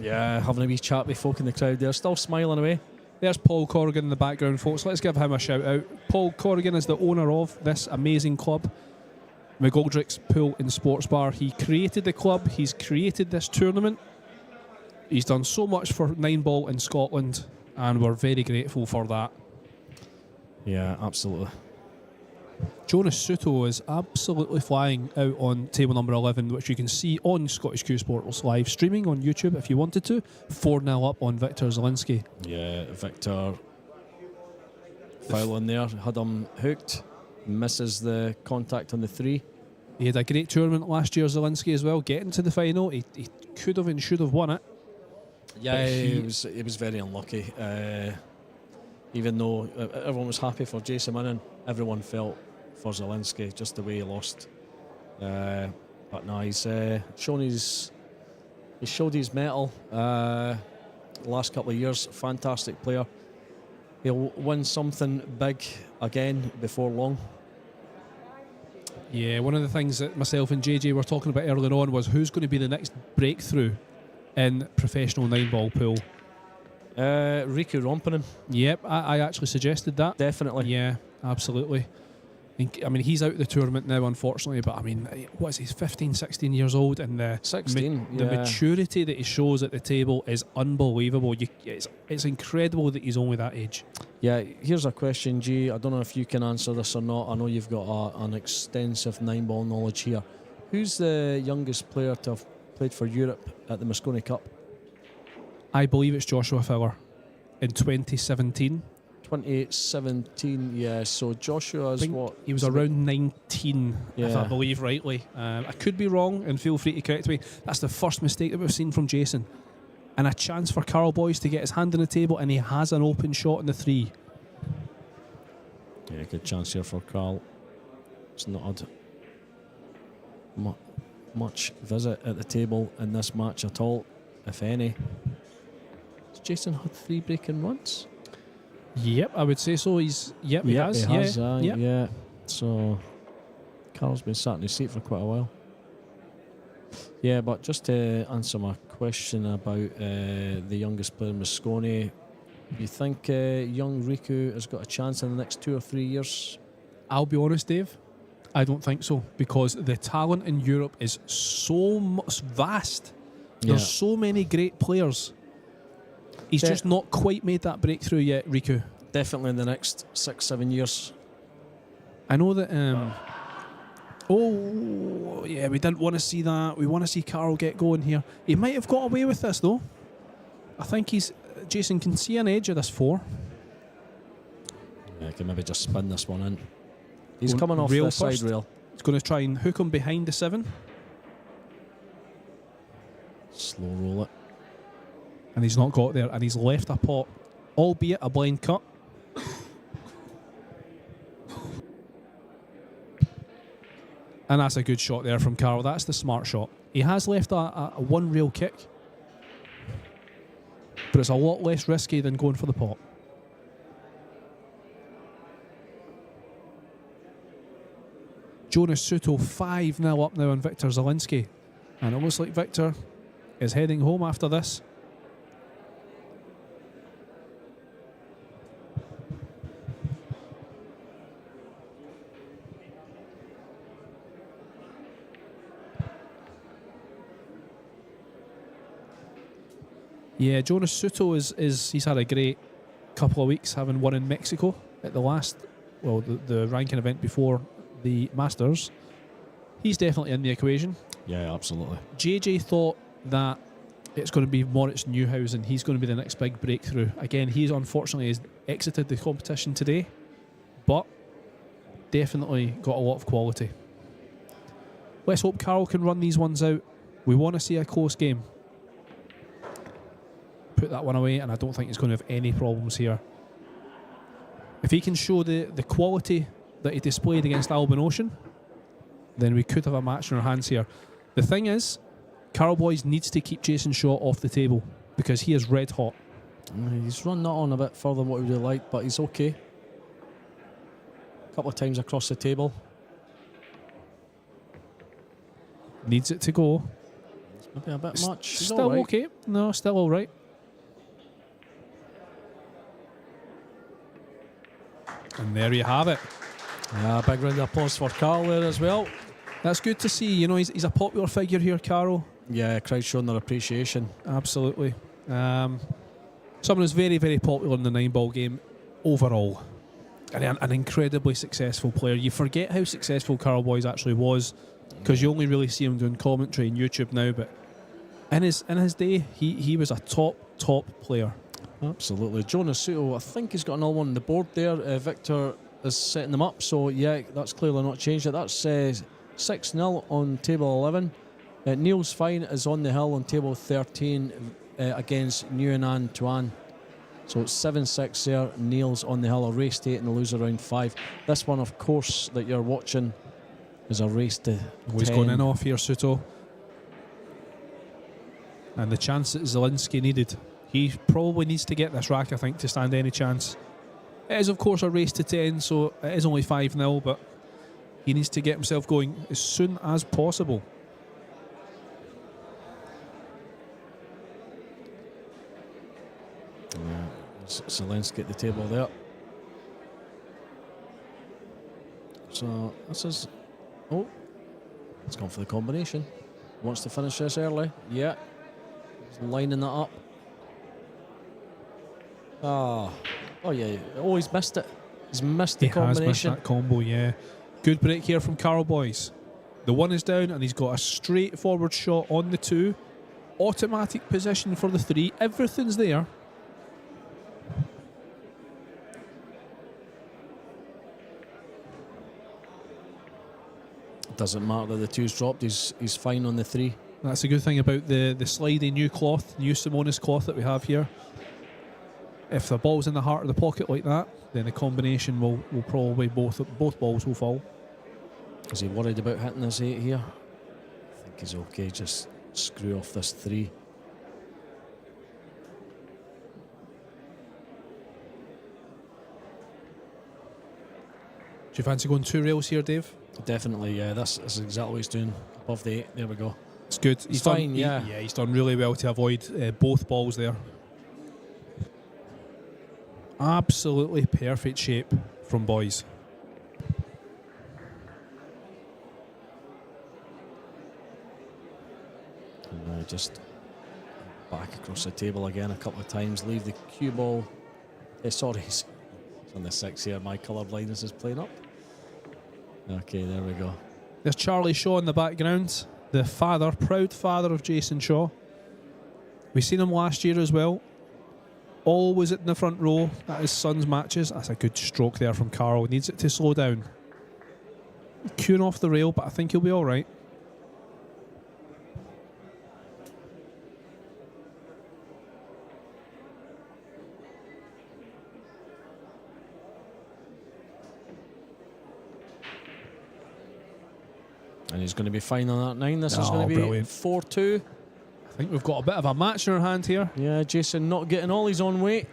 Yeah, having a wee chat with folk in the crowd there, still smiling away. There's Paul Corrigan in the background, folks. Let's give him a shout out. Paul Corrigan is the owner of this amazing club, McGoldrick's Pool and Sports Bar. He created the club. He's created this tournament. He's done so much for Nineball in Scotland, and we're very grateful for that. Yeah, absolutely. Jonas Suto is absolutely flying out on table number 11, which you can see on Scottish Q Sports live streaming on YouTube if you wanted to. 4-0 up on Victor Zelensky. Yeah, Victor foul in there, had him hooked, misses the contact on the 3. He had a great tournament last year, Zelensky, as well, getting to the final. He could have and should have won it. Yeah, he was very unlucky. Even though everyone was happy for Jason winning, everyone felt for Zelensky, just the way he lost. But no, he's showed his mettle the last couple of years. Fantastic player. He'll win something big again before long. Yeah, one of the things that myself and JJ were talking about earlier on was who's going to be the next breakthrough in professional 9-ball pool. Riku Rompinen. Yep, I actually suggested that. Definitely. Yeah, absolutely. I mean, he's out of the tournament now, unfortunately, but I mean, what is he, 15, 16 years old, and the 16, the maturity that he shows at the table is unbelievable. It's incredible that he's only that age. Yeah, here's a question, G. I don't know if you can answer this or not. I know you've got an extensive 9-ball knowledge here. Who's the youngest player to have played for Europe at the Moscone Cup? I believe it's Joshua Fowler in 2017. 2017, yeah. So Joshua's think what? he was around 19, if Yeah. I believe rightly. I could be wrong, and feel free to correct me. That's the first mistake that we've seen from Jason. And a chance for Carl Boyce to get his hand on the table, and he has an open shot in the 3. Yeah, good chance here for Carl. It's not had much visit at the table in this match at all, if any. Has Jason had 3 breaking runs? Yep, I would say so. He has. He has, Yep. yeah. So Carl's been sat in his seat for quite a while. Yeah, but just to answer my question about the youngest player in Moscone, you think young Riku has got a chance in the next 2 or 3 years? I'll be honest, Dave. I don't think so, because the talent in Europe is so much vast. There's so many great players. He's just not quite made that breakthrough yet, Riku. Definitely in the next 6-7 years. I know that. Oh, yeah, we didn't want to see that. We want to see Carl get going here. He might have got away with this, though. I think Jason can see an edge of this 4. Yeah, can maybe just spin this one in. He's Going coming off rail the side first. rail. He's going to try and hook him behind the 7. Slow roll it. And he's not got there, and he's left a pot, albeit a blind cut. And that's a good shot there from Carl. That's the smart shot. He has left a one rail kick, but it's a lot less risky than going for the pot. Jonas Suto 5-0 up now on Victor Zielinski. And it looks like Victor is heading home after this. Yeah, Jonas Suto he's had a great couple of weeks, having won in Mexico at the last, the ranking event before the Masters. He's definitely in the equation. Yeah, absolutely. JJ thought that it's going to be Moritz Neuhausen. He's going to be the next big breakthrough. Again, he's unfortunately has exited the competition today, but definitely got a lot of quality. Let's hope Carl can run these ones out. We want to see a close game. Put that one away, and I don't think he's going to have any problems here. If he can show the quality that he displayed against Albin Ocean, then we could have a match in our hands here. The thing is, Carl Boyce needs to keep Jason Shaw off the table because he is red hot. He's run that on a bit further than what we would like, but he's okay. A couple of times across the table. Needs it to go. It's maybe a bit much. He's Still all right. okay. No, still all right. And there you have it. Yeah, big round of applause for Carl there as well. That's good to see. You know, he's a popular figure here, Carl. Yeah, crowd showing their appreciation. Absolutely. Someone who's very, very popular in the 9-ball game overall. And an incredibly successful player. You forget how successful Carl Boyce actually was because you only really see him doing commentary on YouTube now. But in his day, he was a top player. Absolutely. Jonas Suto, I think he's got another one on the board there. Victor is setting them up, so yeah, that's clearly not changed it. That's 6-0 on table 11. Niels Fine is on the hill on table 13 against Nguyen Tuan. So it's 7-6 there. Niels on the hill, a race to 8 in the loser round 5. This one, of course, that you're watching is a race to 10. He's going in off here, Suto. And the chance that Zielinski needed. He probably needs to get this rack, I think, to stand any chance. It is, of course, a race to 10, so it is only 5-0, but he needs to get himself going as soon as possible. Yeah, Zielinski at the table there. So this is... Oh, it's gone for the combination. Wants to finish this early. Yeah. He's lining that up. Oh yeah. Oh, he's missed it. He's missed the combination. He has missed that combo, yeah. Good break here from Carl Boyce. The 1 is down, and he's got a straightforward shot on the 2. Automatic position for the 3. Everything's there. Doesn't matter that the two's dropped. He's fine on the 3. That's a good thing about the sliding new Simonis cloth that we have here. If the ball's in the heart of the pocket like that, then the combination will probably both balls will fall. Is he worried about hitting this 8 here? I think he's okay. Just screw off this 3. Do you fancy going 2 rails here, Dave? Definitely, yeah. This is exactly what he's doing. Above the 8. There we go. It's good. He's fine, yeah. He's done really well to avoid both balls there. Absolutely perfect shape from boys. And just back across the table again a couple of times. Leave the cue ball. Sorry, it's on the 6 here. My colour blindness is playing up. Okay, there we go. There's Charlie Shaw in the background, the proud father of Jason Shaw. We've seen him last year as well. Always in the front row at his son's matches. That's a good stroke there from Carl. Needs it to slow down. Cueing off the rail, but I think he'll be all right. And he's going to be fine on that 9. This is going to be brilliant. 4-2. I think we've got a bit of a match in our hand here. Yeah, Jason not getting all his own weight.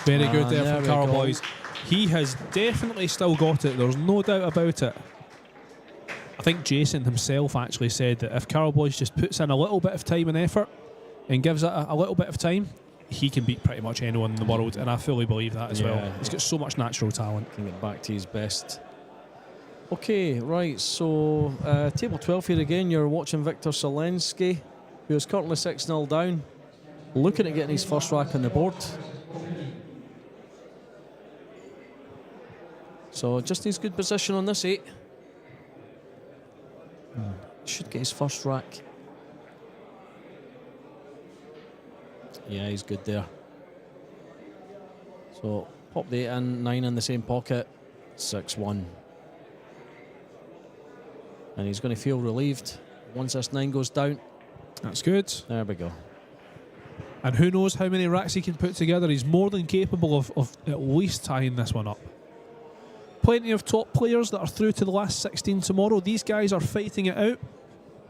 Very good there from we Carl go. Boys. He has definitely still got it. There's no doubt about it. I think Jason himself actually said that if Carl Boys just puts in a little bit of time and effort and gives it a little bit of time, he can beat pretty much anyone in the world, and I fully believe that as well. He's got so much natural talent. Can get back to his best. Okay, right, so table 12 here again. You're watching Victor Selensky, who is currently 6-0 down, looking at getting his first rack on the board. So just needs good position on this 8. Should get his first rack. Yeah, he's good there. So pop the 8 in, 9 in the same pocket, 6-1. And he's going to feel relieved once this 9 goes down. That's good. There we go. And who knows how many racks he can put together. He's more than capable of at least tying this one up. Plenty of top players that are through to the last 16 tomorrow. These guys are fighting it out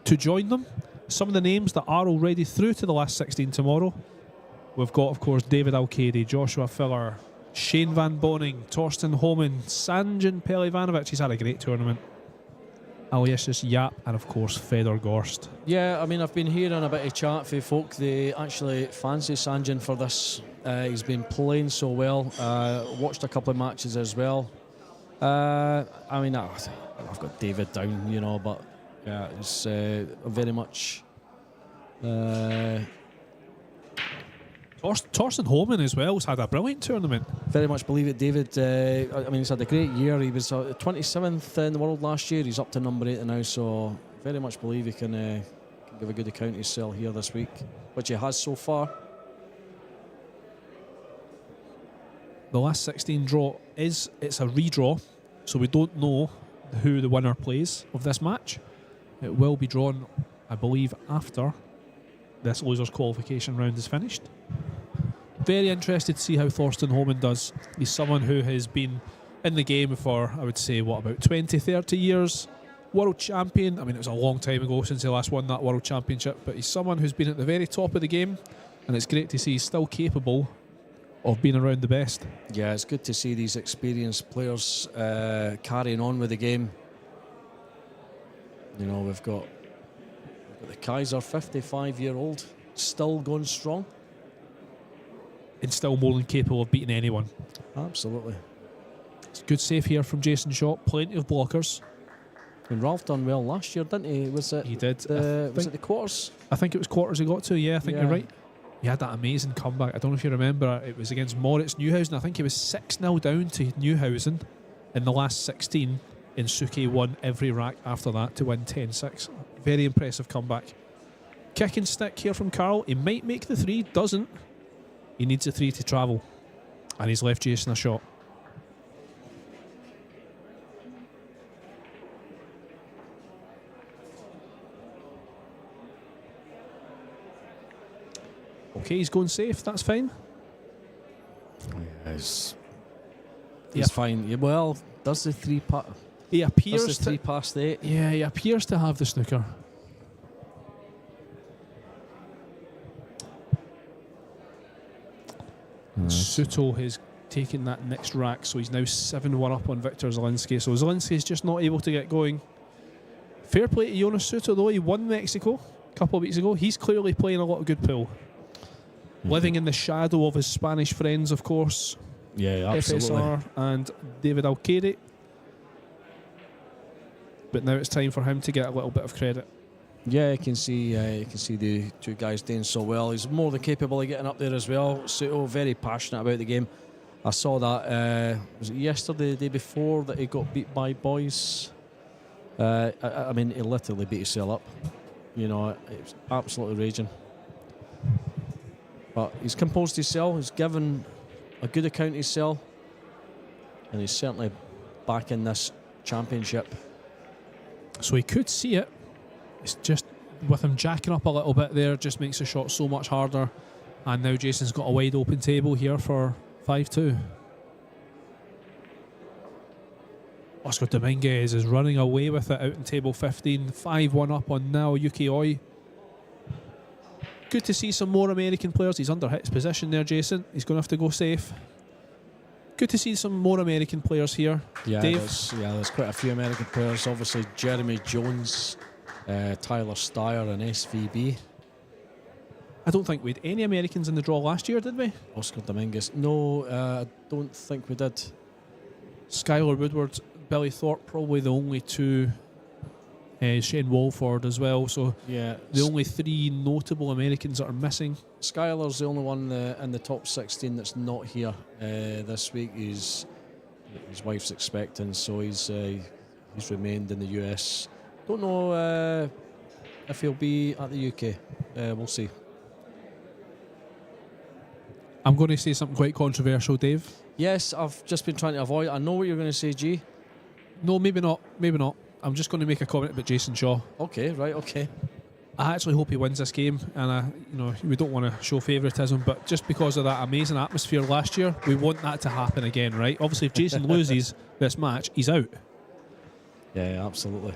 to join them. Some of the names that are already through to the last 16 tomorrow. We've got, of course, David Alcady, Joshua Filler, Shane Van Boning, Torsten Homan, Sanjin Pelivanovic. He's had a great tournament. Aloysius Yap, and of course Fedor Gorst. Yeah, I mean, I've been hearing a bit of chat for folk. They actually fancy Sanjin for this. He's been playing so well. Watched a couple of matches as well. I mean, I've got David down, you know, but yeah, it's very much. Torsten Homan as well has had a brilliant tournament. Very much believe it, David. I mean, he's had a great year. He was 27th in the world last year. He's up to number 8 now, so very much believe he can give a good account of himself here this week, which he has so far. The last 16 draw it's a redraw, so we don't know who the winner plays of this match. It will be drawn, I believe, after this losers qualification round is finished. Very interested to see how Thorsten Homan does. He's someone who has been in the game for, I would say, about 20, 30 years. World champion. I mean, it was a long time ago since he last won that world championship, but he's someone who's been at the very top of the game, and it's great to see he's still capable of being around the best. Yeah, it's good to see these experienced players carrying on with the game. You know, we've got the Kaiser, 55-year-old, still going strong. And still more than capable of beating anyone. Absolutely. It's a good save here from Jason Shaw. Plenty of blockers. And Ralph done well last year, didn't he? Was it? He did. Was it the quarters? I think it was quarters he got to. Yeah, I think you're right. He had that amazing comeback. I don't know if you remember. It was against Moritz Neuhausen. I think he was 6-0 down to Neuhausen in the last 16. And Suke won every rack after that to win 10-6. Very impressive comeback. Kick and stick here from Carl. He might make the 3, doesn't. He needs a 3 to travel. And he's left Jason a shot. Okay, he's going safe. That's fine. He's Yeah. fine. Yeah, well, does the three past He appears the three past the 8? Yeah, he appears to have the snooker. Suto has taken that next rack, so he's now 7-1 up on Victor Zielinski. So Zielinski's just not able to get going. Fair play to Jonas Suto, though. He won Mexico a couple of weeks ago. He's clearly playing a lot of good pool. Living in the shadow of his Spanish friends, of course. Yeah, absolutely. FSR and David Alcaide. But now it's time for him to get a little bit of credit. Yeah, you can see the two guys doing so well. He's more than capable of getting up there as well. Suto, very passionate about the game. I saw that, was it yesterday, the day before, that he got beat by Boyce? I mean, he literally beat himself up. You know, it was absolutely raging. But he's composed himself. He's given a good account of himself. And he's certainly back in this championship. So he could see it. It's just with him jacking up a little bit there, just makes the shot so much harder. And now Jason's got a wide open table here for 5-2. Oscar Dominguez is running away with it out in table 15. 5-1 up on now Yuki Oi. Good to see some more American players. He's under his position there, Jason. He's going to have to go safe. Good to see some more American players here. Yeah, Dave? there's quite a few American players. Obviously, Jeremy Jones, Tyler Steyer and SVB. I don't think we had any Americans in the draw last year, did we? Oscar Dominguez. No, I don't think we did. Skylar Woodward, Billy Thorpe, probably the only two. Shane Walford as well. So Yeah, the only three notable Americans that are missing. Skylar's the only one in the top 16 that's not here this week. His wife's expecting, so he's remained in the US. Don't know if he'll be at the UK. We'll see. I'm going to say something quite controversial, Dave. Yes, I've just been trying to avoid. I know what you're going to say, G. No, maybe not. Maybe not. I'm just going to make a comment about Jason Shaw. Okay, right, okay. I actually hope he wins this game, and we don't want to show favouritism, but just because of that amazing atmosphere last year, we want that to happen again, right? Obviously, if Jason loses this match, he's out. Yeah, absolutely.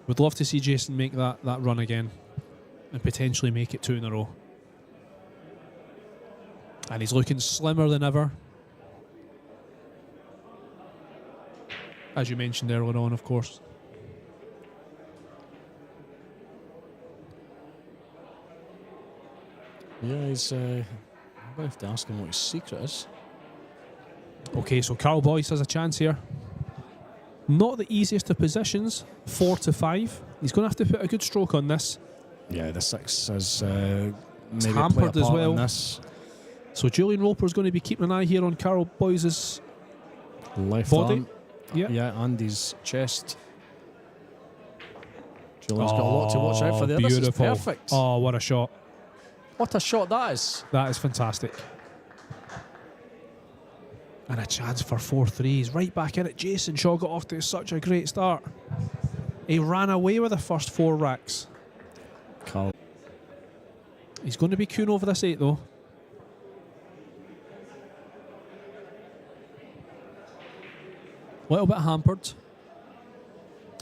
Would love to see Jason make that run again and potentially make it 2 in a row. And he's looking slimmer than ever. As you mentioned earlier on, of course. Yeah, he's. I'm going to have to ask him what his secret is. Okay, so Carl Boyce has a chance here. Not the easiest of positions, 4-5. He's going to have to put a good stroke on this. Yeah, the 6 is maybe hampered play a as part well. in this. So Julian Roper's going to be keeping an eye here on Carl Boyce's Left body. arm. Yeah. Yeah, and his chest. Julian's got a lot to watch out for there. Beautiful. This is perfect. Oh, what a shot. What a shot that is. That is fantastic. And a chance for 4-3. He's right back in it. Jason Shaw got off to such a great start. He ran away with the first 4 racks. Carl. He's going to be coon over this 8 though. Little bit hampered.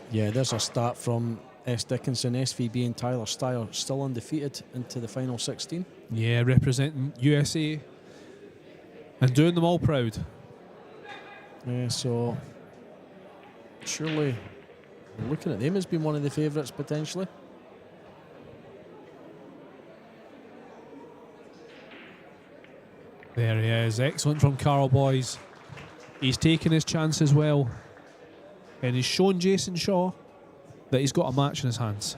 Yeah, there's a start from S. Dickinson, SVB and Tyler Steyer still undefeated into the final 16. Yeah, representing USA and doing them all proud. Yeah, so surely looking at them as being one of the favourites potentially. There he is. Excellent from Carl Boyce. He's taken his chance as well. And he's shown Jason Shaw that he's got a match in his hands.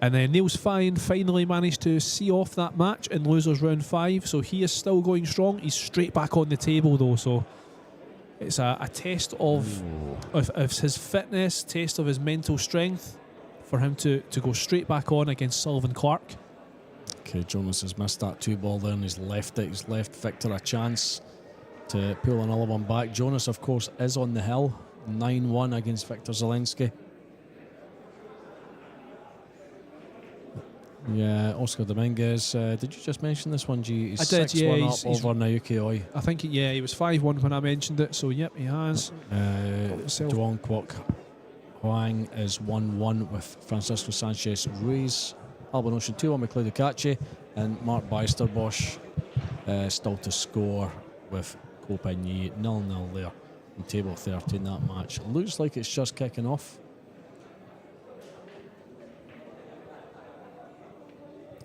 And then Niels Fine finally managed to see off that match in losers round 5, so he is still going strong. He's straight back on the table though, so it's a test of his fitness, test of his mental strength for him to go straight back on against Sullivan Clark. Okay, Jonas has missed that 2-ball there and he's left it. He's left Victor a chance to pull another one back. Jonas, of course, is on the hill. 9-1 against Victor Zielinski. Yeah, Oscar Dominguez. Did you just mention this one, G? He's I did, 6-1 yeah, up he's- over Naoki Oi. I think, he was 5-1 when I mentioned it, so yep, he has. himself- Duong Kwok Huang is 1-1 with Francisco Sanchez Ruiz. Alban Ocean 2-1 with Claudio Cacci. And Mark Bijsterbosch still to score with Ko Pin-Yi. 0-0 there in table 13, that match. Looks like it's just kicking off.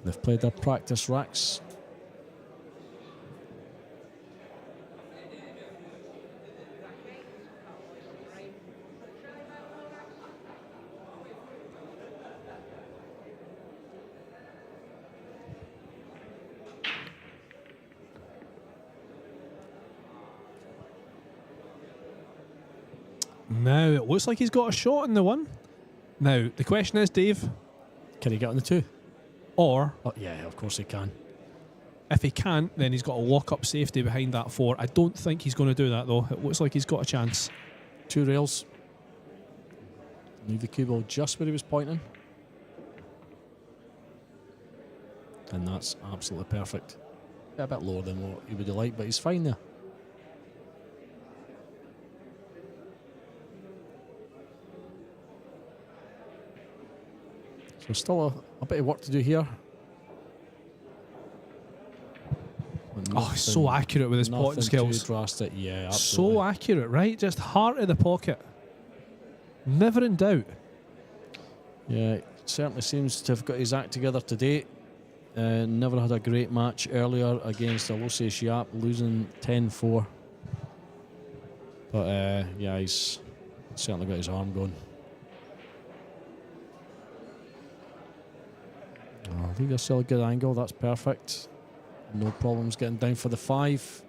They've played their practice racks. Now, it looks like he's got a shot in the one. Now, the question is, Dave, Can he get on the 2? or Oh, yeah, of course he can. if he can't, then he's got a lock-up safety behind that 4. I don't think he's going to do that, though. It looks like he's got a chance. 2 rails. Leave the cue ball just where he was pointing. And that's absolutely perfect. Yeah, a bit lower than what he would have liked, but he's fine there. So still a bit of work to do here. But Oh, he's so nothing- accurate with his potting nothing skills. too drastic. Yeah, absolutely. So accurate, right? Just heart of the pocket. Never in doubt. Yeah, certainly seems to have got his act together today. Never had a great match earlier against Aloysius Yap, losing 10-4. But yeah, he's certainly got his arm going. Oh, I think that's still a good angle. That's perfect. No problems getting down for the 5.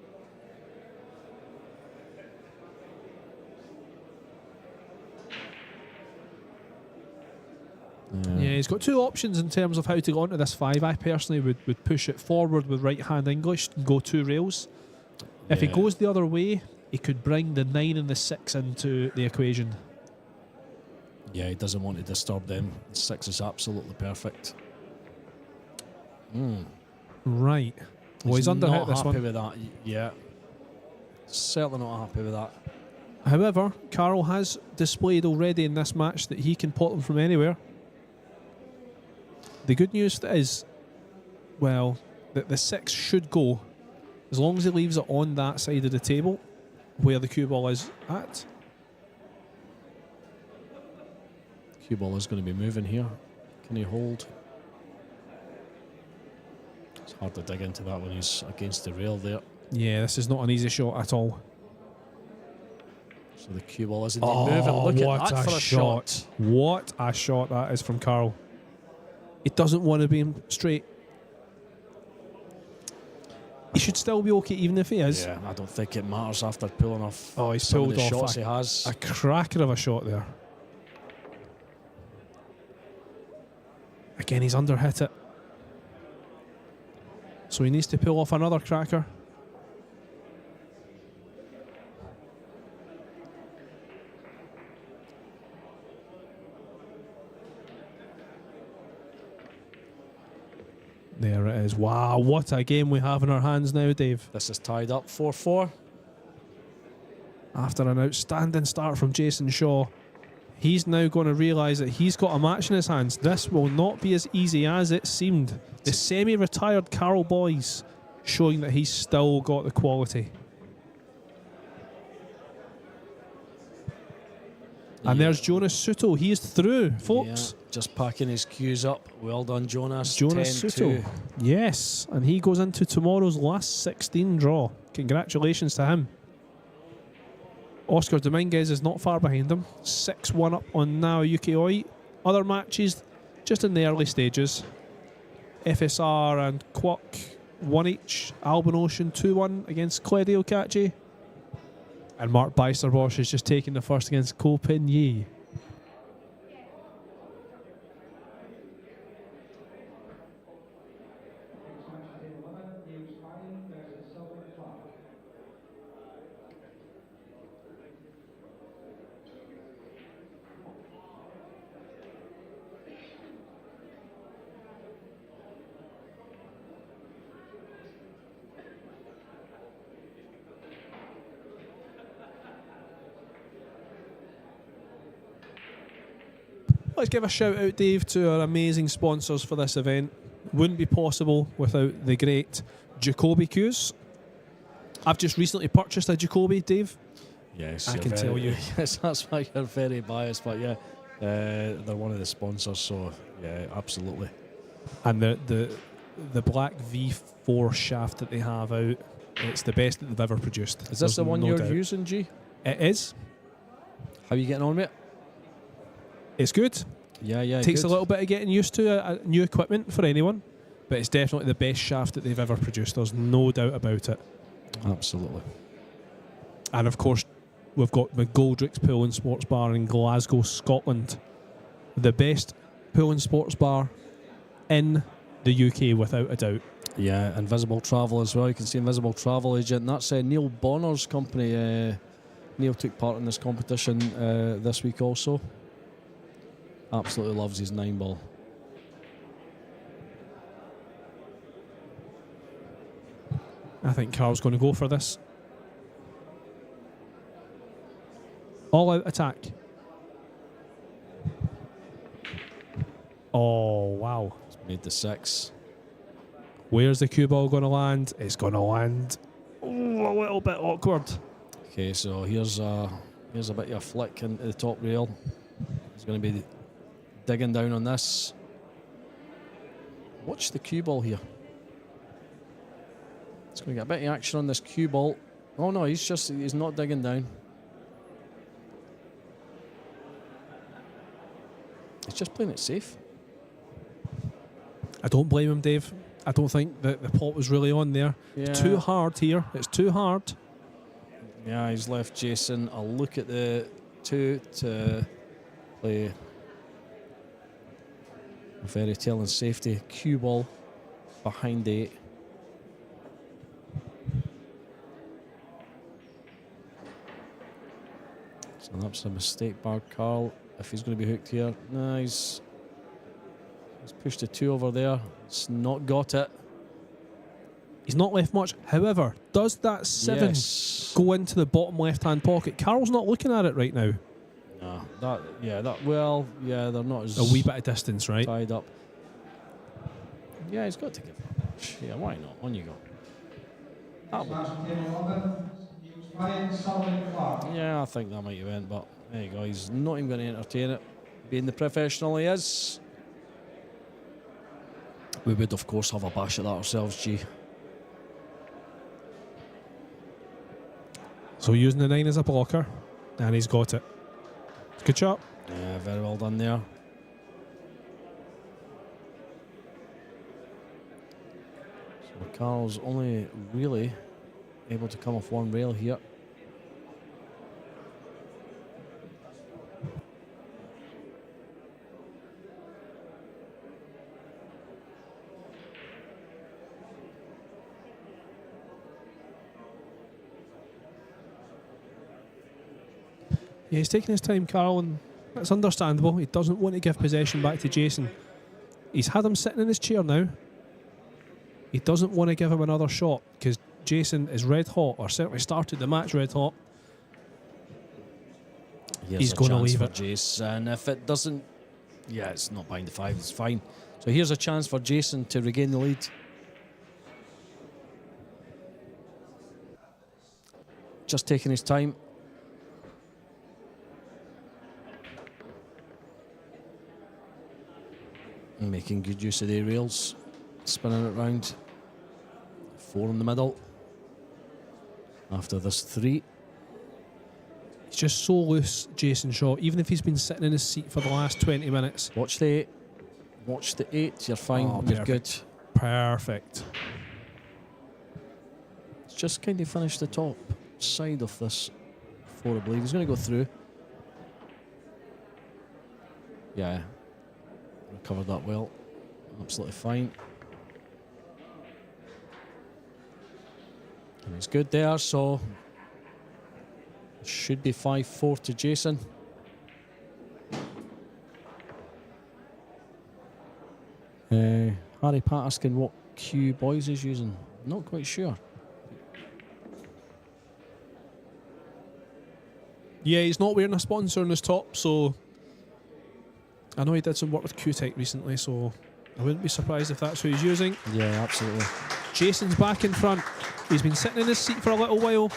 Yeah, he's got 2 options in terms of how to go onto this 5. I personally would push it forward with right-hand English and go 2 rails. If he Yeah. goes the other way, he could bring the 9 and the 6 into the equation. Yeah, he doesn't want to disturb them. 6 is absolutely perfect. Right. Well, he's underhit not this happy one. with that. Yeah, certainly not happy with that. However, Carroll has displayed already in this match that he can pot them from anywhere. The good news is, well, that the 6 should go as long as he leaves it on that side of the table where the cue ball is at. Cue ball is going to be moving here. Can he hold? It's hard to dig into that when he's against the rail there. Yeah, this is not an easy shot at all. So the cue ball is indeed moving. Look at that for a shot. What a shot that is from Carroll. He doesn't want to be in straight. He should still be okay even if he is. Yeah, I don't think it matters after pulling off Oh, he's some of pulled the off shots a- he has. A cracker of a shot there. Again, he's underhit it. So he needs to pull off another cracker. There it is. Wow, what a game we have in our hands now, Dave. This is tied up 4-4. After an outstanding start from Jason Shaw, he's now going to realise that he's got a match in his hands. This will not be as easy as it seemed. The semi-retired Carroll boys showing that he's still got the quality. And there's Jonas Suto. He is through, folks. Yeah, just packing his cues up. Well done, Jonas. Jonas 10-2. Suto. Yes, and he goes into tomorrow's last 16 draw. Congratulations to him. Oscar Dominguez is not far behind him. 6-1 up on Naoki Oi. Other matches just in the early stages. FSR and Kwok 1 each. Alban Ocean 2-1 against Claudio Cacci. And Mark Bijsterbosch is just taking the first against Ko Pin-Yi. Let's give a shout out, Dave, to our amazing sponsors for this event. Wouldn't be possible without the great Jacoby cues. I've just recently purchased a Jacoby, Dave. Yes, I you're can very- tell you. Yes, that's why you're very biased, but yeah, they're one of the sponsors, so yeah, absolutely. And the black V4 shaft that they have out, it's the best that they've ever produced. Is this There's the one no you're doubt. using, G? It is. How are you getting on with it? It's good. Yeah, Takes good. a little bit of getting used to new equipment for anyone, but it's definitely the best shaft that they've ever produced. There's no doubt about it. Absolutely. And of course, we've got McGoldrick's Pool and Sports Bar in Glasgow, Scotland. The best pool and sports bar in the UK, without a doubt. Yeah, Invisible Travel as well. You can see Invisible Travel Agent. And that's Neil Bonner's company. Neil took part in this competition this week also. Absolutely loves his 9-ball. I think Carl's going to go for this. All out attack. Oh, wow. He's made the 6. Where's the cue ball going to land? It's going to land a little bit awkward. Okay, so here's a bit of a flick into the top rail. He's going to be digging down on this. Watch the cue ball here. It's going to get a bit of action on this cue ball. Oh no, he's not digging down. He's just playing it safe. I don't blame him, Dave. I don't think that the pot was really on there. Yeah. It's too hard here. It's too hard. Yeah, he's left Jason a look at the 2 to play a fairy tale and safety. Cue ball behind the 8. So that's a mistake by Carl. If he's going to be hooked here, no, he's pushed the 2 over there. It's not got it. He's not left much. However, does that 7 Yes. go into the bottom left-hand pocket? Carl's not looking at it right now. No, they're not as A wee bit of distance, right? tied up. Yeah, he's got to give it a push. Yeah, why not? On you go. That one. Match table 11. Use Ryan Sullivan Clark. Yeah, I think that might have went, but there you go. He's not even going to entertain it. Being the professional he is. We would, of course, have a bash at that ourselves, G. So using the 9 as a blocker, and he's got it. Good shot. Yeah, very well done there. So Carl's only really able to come off one rail here. Yeah, he's taking his time, Carl, and that's understandable. He doesn't want to give possession back to Jason. He's had him sitting in his chair now. He doesn't want to give him another shot because Jason is red hot, or certainly started the match red hot. He's a gonna chance leave for it. Jason. If it doesn't, yeah, it's not behind the 5. It's fine. So here's a chance for Jason to regain the lead. Just taking his time. And making good use of the aerials. Spinning it round. 4 in the middle. After this 3. He's just so loose, Jason Shaw, even if he's been sitting in his seat for the last 20 minutes. Watch the 8. Watch the 8. You're fine. Oh, You're good. Perfect. Just kind of finish the top side of this 4, I believe. He's going to go through. Yeah. Recovered that well. Absolutely fine. And he's good there, so should be 5-4 to Jason. Harry Pat asking what cue Boys is using. Not quite sure. Yeah, he's not wearing a sponsor on his top, so I know he did some work with Q-Tech recently, so I wouldn't be surprised if that's who he's using. Yeah, absolutely. Jason's back in front. He's been sitting in his seat for a little while.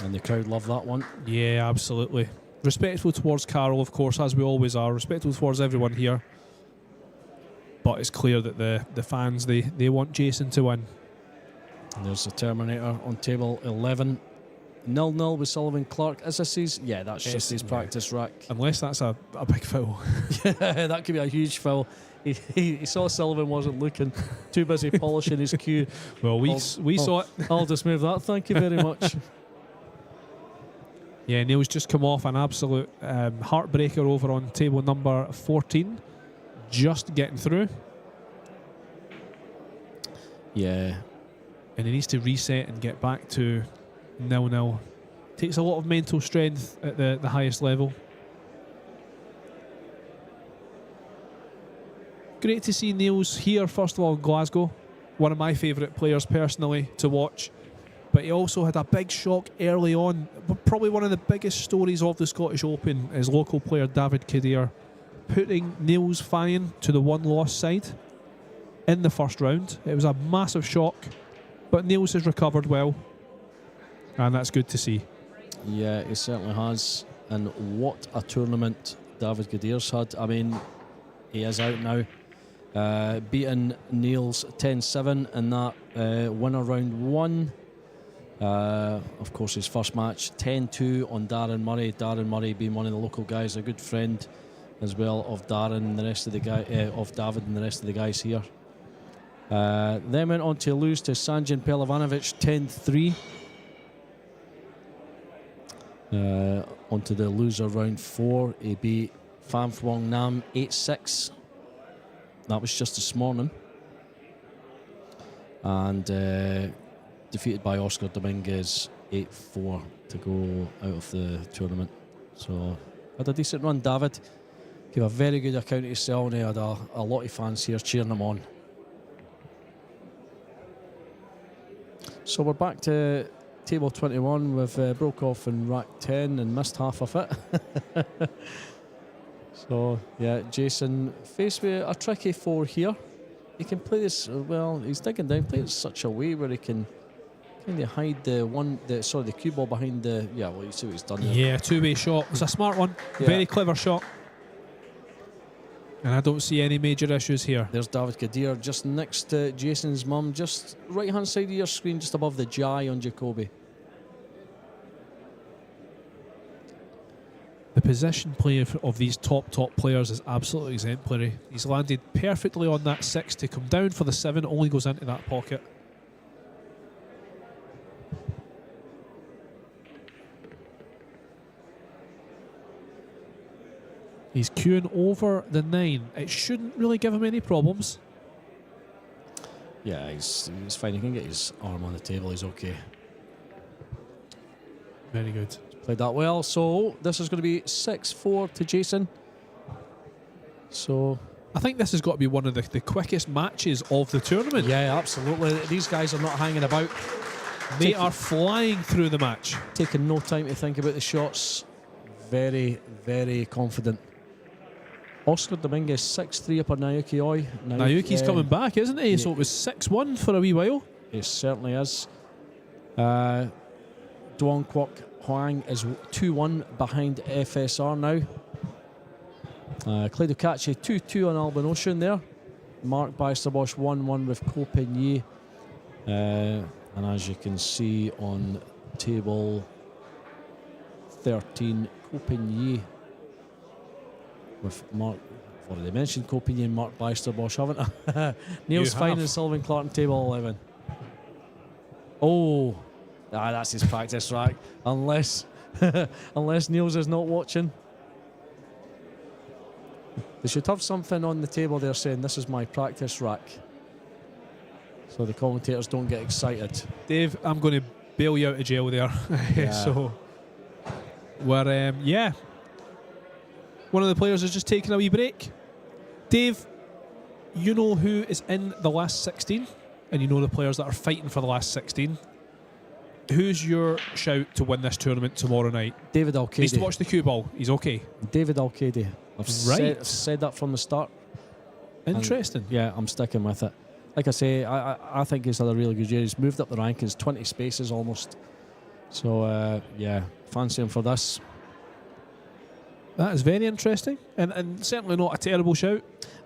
And the crowd love that one. Yeah, absolutely. Respectful towards Carol, of course, as we always are. Respectful towards everyone here. But it's clear that the fans, they want Jason to win. And there's the Terminator on table 11. 0-0 with Sullivan Clark. Is this his? Yeah, that's just his practice rack. Unless that's a big foul. Yeah, that could be a huge foul. He saw Sullivan wasn't looking, too busy polishing his cue. Well, we saw it. I'll just move that. Thank you very much. Yeah, Neil's just come off an absolute heartbreaker over on table number 14. Just getting through. Yeah. And he needs to reset and get back to 0-0. Takes a lot of mental strength at the highest level. Great to see Neil's here, first of all, in Glasgow. One of my favourite players personally to watch. But he also had a big shock early on. Probably one of the biggest stories of the Scottish Open is local player David Kadir putting Niels Fine to the one-loss side in the first round. It was a massive shock, but Niels has recovered well, and that's good to see. Yeah, he certainly has. And what a tournament David Kadir's had. I mean, he is out now. Beaten Niels 10-7 in that winner round 1. Of course, his first match 10-2 on Darren Murray. Darren Murray being one of the local guys, a good friend as well of Darren and the rest of the guy of David and the rest of the guys here. Then went on to lose to Sanjin Pelovanovic 10-3. Onto the loser round 4. He beat Pham Phuong Nam 8-6. That was just this morning. And defeated by Oscar Dominguez 8-4 to go out of the tournament. So had a decent run. David gave a very good account of himself, and he had a lot of fans here cheering him on. So we're back to table 21. We've broke off in rack 10 and missed half of it. So yeah, Jason faced with a tricky 4 here. He can play this well. He's digging down, play it in such a way where he can kind of hide the cue ball behind the. Yeah, well, you see what he's done there. Yeah, two-way shot. It's a smart one. Yeah. Very clever shot. And I don't see any major issues here. There's David Kadir just next to Jason's mum, just right hand side of your screen, just above the J on Jacoby. The position play of these top players is absolutely exemplary. He's landed perfectly on that 6 to come down for the 7. It only goes into that pocket. He's queuing over the 9. It shouldn't really give him any problems. Yeah, he's fine. He can get his arm on the table. He's okay. Very good. Played that well. So this is going to be 6-4 to Jason. So I think this has got to be one of the quickest matches of the tournament. yeah, absolutely. These guys are not hanging about. They are flying through the match. Taking no time to think about the shots. Very, very confident. Oscar Dominguez 6-3 up on Naoki Oi. Naoki's coming back, isn't he? Yeah. So it was 6-1 for a wee while. It certainly is. Duong Kwok Hwang is 2-1 behind FSR now. Clay Ducaci 2-2 on Alban Ocean there. Mark Bijsterbosch 1-1 with Ko Pin Yi. And as you can see on table 13, Ko Pin Yi with Mark. I've already mentioned Ko Pin Yi and Mark Bijsterbosch, haven't I? Niels Fine and Sullivan Clark on table 11. Oh, that's his practice rack. Unless Niels is not watching. They should have something on the table there saying this is my practice rack, so the commentators don't get excited. Dave, I'm going to bail you out of jail there. Yeah. So we're one of the players is just taking a wee break. Dave, you know who is in the last 16, and you know the players that are fighting for the last 16. Who's your shout to win this tournament tomorrow night? David Needs to Alcade. watch the cue ball. He's okay. David Alcade. I've said that from the start. Interesting. Yeah, I'm sticking with it. Like I say, I think he's had a really good year. He's moved up the rankings 20 spaces almost. So, yeah, fancy him for this. That is very interesting, and certainly not a terrible shout.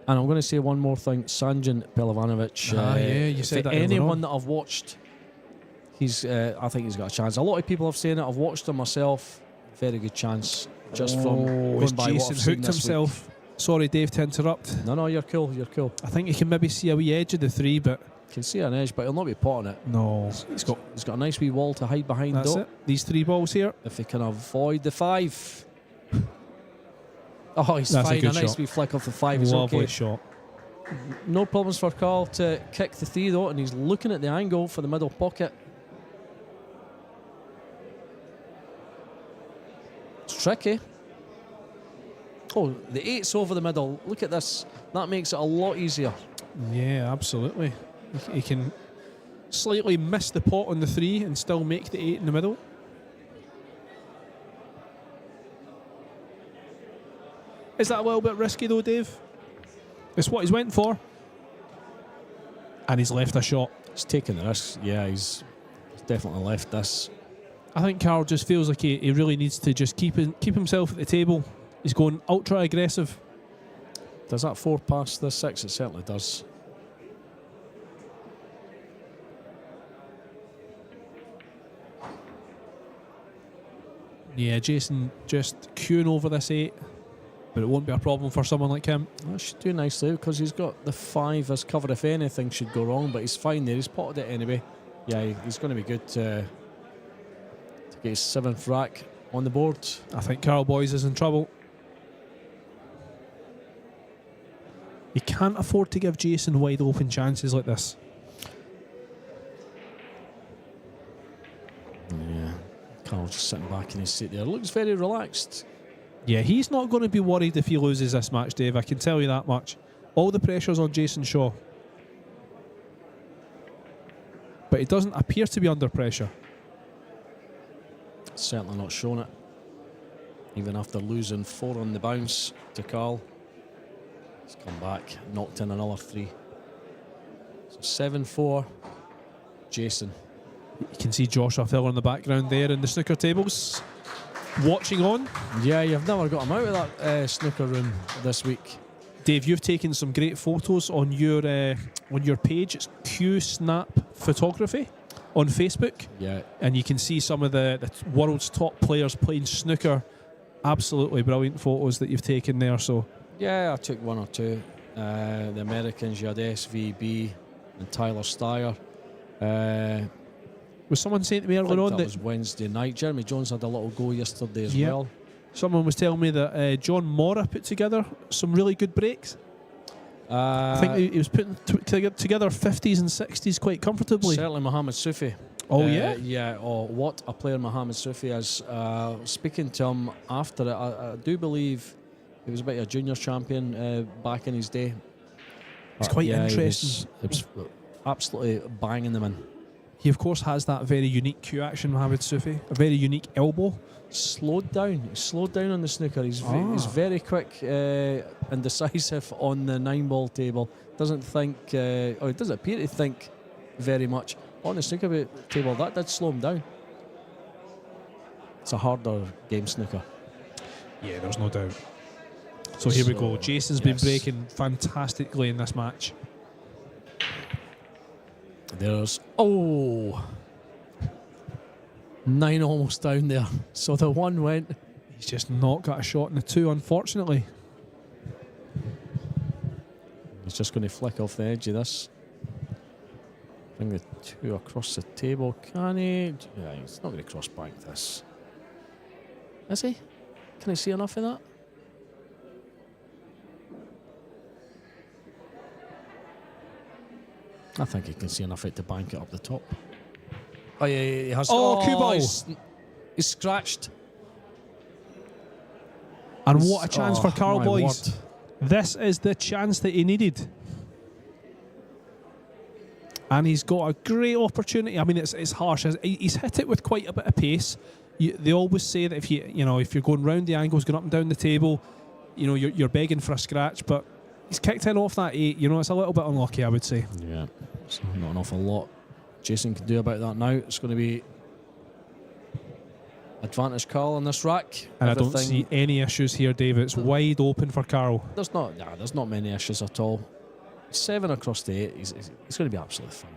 And I'm going to say one more thing. Sanjan Pelovanovic. Yeah, you said that earlier anyone on. that I've watched, I think he's got a chance. A lot of people have saying it. I've watched him myself. Very good chance. Just from has going by what Jason I've seen hooked this himself. Sorry, Dave, to interrupt. week. No, you're cool. You're cool. I think you can maybe see a wee edge of the three, but Can see an edge, but he'll not be potting it. no. He's got. He's got a nice wee wall to hide behind. That's though. it. These 3 balls here. If he can avoid the 5. Oh, he's That's a fine. good nice shot. wee flick off the 5. He's Lovely okay. shot. No problems for Carl to kick the 3 though, and he's looking at the angle for the middle pocket. It's tricky. Oh, the 8's over the middle. Look at this. That makes it a lot easier. Yeah, absolutely. He can slightly miss the pot on the 3 and still make the 8 in the middle. Is that a little bit risky though, Dave? It's what he's went for. And he's left a shot. He's taking the risk. Yeah, he's definitely left this. I think Carl just feels like he really needs to just keep himself at the table. He's going ultra aggressive. Does that 4 pass the 6? It certainly does. Yeah, Jason just queuing over this 8. But it won't be a problem for someone like him. That should do nicely because he's got the 5 as covered if anything should go wrong, but he's fine there. He's potted it anyway. Yeah, he's going to be good to get his 7th rack on the board. I think Carl Boys is in trouble. You can't afford to give Jason wide open chances like this. Yeah, Carl's just sitting back in his seat there. Looks very relaxed. Yeah, he's not going to be worried if he loses this match, Dave. I can tell you that much. All the pressure's on Jason Shaw. But he doesn't appear to be under pressure. Certainly not shown it. Even after losing 4 on the bounce to Carl. He's come back, knocked in another 3. So 7-4, Jason. You can see Joshua Filler in the background there in the snooker tables, watching on. Yeah, you've never got him out of that snooker room this week. Dave, you've taken some great photos on your page. It's Q Snap Photography on Facebook. Yeah. And you can see some of the world's top players playing snooker. Absolutely brilliant photos that you've taken there. So Yeah, I took 1 or 2. The Americans, you had SVB and Tyler Steyer. was someone saying to me I earlier think on that was Wednesday night. Jeremy Jones had a little go yesterday as well. Someone was telling me that John Mora put together some really good breaks. I think he was putting together 50s and 60s quite comfortably. Certainly Mohamed Sufi. Oh, yeah? Yeah, oh, what a player Mohamed Sufi is. Speaking to him after it, I do believe he was a bit of a juniors champion back in his day. It's quite interesting. It was absolutely banging them in. He, of course, has that very unique cue action, Mohamed Sufi, a very unique elbow. Slowed down on the snooker. He's very quick and decisive on the 9-ball table. Doesn't think, or he doesn't appear to think very much on the snooker table. That did slow him down. It's a harder game, snooker. Yeah, there's no doubt. So here we go. Jason's been breaking fantastically in this match. There's 9 almost down there. So the 1 went. He's just not got a shot in the 2, unfortunately. He's just going to flick off the edge of this. Bring the 2 across the table. Can he? Yeah, he's not going to cross bank this. Is he? Can I see enough of that? I think he can see enough of it to bank it up the top. Oh, yeah, he has. Cue ball. He's scratched. And what a chance for Carl my Boys. word. This is the chance that he needed. And he's got a great opportunity. I mean, it's harsh. He's hit it with quite a bit of pace. They always say that if you're going round the angles, going up and down the table, you're begging for a scratch. But he's kicked in off that 8. It's a little bit unlucky, I would say. Yeah, it's not an awful lot Jason can do about that now. It's going to be advantage Carl on this rack. And I don't see any issues here, Dave. It's wide open for Carl. There's not many issues at all. 7 across the 8. He's going to be absolutely fine.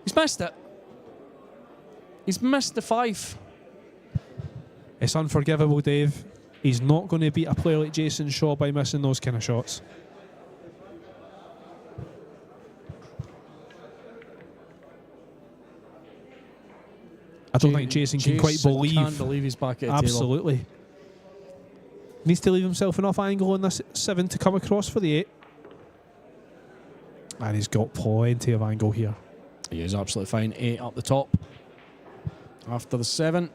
He's missed it. He's missed the 5. It's unforgivable, Dave. He's not going to beat a player like Jason Shaw by missing those kind of shots. I don't think Jason can quite believe. Can't believe he's back at the Absolutely. table. Needs to leave himself enough angle on this 7 to come across for the 8. And he's got plenty of angle here. He is absolutely fine. 8 up the top. After the 7.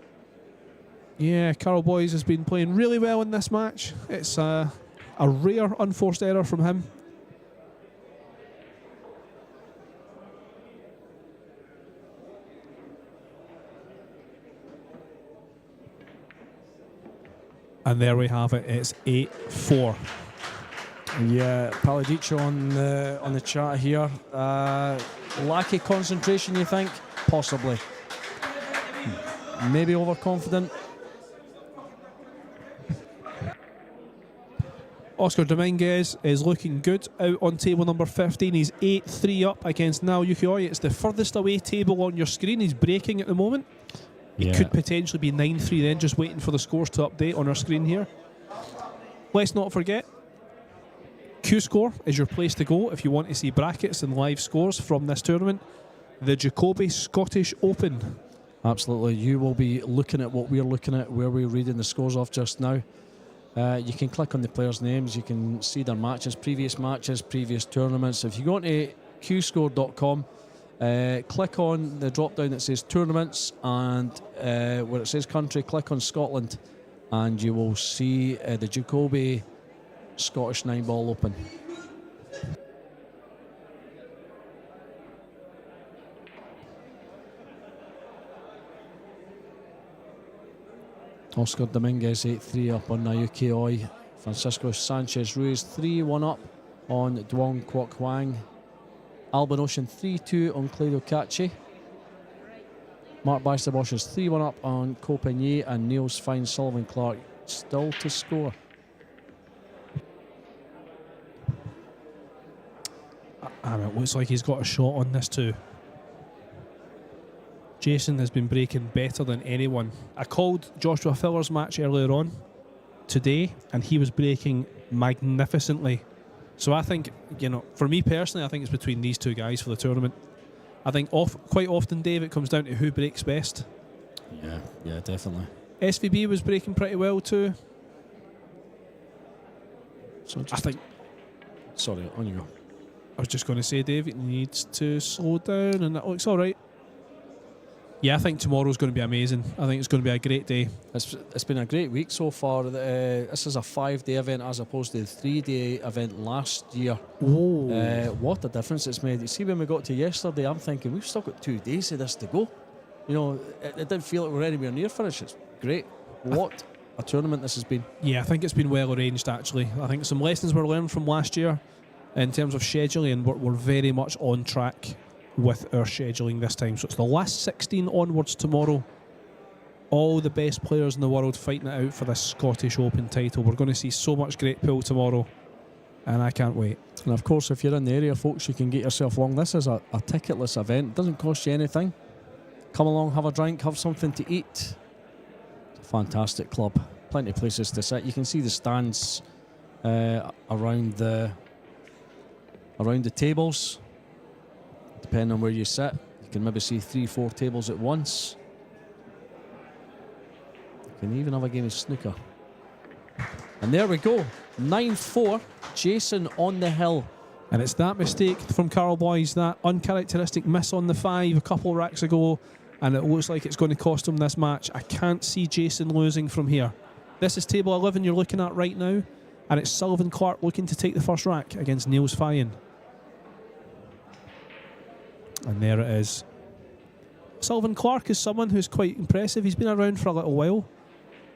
Yeah, Carl Boys has been playing really well in this match. It's a rare unforced error from him. And there we have it. It's 8-4. Yeah, Paladicio on the chat here. Lack of concentration, you think? Possibly. Maybe overconfident. Oscar Dominguez is looking good out on table number 15. He's 8-3 up against Nao Yukioi. It's the furthest away table on your screen. He's breaking at the moment. It could potentially be 9-3 then, just waiting for the scores to update on our screen here. Let's not forget, Q-Score is your place to go if you want to see brackets and live scores from this tournament. The Jacoby Scottish Open. Absolutely. You will be looking at what we're looking at, where we're reading the scores off just now. You can click on the players' names. You can see their matches, previous tournaments. If you go to qscore.com, click on the drop down that says tournaments, and where it says country, click on Scotland, and you will see the Jacoby Scottish Nineball Open. Oscar Dominguez 8-3 up on Naoki Oi. Francisco Sanchez Ruiz 3-1 up on Duong Kwok Hwang. Alban Ocean 3-2 on Claudio Cacci. Mark Beisterbosch is 3-1 up on Ko Penier, and Niels Fine Sullivan Clark still to score. And it looks like he's got a shot on this too. Jason has been breaking better than anyone. I called Joshua Filler's match earlier on today, and he was breaking magnificently. So I think, for me personally, I think it's between these two guys for the tournament. I think quite often, Dave, it comes down to who breaks best. Yeah, definitely. SVB was breaking pretty well too. So I think. Sorry, on you go. I was just going to say, Dave, it needs to slow down, and that looks all right. Yeah, I think tomorrow's going to be amazing. I think it's going to be a great day. It's been a great week so far. This is a 5-day event as opposed to the 3-day event last year. What a difference it's made. You see, when we got to yesterday, I'm thinking we've still got 2 days of this to go. It didn't feel like we're anywhere near finished. It's great. What a tournament this has been. Yeah, I think it's been well arranged, actually. I think some lessons were learned from last year in terms of scheduling, and we're very much on track with our scheduling this time. So it's the last 16 onwards tomorrow. All the best players in the world fighting it out for this Scottish Open title. We're going to see so much great pool tomorrow, and I can't wait. And of course, if you're in the area, folks, you can get yourself along. This is a ticketless event. It doesn't cost you anything. Come along, have a drink, have something to eat. It's a fantastic club. Plenty of places to sit. You can see the stands around the tables. Depending on where you sit, you can maybe see 3-4 tables at once. You can even have a game of snooker. And there we go. 9-4. Jason on the hill. And it's that mistake from Carl Boys, that uncharacteristic miss on the 5 a couple of racks ago, and it looks like it's going to cost him this match. I can't see Jason losing from here. This is table 11 you're looking at right now, and it's Sullivan Clark looking to take the first rack against Niels Fyen. And there it is. Sullivan Clark is someone who's quite impressive. He's been around for a little while.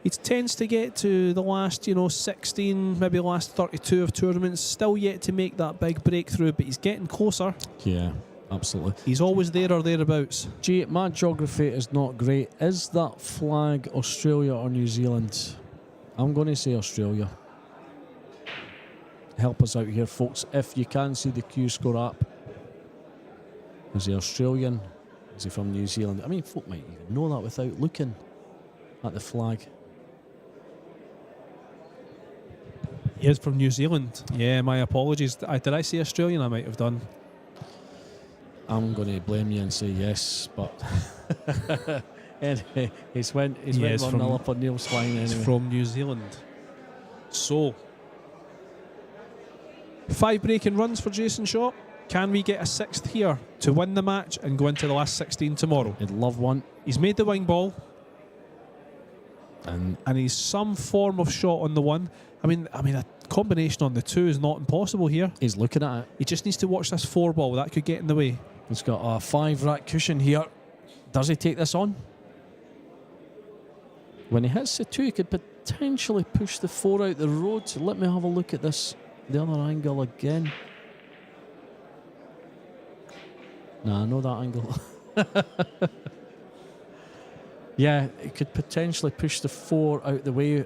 He tends to get to the last, 16, maybe last 32 of tournaments. Still yet to make that big breakthrough, but he's getting closer. Yeah, absolutely. He's always there or thereabouts. Gee, my geography is not great. Is that flag Australia or New Zealand? I'm going to say Australia. Help us out here, folks. If you can see the Q Score app. Is he Australian? Is he from New Zealand? I mean, folk might even know that without looking at the flag. He is from New Zealand. Yeah, my apologies. Did I say Australian? I might have done. I'm going to blame you and say yes, but anyway, he's went 1-0 up on Niels Fyen anyway. He's from New Zealand. So, 5 breaking runs for Jason Shaw. Can we get a 6th here to win the match and go into the last 16 tomorrow? I'd love one. He's made the wing ball. And he's some form of shot on the 1. I mean, a combination on the 2 is not impossible here. He's looking at it. He just needs to watch this 4 ball. That could get in the way. He's got a 5 rack cushion here. Does he take this on? When he hits the 2, he could potentially push the 4 out the road. So let me have a look at this, the other angle again. Nah, not that angle. Yeah, he could potentially push the 4 out the way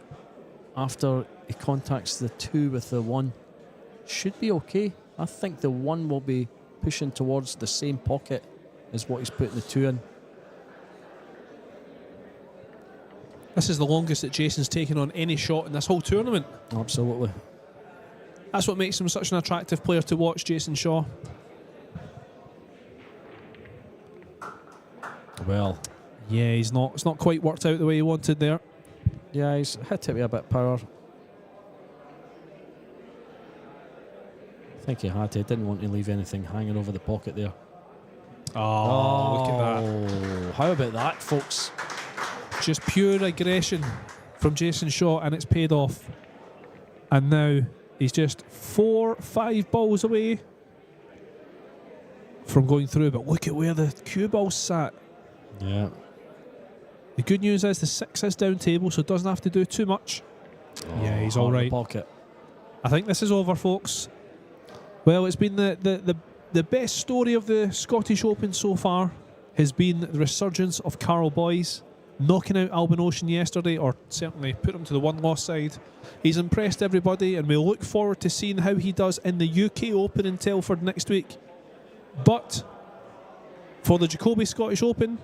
after he contacts the 2 with the 1. Should be okay. I think the 1 will be pushing towards the same pocket as what he's putting the 2 in. This is the longest that Jason's taken on any shot in this whole tournament. Absolutely. That's what makes him such an attractive player to watch, Jason Shaw. Well, yeah, it's not quite worked out the way he wanted there. Yeah, he's hit it with a bit of power. I think he had to. He didn't want to leave anything hanging over the pocket there. Oh, look at that. How about that, folks? Just pure aggression from Jason Shaw, and it's paid off. And now he's just 4-5 balls away from going through. But look at where the cue ball sat. Yeah. The good news is the 6 is down table, so it doesn't have to do too much. Yeah, he's all right. Pocket. I think this is over, folks. Well, it's been the best story of the Scottish Open so far has been the resurgence of Carl Boys, knocking out Alban Ocean yesterday, or certainly put him to the 1-loss side. He's impressed everybody, and we look forward to seeing how he does in the UK Open in Telford next week. But for the Jacoby Scottish Open,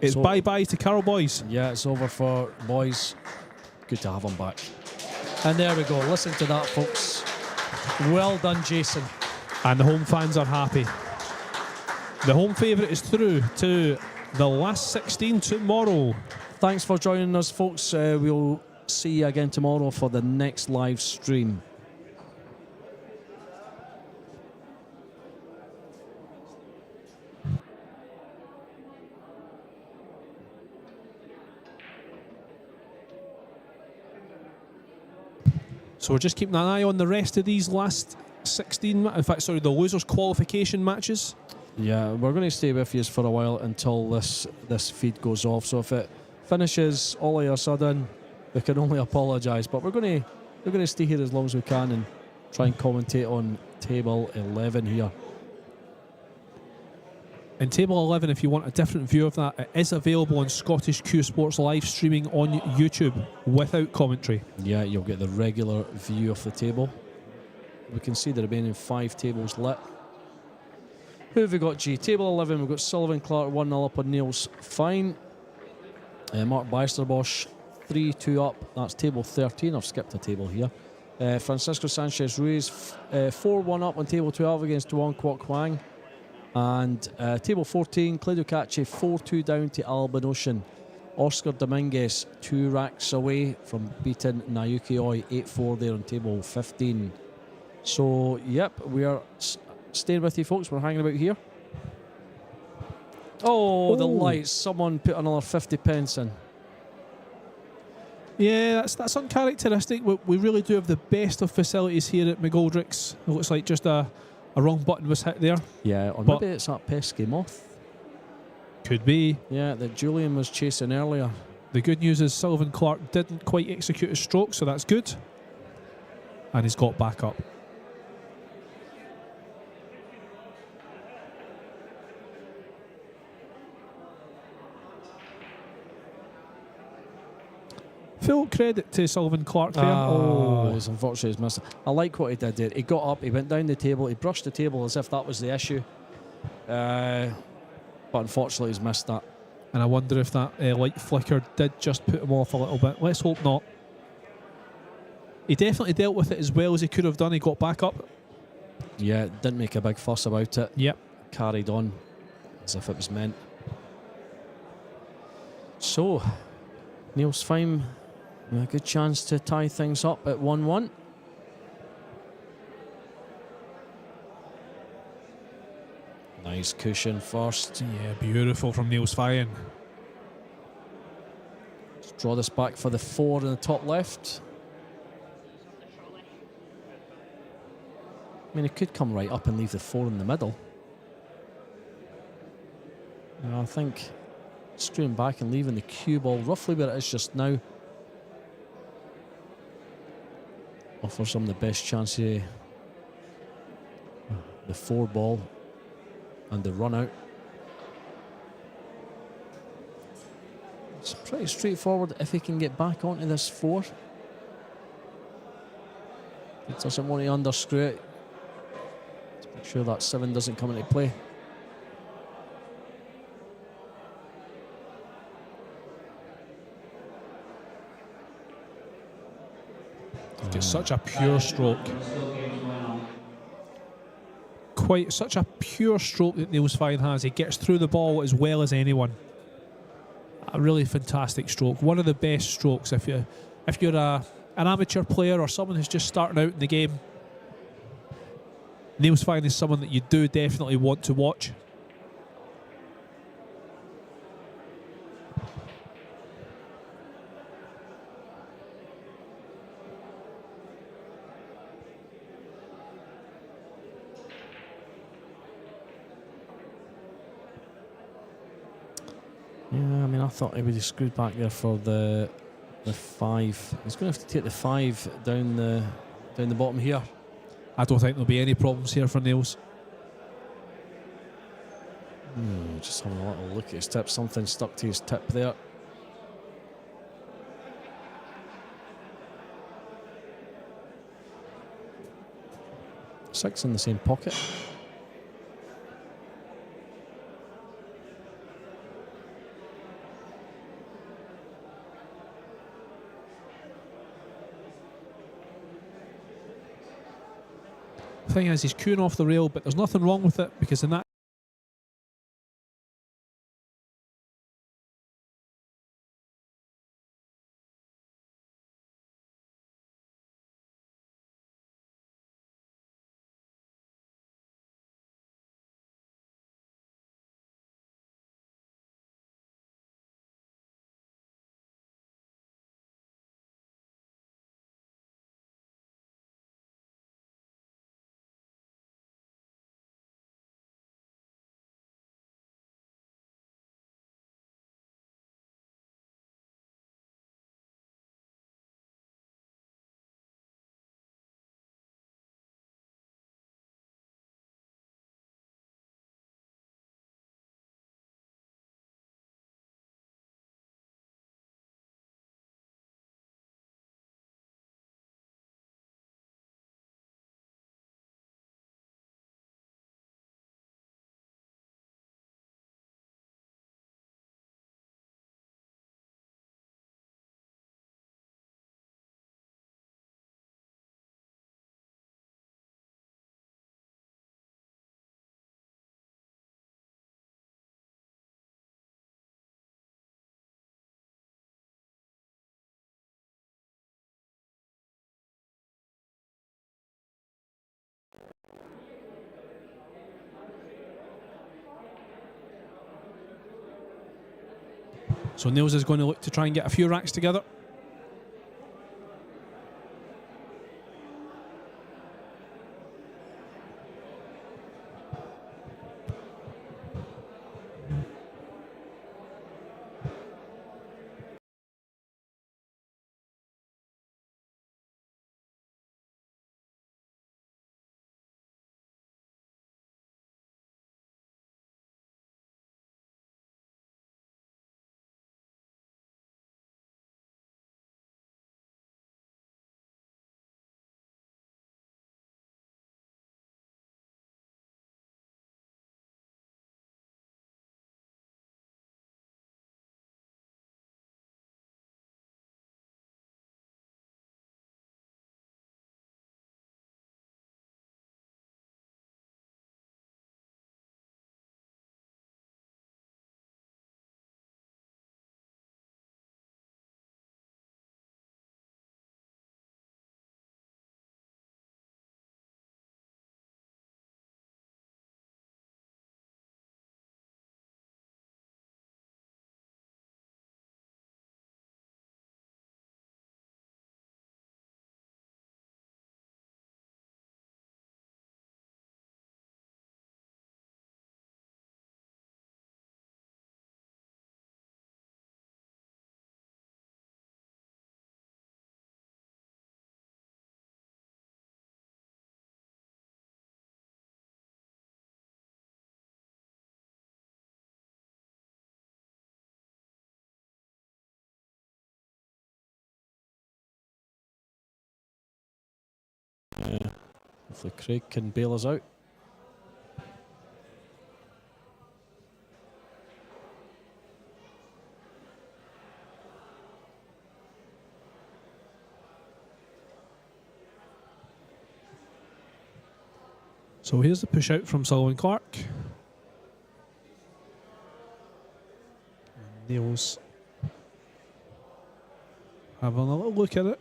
it's bye-bye to Carl Boys. Yeah, it's over for Boys. Good to have him back. And there we go. Listen to that, folks. Well done, Jason. And the home fans are happy. The home favourite is through to the last 16 tomorrow. Thanks for joining us, folks. We'll see you again tomorrow for the next live stream. So we're just keeping an eye on the rest of these last 16, in fact, sorry, the losers qualification matches. Yeah, we're going to stay with you for a while until this feed goes off. So if it finishes all of a sudden, we can only apologise. But we're going to stay here as long as we can and try and commentate on table 11 here. In table 11, if you want a different view of that, it is available on Scottish Q Sports live streaming on YouTube without commentary. Yeah, you'll get the regular view of the table. We can see the remaining 5 tables lit. Who have we got, G? Table 11, we've got Sullivan Clark 1-0 up on Niels Fyen. Mark Bijsterbosch 3-2 up. That's table 13. I've skipped a table here. Francisco Sanchez Ruiz 4-1 up on table 12 against Duan Kwok Hwang. And table 14, Claudio Cacci 4-2 down to Alban Ocean. Oscar Dominguez 2 racks away from beating Naoki Oi 8-4 there on table 15. So, yep, we are staying with you folks. We're hanging about here. Oh, the lights. Someone put another 50 pence in. Yeah, that's uncharacteristic. We really do have the best of facilities here at McGoldrick's. It looks like just a wrong button was hit there. Yeah, or But maybe it's that pesky moth. Could be. Yeah, that Julian was chasing earlier. The good news is Sullivan Clark didn't quite execute his stroke, so that's good. And he's got back up. Full credit to Sullivan Clark there. He's unfortunately he's missed it. I like what he did there. He got up, he went down the table, he brushed the table as if that was the issue. But unfortunately he's missed that. And I wonder if that light flicker did just put him off a little bit. Let's hope not. He definitely dealt with it as well as he could have done. He got back up. Yeah, didn't make a big fuss about it. Yep. Carried on as if it was meant. So, Niels Feim, a good chance to tie things up at 1-1. Nice cushion first. Yeah, beautiful from Niels Fein. Let's draw this back for the 4 in the top left. I mean, it could come right up and leave the 4 in the middle. I think straight back and leaving the cue ball roughly where it is just now offers him the best chance here. The 4 ball and the run out. It's pretty straightforward if he can get back onto this 4. He doesn't want to underscrew it. To make sure that 7 doesn't come into play. It's such a pure stroke. Quite such a pure stroke that Niels Fein has. He gets through the ball as well as anyone. A really fantastic stroke. One of the best strokes if you're an amateur player or someone who's just starting out in the game. Niels Fein is someone that you do definitely want to watch. Yeah, I mean, I thought he would have screwed back there for the 5. He's going to have to take the 5 down the bottom here. I don't think there'll be any problems here for Niels. Just having a little look at his tip. Something stuck to his tip there. Six in the same pocket. The thing is, he's queuing off the rail, but there's nothing wrong with it because in that So Niels is going to look to try and get a few racks together. Hopefully Craig can bail us out. So here's the push out from Sullivan Clark. And Niels having a little look at it.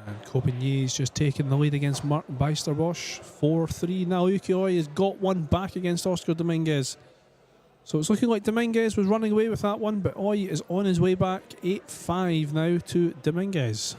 And Copenhagen's just taking the lead against Martin Beisterbosch. 4-3 now. Ukioi has got one back against Oscar Dominguez. So it's looking like Dominguez was running away with that one, but Oy is on his way back. 8-5 now to Dominguez.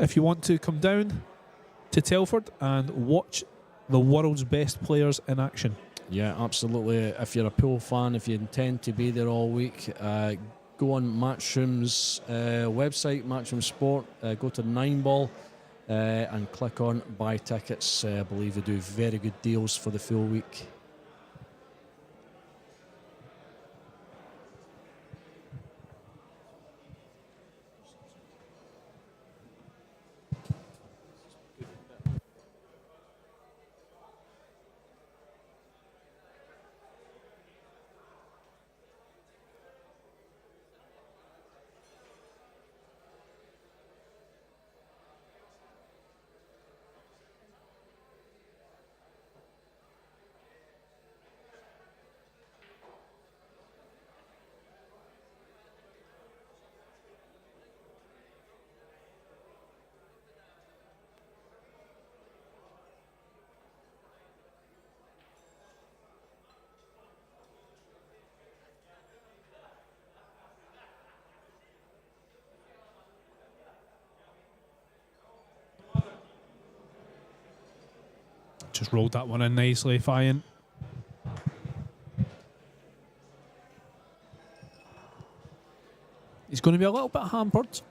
if you want to come down to Telford and watch the world's best players in action. Yeah, absolutely. If you're a pool fan, if you intend to be there all week, go on Matchroom's website, Matchroom Sport, go to Nineball and click on buy tickets. I believe they do very good deals for the full week. Just rolled that one in nicely, Fiant. He's going to be a little bit hampered.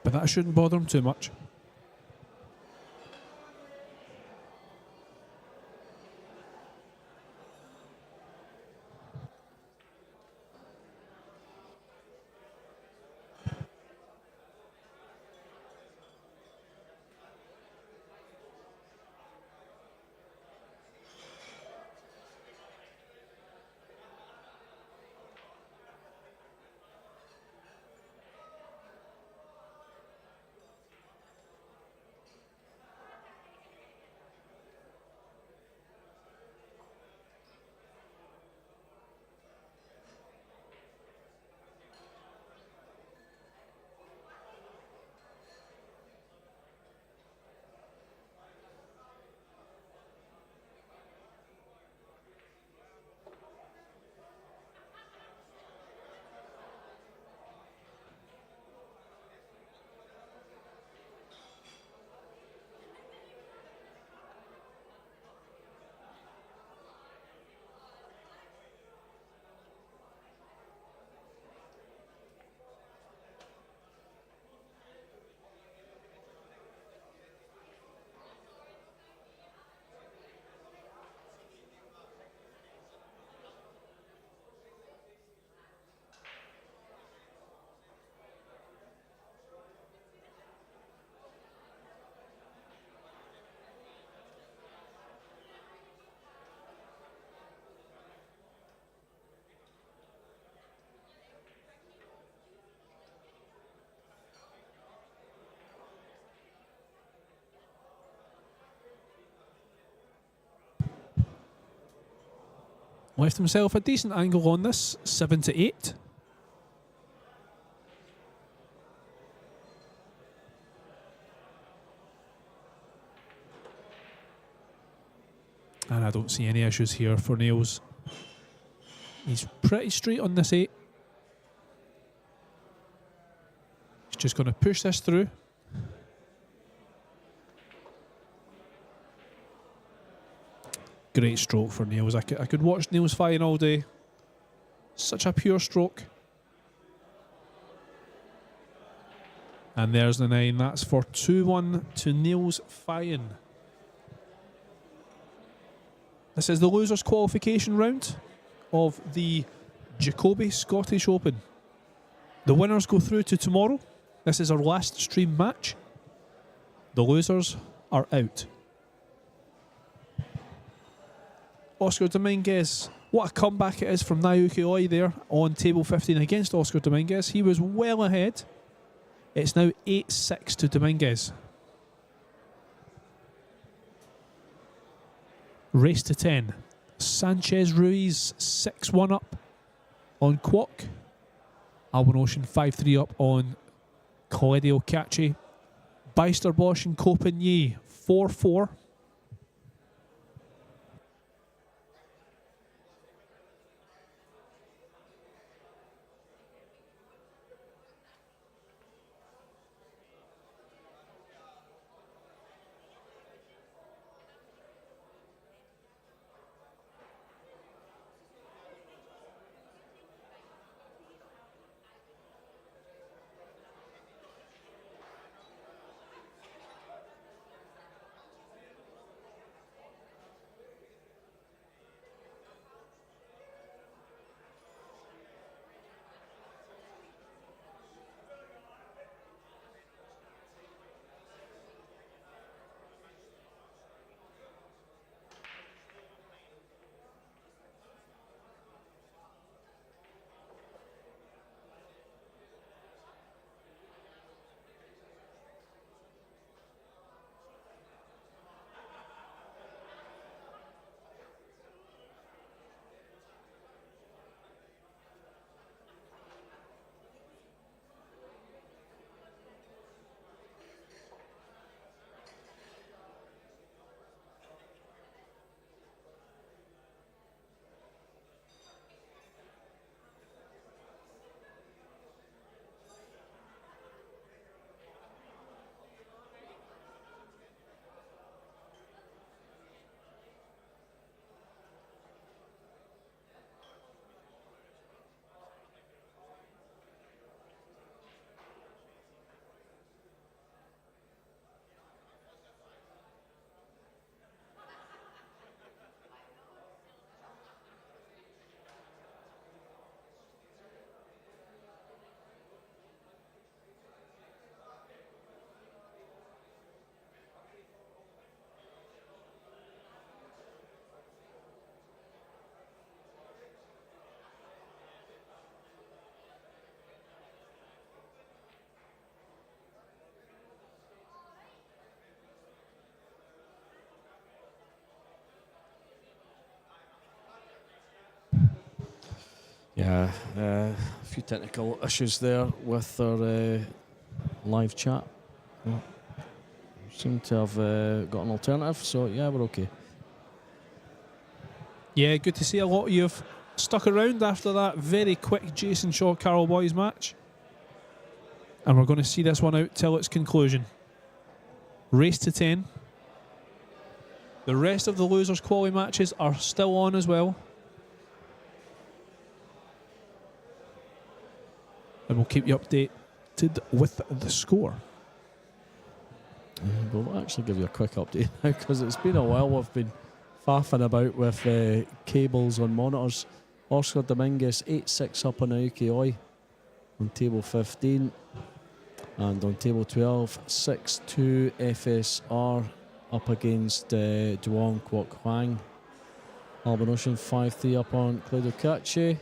But that shouldn't bother him too much. Left himself a decent angle on this, 7 to 8. And I don't see any issues here for Nails. He's pretty straight on this 8. He's just going to push this through. Great stroke for Nails. I could watch Nails flying all day. Such a pure stroke. And there's the 9. That's for 2-1 to Nails Fine. This is the losers qualification round of the Jacoby Scottish Open. The winners go through to tomorrow. This is our last stream match. The losers are out. Oscar Dominguez. What a comeback it is from Naoki Oi there on table 15 against Oscar Dominguez. He was well ahead. It's now 8-6 to Dominguez. Race to 10. Sanchez Ruiz 6-1 up on Kwok. Alban Ocean 5-3 up on Claudio Cacci. Beisterbosch and Copigny 4-4. Yeah, a few technical issues there with our live chat. Yeah. Seem to have got an alternative, so yeah, we're okay. Yeah, good to see a lot of you have stuck around after that very quick Jason Shaw Carol Boys match. And we're going to see this one out till its conclusion. Race to 10. The rest of the losers' quality matches are still on as well. And we'll keep you updated with the score. We'll actually give you a quick update now because it's been a while. We've been faffing about with cables on monitors. Oscar Dominguez 8-6 up on Aoki Oi on table 15. And on table 12, 6-2 FSR up against Duong Kwok Hwang. Alban Ocean 5-3 up on Claudio Cache.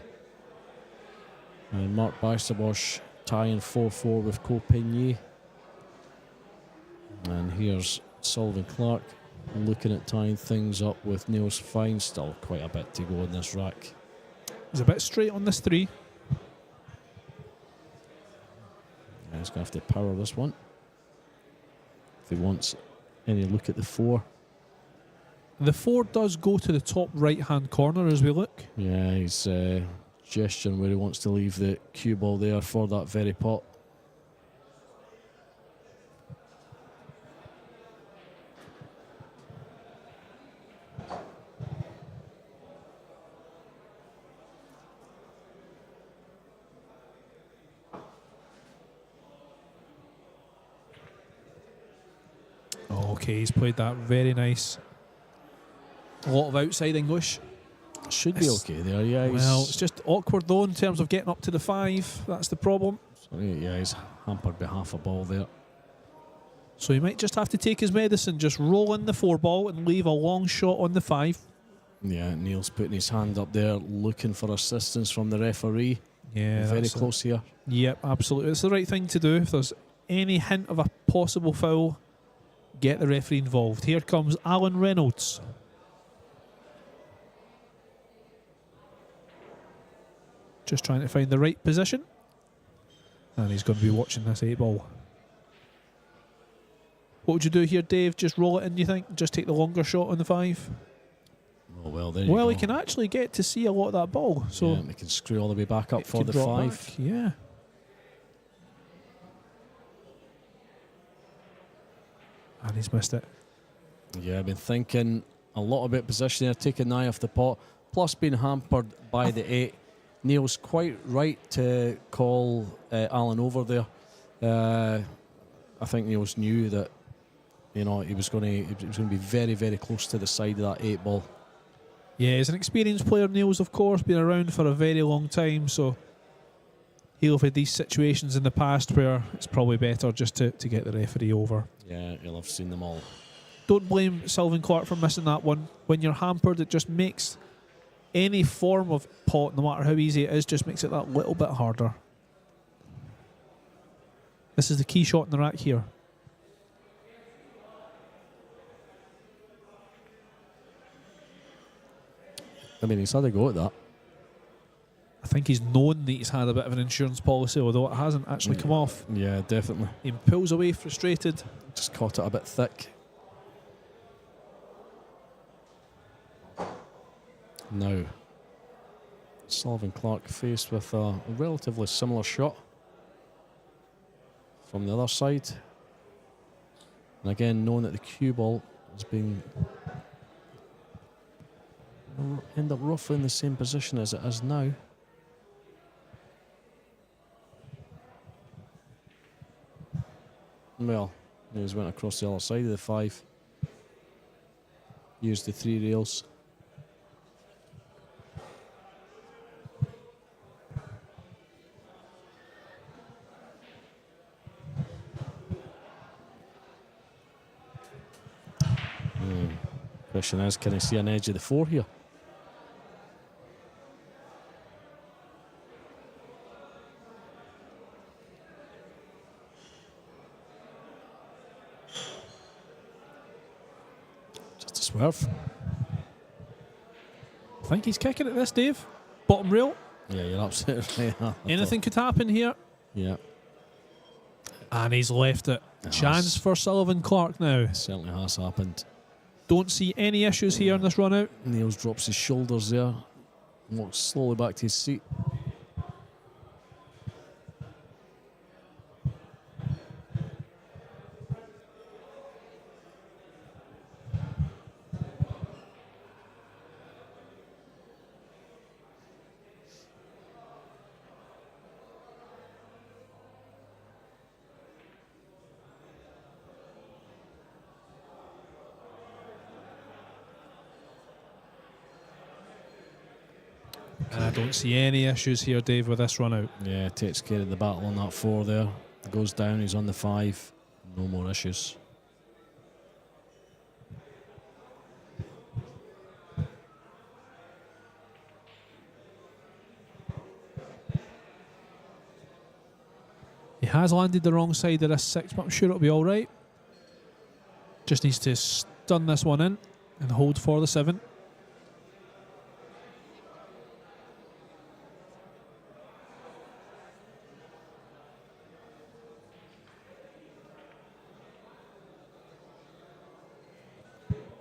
And Mark Beisterbosch tying 4-4 with Ko Pin-Yi. And here's Sullivan Clark looking at tying things up with Niels Fine. Still quite a bit to go in this rack. He's a bit straight on this 3. Yeah, he's going to have to power this one if he wants any look at the 4. The 4 does go to the top right-hand corner as we look. Yeah, he's gesturing where he wants to leave the cue ball there for that very pot. Okay, he's played that very nice. A lot of outside English. Should be okay there, yeah. Well, it's just awkward though in terms of getting up to the 5. That's the problem. Sorry, yeah, he's hampered by half a ball there. So he might just have to take his medicine, just roll in the 4 ball and leave a long shot on the 5. Yeah, Neil's putting his hand up there looking for assistance from the referee. Yeah, very close here. Yep, absolutely. It's the right thing to do. If there's any hint of a possible foul, get the referee involved. Here comes Alan Reynolds. Just trying to find the right position. And he's going to be watching this 8 ball. What would you do here, Dave? Just roll it in, you think? Just take the longer shot on the 5? Oh, well, there you go. He can actually get to see a lot of that ball. So yeah, he can screw all the way back up for the 5. Back. Yeah. And he's missed it. Yeah, I've been thinking a lot about position there, taking an eye off the pot, plus being hampered by the 8. Neil's quite right to call Alan over there. I think Neil's knew that, you know, he was going to be very, very close to the side of that 8 ball. Yeah, he's an experienced player, Neil's, of course, been around for a very long time, so he'll have had these situations in the past where it's probably better just to get the referee over. Yeah, he'll have seen them all. Don't blame Sylvan Clark for missing that one. When you're hampered, it just makes any form of pot, no matter how easy it is, just makes it that little bit harder. This is the key shot in the rack here. I mean, he's had a go at that. I think he's known that he's had a bit of an insurance policy, although it hasn't actually come off. Yeah, definitely. He pulls away frustrated. Just caught it a bit thick. Now, Sullivan Clark faced with a relatively similar shot from the other side. And again, knowing that the cue ball has been end up roughly in the same position as it is now. Well, he just went across the other side of the 5. Used the 3 rails. Question is, can I see an edge of the 4 here? Just a swerve. I think he's kicking at this, Dave. Bottom rail. Yeah, you're absolutely right. Anything could happen here. Yeah, And he's left it. Chance for Sullivan Clark now. certainly has happened. Don't see any issues here in this run out. Niels drops his shoulders there, walks slowly back to his seat. And I don't see any issues here, Dave, with this run out. Yeah, takes care of the battle on that 4 there. Goes down, he's on the 5. No more issues. He has landed the wrong side of this 6, but I'm sure it'll be all right. Just needs to stun this one in and hold for the 7.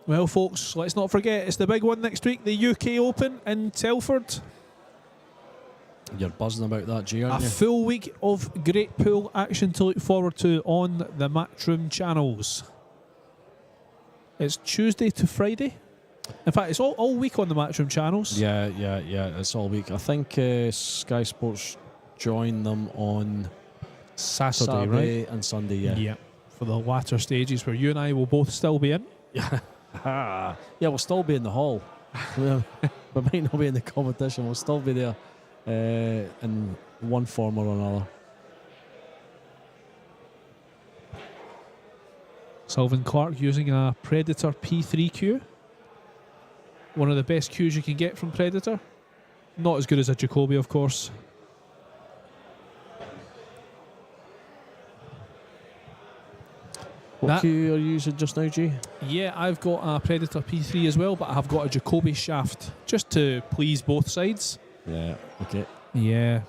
Well, folks, let's not forget, it's the big one next week, the UK Open in Telford. You're buzzing about that, G, A aren't you? full week of great pool action to look forward to on the Matchroom channels. It's Tuesday to Friday. In fact, it's all week on the Matchroom channels. Yeah, it's all week. I think Sky Sports join them on Saturday, right? and Sunday, Yeah, for the latter stages where you and I will both still be in. Yeah, we'll still be in the hall. we might not be in the competition. We'll still be there in one form or another. Sullivan Clark using a Predator P3 cue. One of the best cues you can get from Predator. Not as good as a Jacoby, of course. What cue are you using just now, G? Yeah, I've got a Predator P3 as well, but I've got a Jacoby shaft just to please both sides. Yeah, okay. Yeah.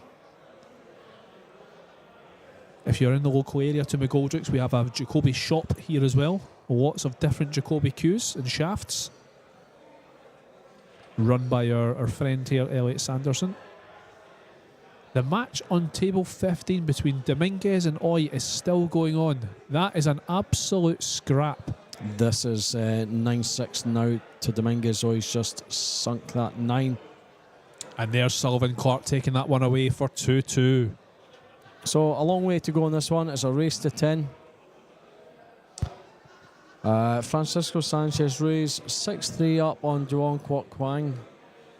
If you're in the local area to McGoldrick's, we have a Jacoby shop here as well. Lots of different Jacoby cues and shafts. Run by our friend here, Elliot Sanderson. The match on table 15 between Dominguez and Oy is still going on. That is an absolute scrap. This is 9-6 now to Dominguez. Oy's just sunk that 9. And there's Sullivan Clark taking that one away for 2-2. So a long way to go on this one. It's a race to 10. Francisco Sanchez Ruiz 6-3 up on Duong Kwok Kwang.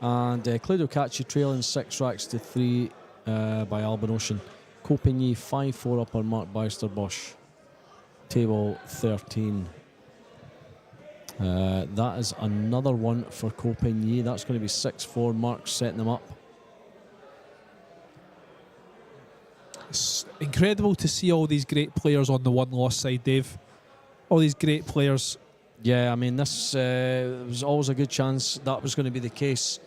And Cluedo Kachi trailing 6 racks to 3 by Alban Ocean. Copigny 5-4 up on Mark Beister-Bosch. Table 13. That is another one for Copigny. That's going to be 6-4. Mark's setting them up. It's incredible to see all these great players on the one-loss side, Dave. All these great players. Yeah, I mean, this was always a good chance that was going to be the case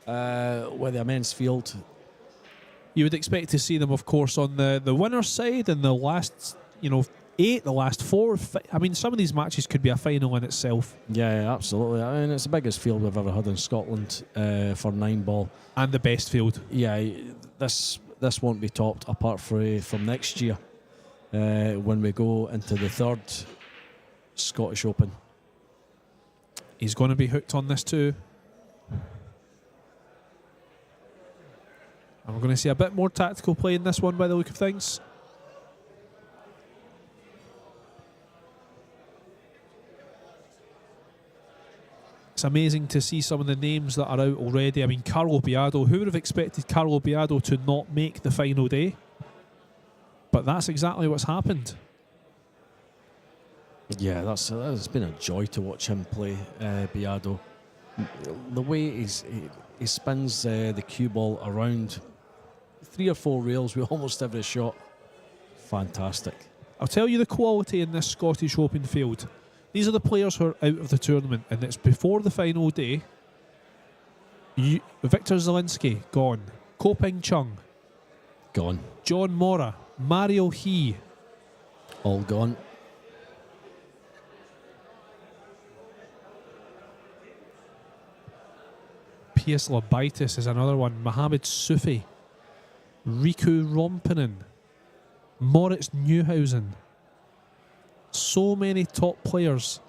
with the men's field. You would expect to see them, of course, on the winner's side in the last, 8, the last 4. I mean, some of these matches could be a final in itself. Yeah, absolutely. I mean, it's the biggest field we've ever had in Scotland for Nineball. And the best field. Yeah, this won't be topped apart from next year when we go into the 3rd Scottish Open. He's going to be hooked on this too. And we're going to see a bit more tactical play in this one by the look of things. It's amazing to see some of the names that are out already. I mean, Carlo Biado. Who would have expected Carlo Biado to not make the final day? But that's exactly what's happened. Yeah, that's been a joy to watch him play, Biado. The way he spins the cue ball around 3 or 4 rails with almost every shot. Fantastic. I'll tell you the quality in this Scottish Open field. These are the players who are out of the tournament, and it's before the final day. Victor Zielinski, gone. Koping Chung, Gone. John Mora, Mario He, All gone. Piers Labaitis is another one, Mohamed Sufi, Riku Rompinen, Moritz Neuhausen. So many top players.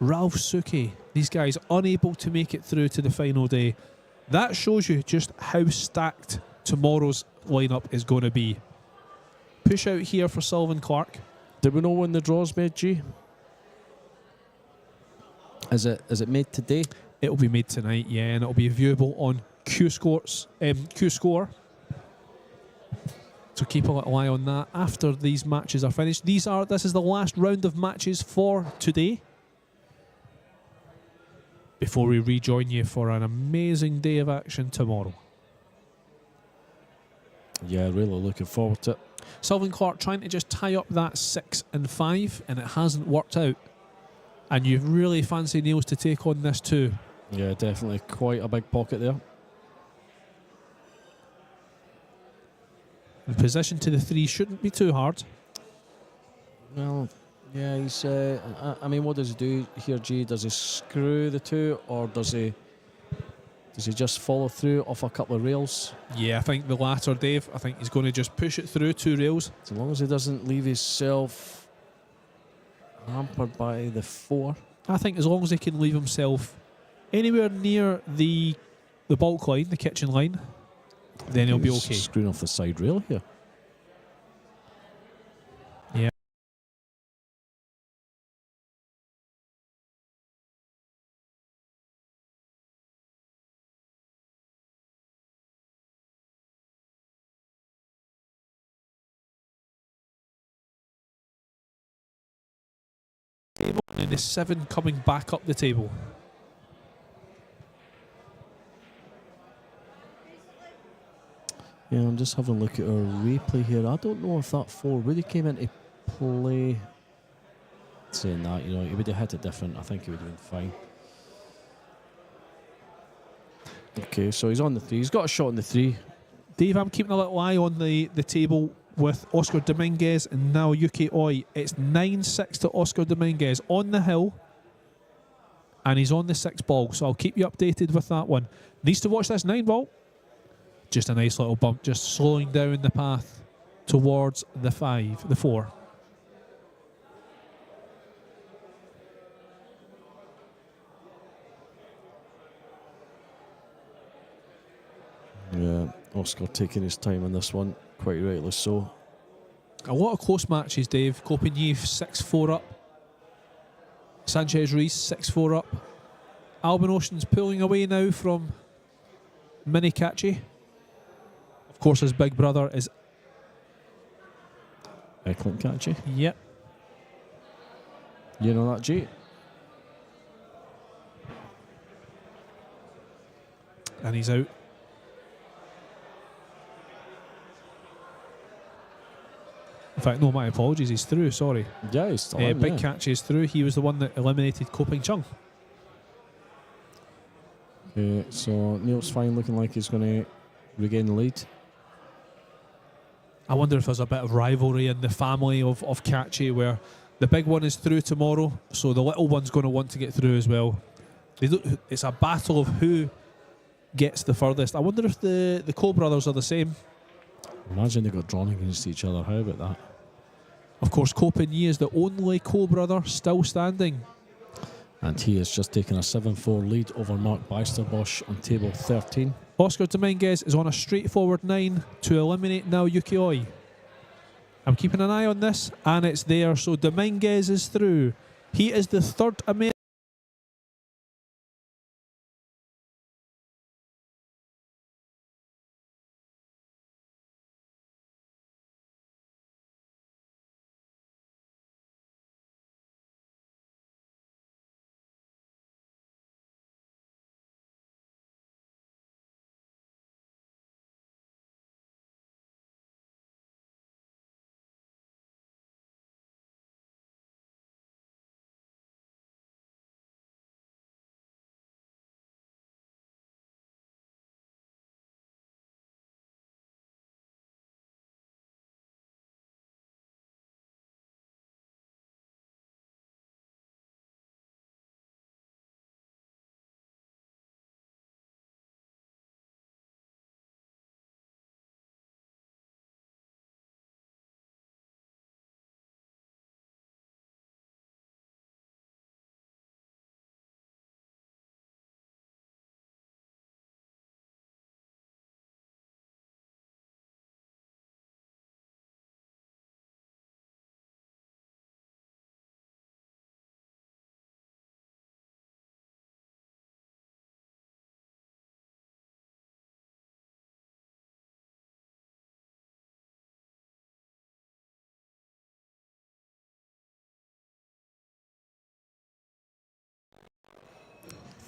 Ralph Suki, these guys unable to make it through to the final day. That shows you just how stacked tomorrow's lineup is going to be. Push out here for Sylvan Clark. Did we know when the draw's made, G? Is it made today? It'll be made tonight, yeah, and it'll be viewable on Q Score. So keep a little eye on that after these matches are finished. This is the last round of matches for today, before we rejoin you for an amazing day of action tomorrow. Yeah, really looking forward to it. Sylvan Clark trying to just tie up that 6 and 5, and it hasn't worked out. And you really fancy Niels to take on this too. Yeah, definitely quite a big pocket there. The position to the 3 shouldn't be too hard. Well, yeah, he's. I mean, what does he do here, G? Does he screw the 2, or does he just follow through off a couple of rails? Yeah, I think the latter, Dave. I think he's going to just push it through 2 rails. As long as he doesn't leave himself hampered by the 4. I think as long as he can leave himself anywhere near the bulk line, the kitchen line, then he'll be okay. Screwing off the side rail here. Yeah. And the 7 coming back up the table. Yeah, I'm just having a look at our replay here. I don't know if that 4 really came into play. Saying that, you know, he would have hit it different. I think he would have been fine. Okay, so he's on the 3. He's got a shot on the 3. Dave, I'm keeping a little eye on the table with Oscar Dominguez and now Yuki Oi. It's 9-6 to Oscar Dominguez on the hill, and he's on the 6 ball, so I'll keep you updated with that one. Needs to watch this 9 ball. Just a nice little bump, just slowing down the path towards the 4. Yeah, Oscar taking his time on this one, quite rightly so. A lot of close matches, Dave. Copenhagen 6-4 up. Sanchez Ruiz 6-4 up. Albin Ocean's pulling away now from Mini Catchy. Of course, his big brother is... Excellent Catchy. Yep. You know that, G? And he's out. In fact, no, my apologies, he's through, sorry. Yeah, he's still in, Big yeah. Catchy is through. He was the one that eliminated Koping Chung. So Neil's fine, looking like he's going to regain the lead. I wonder if there's a bit of rivalry in the family of Catchy, where the big one is through tomorrow, so the little one's going to want to get through as well. It's a battle of who gets the furthest. I wonder if the Cole brothers are the same. Imagine they got drawn against each other. How about that? Of course, Copenhagen is the only Cole brother still standing. And he has just taken a 7-4 lead over Mark Beisterbosch on table 13. Oscar Dominguez is on a straightforward 9 to eliminate now Yuki Oi. I'm keeping an eye on this, and it's there. So Dominguez is through. He is the 3rd American.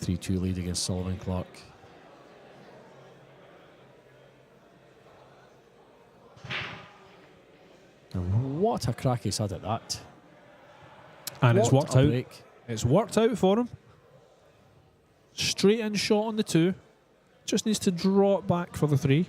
3-2 lead against Sullivan Clark. And what a crack he's had at that. And it's What worked a out. break. It's worked out for him. Straight in shot on the 2. Just needs to draw it back for the 3.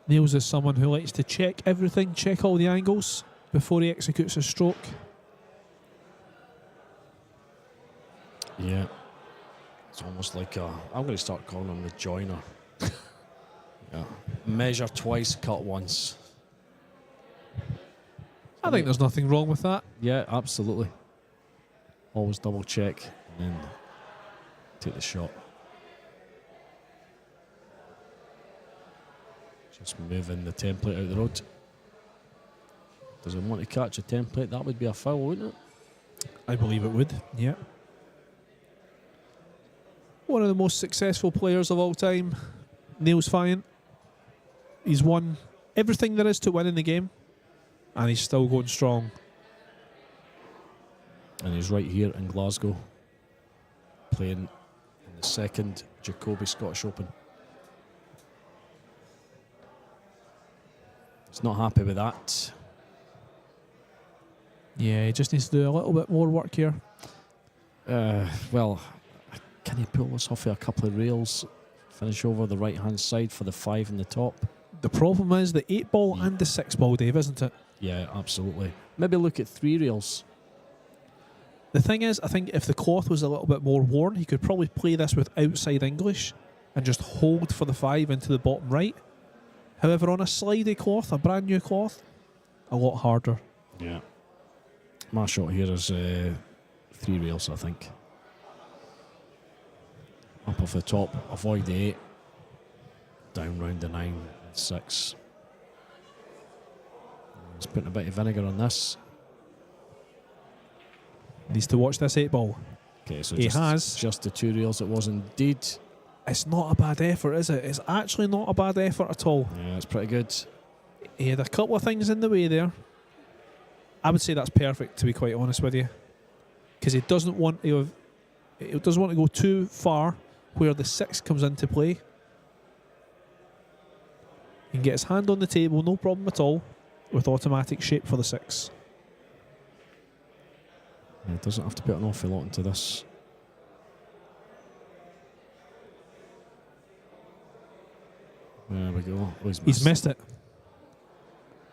Niels is someone who likes to check everything, check all the angles before he executes a stroke. Yeah. It's almost like I'm going to start calling him the joiner. Yeah. Measure twice, cut once. I think there's nothing wrong with that. Yeah, absolutely. Always double check and then take the shot. Just moving the template out the road. Does he want to catch a template? That would be a foul, wouldn't it? I believe it would, yeah. One of the most successful players of all time, Niels Fajant. He's won everything there is to win in the game, and he's still going strong. And he's right here in Glasgow, playing in the second Jacoby Scottish Open. He's not happy with that. Yeah, he just needs to do a little bit more work here. Well, can he pull this off with a couple of rails? Finish over the right-hand side for the 5 in the top. The problem is the 8-ball and the 6-ball, Dave, isn't it? Yeah, absolutely. Maybe look at 3 rails. The thing is, I think if the cloth was a little bit more worn, he could probably play this with outside English and just hold for the 5 into the bottom right. However, on a slidey cloth, a brand new cloth, a lot harder. Yeah. My shot here is 3 rails, I think. Up off the top, avoid the 8. Down round the 9 and 6. He's putting a bit of vinegar on this. Needs to watch this 8-ball. Okay, so He just, has. just the 2 rails it was indeed. It's not a bad effort, is it? It's actually not a bad effort at all. Yeah, it's pretty good. He had a couple of things in the way there. I would say that's perfect, to be quite honest with you, because he doesn't want to go too far where the 6 comes into play. He can get his hand on the table, no problem at all, with automatic shape for the 6. Yeah, doesn't have to put an awful lot into this. There we go. Oh, He's missed it.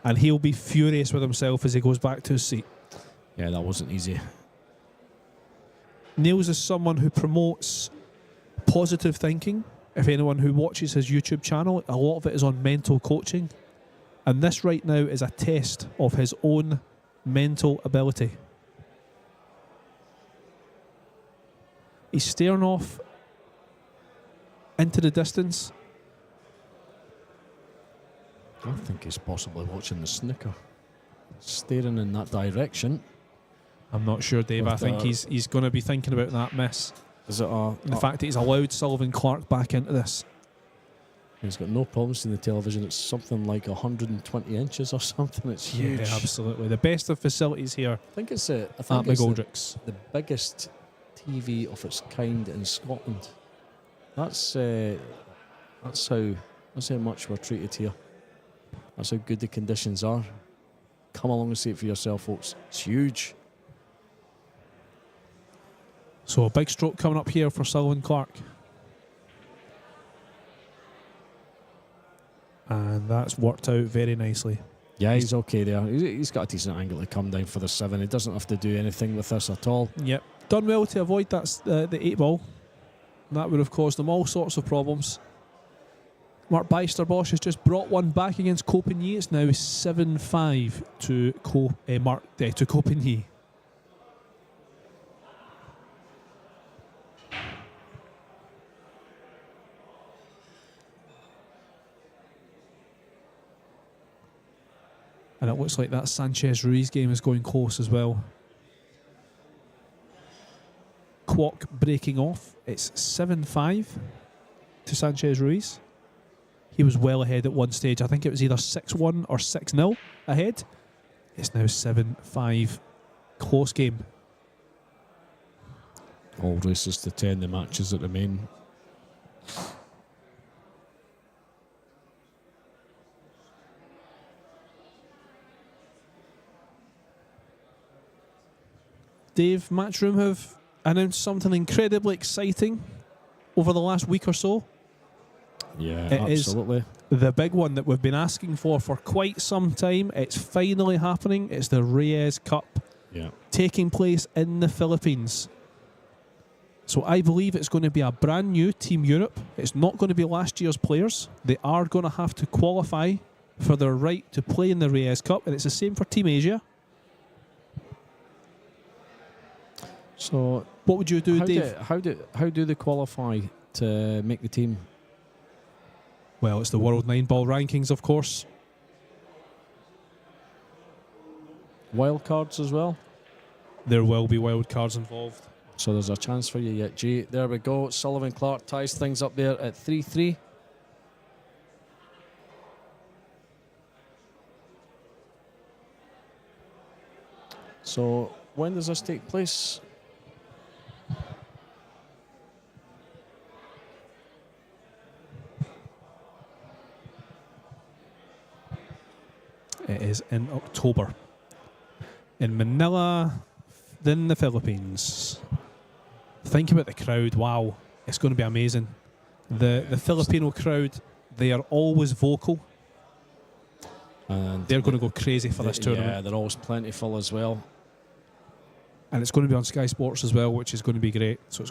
And he'll be furious with himself as he goes back to his seat. Yeah, that wasn't easy. Niels is someone who promotes positive thinking. If anyone who watches his YouTube channel, a lot of it is on mental coaching. And this right now is a test of his own mental ability. He's staring off into the distance. I think he's possibly watching the snooker. Staring in that direction. I'm not sure, Dave. With I think the- he's going to be thinking about that miss. Is it a... And the fact that he's allowed Sullivan Clark back into this. He's got no problems in the television. It's something like 120 inches or something. It's huge. Yeah, absolutely. The best of facilities here I think it's I at think it's McGoldrick's. the biggest TV of its kind in Scotland. That's how much we're treated here. That's how good the conditions are. Come along and see it for yourself, folks. It's huge. So a big stroke coming up here for Sullivan Clark. And that's worked out very nicely. Yeah, he's okay there. He's got a decent angle to come down for the 7. He doesn't have to do anything with this at all. Yep. Done well to avoid that the 8-ball. That would have caused them all sorts of problems. Mark Bijsterbosch has just brought one back against Copenhagen. It's now 7-5 to Copenhagen. And it looks like that Sanchez Ruiz game is going close as well. Kwok breaking off. It's 7-5 to Sanchez Ruiz. He was well ahead at one stage. I think it was either 6-1 or 6-0 ahead. It's now 7-5. Close game. All races to 10, the matches that remain. Dave, Matchroom have announced something incredibly exciting over the last week or so. Yeah, It is absolutely. the big one that we've been asking for quite some time. It's finally happening. It's the Reyes Cup Yeah. taking place in the Philippines. So I believe it's going to be a brand new Team Europe. It's not going to be last year's players. They are going to have to qualify for their right to play in the Reyes Cup, and it's the same for Team Asia. So What would you do, Dave? how do they qualify to make the team? Well, it's the World Nineball rankings, of course. Wild cards as well. There will be wild cards involved. So there's a chance for you yet, G. There we go. Sullivan Clark ties things up there at 3-3. So when does this take place? It is in October. In Manila, then the Philippines. Think about the crowd. Wow. It's going to be amazing. The Filipino crowd, they are always vocal. And They're going to go crazy for this tournament. Yeah, they're always plentiful as well. And it's going to be on Sky Sports as well, which is going to be great. So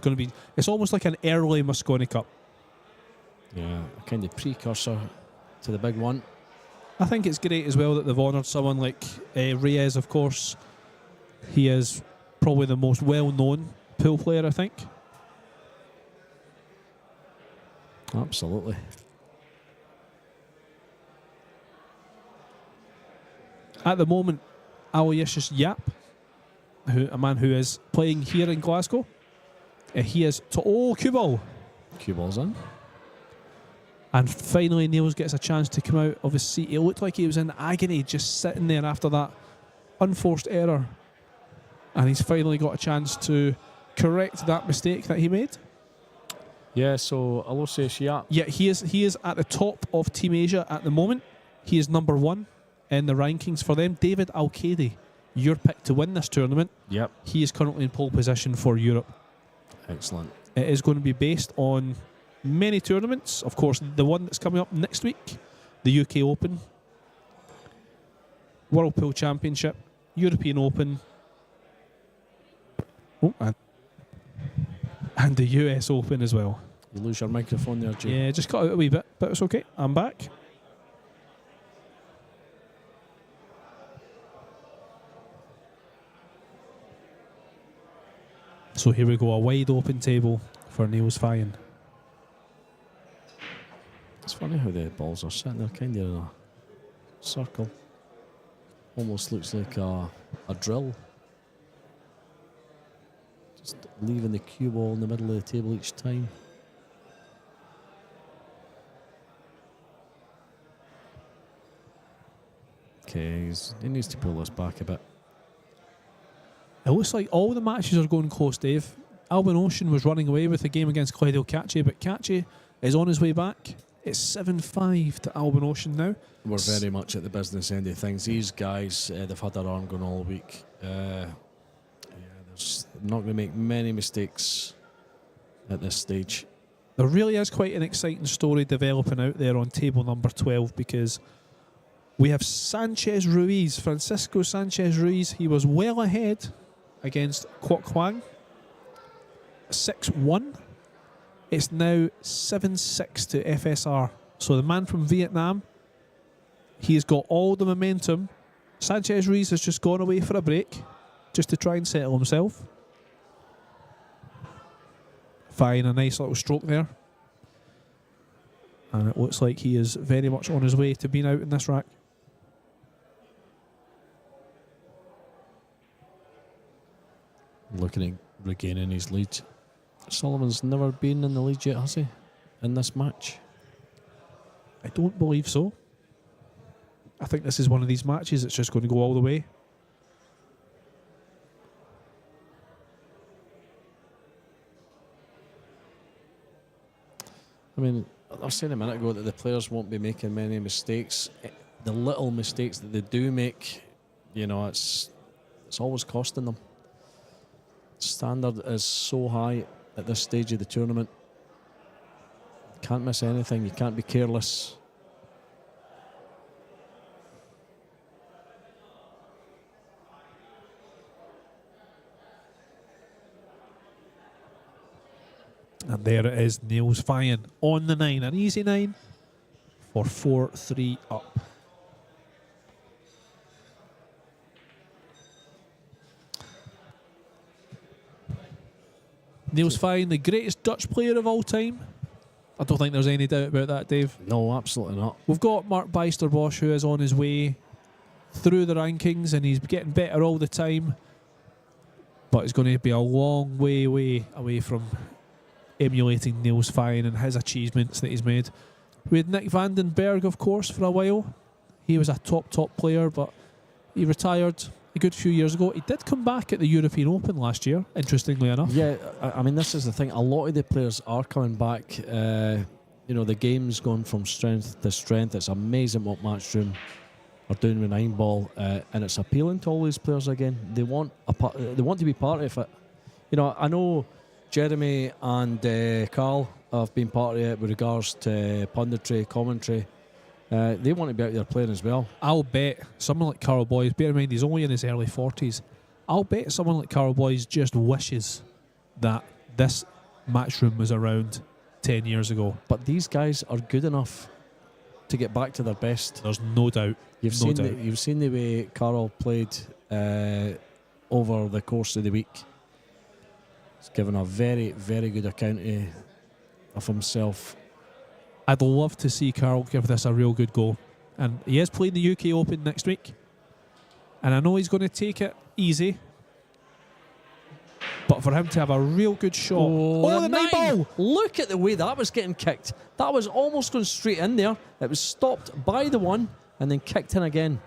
it's almost like an early Mosconi Cup. Yeah, a kind of precursor to the big one. I think it's great as well that they've honoured someone like Reyes, of course. He is probably the most well-known pool player, I think. Absolutely. At the moment, Aloysius Yap, a man who is playing here in Glasgow, he is cue ball. Cue ball's in. And finally, Niels gets a chance to come out of his seat. He looked like he was in agony just sitting there after that unforced error. And he's finally got a chance to correct that mistake that he made. Yeah, so Aloysius Yap. Yeah, he is at the top of Team Asia at the moment. He is number 1 in the rankings for them. David Alcade, your pick to win this tournament. Yep. He is currently in pole position for Europe. Excellent. It is going to be based on many tournaments. Of course, the one that's coming up next week, the UK Open, World Pool Championship, European Open, and the US Open as well. You lose your microphone there, Jay. Yeah, just cut out a wee bit, but it's okay. I'm back. So here we go, a wide open table for Niels Fyan. It's funny how the balls are sitting there kind of in a circle. Almost looks like a drill. Just leaving the cue ball in the middle of the table each time. Okay, he needs to pull this back a bit. It looks like all the matches are going close, Dave. Alban Ocean was running away with the game against Claudio Cacci, but Cacci is on his way back. It's 7-5 to Alban Ocean now. We're very much at the business end of things. These guys, they've had their arm going all week. They're not going to make many mistakes at this stage. There really is quite an exciting story developing out there on table number 12 because we have Sanchez Ruiz, Francisco Sanchez Ruiz. He was well ahead against Kwok Hwang. 6-1. It's now 7-6 to FSR. So the man from Vietnam, he's got all the momentum. Sanchez Ruiz has just gone away for a break just to try and settle himself. Fine, a nice little stroke there. And it looks like he is very much on his way to being out in this rack. Looking at regaining his lead. Sullivan's never been in the lead yet, has he? In this match? I don't believe so. I think this is one of these matches that's just going to go all the way. I mean, I was saying a minute ago that the players won't be making many mistakes. The little mistakes that they do make, you know, it's always costing them. Standard is so high at this stage of the tournament. Can't miss anything. You can't be careless. And there it is, Niels Fyan on the 9. An easy 9 for 4-3 up. Niels Fyan, the greatest Dutch player of all time. I don't think there's any doubt about that, Dave. No, absolutely not. We've got Mark Bijsterbosch, who is on his way through the rankings, and he's getting better all the time. But it's going to be a long way away from emulating Niels Fyan and his achievements that he's made. We had Nick Vandenberg, of course, for a while. He was a top player, but he retired a good few years ago. He did come back at the European Open last year, interestingly enough. Yeah, I mean, this is the thing. A lot of the players are coming back. You know, the game's gone from strength to strength. It's amazing what Matchroom are doing with Nineball, and it's appealing to all these players again. They want they want to be part of it. You know, I know Jeremy and Carl have been part of it with regards to punditry, commentary. They want to be out there playing as well. I'll bet someone like Carl Boys, bear in mind he's only in his early 40s, I'll bet someone like Carl Boys just wishes that this Matchroom was around 10 years ago. But these guys are good enough to get back to their best. There's no doubt. You've seen the way Carl played over the course of the week. He's given a very, very good account of himself. I'd love to see Carl give this a real good go. And he is playing the UK Open next week. And I know he's going to take it easy. But for him to have a real good shot. Oh, the 9 ball! Look at the way that was getting kicked. That was almost going straight in there. It was stopped by the 1 and then kicked in again.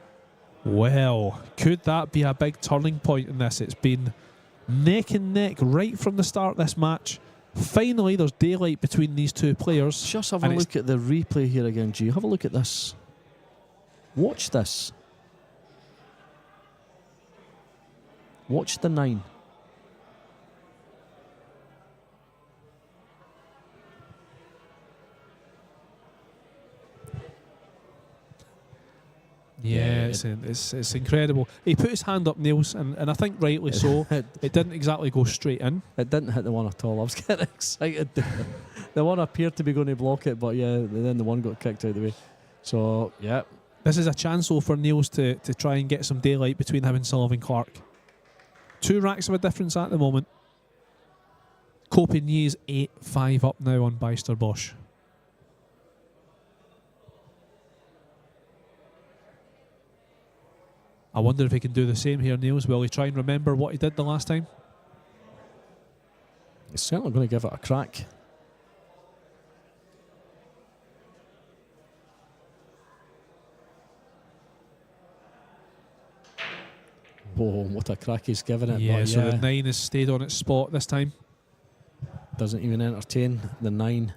Well, could that be a big turning point in this? It's been neck and neck right from the start of this match. Finally, there's daylight between these two players. Just have a look at the replay here again, G. Have a look at this. Watch this. Watch the 9. Yeah, it's incredible. He put his hand up, Niels, and I think rightly so. It didn't exactly go straight in. It didn't hit the 1 at all. I was getting excited. The 1 appeared to be going to block it, but yeah, then the 1 got kicked out of the way. So, yeah. This is a chance, though, for Niels to try and get some daylight between him and Sullivan Clark. 2 racks of a difference at the moment. Copenhagen's 8-5 up now on Bijsterbosch. I wonder if he can do the same here, Niels. Will he try and remember what he did the last time? He's certainly going to give it a crack. Whoa, what a crack he's given it. Yeah, so the 9 has stayed on its spot this time. Doesn't even entertain the 9.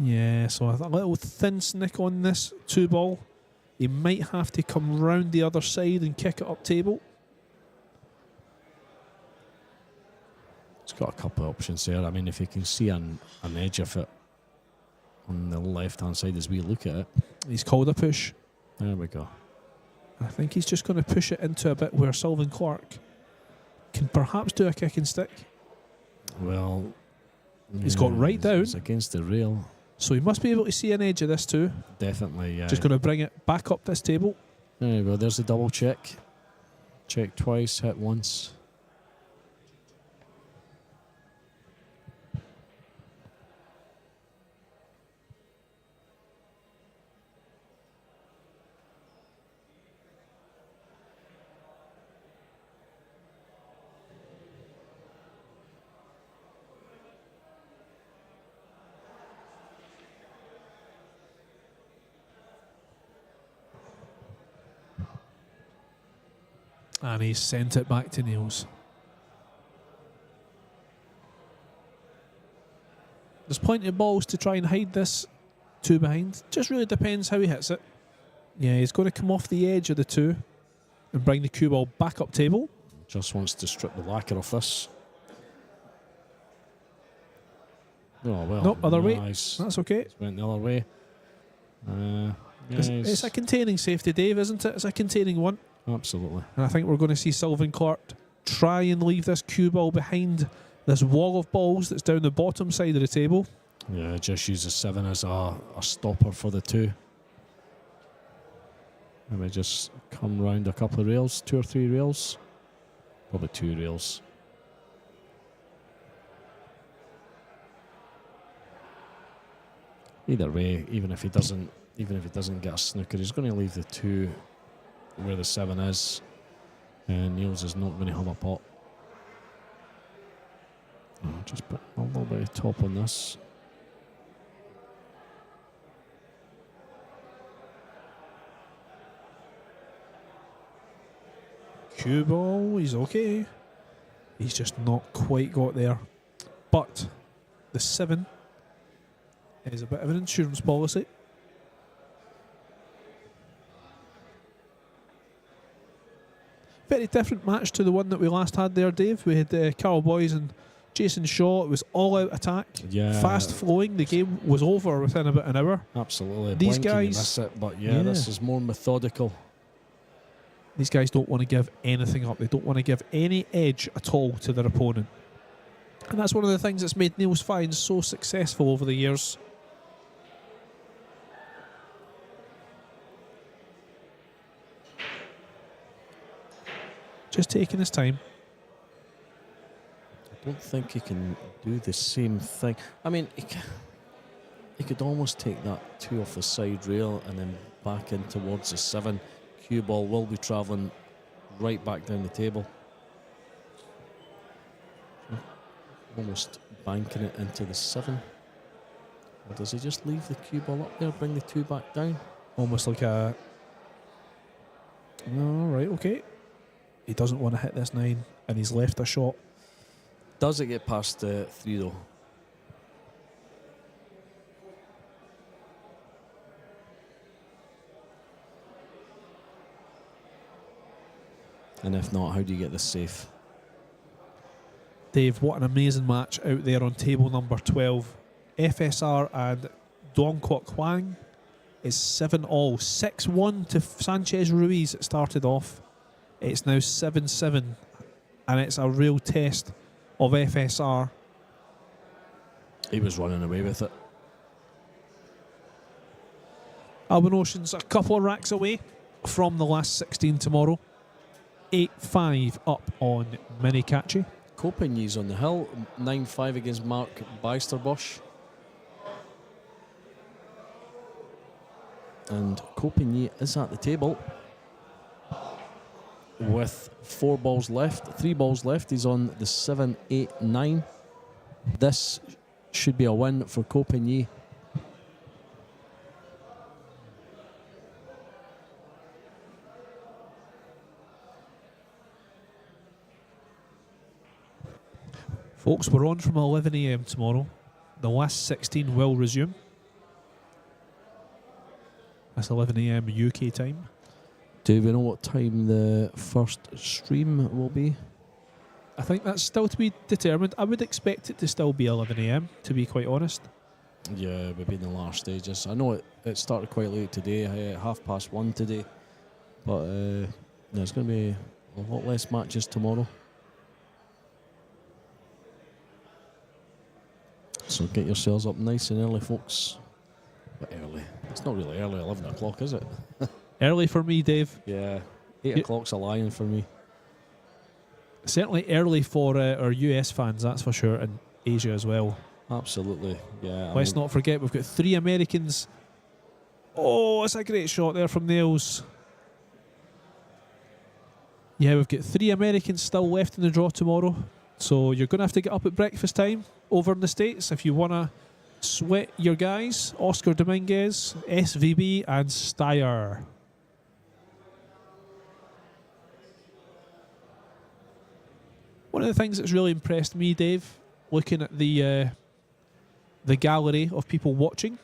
Yeah, so a little thin snick on this 2 ball. He might have to come round the other side and kick it up table. It's got a couple of options there. I mean, if you can see an edge of it on the left-hand side as we look at it. He's called a push. There we go. I think he's just going to push it into a bit where Sullivan Clark can perhaps do a kick and stick. Well, he's got right down. It's against the rail. So he must be able to see an edge of this too. Definitely, yeah. Just going to bring it back up this table. There you go. There's the double check. Check twice, hit once. And he's sent it back to Niels. There's plenty of balls to try and hide this 2 behind. Just really depends how he hits it. Yeah, he's going to come off the edge of the 2 and bring the cue ball back up table. Just wants to strip the lacquer off this. Oh, well. Nope, other way. Nice. That's okay. It's went the other way. It's a containing safety, Dave, isn't it? It's a containing one. Absolutely. And I think we're going to see Sylvain Clark try and leave this cue ball behind this wall of balls that's down the bottom side of the table. Yeah, just use the 7 as a stopper for the 2. And we just come round a couple of rails, 2 or 3 rails. Probably 2 rails. Either way, even if he doesn't get a snooker, he's going to leave the 2 where the 7 is, and Niels is not going to have a pot. I'll just put a little bit of top on this. Cue ball, he's okay. He's just not quite got there. But the 7 is a bit of an insurance policy. Very different match to the one that we last had there, Dave. We had Carl Boys and Jason Shaw. It was all-out attack, fast-flowing. The game was over within about an hour. Absolutely. These Blinking, you guys, miss it, but this is more methodical. These guys don't want to give anything up. They don't want to give any edge at all to their opponent. And that's one of the things that's made Niels Fines so successful over the years. Just taking his time. I don't think he can do the same thing. I mean, he could almost take that 2 off the side rail and then back in towards the 7. Cue ball will be travelling right back down the table. Almost banking it into the 7. Or does he just leave the cue ball up there, bring the 2 back down? Almost like a... All right, okay. He doesn't want to hit this 9, and he's left a shot. Does it get past the 3 though? And if not, how do you get this safe? Dave, what an amazing match out there on table number 12. FSR and Dong Kwok Hwang is 7-all. 6-1 to Sanchez Ruiz. It started off. It's now 7-7, and it's a real test of FSR. He was running away with it. Albion Ocean's a couple of racks away from the last 16 tomorrow. 8-5 up on Minikachi. Copenhagen's on the hill, 9-5 against Mark Bijsterbosch. And Copenhagen is at the table with 4 balls left, 3 balls left. He's on the 7, 8, 9. This should be a win for Copenhagen. Folks, we're on from 11 a.m. tomorrow. The last 16 will resume. That's 11 a.m. UK time. Do we know what time the first stream will be? I think that's still to be determined. I would expect it to still be 11 a.m., to be quite honest. Yeah, we've been in the last stages. I know it started quite late today, 1:30 today. But there's going to be a lot less matches tomorrow. So get yourselves up nice and early, folks. But early. It's not really early, 11 o'clock, is it? Early for me, Dave. Yeah, 8 o'clock's a lion for me. Certainly early for our US fans, that's for sure, and Asia as well. Absolutely, yeah. Let's not forget, we've got 3 Americans. Oh, it's a great shot there from Niels. Yeah, we've got 3 Americans still left in the draw tomorrow. So you're going to have to get up at breakfast time over in the States if you want to sweat your guys. Oscar Dominguez, SVB and Steyer. One of the things that's really impressed me, Dave, looking at the gallery of people watching,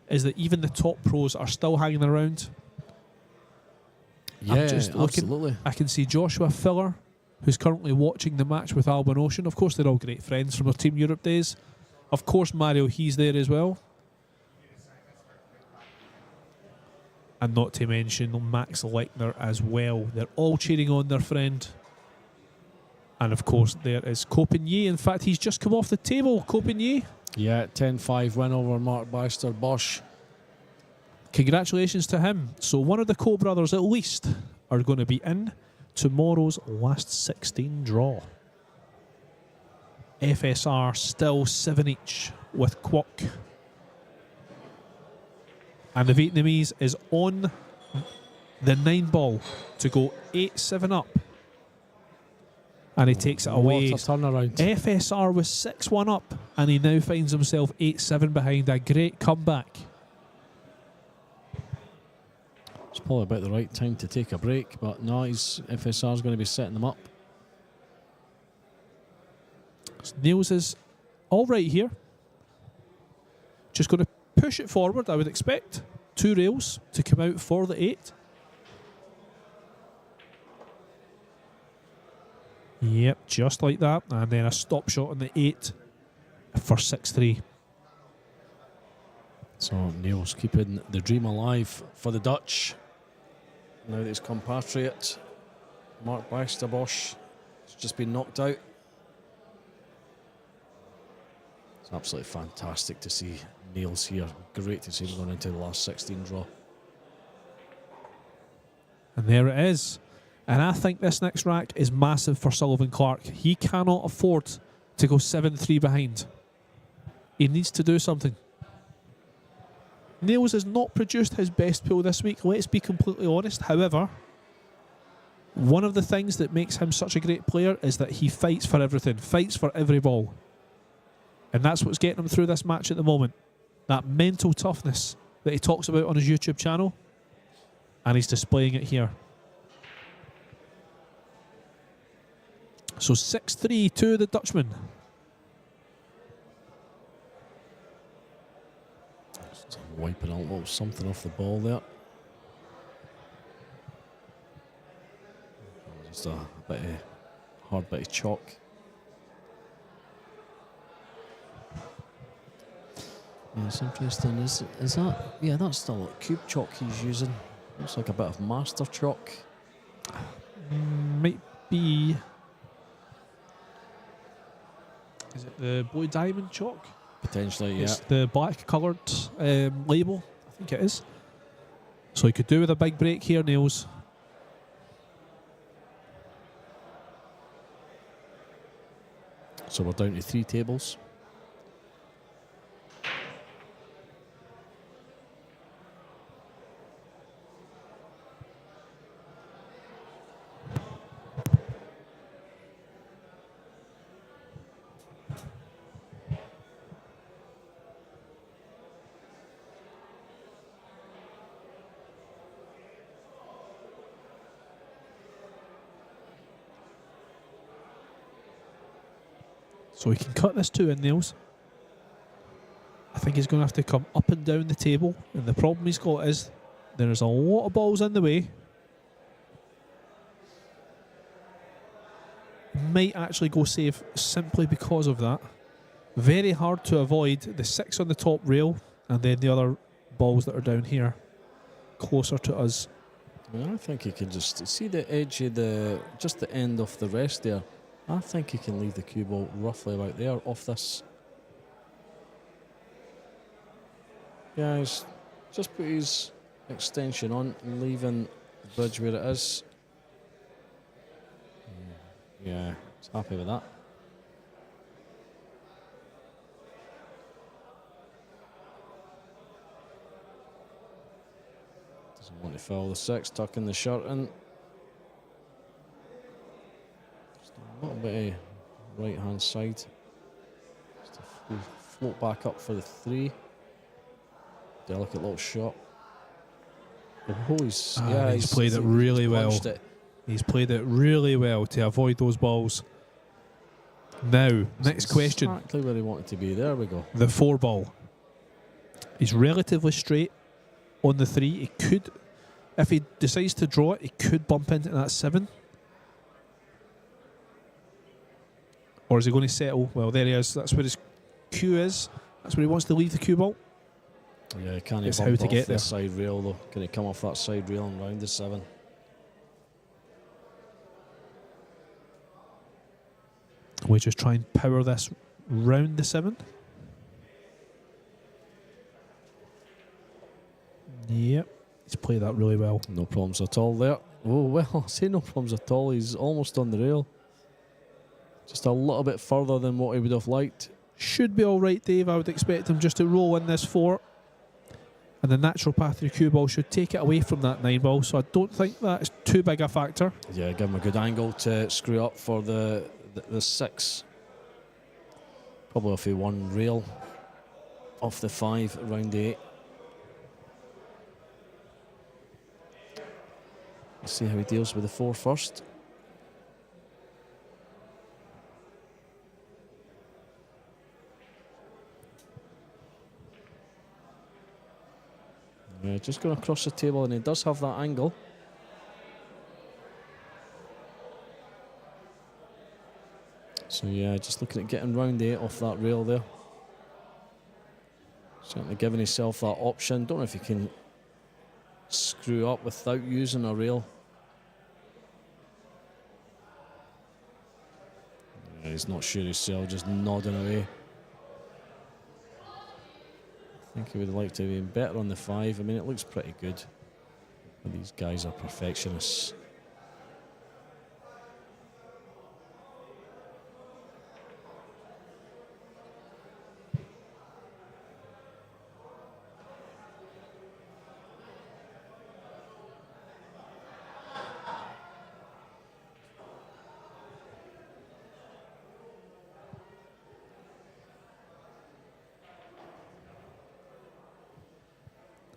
is that even the top pros are still hanging around. Yeah, I'm just looking, absolutely. I can see Joshua Filler, who's currently watching the match with Alban Ocean. Of course, they're all great friends from their Team Europe days. Of course, Mario, he's there as well. And not to mention Max Lechner as well. They're all cheering on their friend. And of course, there is Copigny. In fact, he's just come off the table, Copigny. Yeah, 10-5 win over Mark Baxter Bosch. Congratulations to him. So one of the Cole brothers, at least, are going to be in tomorrow's last 16 draw. FSR still 7 each with Kwok. And the Vietnamese is on the 9-ball to go 8-7 up. And he takes it away. What a turnaround. FSR was 6-1 up, and he now finds himself 8-7 behind. A great comeback. It's probably about the right time to take a break, but no, FSR's going to be setting them up. Niels is all right here. Just going to push it forward, I would expect. 2 rails to come out for the 8. Yep, just like that. And then a stop shot on the 8 for 6-3. So Niels keeping the dream alive for the Dutch. Now that his compatriot, Mark Baxter Bosch, has just been knocked out. It's absolutely fantastic to see Niels here. Great to see him going into the last 16 draw. And there it is. And I think this next rack is massive for Sullivan Clark. He cannot afford to go 7-3 behind. He needs to do something. Niels has not produced his best pool this week, let's be completely honest. However, one of the things that makes him such a great player is that he fights for everything, fights for every ball. And that's what's getting him through this match at the moment. That mental toughness that he talks about on his YouTube channel. And he's displaying it here. So 6-3 to the Dutchman. Just wiping a little something off the ball there. Just a bit of hard bit of chalk. Yeah, it's interesting. Is that? Yeah, that's still cube chalk he's using. Looks like a bit of master chalk. Might be. Is it the blue diamond chalk? Potentially, yeah. It's the black coloured label. I think it is. So he could do with a big break here, Niels. So we're down to 3 tables. So he can cut this 2 in, Niels. I think he's going to have to come up and down the table. And the problem he's got is there's a lot of balls in the way. Might actually go safe simply because of that. Very hard to avoid the 6 on the top rail and then the other balls that are down here closer to us. Yeah, I think he can just see the edge of just the end of the rest there. I think he can leave the cue ball roughly about there off this. Yeah, he's just put his extension on, leaving the bridge where it is. Yeah, he's happy with that. Doesn't want to foul the 6, tucking the shirt in. A little bit of right hand side. Just to float back up for the 3. Delicate little shot. Oh, he's He's played it really well. punched it He's played it really well to avoid those balls. Now, next question. Exactly where he wanted to be. There we go. The 4 ball. He's relatively straight on the 3. He could, if he decides to draw it, he could bump into that 7. Or is he going to settle? Well, there he is. That's where his cue is. That's where he wants to leave the cue ball. Yeah, can he It's bump how to off get the there. side rail though? Can he come off that side rail and round the 7? We just try and power this round the 7. Yep, he's played that really well. No problems at all there. Oh, well, I say no problems at all. He's almost on the rail. Just a little bit further than what he would have liked. Should be all right, Dave. I would expect him just to roll in this 4. And the natural path to the cue ball should take it away from that 9 ball. So I don't think that's too big a factor. Yeah, give him a good angle to screw up for the 6. Probably off a 1 rail. Off the 5 around the 8. Let's see how he deals with the 4 first. Yeah, just going across the table, and he does have that angle. So yeah, just looking at getting round the 8 off that rail there. Certainly giving himself that option. Don't know if he can screw up without using a rail. Yeah, he's not sure himself, just nodding away. I think he would like to have been better on the 5. I mean, it looks pretty good. But these guys are perfectionists.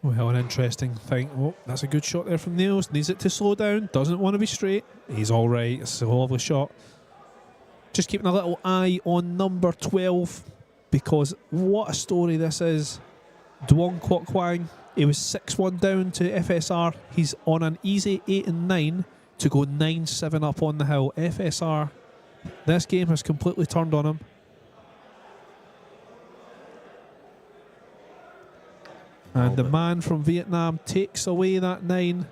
Well, an interesting thing. Oh, that's a good shot there from Niels. Needs it to slow down. Doesn't want to be straight. He's all right. It's a lovely shot. Just keeping a little eye on number 12, because what a story this is. Duong Kwok Kwang. He was 6-1 down to FSR. He's on an easy 8 and 9 to go 9-7 up on the hill. FSR, this game has completely turned on him. And the man from Vietnam takes away that 9,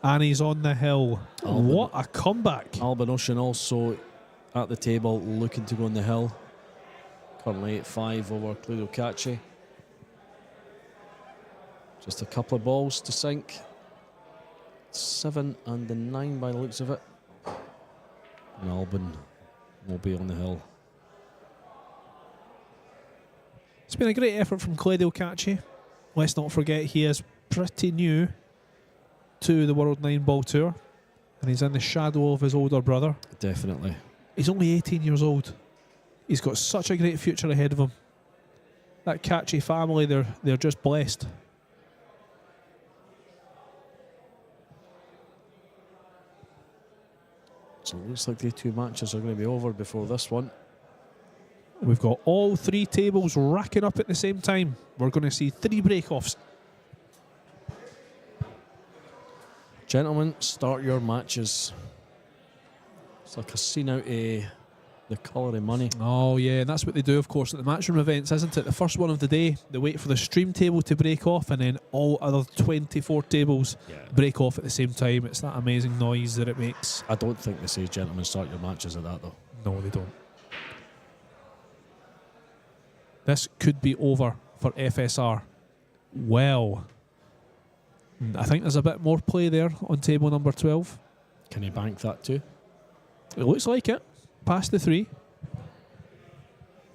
and he's on the hill. What a comeback. Albin Ocean also at the table looking to go on the hill. Currently 8-5 over Cluedo Kachi. Just a couple of balls to sink. 7 and the 9 by the looks of it. And Albin will be on the hill. It's been a great effort from Cluedo Kachi. Let's not forget he is pretty new to the World Nineball Tour, and he's in the shadow of his older brother. Definitely. He's only 18 years old. He's got such a great future ahead of him. That Kachi family, they're just blessed. So it looks like the 2 matches are going to be over before this one. We've got all 3 tables racking up at the same time. We're going to see 3 break-offs. Gentlemen, start your matches. It's like a scene out of The Colour of Money. Oh, yeah, and that's what they do, of course, at the matchroom events, isn't it? The first one of the day, they wait for the stream table to break off, and then all other 24 tables break off at the same time. It's that amazing noise that it makes. I don't think they say, gentlemen, start your matches at that, though. No, they don't. This could be over for FSR. Well, I think there's a bit more play there on table number 12. Can he bank that too? It looks like it. Past the 3.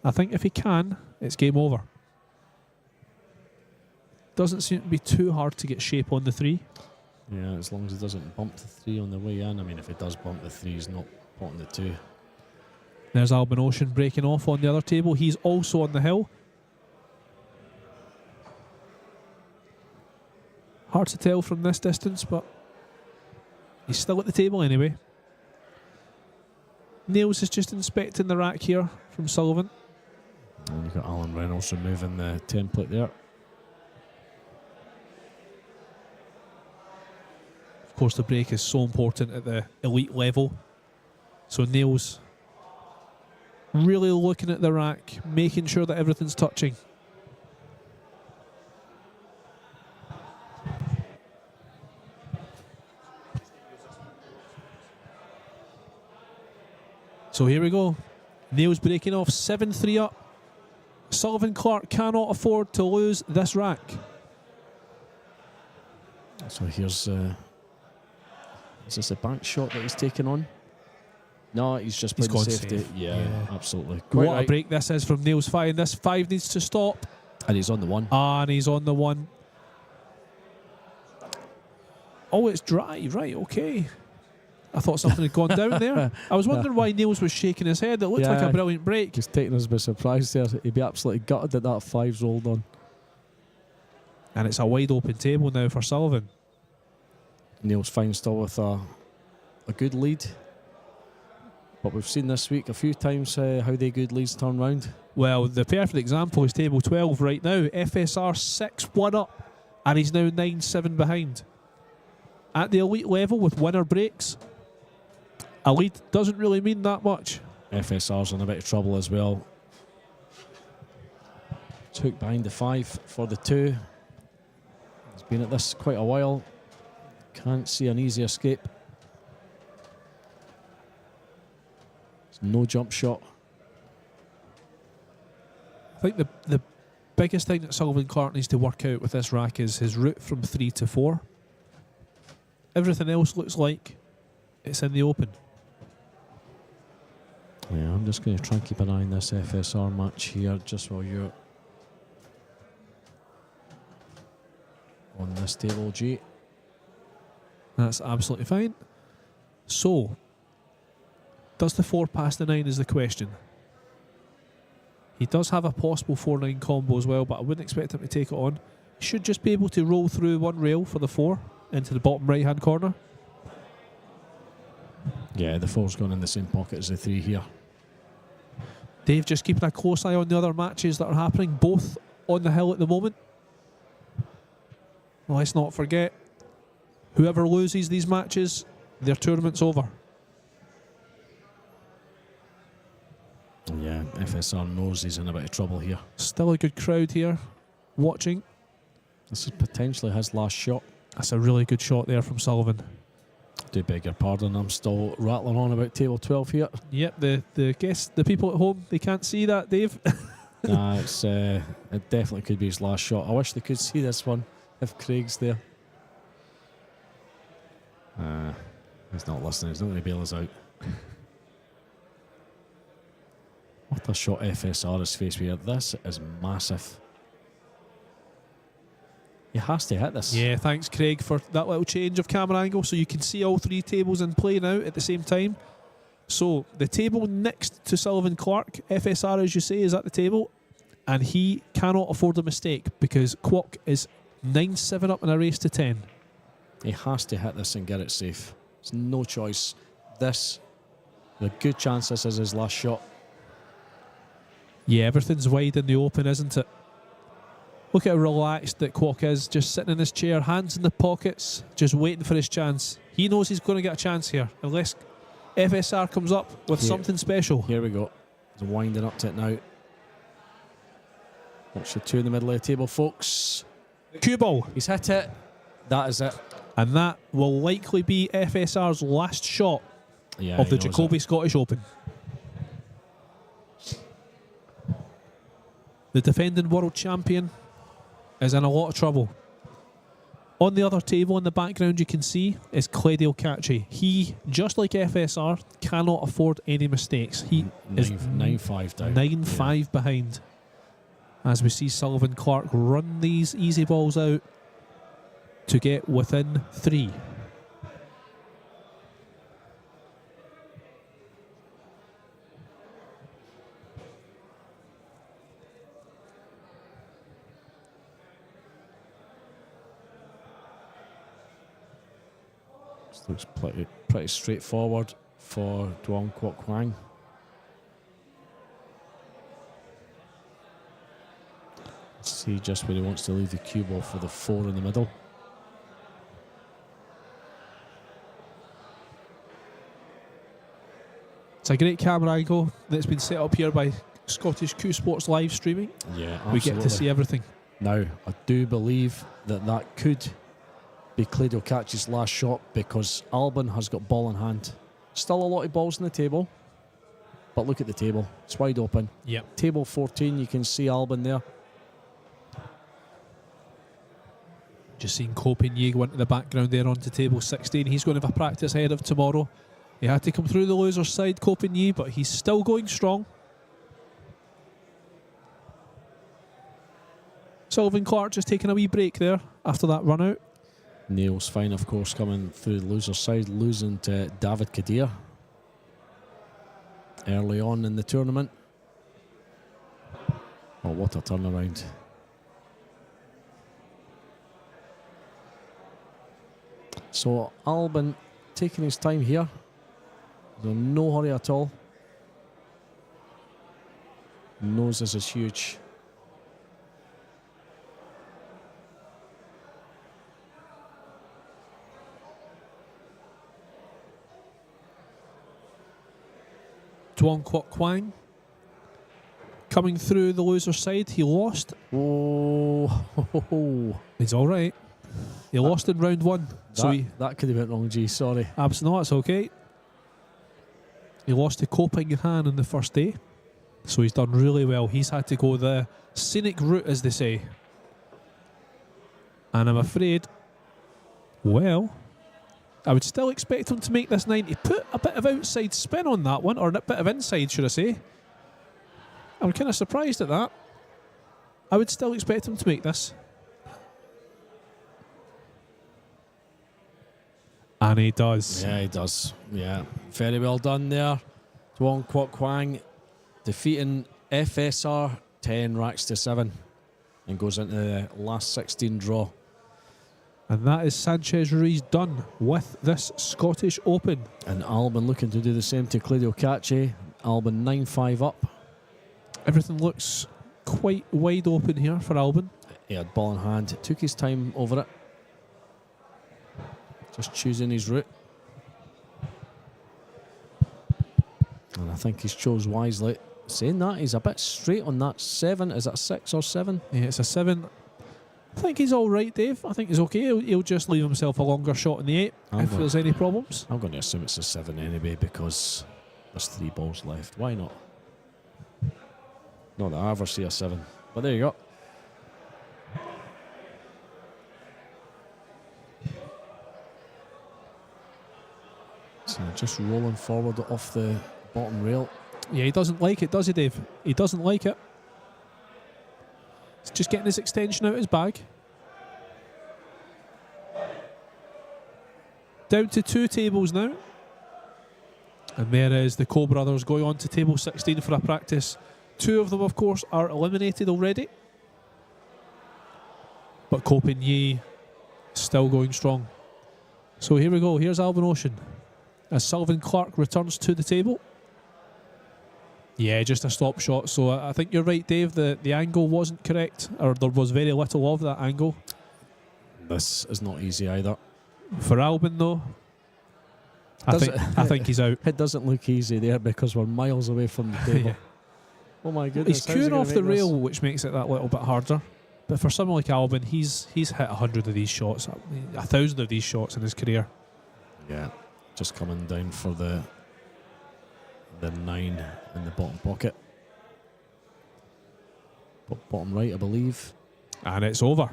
I think if he can, it's game over. Doesn't seem to be too hard to get shape on the 3. Yeah, as long as he doesn't bump the 3 on the way in. I mean, if he does bump the 3, he's not potting the 2. There's Albin Ocean breaking off on the other table. He's also on the hill. Hard to tell from this distance, but he's still at the table anyway. Nails is just inspecting the rack here from Sullivan. And you've got Alan Reynolds removing the template there. Of course, the break is so important at the elite level. So Nails really looking at the rack, making sure that everything's touching. So here we go. Nails breaking off 7-3 up. Sullivan Clark cannot afford to lose this rack. So here's... is this a bank shot that he's taking on? No, he's just playing gone safety. safe. Yeah, absolutely. What Quite a right. break this is from Nails 5. This 5 needs to stop. And he's on the one. And he's on the one. Oh, it's dry. Right, okay. I thought something had gone down there. I was wondering why Nails was shaking his head. It looked like a brilliant break. He's taking us by surprise there. He'd be absolutely gutted that 5's rolled on. And it's a wide open table now for Sullivan. Neil's fine still with a good lead. But we've seen this week a few times how they good leads turn round. Well, the perfect example is table 12 right now. FSR 6-1 up, and he's now 9-7 behind. At the elite level with winner breaks, a lead doesn't really mean that much. FSR's in a bit of trouble as well. Took behind the 5 for the 2. He's been at this quite a while. Can't see an easy escape. There's no jump shot. I think the biggest thing that Sullivan Clark needs to work out with this rack is his route from 3 to 4. Everything else looks like it's in the open. Yeah, I'm just going to try and keep an eye on this FSR match here just while you're on this table, G. That's absolutely fine. So, does the 4 pass the 9 is the question. He does have a possible 4-9 combo as well, but I wouldn't expect him to take it on. He should just be able to roll through one rail for the 4 into the bottom right hand corner. Yeah, the 4's gone in the same pocket as the 3 here. Dave just keeping a close eye on the other matches that are happening, both on the hill at the moment. Well, let's not forget, whoever loses these matches, their tournament's over. Yeah, FSR knows he's in a bit of trouble here. Still a good crowd here watching. This is potentially his last shot. That's a really good shot there from Sullivan. Do beg your pardon, I'm still rattling on about table 12 here. Yep, the guests, the people at home, they can't see that, Dave. Nah, it definitely could be his last shot. I wish they could see this one if Craig's there. He's not listening, he's not going to bail us out. What a shot FSR is faced with. This is massive. He has to hit this. Yeah, thanks Craig for that little change of camera angle so you can see all 3 tables in play now at the same time. So the table next to Sullivan Clark, FSR as you say, is at the table, and he cannot afford a mistake because Kwok is 9-7 up in a race to 10. He has to hit this and get it safe. There's no choice. This, a good chance this is his last shot. Yeah, everything's wide in the open, isn't it? Look at how relaxed that Kwok is, just sitting in his chair, hands in the pockets, just waiting for his chance. He knows he's going to get a chance here, unless FSR comes up with something special. Here we go. He's winding up to it now. Watch the 2 in the middle of the table, folks. Cue ball. He's hit it. That is it. And that will likely be FSR's last shot of the Jacoby Scottish Open. The defending world champion is in a lot of trouble. On the other table in the background you can see is Cledale Catchy. He, just like FSR, cannot afford any mistakes. He is 9-5 down. 9-5 behind. As we see Sullivan Clark run these easy balls out to get within 3. Looks pretty straightforward for Duong Kwok Kwang. See just where he wants to leave the cue ball for the 4 in the middle. It's a great camera angle that's been set up here by Scottish Q Sports live streaming. Yeah, We get to see everything. Now, I do believe that could be Claudio Cacci's last shot because Albin has got ball in hand. Still a lot of balls on the table, but look at the table. It's wide open. Yep. Table 14, you can see Albin there. Just seen Copenhagen go into the background there onto table 16. He's going to have a practice ahead of tomorrow. He had to come through the loser's side, Copenhagen, but he's still going strong. Sullivan Clark just taking a wee break there after that run out. Niels Fine, of course, coming through the loser's side, losing to David Kadir early on in the tournament. Oh, what a turnaround. So Albin taking his time here. There's no hurry at all. Knows this is huge. Duong Kwok Kwang coming through the loser's side. He lost. Oh, He's all right. He lost in round 1. That could have went wrong, G. Sorry. No, it's okay. He lost to Copenhagen in the first day. So he's done really well. He's had to go the scenic route, as they say. And I'm afraid, well, I would still expect him to make this 90. Put a bit of outside spin on that one, or a bit of inside, should I say. I'm kind of surprised at that. I would still expect him to make this. And he does. Yeah, he does. Yeah, very well done there. Duong Kwok Kwang defeating FSR 10 racks to 7 and goes into the last 16 draw. And that is Sanchez Ruiz done with this Scottish Open. And Albin looking to do the same to Claudio Cacci. Albin 9-5 up. Everything looks quite wide open here for Albin. He had ball in hand. Took his time over it. Just choosing his route. And I think he's chose wisely. Saying that, he's a bit straight on that 7. Is that 6 or 7? Yeah, it's a 7. I think he's all right, Dave. I think he's okay. He'll just leave himself a longer shot in the 8 if there's any problems. I'm going to assume it's a 7 anyway because there's 3 balls left. Why not? Not that I ever see a 7. But there you go. So just rolling forward off the bottom rail. Yeah, he doesn't like it, does he, Dave? He doesn't like it. He's just getting his extension out of his bag. Down to 2 tables now. And there is the Cole brothers going on to table 16 for a practice. 2 of them, of course, are eliminated already. But Copenhagen still going strong. So here we go. Here's Alvin Ocean as Sullivan Clark returns to the table. Yeah, just a stop shot. So I think you're right, Dave. The angle wasn't correct, or there was very little of that angle. This is not easy either. For Albin, though, I think he's out. It doesn't look easy there because we're miles away from the table. Yeah. Oh my goodness. He's queuing off the rail, which makes it that little bit harder. But for someone like Albin, he's hit 100 of these shots, 1,000 of these shots in his career. Yeah, just coming down for the 9 in the bottom pocket. Bottom right, I believe. And it's over.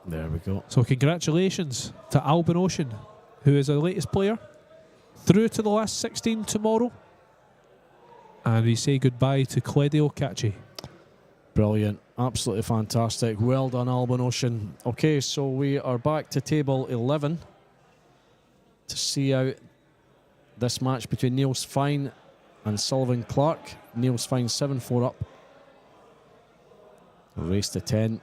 There we go. So congratulations to Albin Ocean, who is our latest player, through to the last 16 tomorrow. And we say goodbye to Claudio Cacci. Brilliant. Absolutely fantastic. Well done, Albin Ocean. Okay, so we are back to table 11 to see out this match between Niels Fine and Sullivan Clark. Niels Fine 7-4 up. Race to 10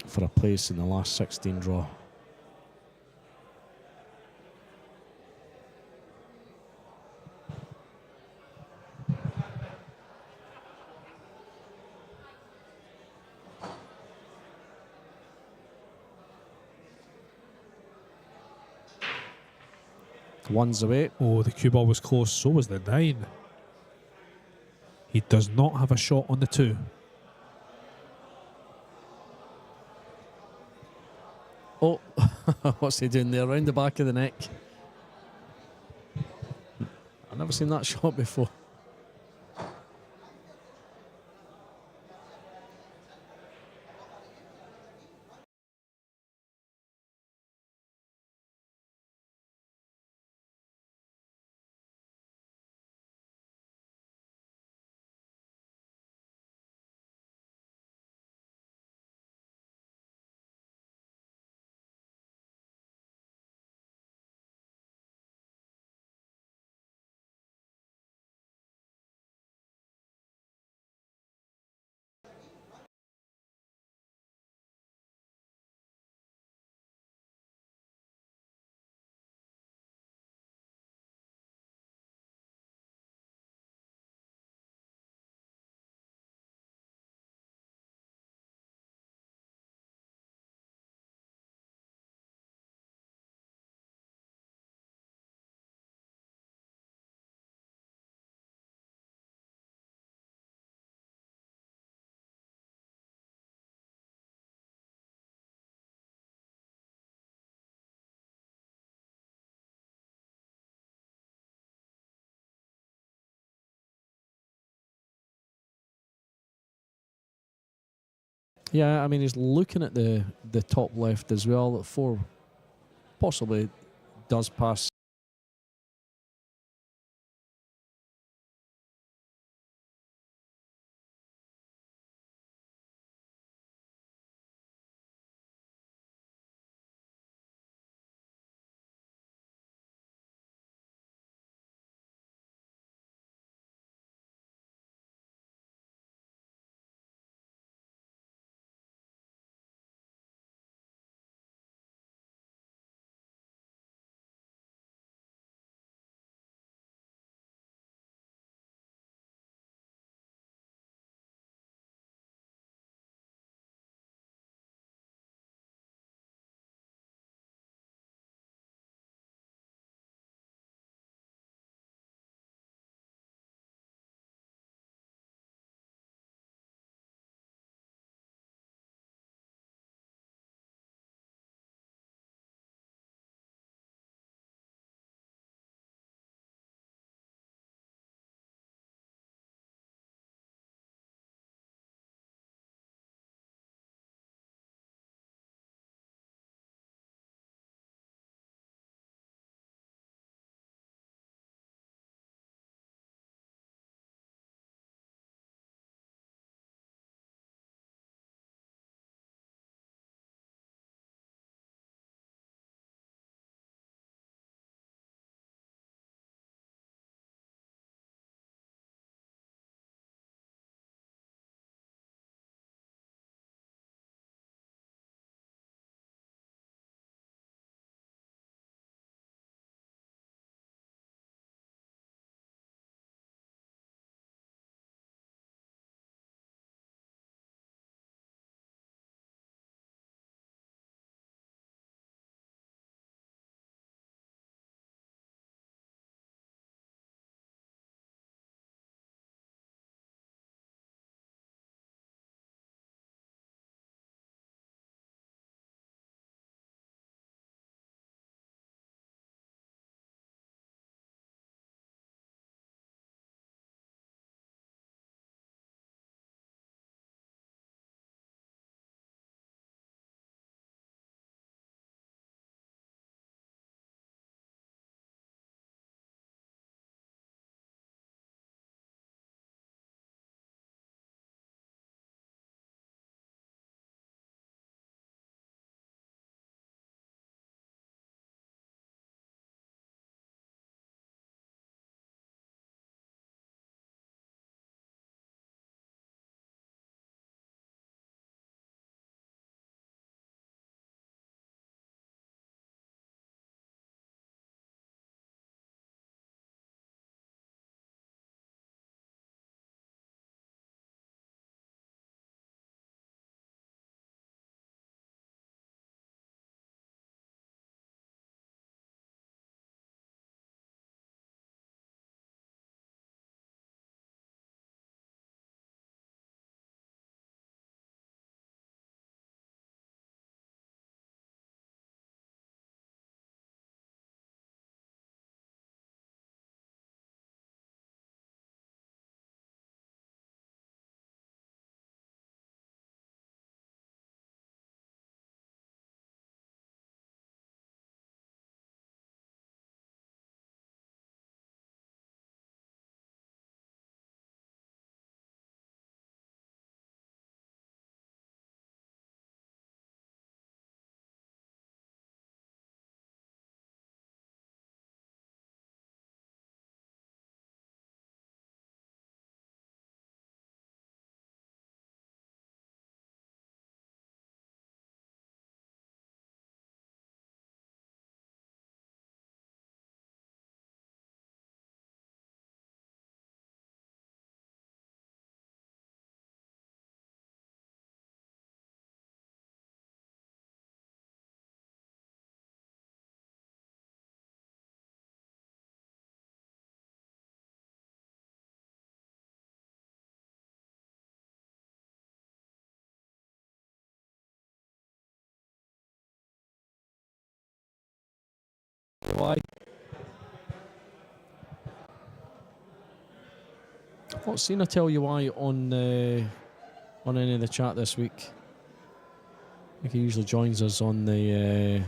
for a place in the last 16 draw. One's away. Oh, the cue ball was close. So was the 9. He does not have a shot on the 2. Oh, what's he doing there? Around the back of the neck. I've never seen that shot before. Yeah, I mean, he's looking at the top left as well. 4 possibly does pass Why? I've not seen a tell you why on any of the chat this week. I think he usually joins us on the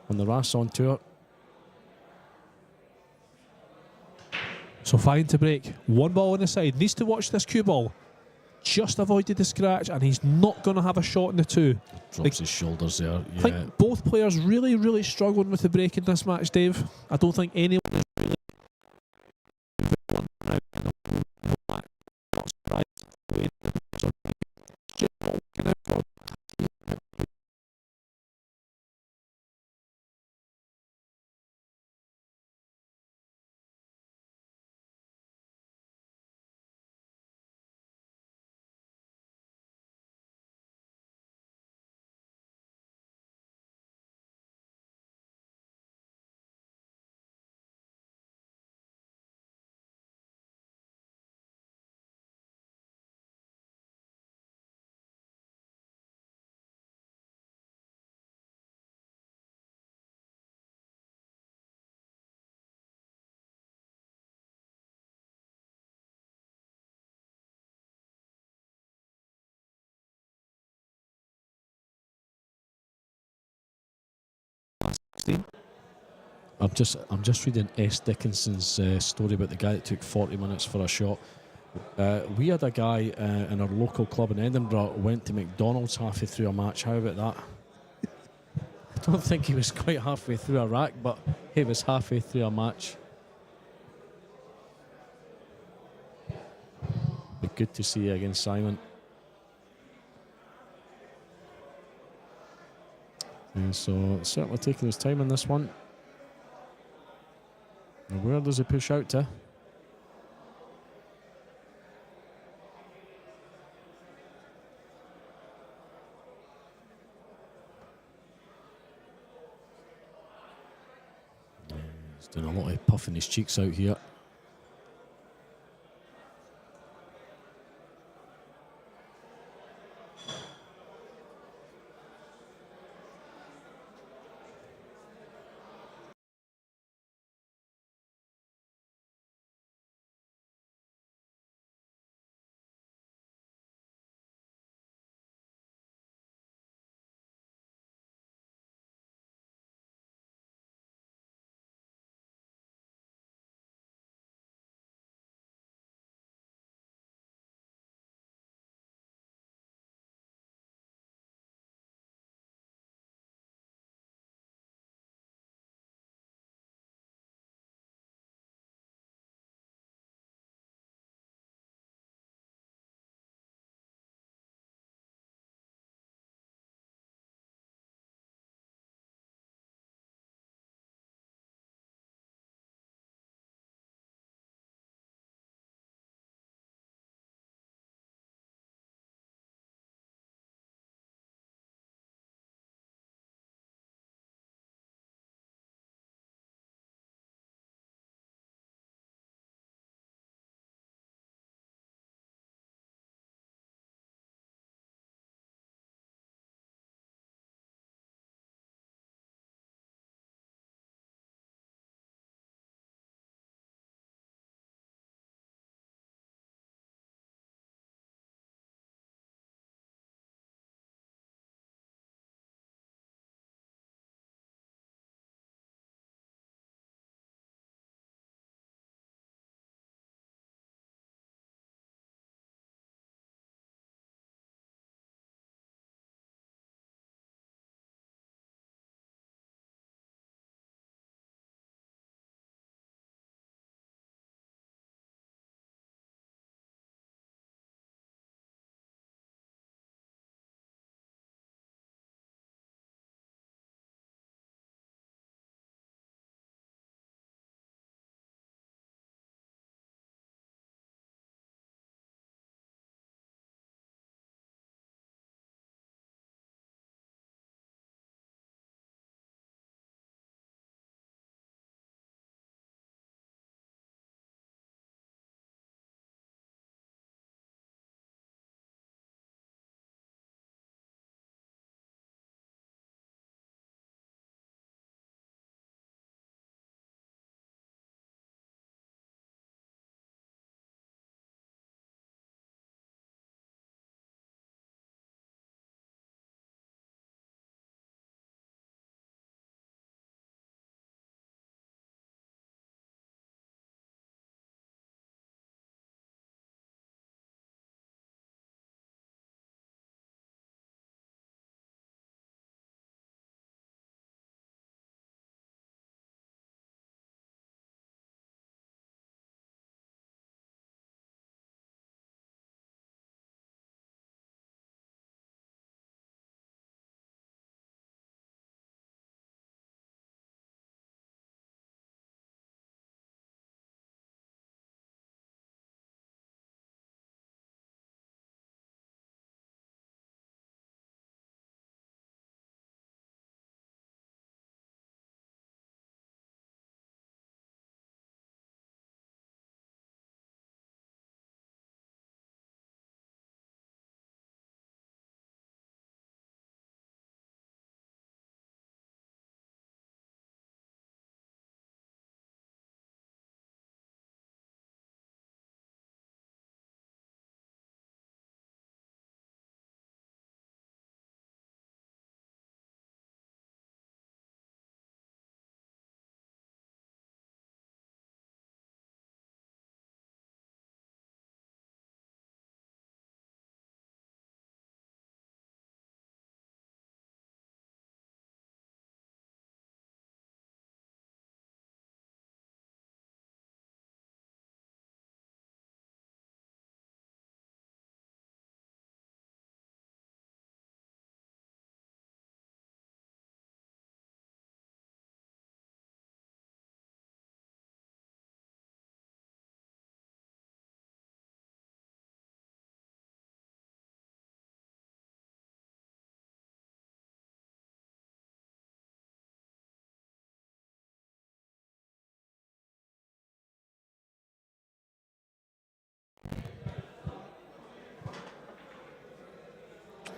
Rasson tour. So fine to break. One ball on the side. Needs to watch this cue ball. Just avoided the scratch, and he's not going to have a shot in the 2. Drops his shoulders there. I think both players really, really struggling with the break in this match, Dave. I don't think anyone is really one round in the whole match. Not surprised. Just not working out for I'm just reading S. Dickinson's story about the guy that took 40 minutes for a shot. We had a guy in our local club in Edinburgh went to McDonald's halfway through a match. How about that? I don't think he was quite halfway through a rack, but he was halfway through a match. Be good to see you again, Simon. And so certainly taking his time on this one. And where does he push out to? He's doing a lot of puffing his cheeks out here.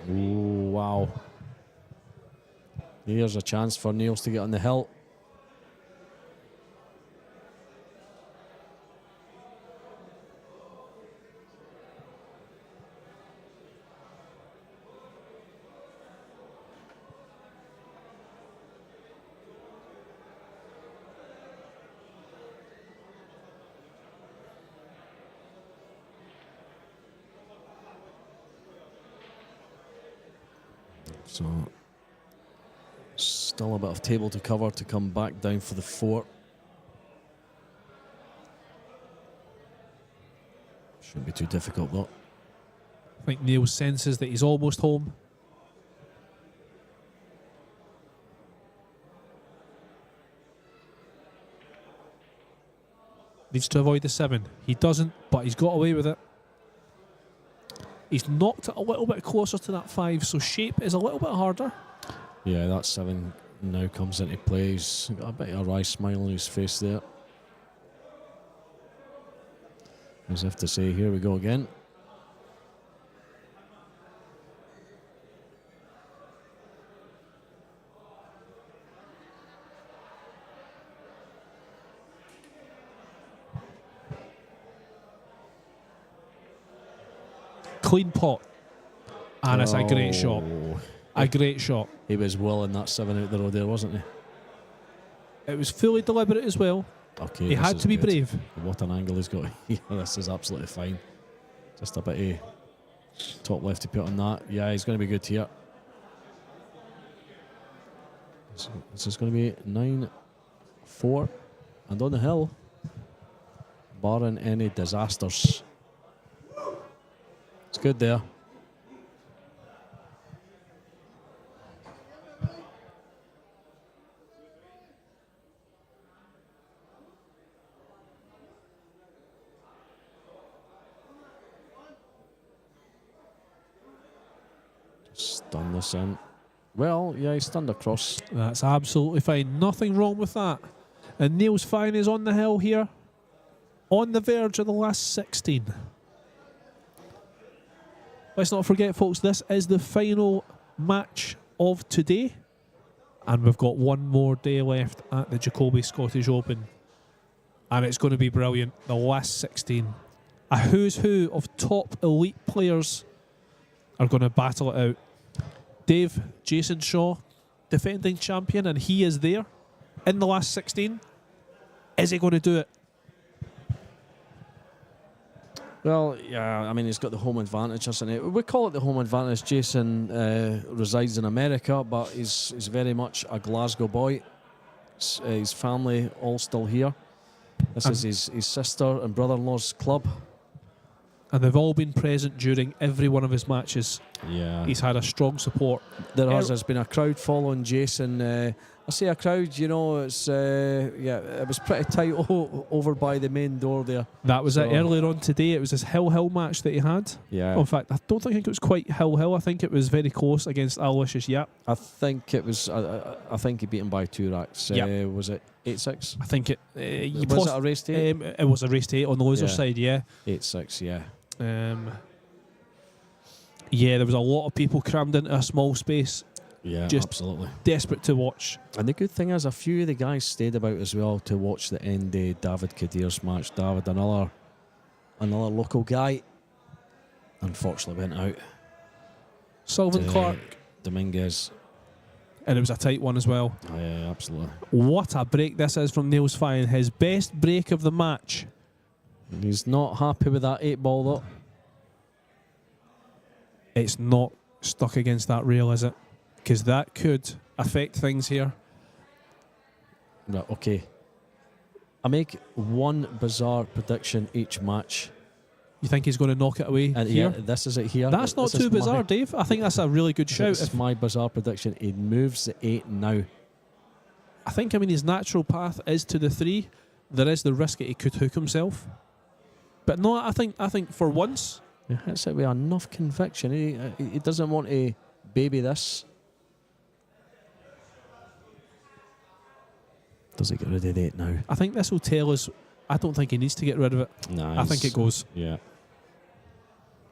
Ooh, wow. Here's a chance for Niels to get on the hill. So, still a bit of table to cover to come back down for the 4. Shouldn't be too difficult though. I think Neil senses that he's almost home. Needs to avoid the 7. He doesn't, but he's got away with it. He's knocked it a little bit closer to that 5, so shape is a little bit harder. Yeah, that 7 now comes into play. He's got a bit of a wry smile on his face there. As if to say, here we go again. Clean pot. And it's a great shot. A great shot. He was willing that 7 out the road there, wasn't he? It was fully deliberate as well. Okay, He had to be brave. What an angle he's got here. This is absolutely fine. Just a bit of top left to put on that. Yeah, he's going to be good here. This is going to be 9-4. And on the hill, barring any disasters. It's good there. Stun this in. Well, yeah, he's stunned across. That's absolutely fine. Nothing wrong with that. And Niels Fine is on the hill here. On the verge of the last 16. Let's not forget, folks, this is the final match of today. And we've got one more day left at the Jacoby Scottish Open. And it's going to be brilliant. The last 16. A who's who of top elite players are going to battle it out. Dave, Jason Shaw, defending champion, and he is there in the last 16. Is he going to do it? Well, yeah, I mean, he's got the home advantage, hasn't he? We call it the home advantage. Jason resides in America, but he's very much a Glasgow boy. His family all still here. This is his sister and brother-in-law's club. And they've all been present during every one of his matches. Yeah. He's had a strong support. There's been a crowd following Jason. I say a crowd, you know, it's it was pretty tight over by the main door there. That was it. Earlier on today, it was this hill match that he had. Yeah. In fact, I don't think it was quite hill. I think it was very close against Aloysius Yap. I think it was. I think he beat him by 2 racks. Yep. Was it 8-6? I think it. Was it a race to 8? It was a race to 8 on the loser side. Yeah. 8-6. Yeah. Yeah, there was a lot of people crammed into a small space. Yeah, just absolutely. Desperate to watch. And the good thing is, a few of the guys stayed about as well to watch the end of David Kadir's match. David, another local guy, unfortunately went out. Sullivan Clark. Dominguez. And it was a tight one as well. Oh, yeah, absolutely. What a break this is from Niels Fine. His best break of the match. He's not happy with that 8-ball though. It's not stuck against that rail, is it? Because that could affect things here. Right, okay. I make one bizarre prediction each match. You think he's going to knock it away and here? Yeah, this is it here. That's not too bizarre, Dave. I think that's a really good shout. It's my bizarre prediction. He moves the 8 now. I think, his natural path is to the 3. There is the risk that he could hook himself. But no, I think for once... He hits it with enough conviction. He doesn't want to baby this. Does he get rid of the 8 now? I think this will tell us... I don't think he needs to get rid of it. Nice. I think it goes. Yeah.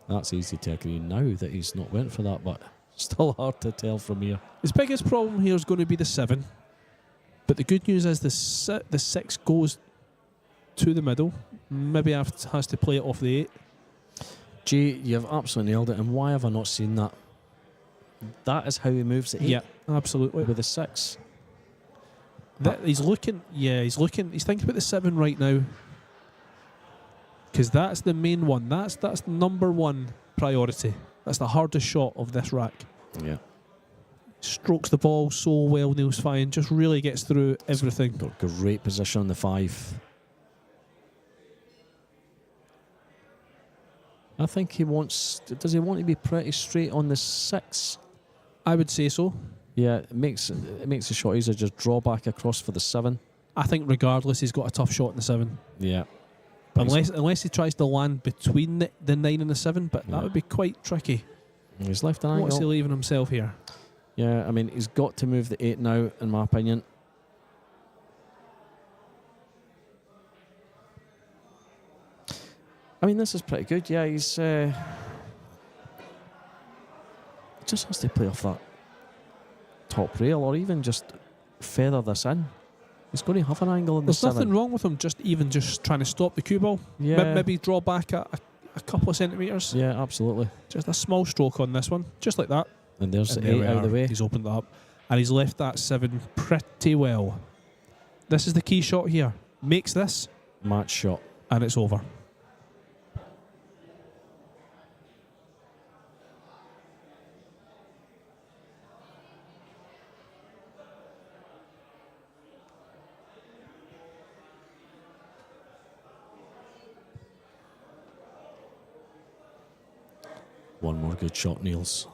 That's easy to agree now that he's not went for that, but Still hard to tell from here. His biggest problem here is going to be the 7. But the good news is the 6 goes to the middle. Maybe has to play it off the 8. Jay, you've absolutely nailed it. And why have I not seen that? That is how he moves the 8. Yeah, absolutely. With the 6. He's looking. He's thinking about the 7 right now. Because that's the main one. That's number 1 priority. That's the hardest shot of this rack. Yeah. Strokes the ball so well, Neil's fine. Just really gets through everything. Got great position on the 5. I think he wants... Does he want to be pretty straight on the 6? I would say so. Yeah, it makes the shot easier. Just draw back across for the 7. I think regardless, he's got a tough shot in the 7. Yeah. Unless he tries to land between the 9 and the 7, but that would be quite tricky. He's left an angle. What's he leaving himself here? Yeah, I mean, he's got to move the 8 now, in my opinion. I mean, this is pretty good. Yeah, he's just has to play off that top rail, or even just feather this in. He's going to have an angle in the 7. There's nothing wrong with him just trying to stop the cue ball. Yeah. Maybe draw back a couple of centimetres. Yeah, absolutely. Just a small stroke on this one, just like that. And there's And the 8 out of the way. He's opened it up. And he's left that 7 pretty well. This is the key shot here. Makes this. Match shot. And it's over. One more good shot, Niels.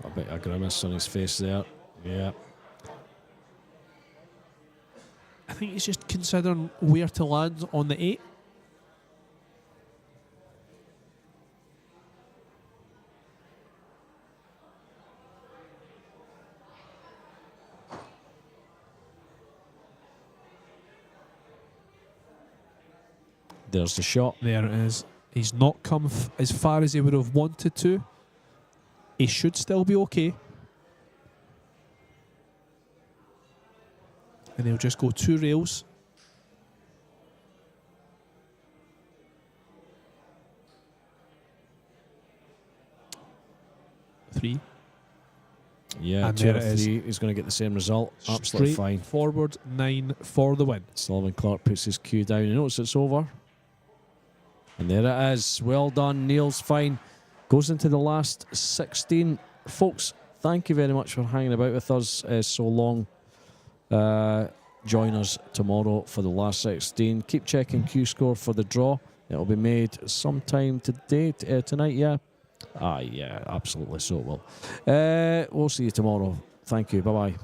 Got a bit of grimace on his face there. Yeah. I think he's just considering where to land on the 8. There's the shot. There it is. He's not come as far as he would have wanted to. He should still be okay. And he'll just go 2 rails. Three. Yeah, And 2 there or it is. 3. He's going to get the same result. Absolutely Straight fine. forward 9 for the win. Sullivan Clark puts his cue down. He knows it's over. And there it is. Well done. Neil's fine. Goes into the last 16. Folks, thank you very much for hanging about with us so long. Join us tomorrow for the last 16. Keep checking Q score for the draw. It'll be made sometime today, tonight, yeah? Yeah, absolutely, so it will. We'll see you tomorrow. Thank you. Bye-bye.